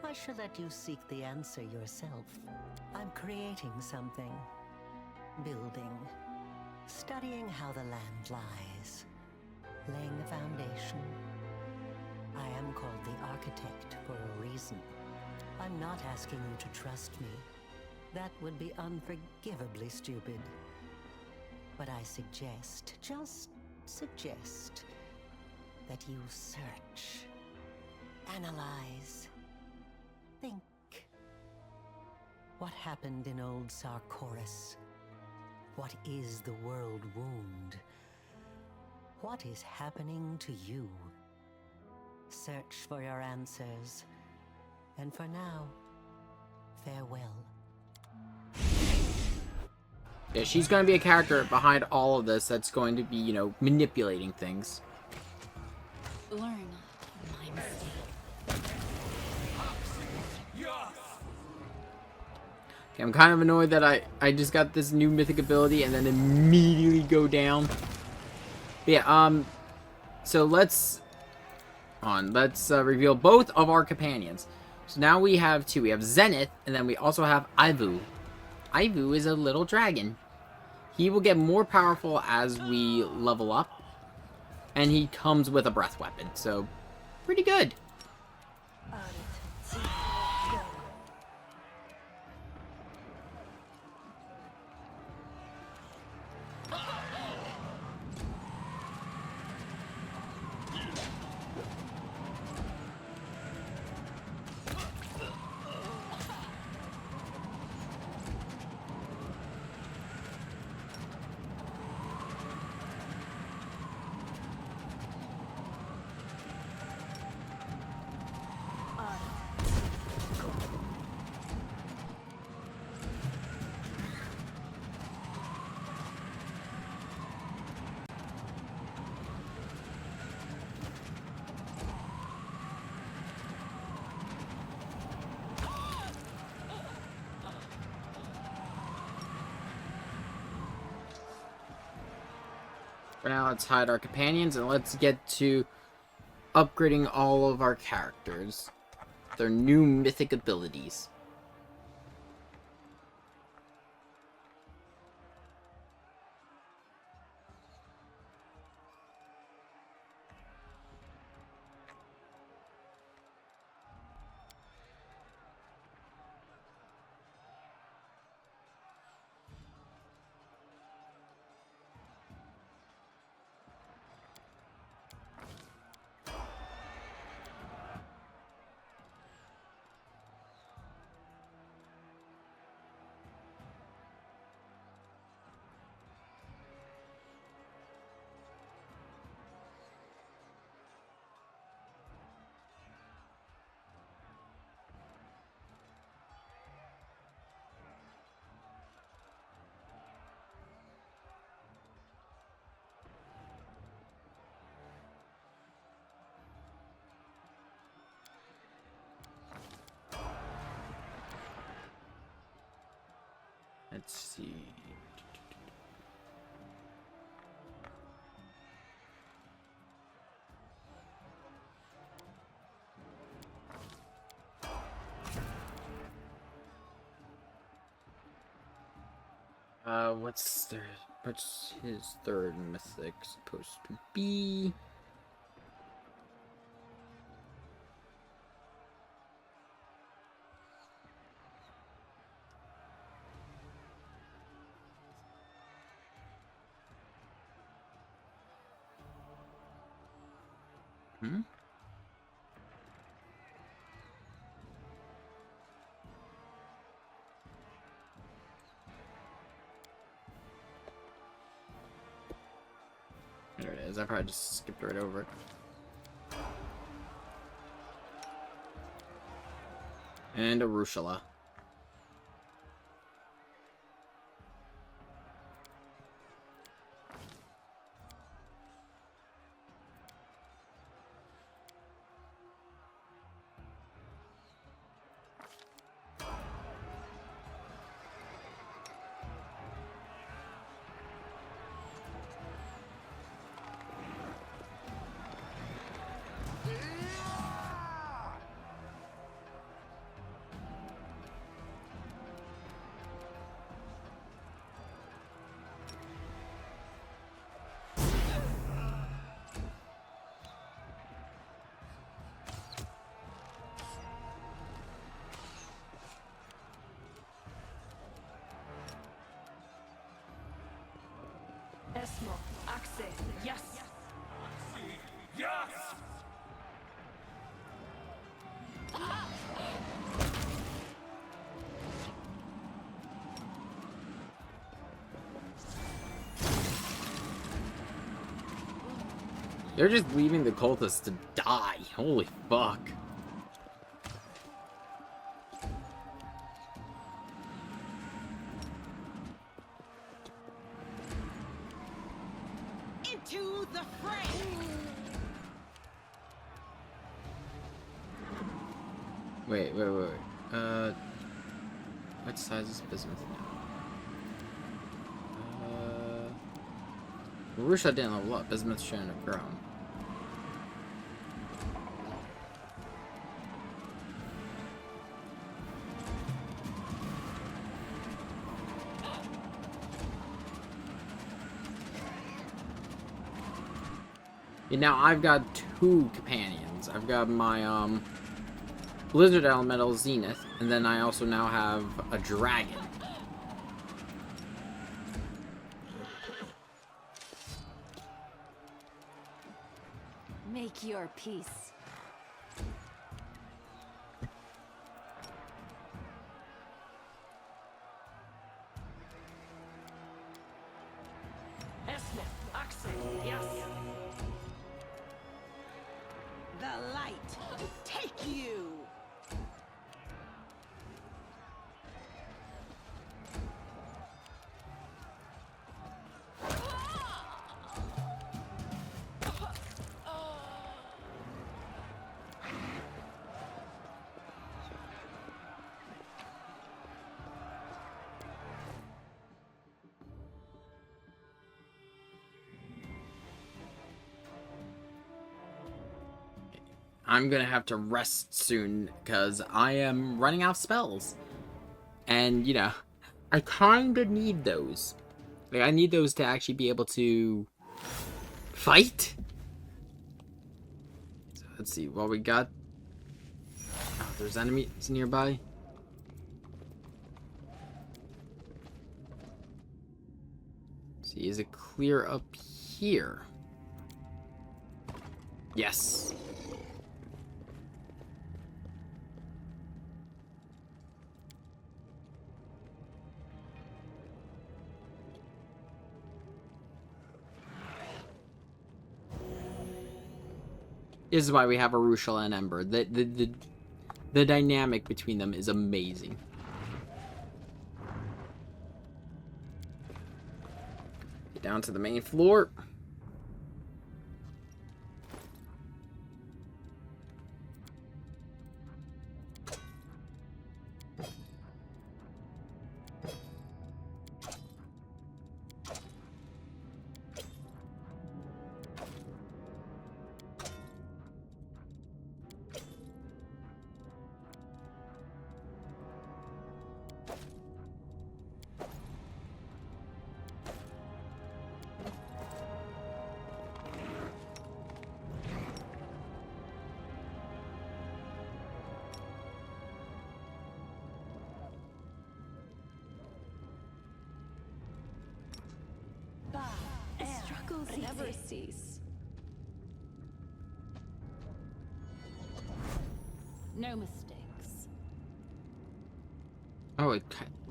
I shall let you seek the answer yourself. I'm creating something. Building. Studying how the land lies. Laying the foundation. I am called the Architect for a reason. I'm not asking you to trust me. That would be unforgivably stupid. But I suggest, just suggest, that you search, analyze, think. What happened in old Sarkoris? What is the world wound? What is happening to you? Search for your answers. And for now, farewell. Yeah, she's going to be a character behind all of this that's going to be, you know, manipulating things. Learn my mistake. Okay, I'm kind of annoyed that I just got this new mythic ability and then immediately go down. But yeah, so let's reveal both of our companions. So now we have two. We have Zenith, and then we also have Ivu. Ivu is a little dragon. He will get more powerful as we level up. And he comes with a breath weapon, so pretty good. For now, let's hide our companions and let's get to upgrading all of our characters. Their new mythic abilities. Let's see. What's his third mythic supposed to be? Hmm? There it is. I probably just skipped right over it. And Arushala. Esmo, Axe, yes! Yes! They're just leaving the cultists to die. Holy fuck. Into the fray! Wait. What size is Bismuth now? Marusha didn't level up. Bismuth shouldn't have grown. And now I've got two companions. I've got my Blizzard Elemental Zenith, and then I also now have a dragon. Make your peace. Esmo, Axe, yes! The light take you! I'm gonna have to rest soon because I am running out of spells. And, you know, I kinda need those. Like, I need those to actually be able to fight. So, let's see what we got. Oh, there's enemies nearby. Let's see, is it clear up here? Yes. This is why we have Arushala and Ember. The dynamic between them is amazing. Get down to the main floor. Battles never cease. No mistakes. Oh,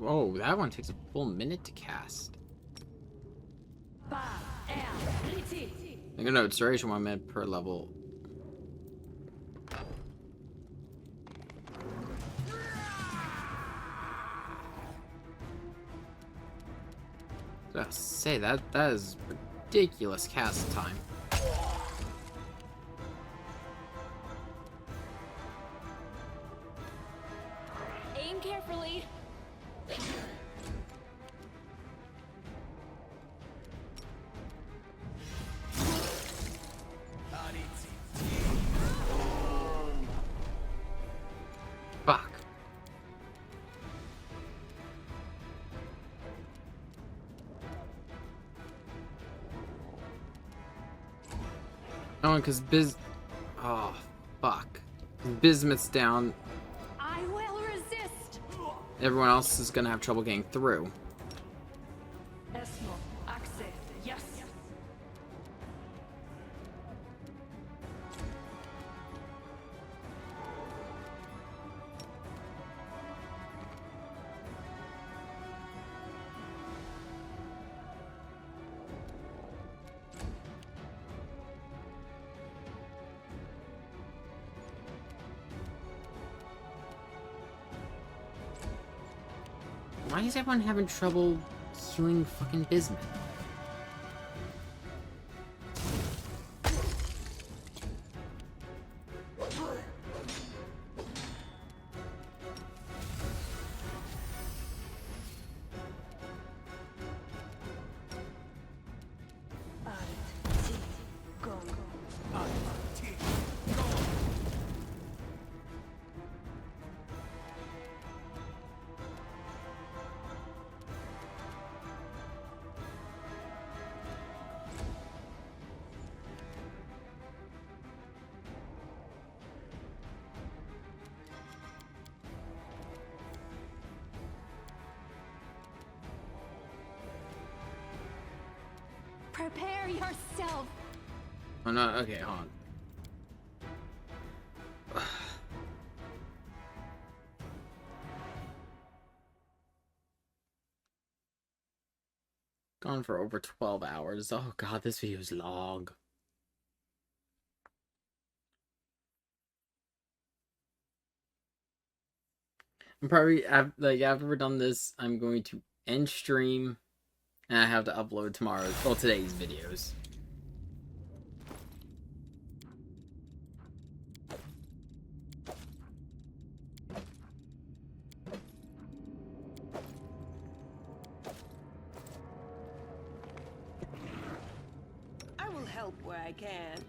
oh, that one takes a full minute to cast. I know it's duration 1 minute per level. I say that is ridiculous cast time. Aim carefully. Fuck. Oh, because oh, fuck. Bismuth's down. I will resist. Everyone else is gonna have trouble getting through. Yes. Why is everyone having trouble healing fucking Bismuth? Prepare yourself. Oh no, okay, hold on. Gone for over 12 hours. Oh god, this video is long. I'm probably, like, after we're done this, I'm going to end stream, and I have to upload tomorrow's, well, today's videos. I will help where I can.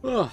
Ugh.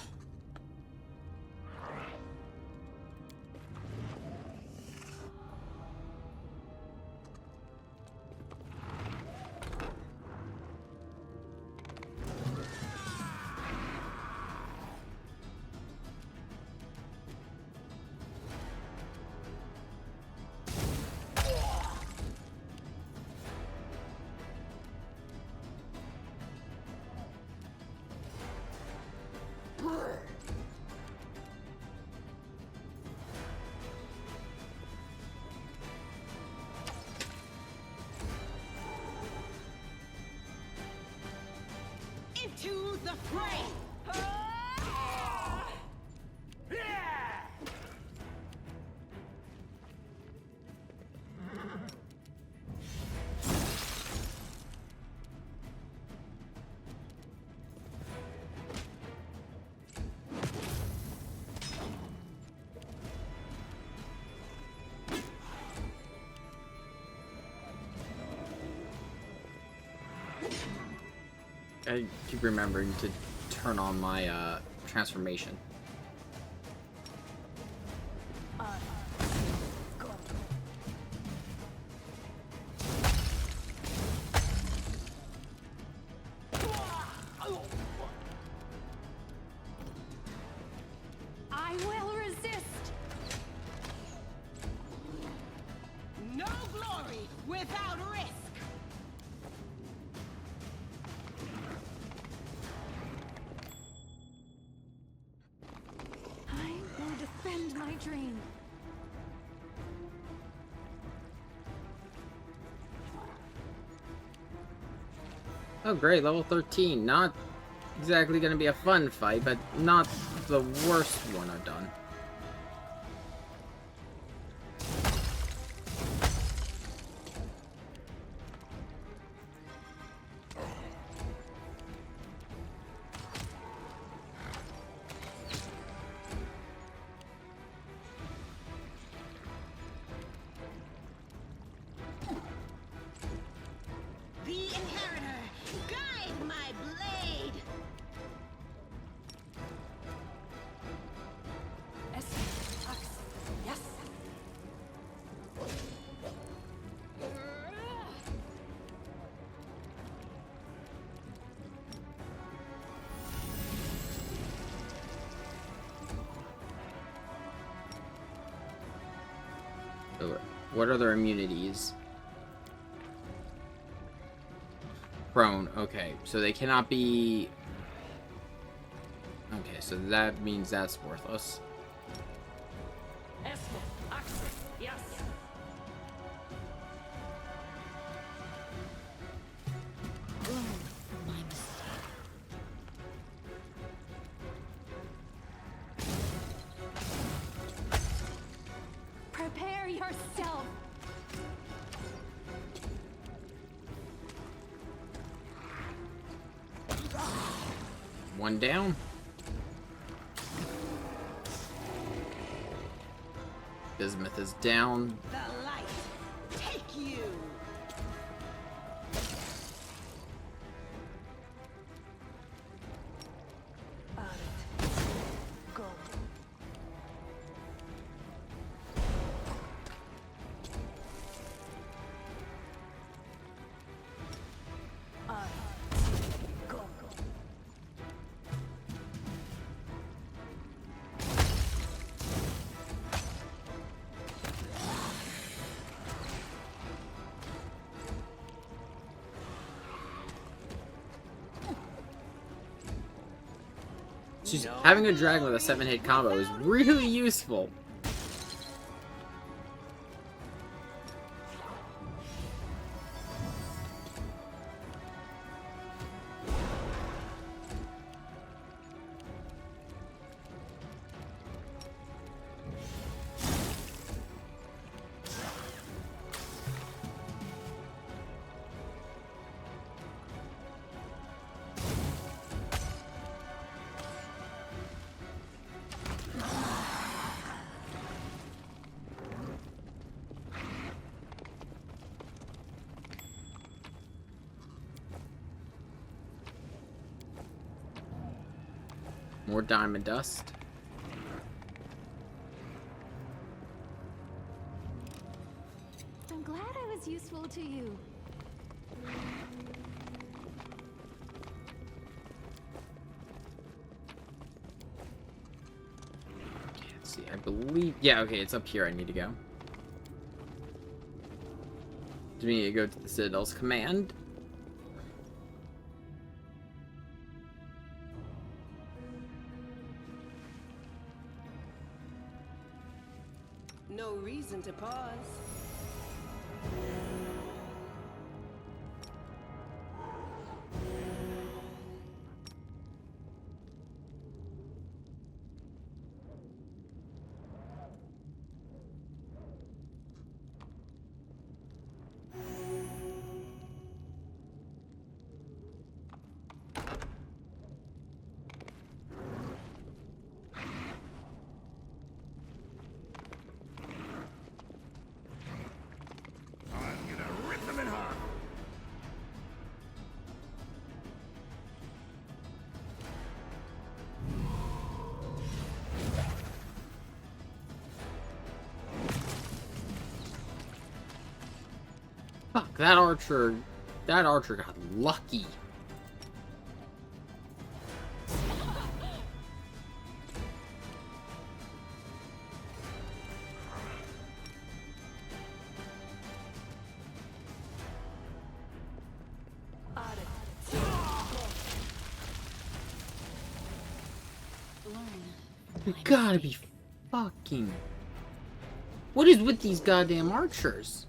Into the fray! I keep remembering to turn on my transformation. I will resist. my dream. Oh great, level 13. Not exactly gonna be a fun fight, but not the worst one I've done. The Inheritor, guide my blade! Yes. So, what are their immunities? Prone. Okay, so they cannot be... Okay, so that means that's worthless. Yes. Prepare yourself. One down. Bismuth is down. The light, take you! Go. Go. She's having a dragon with a 7-hit combo is really useful. More diamond dust. I'm glad I was useful to you. Let's see, I believe... Yeah, okay, it's up here I need to go. Do we need to go to the Citadel's command? No reason to pause. Fuck, that archer got lucky. You gotta be fucking... What is with these goddamn archers?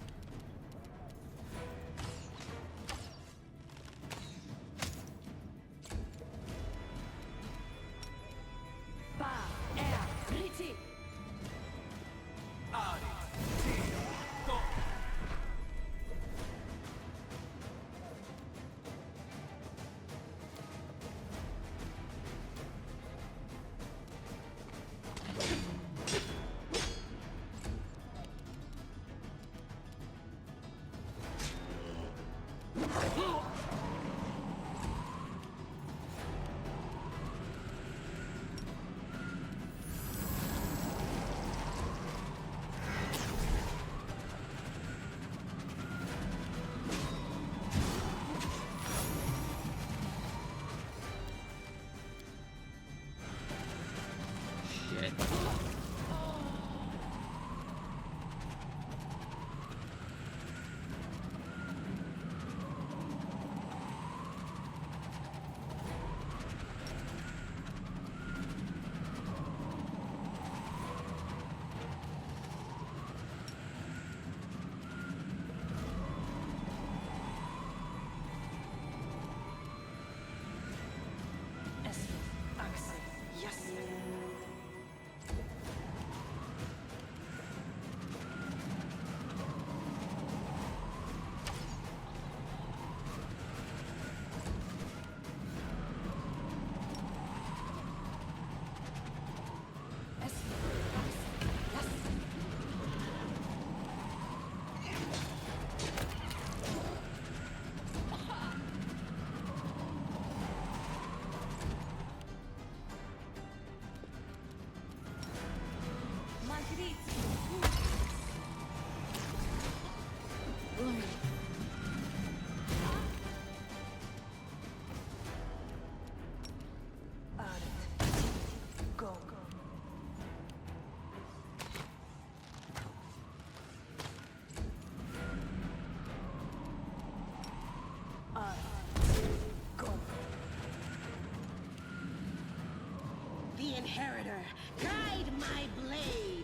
The Inheritor, guide my blade.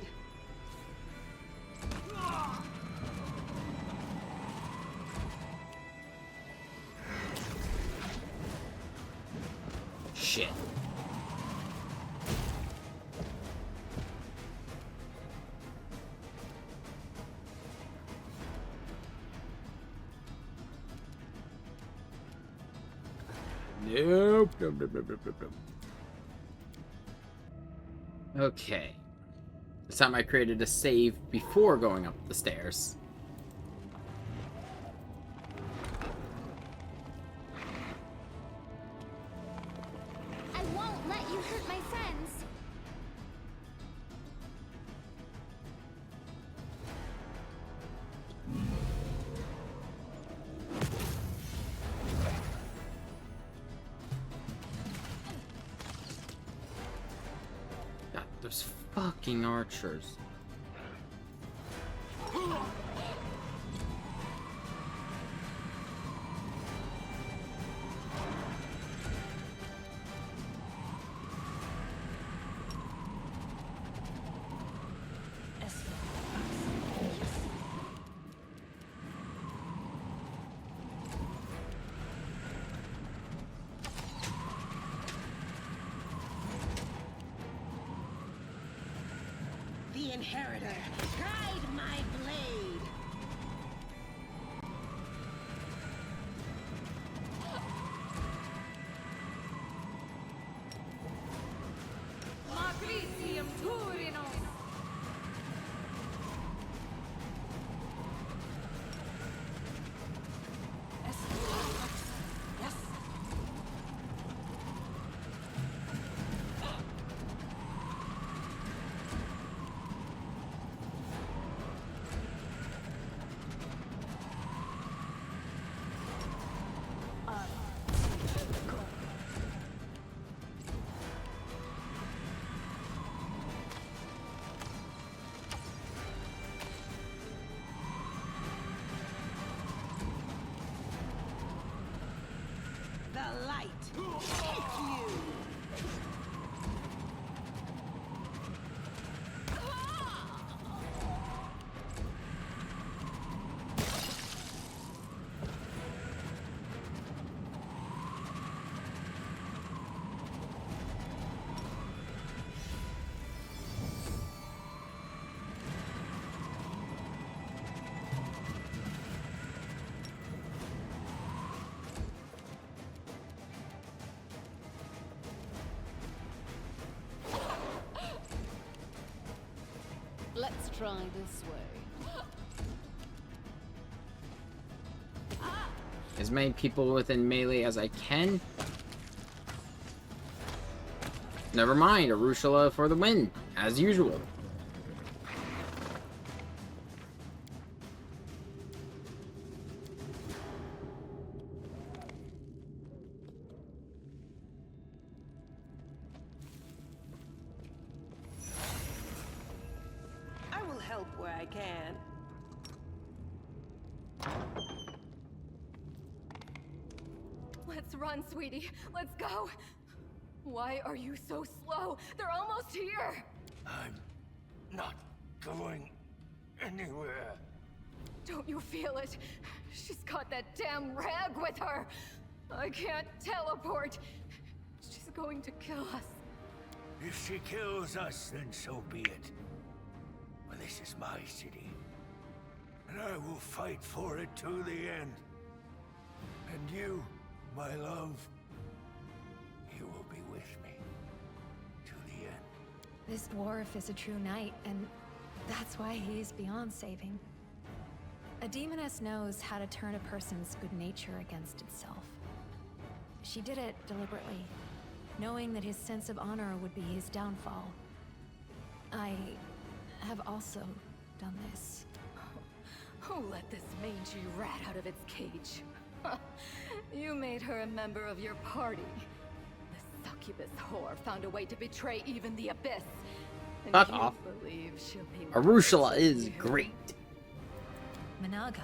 Shit. Nope. Okay. This time I created a save before going up the stairs. I won't let you hurt my friends. God, those fucking archers. The Inheritor, guide my blade. Magricium Turino. The light. Take you. try this way. As many people within melee as I can. Never mind, Arushala for the win, as usual. I will help where I can. Let's run, sweetie. Let's go. Why are you so slow? They're almost here. I'm not going anywhere. Don't you feel it? She's got that damn rag with her. I can't teleport. She's going to kill us. If she kills us, then so be it. But this is my city. And I will fight for it to the end. And you, my love, you will be with me to the end. This dwarf is a true knight, and that's why he is beyond saving. A demoness knows how to turn a person's good nature against itself. She did it deliberately, knowing that his sense of honor would be his downfall. I have also done this. Who let this mangy rat out of its cage? You made her a member of your party. The succubus whore found a way to betray even the abyss. And Fuck you off. believe she'll be Arushala is great. Minago,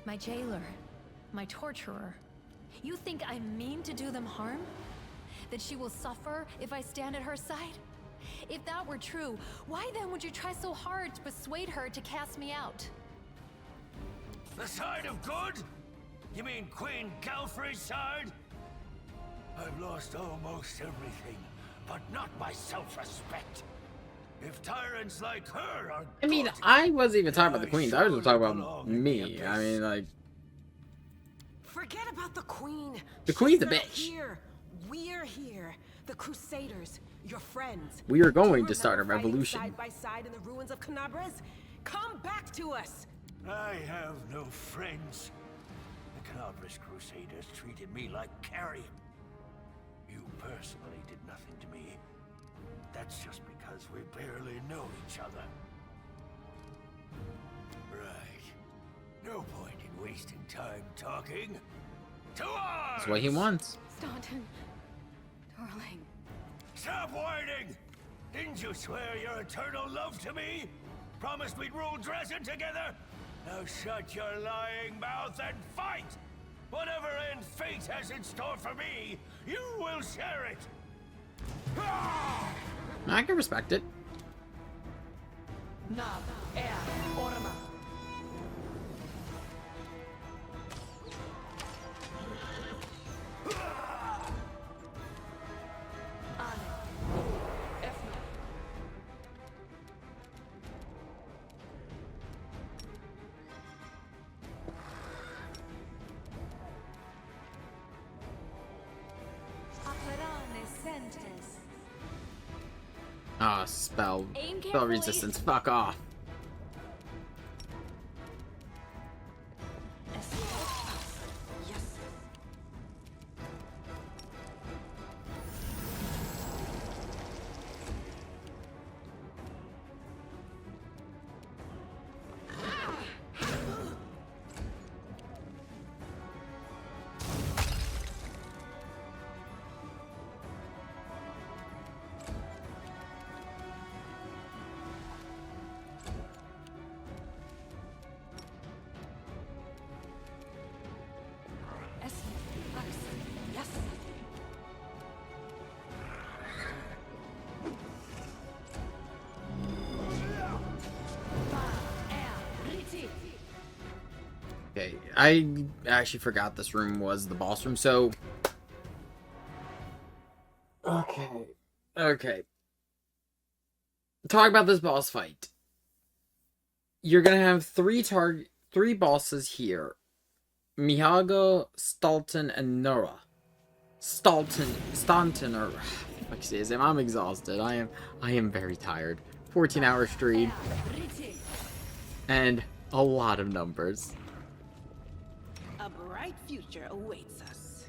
my jailer, my torturer. You think I mean to do them harm? That she will suffer if I stand at her side? If that were true, why then would you try so hard to persuade her to cast me out? The side of good? You mean Queen Galfrey's side? I've lost almost everything, but not my self-respect. If tyrants like her are I mean, I wasn't even talking about the queen. I was just talking about me. I mean, like, Forget about the queen. the queen's a She's not bitch. Here. We're here. The Crusaders, your friends. We are Do you going to start a remember fighting revolution. Side by side in the ruins of Canabras? Come back to us. I have no friends. The Canabras Crusaders treated me like carrion. You personally did nothing to me. That's just because we barely know each other. Right. No point in wasting time talking. To arms! That's what he wants. Staunton, darling. Stop whining! Didn't you swear your eternal love to me? Promised we'd rule Drezen together? Now shut your lying mouth and fight! Whatever end fate has in store for me, you will share it! I can respect it. Nav, air, orma. Ah, spell Aim spell carefully. resistance. Fuck off. Okay, I actually forgot this room was the boss room, so... Okay. Talk about this boss fight. You're gonna have three bosses here. Mihago, Staunton, and Nora. Staunton, or... Like his name. I'm exhausted. I am very tired. 14-hour stream. And a lot of numbers. A bright future awaits us.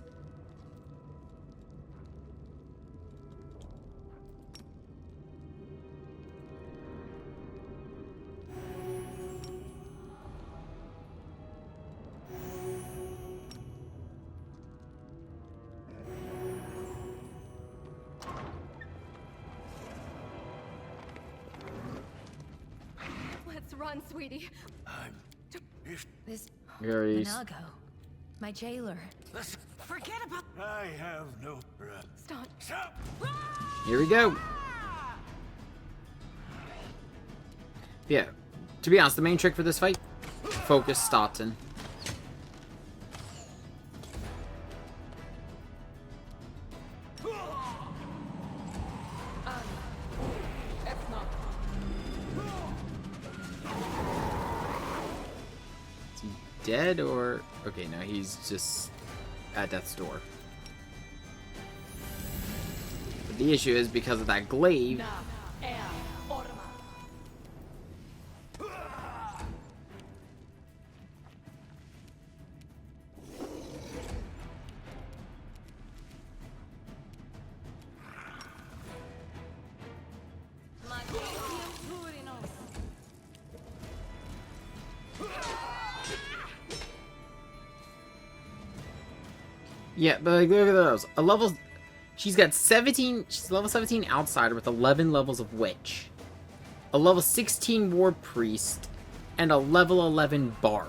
Let's run, sweetie. This Gary's. Monago, my jailer. Forget about. I have no breath. Stop. Stop! Here we go. Yeah. To be honest, the main trick for this fight, focus Stoughton. Is he dead or... Okay, no, he's just at death's door. But the issue is because of that glaive... Yeah, but like, look at those. A level... She's got 17... She's level 17 Outsider with 11 levels of Witch. A level 16 War Priest. And a level 11 Bard.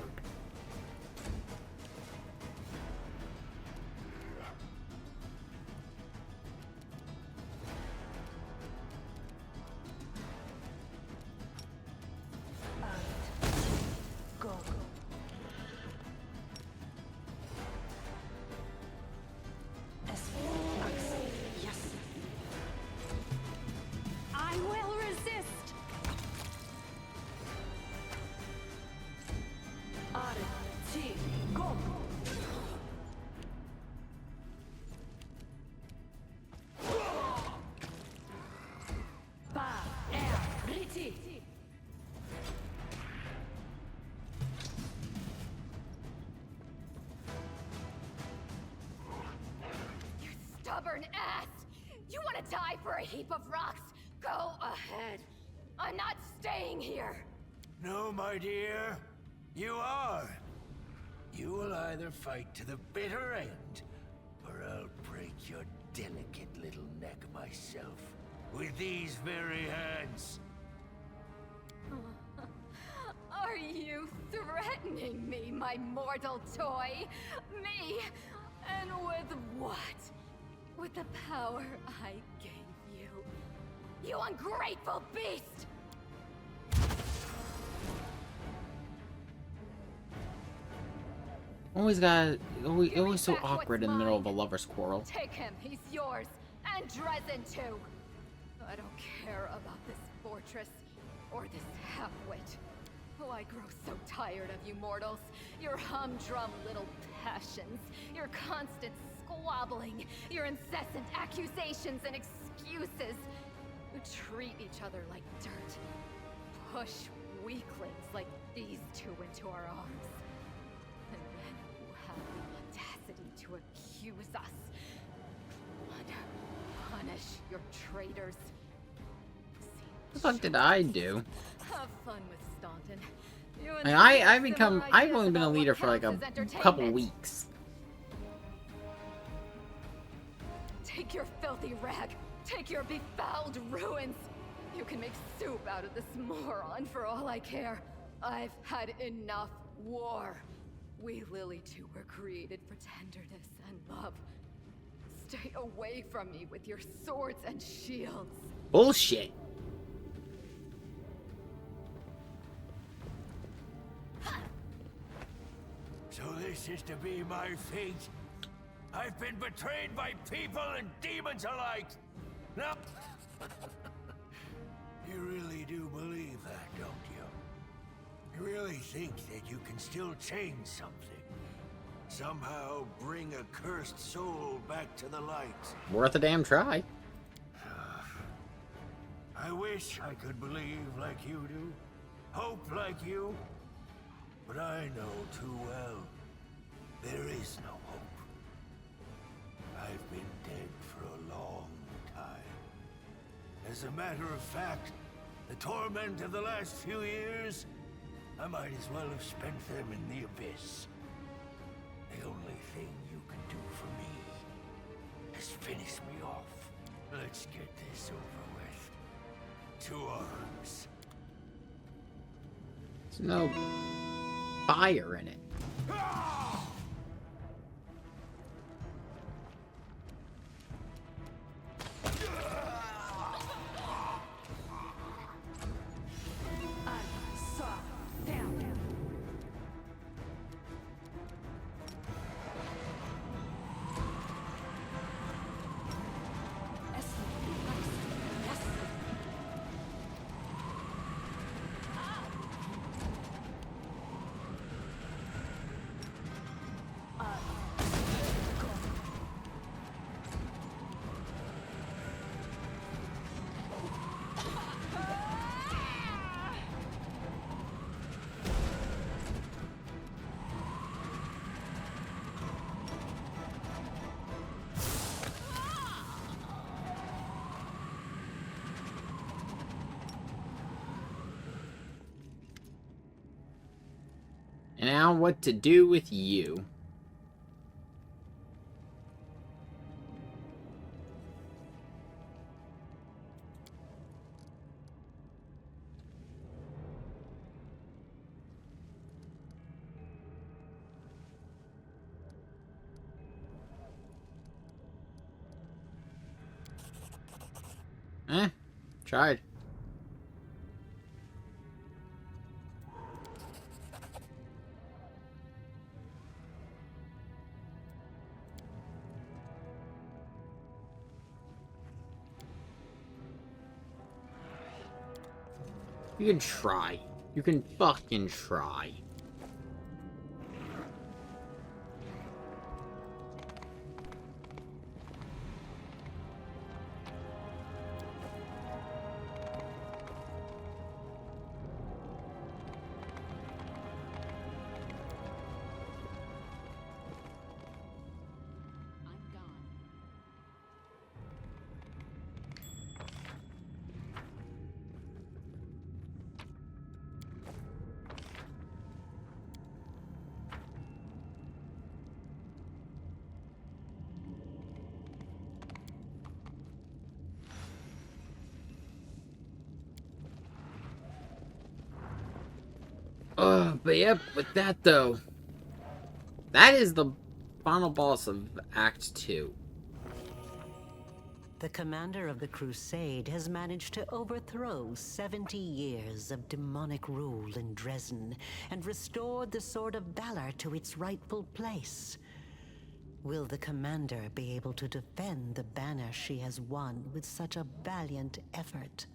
I will resist. You stubborn ass! You want to die for a heap of rocks? Go ahead. I'm not staying here. No, my dear. You are. You will either fight to the bitter end, or I'll break your delicate little neck myself with these very hands. Are you threatening me, my mortal toy? Me? And with what? With the power I gave you. You ungrateful beast! Always so awkward in the middle of a lover's quarrel. Take him, he's yours. And Drezen too. I don't care about this fortress or this half-wit. Oh, I grow so tired of you mortals. Your humdrum little passions, your constant squabbling, your incessant accusations and excuses. You treat each other like dirt. Push weaklings like these two into our arms. And then you have the audacity to accuse us. Punish your traitors. What the fuck did I do? Have fun with Staunton. I've only been a leader for like a couple weeks. Take your filthy rag. Take your befouled ruins. You can make soup out of this moron for all I care. I've had enough war. We Lily two were created for tenderness and love. Stay away from me with your swords and shields. Bullshit. So this is to be my fate? I've been betrayed by people and demons alike! No! You really do believe that, don't you? You really think that you can still change something? Somehow bring a cursed soul back to the light? Worth a damn try. I wish I could believe like you do, hope like you, but I know too well there is no hope. I've been dead for a long time. As a matter of fact, the torment of the last few years, I might as well have spent them in the abyss. The only thing you can do for me is finish me off. Let's get this over with. To arms. There's no fire in it. And now what to do with you. Tried. You can try. You can fucking try. But yep, with that though, that is the final boss of Act 2. The commander of the crusade has managed to overthrow 70 years of demonic rule in Drezen and restored the Sword of Valor to its rightful place. Will the commander be able to defend the banner she has won with such a valiant effort?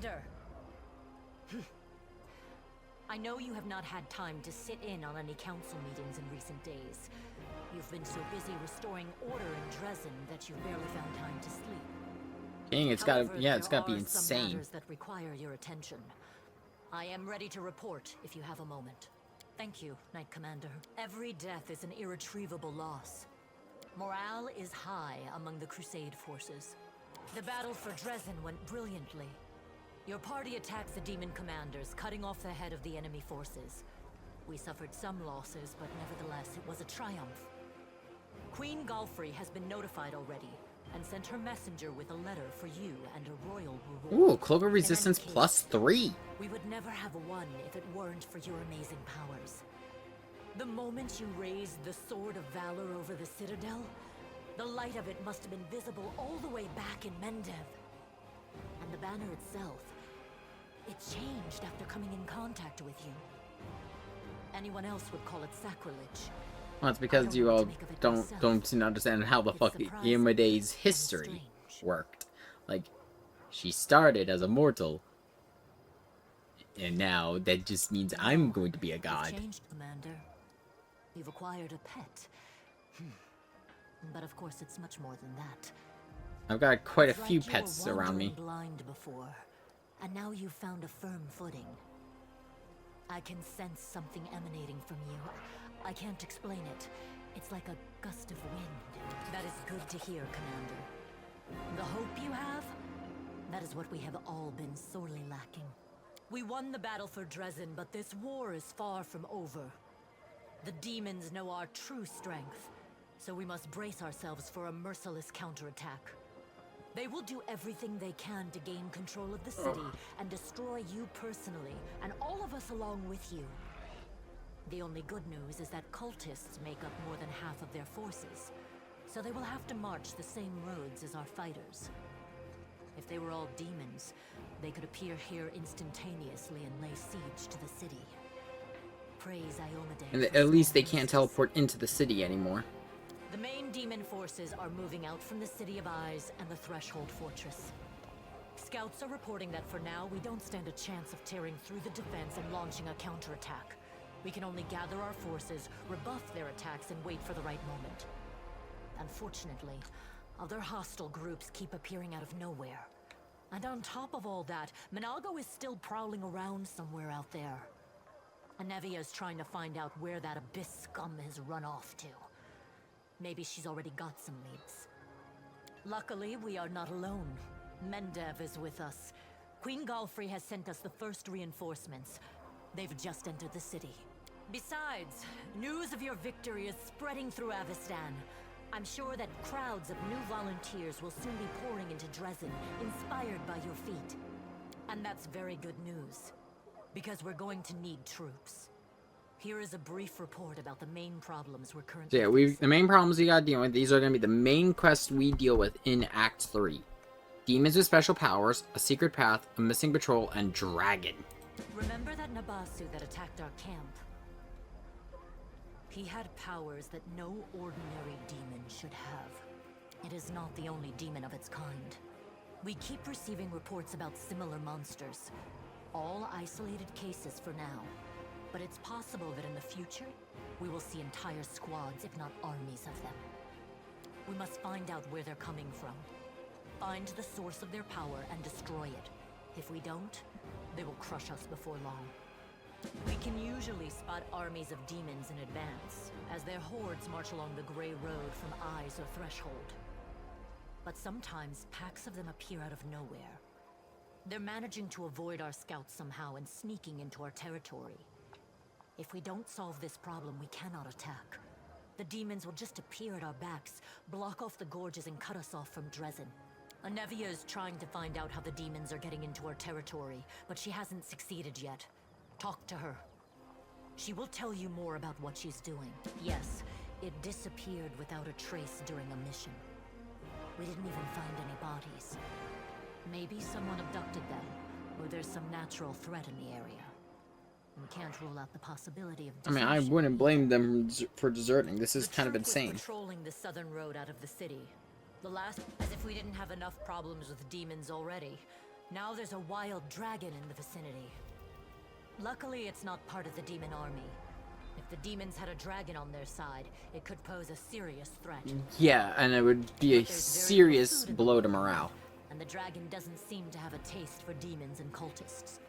Commander! I know you have not had time to sit in on any council meetings in recent days. You've been so busy restoring order in Drezen that you've barely found time to sleep. Dang, it's gotta, yeah, it's gotta be insane. Matters that require your attention. I am ready to report if you have a moment. Thank you, Knight Commander. Every death is an irretrievable loss. Morale is high among the Crusade forces. The battle for Drezen went brilliantly. Your party attacked the demon commanders, cutting off the head of the enemy forces. We suffered some losses, but nevertheless, it was a triumph. Queen Galfrey has been notified already, and sent her messenger with a letter for you and a royal reward. Ooh, Cloak of Resistance +3. We would never have won if it weren't for your amazing powers. The moment you raised the Sword of Valor over the Citadel, the light of it must have been visible all the way back in Mendev. And the banner itself, it changed after coming in contact with you. Anyone else would call it sacrilege. Well, it's because you all don't seem to understand how the fuck Iomede's history worked. Like, she started as a mortal, and now that just means I'm going to be a god. You've changed, Commander. You've acquired a pet. But of course, it's much more than that. I've got quite a few pets around me. Blind before, and now you've found a firm footing. I can sense something emanating from you. I can't explain it. It's like a gust of wind. That is good to hear, Commander. The hope you have, that is what we have all been sorely lacking. We won the battle for Drezen, but this war is far from over. The demons know our true strength, so we must brace ourselves for a merciless counterattack. They will do everything they can to gain control of the city and destroy you personally, and all of us along with you. The only good news is that cultists make up more than half of their forces, so they will have to march the same roads as our fighters. If they were all demons, they could appear here instantaneously and lay siege to the city. Praise Iomedae. And at least they can't teleport into the city anymore. The main demon forces are moving out from the City of Eyes and the Threshold Fortress. Scouts are reporting that for now, we don't stand a chance of tearing through the defense and launching a counterattack. We can only gather our forces, rebuff their attacks, and wait for the right moment. Unfortunately, other hostile groups keep appearing out of nowhere. And on top of all that, Minago is still prowling around somewhere out there. Anevia is trying to find out where that Abyss scum has run off to. Maybe she's already got some leads. Luckily, we are not alone. Mendev is with us. Queen Galfrey has sent us the first reinforcements. They've just entered the city. Besides, news of your victory is spreading through Avestan. I'm sure that crowds of new volunteers will soon be pouring into Drezen, inspired by your feat. And that's very good news, because we're going to need troops. Here is a brief report about the main problems we're currently facing. The main problems we gotta deal with, these are gonna be the main quests we deal with in Act 3. Demons with special powers, a secret path, a missing patrol, and dragon. Remember that Nabasu that attacked our camp? He had powers that no ordinary demon should have. It is not the only demon of its kind. We keep receiving reports about similar monsters. All isolated cases for now. But it's possible that in the future, we will see entire squads, if not armies of them. We must find out where they're coming from. Find the source of their power and destroy it. If we don't, they will crush us before long. We can usually spot armies of demons in advance, as their hordes march along the Grey Road from Eyes or Threshold. But sometimes packs of them appear out of nowhere. They're managing to avoid our scouts somehow and sneaking into our territory. If we don't solve this problem, we cannot attack. The demons will just appear at our backs, block off the gorges and cut us off from Drezen. Anevia is trying to find out how the demons are getting into our territory, but she hasn't succeeded yet. Talk to her. She will tell you more about what she's doing. Yes, it disappeared without a trace during a mission. We didn't even find any bodies. Maybe someone abducted them, or there's some natural threat in the area. We can't rule out the possibility of desertion. I mean, I wouldn't blame them for deserting. This is kind of insane. Patrolling the southern road out of the city. The last, as if we didn't have enough problems with demons already. Now there's a wild dragon in the vicinity. Luckily, it's not part of the demon army. If the demons had a dragon on their side, it could pose a serious threat. Yeah, and it would be a serious blow to morale. And the dragon doesn't seem to have a taste for demons and cultists.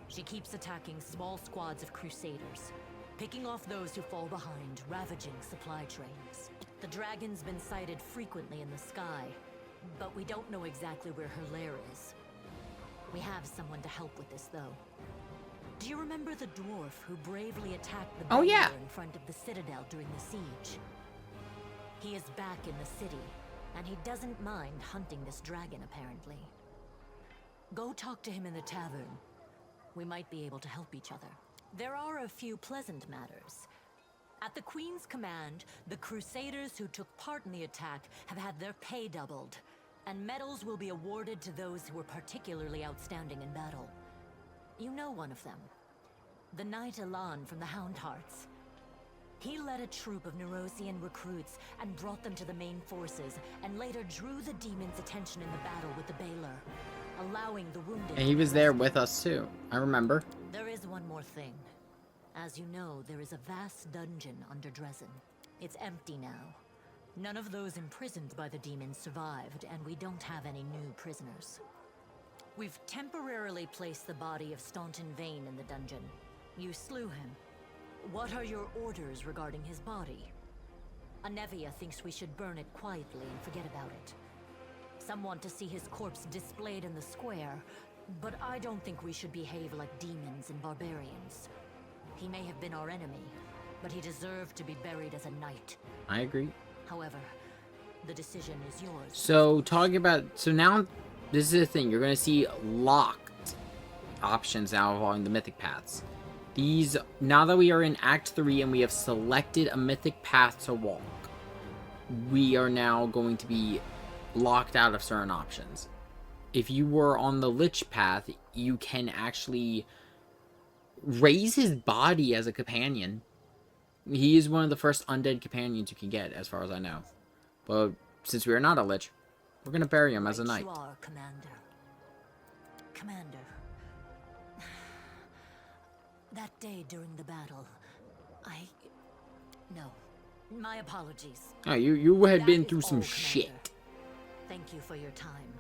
She keeps attacking small squads of crusaders, picking off those who fall behind, ravaging supply trains. The dragon's been sighted frequently in the sky, but we don't know exactly where her lair is. We have someone to help with this, though. Do you remember the dwarf who bravely attacked the barrier in front of the citadel during the siege? He is back in the city, and he doesn't mind hunting this dragon, apparently. Go talk to him in the tavern. We might be able to help each other. There are a few pleasant matters. At the Queen's command, the Crusaders who took part in the attack have had their pay doubled, and medals will be awarded to those who were particularly outstanding in battle. You know one of them. The Knight Elan from the Houndhearts. He led a troop of Nerosian recruits and brought them to the main forces, and later drew the demons' attention in the battle with the Baylor, allowing the wounded... And he was there with us too. I remember. There is one more thing. As you know, there is a vast dungeon under Drezen. It's empty now. None of those imprisoned by the demons survived, and we don't have any new prisoners. We've temporarily placed the body of Staunton Vane in the dungeon. You slew him. What are your orders regarding his body? Anevia thinks we should burn it quietly and forget about it. Some want to see his corpse displayed in the square, but I don't think we should behave like demons and barbarians. He may have been our enemy, but he deserved to be buried as a knight. I agree. However, the decision is yours. So, talking about... So now, this is the thing. You're going to see locked options now involving the mythic paths. These... Now that we are in Act 3 and we have selected a mythic path to walk, we are now going to be locked out of certain options. If you were on the Lich path, you can actually raise his body as a companion. He is one of the first undead companions you can get, as far as I know. But since we are not a Lich, we're going to bury him as a knight. You are, Commander. Commander. That day during the battle, No. My apologies. Oh, you had That been is through some all, shit. Commander. Thank you for your time.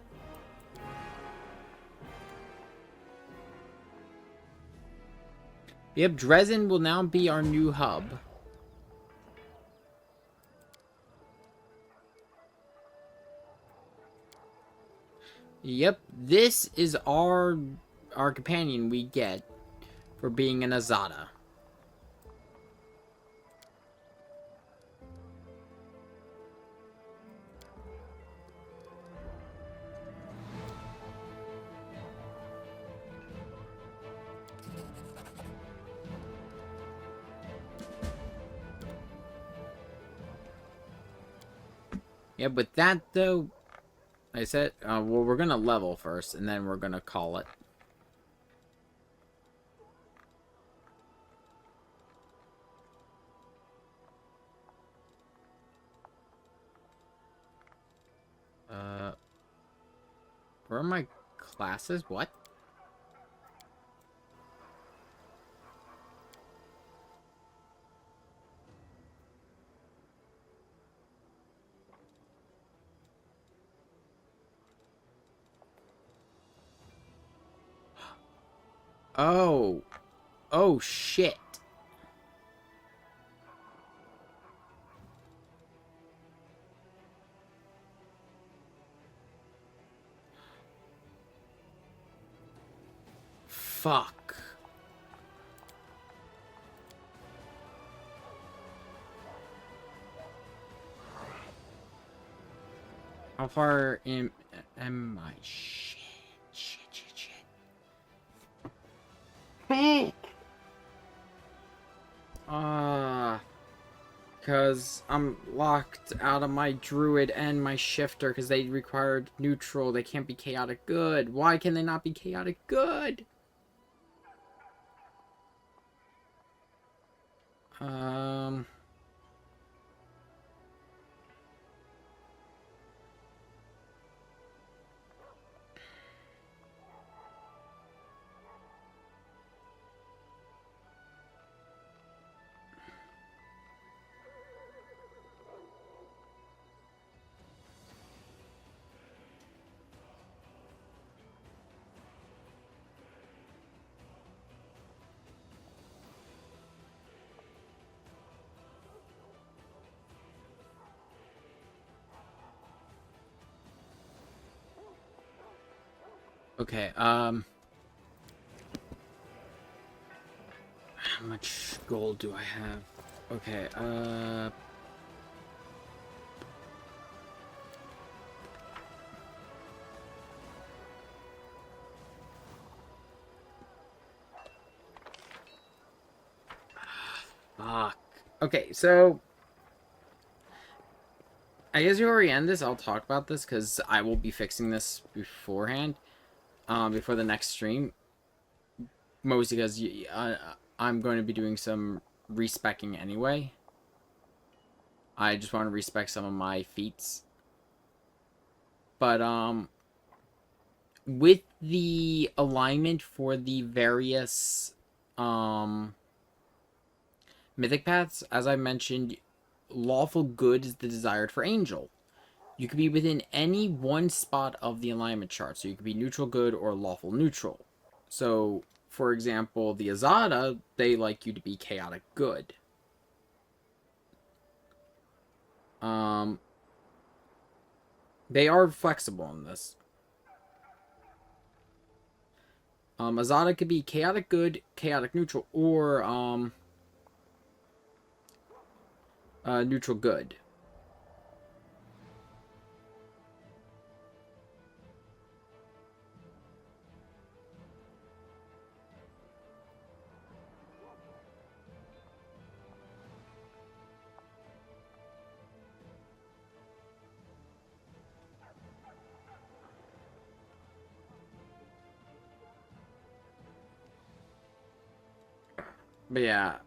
Yep, Drezen will now be our new hub. Yep, this is our companion we get for being an Azada. Yeah, with that, though, I said, well, we're going to level first, and then we're going to call it. Where are my classes? What? Oh. Oh, shit. Fuck. How far am I? Shit. Because I'm locked out of my druid and my shifter because they required neutral. They can't be chaotic good. Why can they not be chaotic good? Okay, how much gold do I have? Okay, fuck. Okay, so I guess you already end this. I'll talk about this because I will be fixing this beforehand, before the next stream. Mostly because I'm going to be doing some respecking anyway. I just want to respec some of my feats. But, with the alignment for the various, mythic paths, as I mentioned, lawful good is the desired for angel. You could be within any one spot of the alignment chart. So you could be neutral good or lawful neutral. So, for example, the Azada, they like you to be chaotic good. They are flexible in this. Azada could be chaotic good, chaotic neutral, or neutral good. But yeah,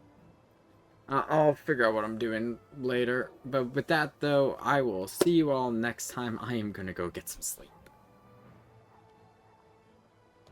I'll figure out what I'm doing later. But with that, though, I will see you all next time. I am gonna go get some sleep.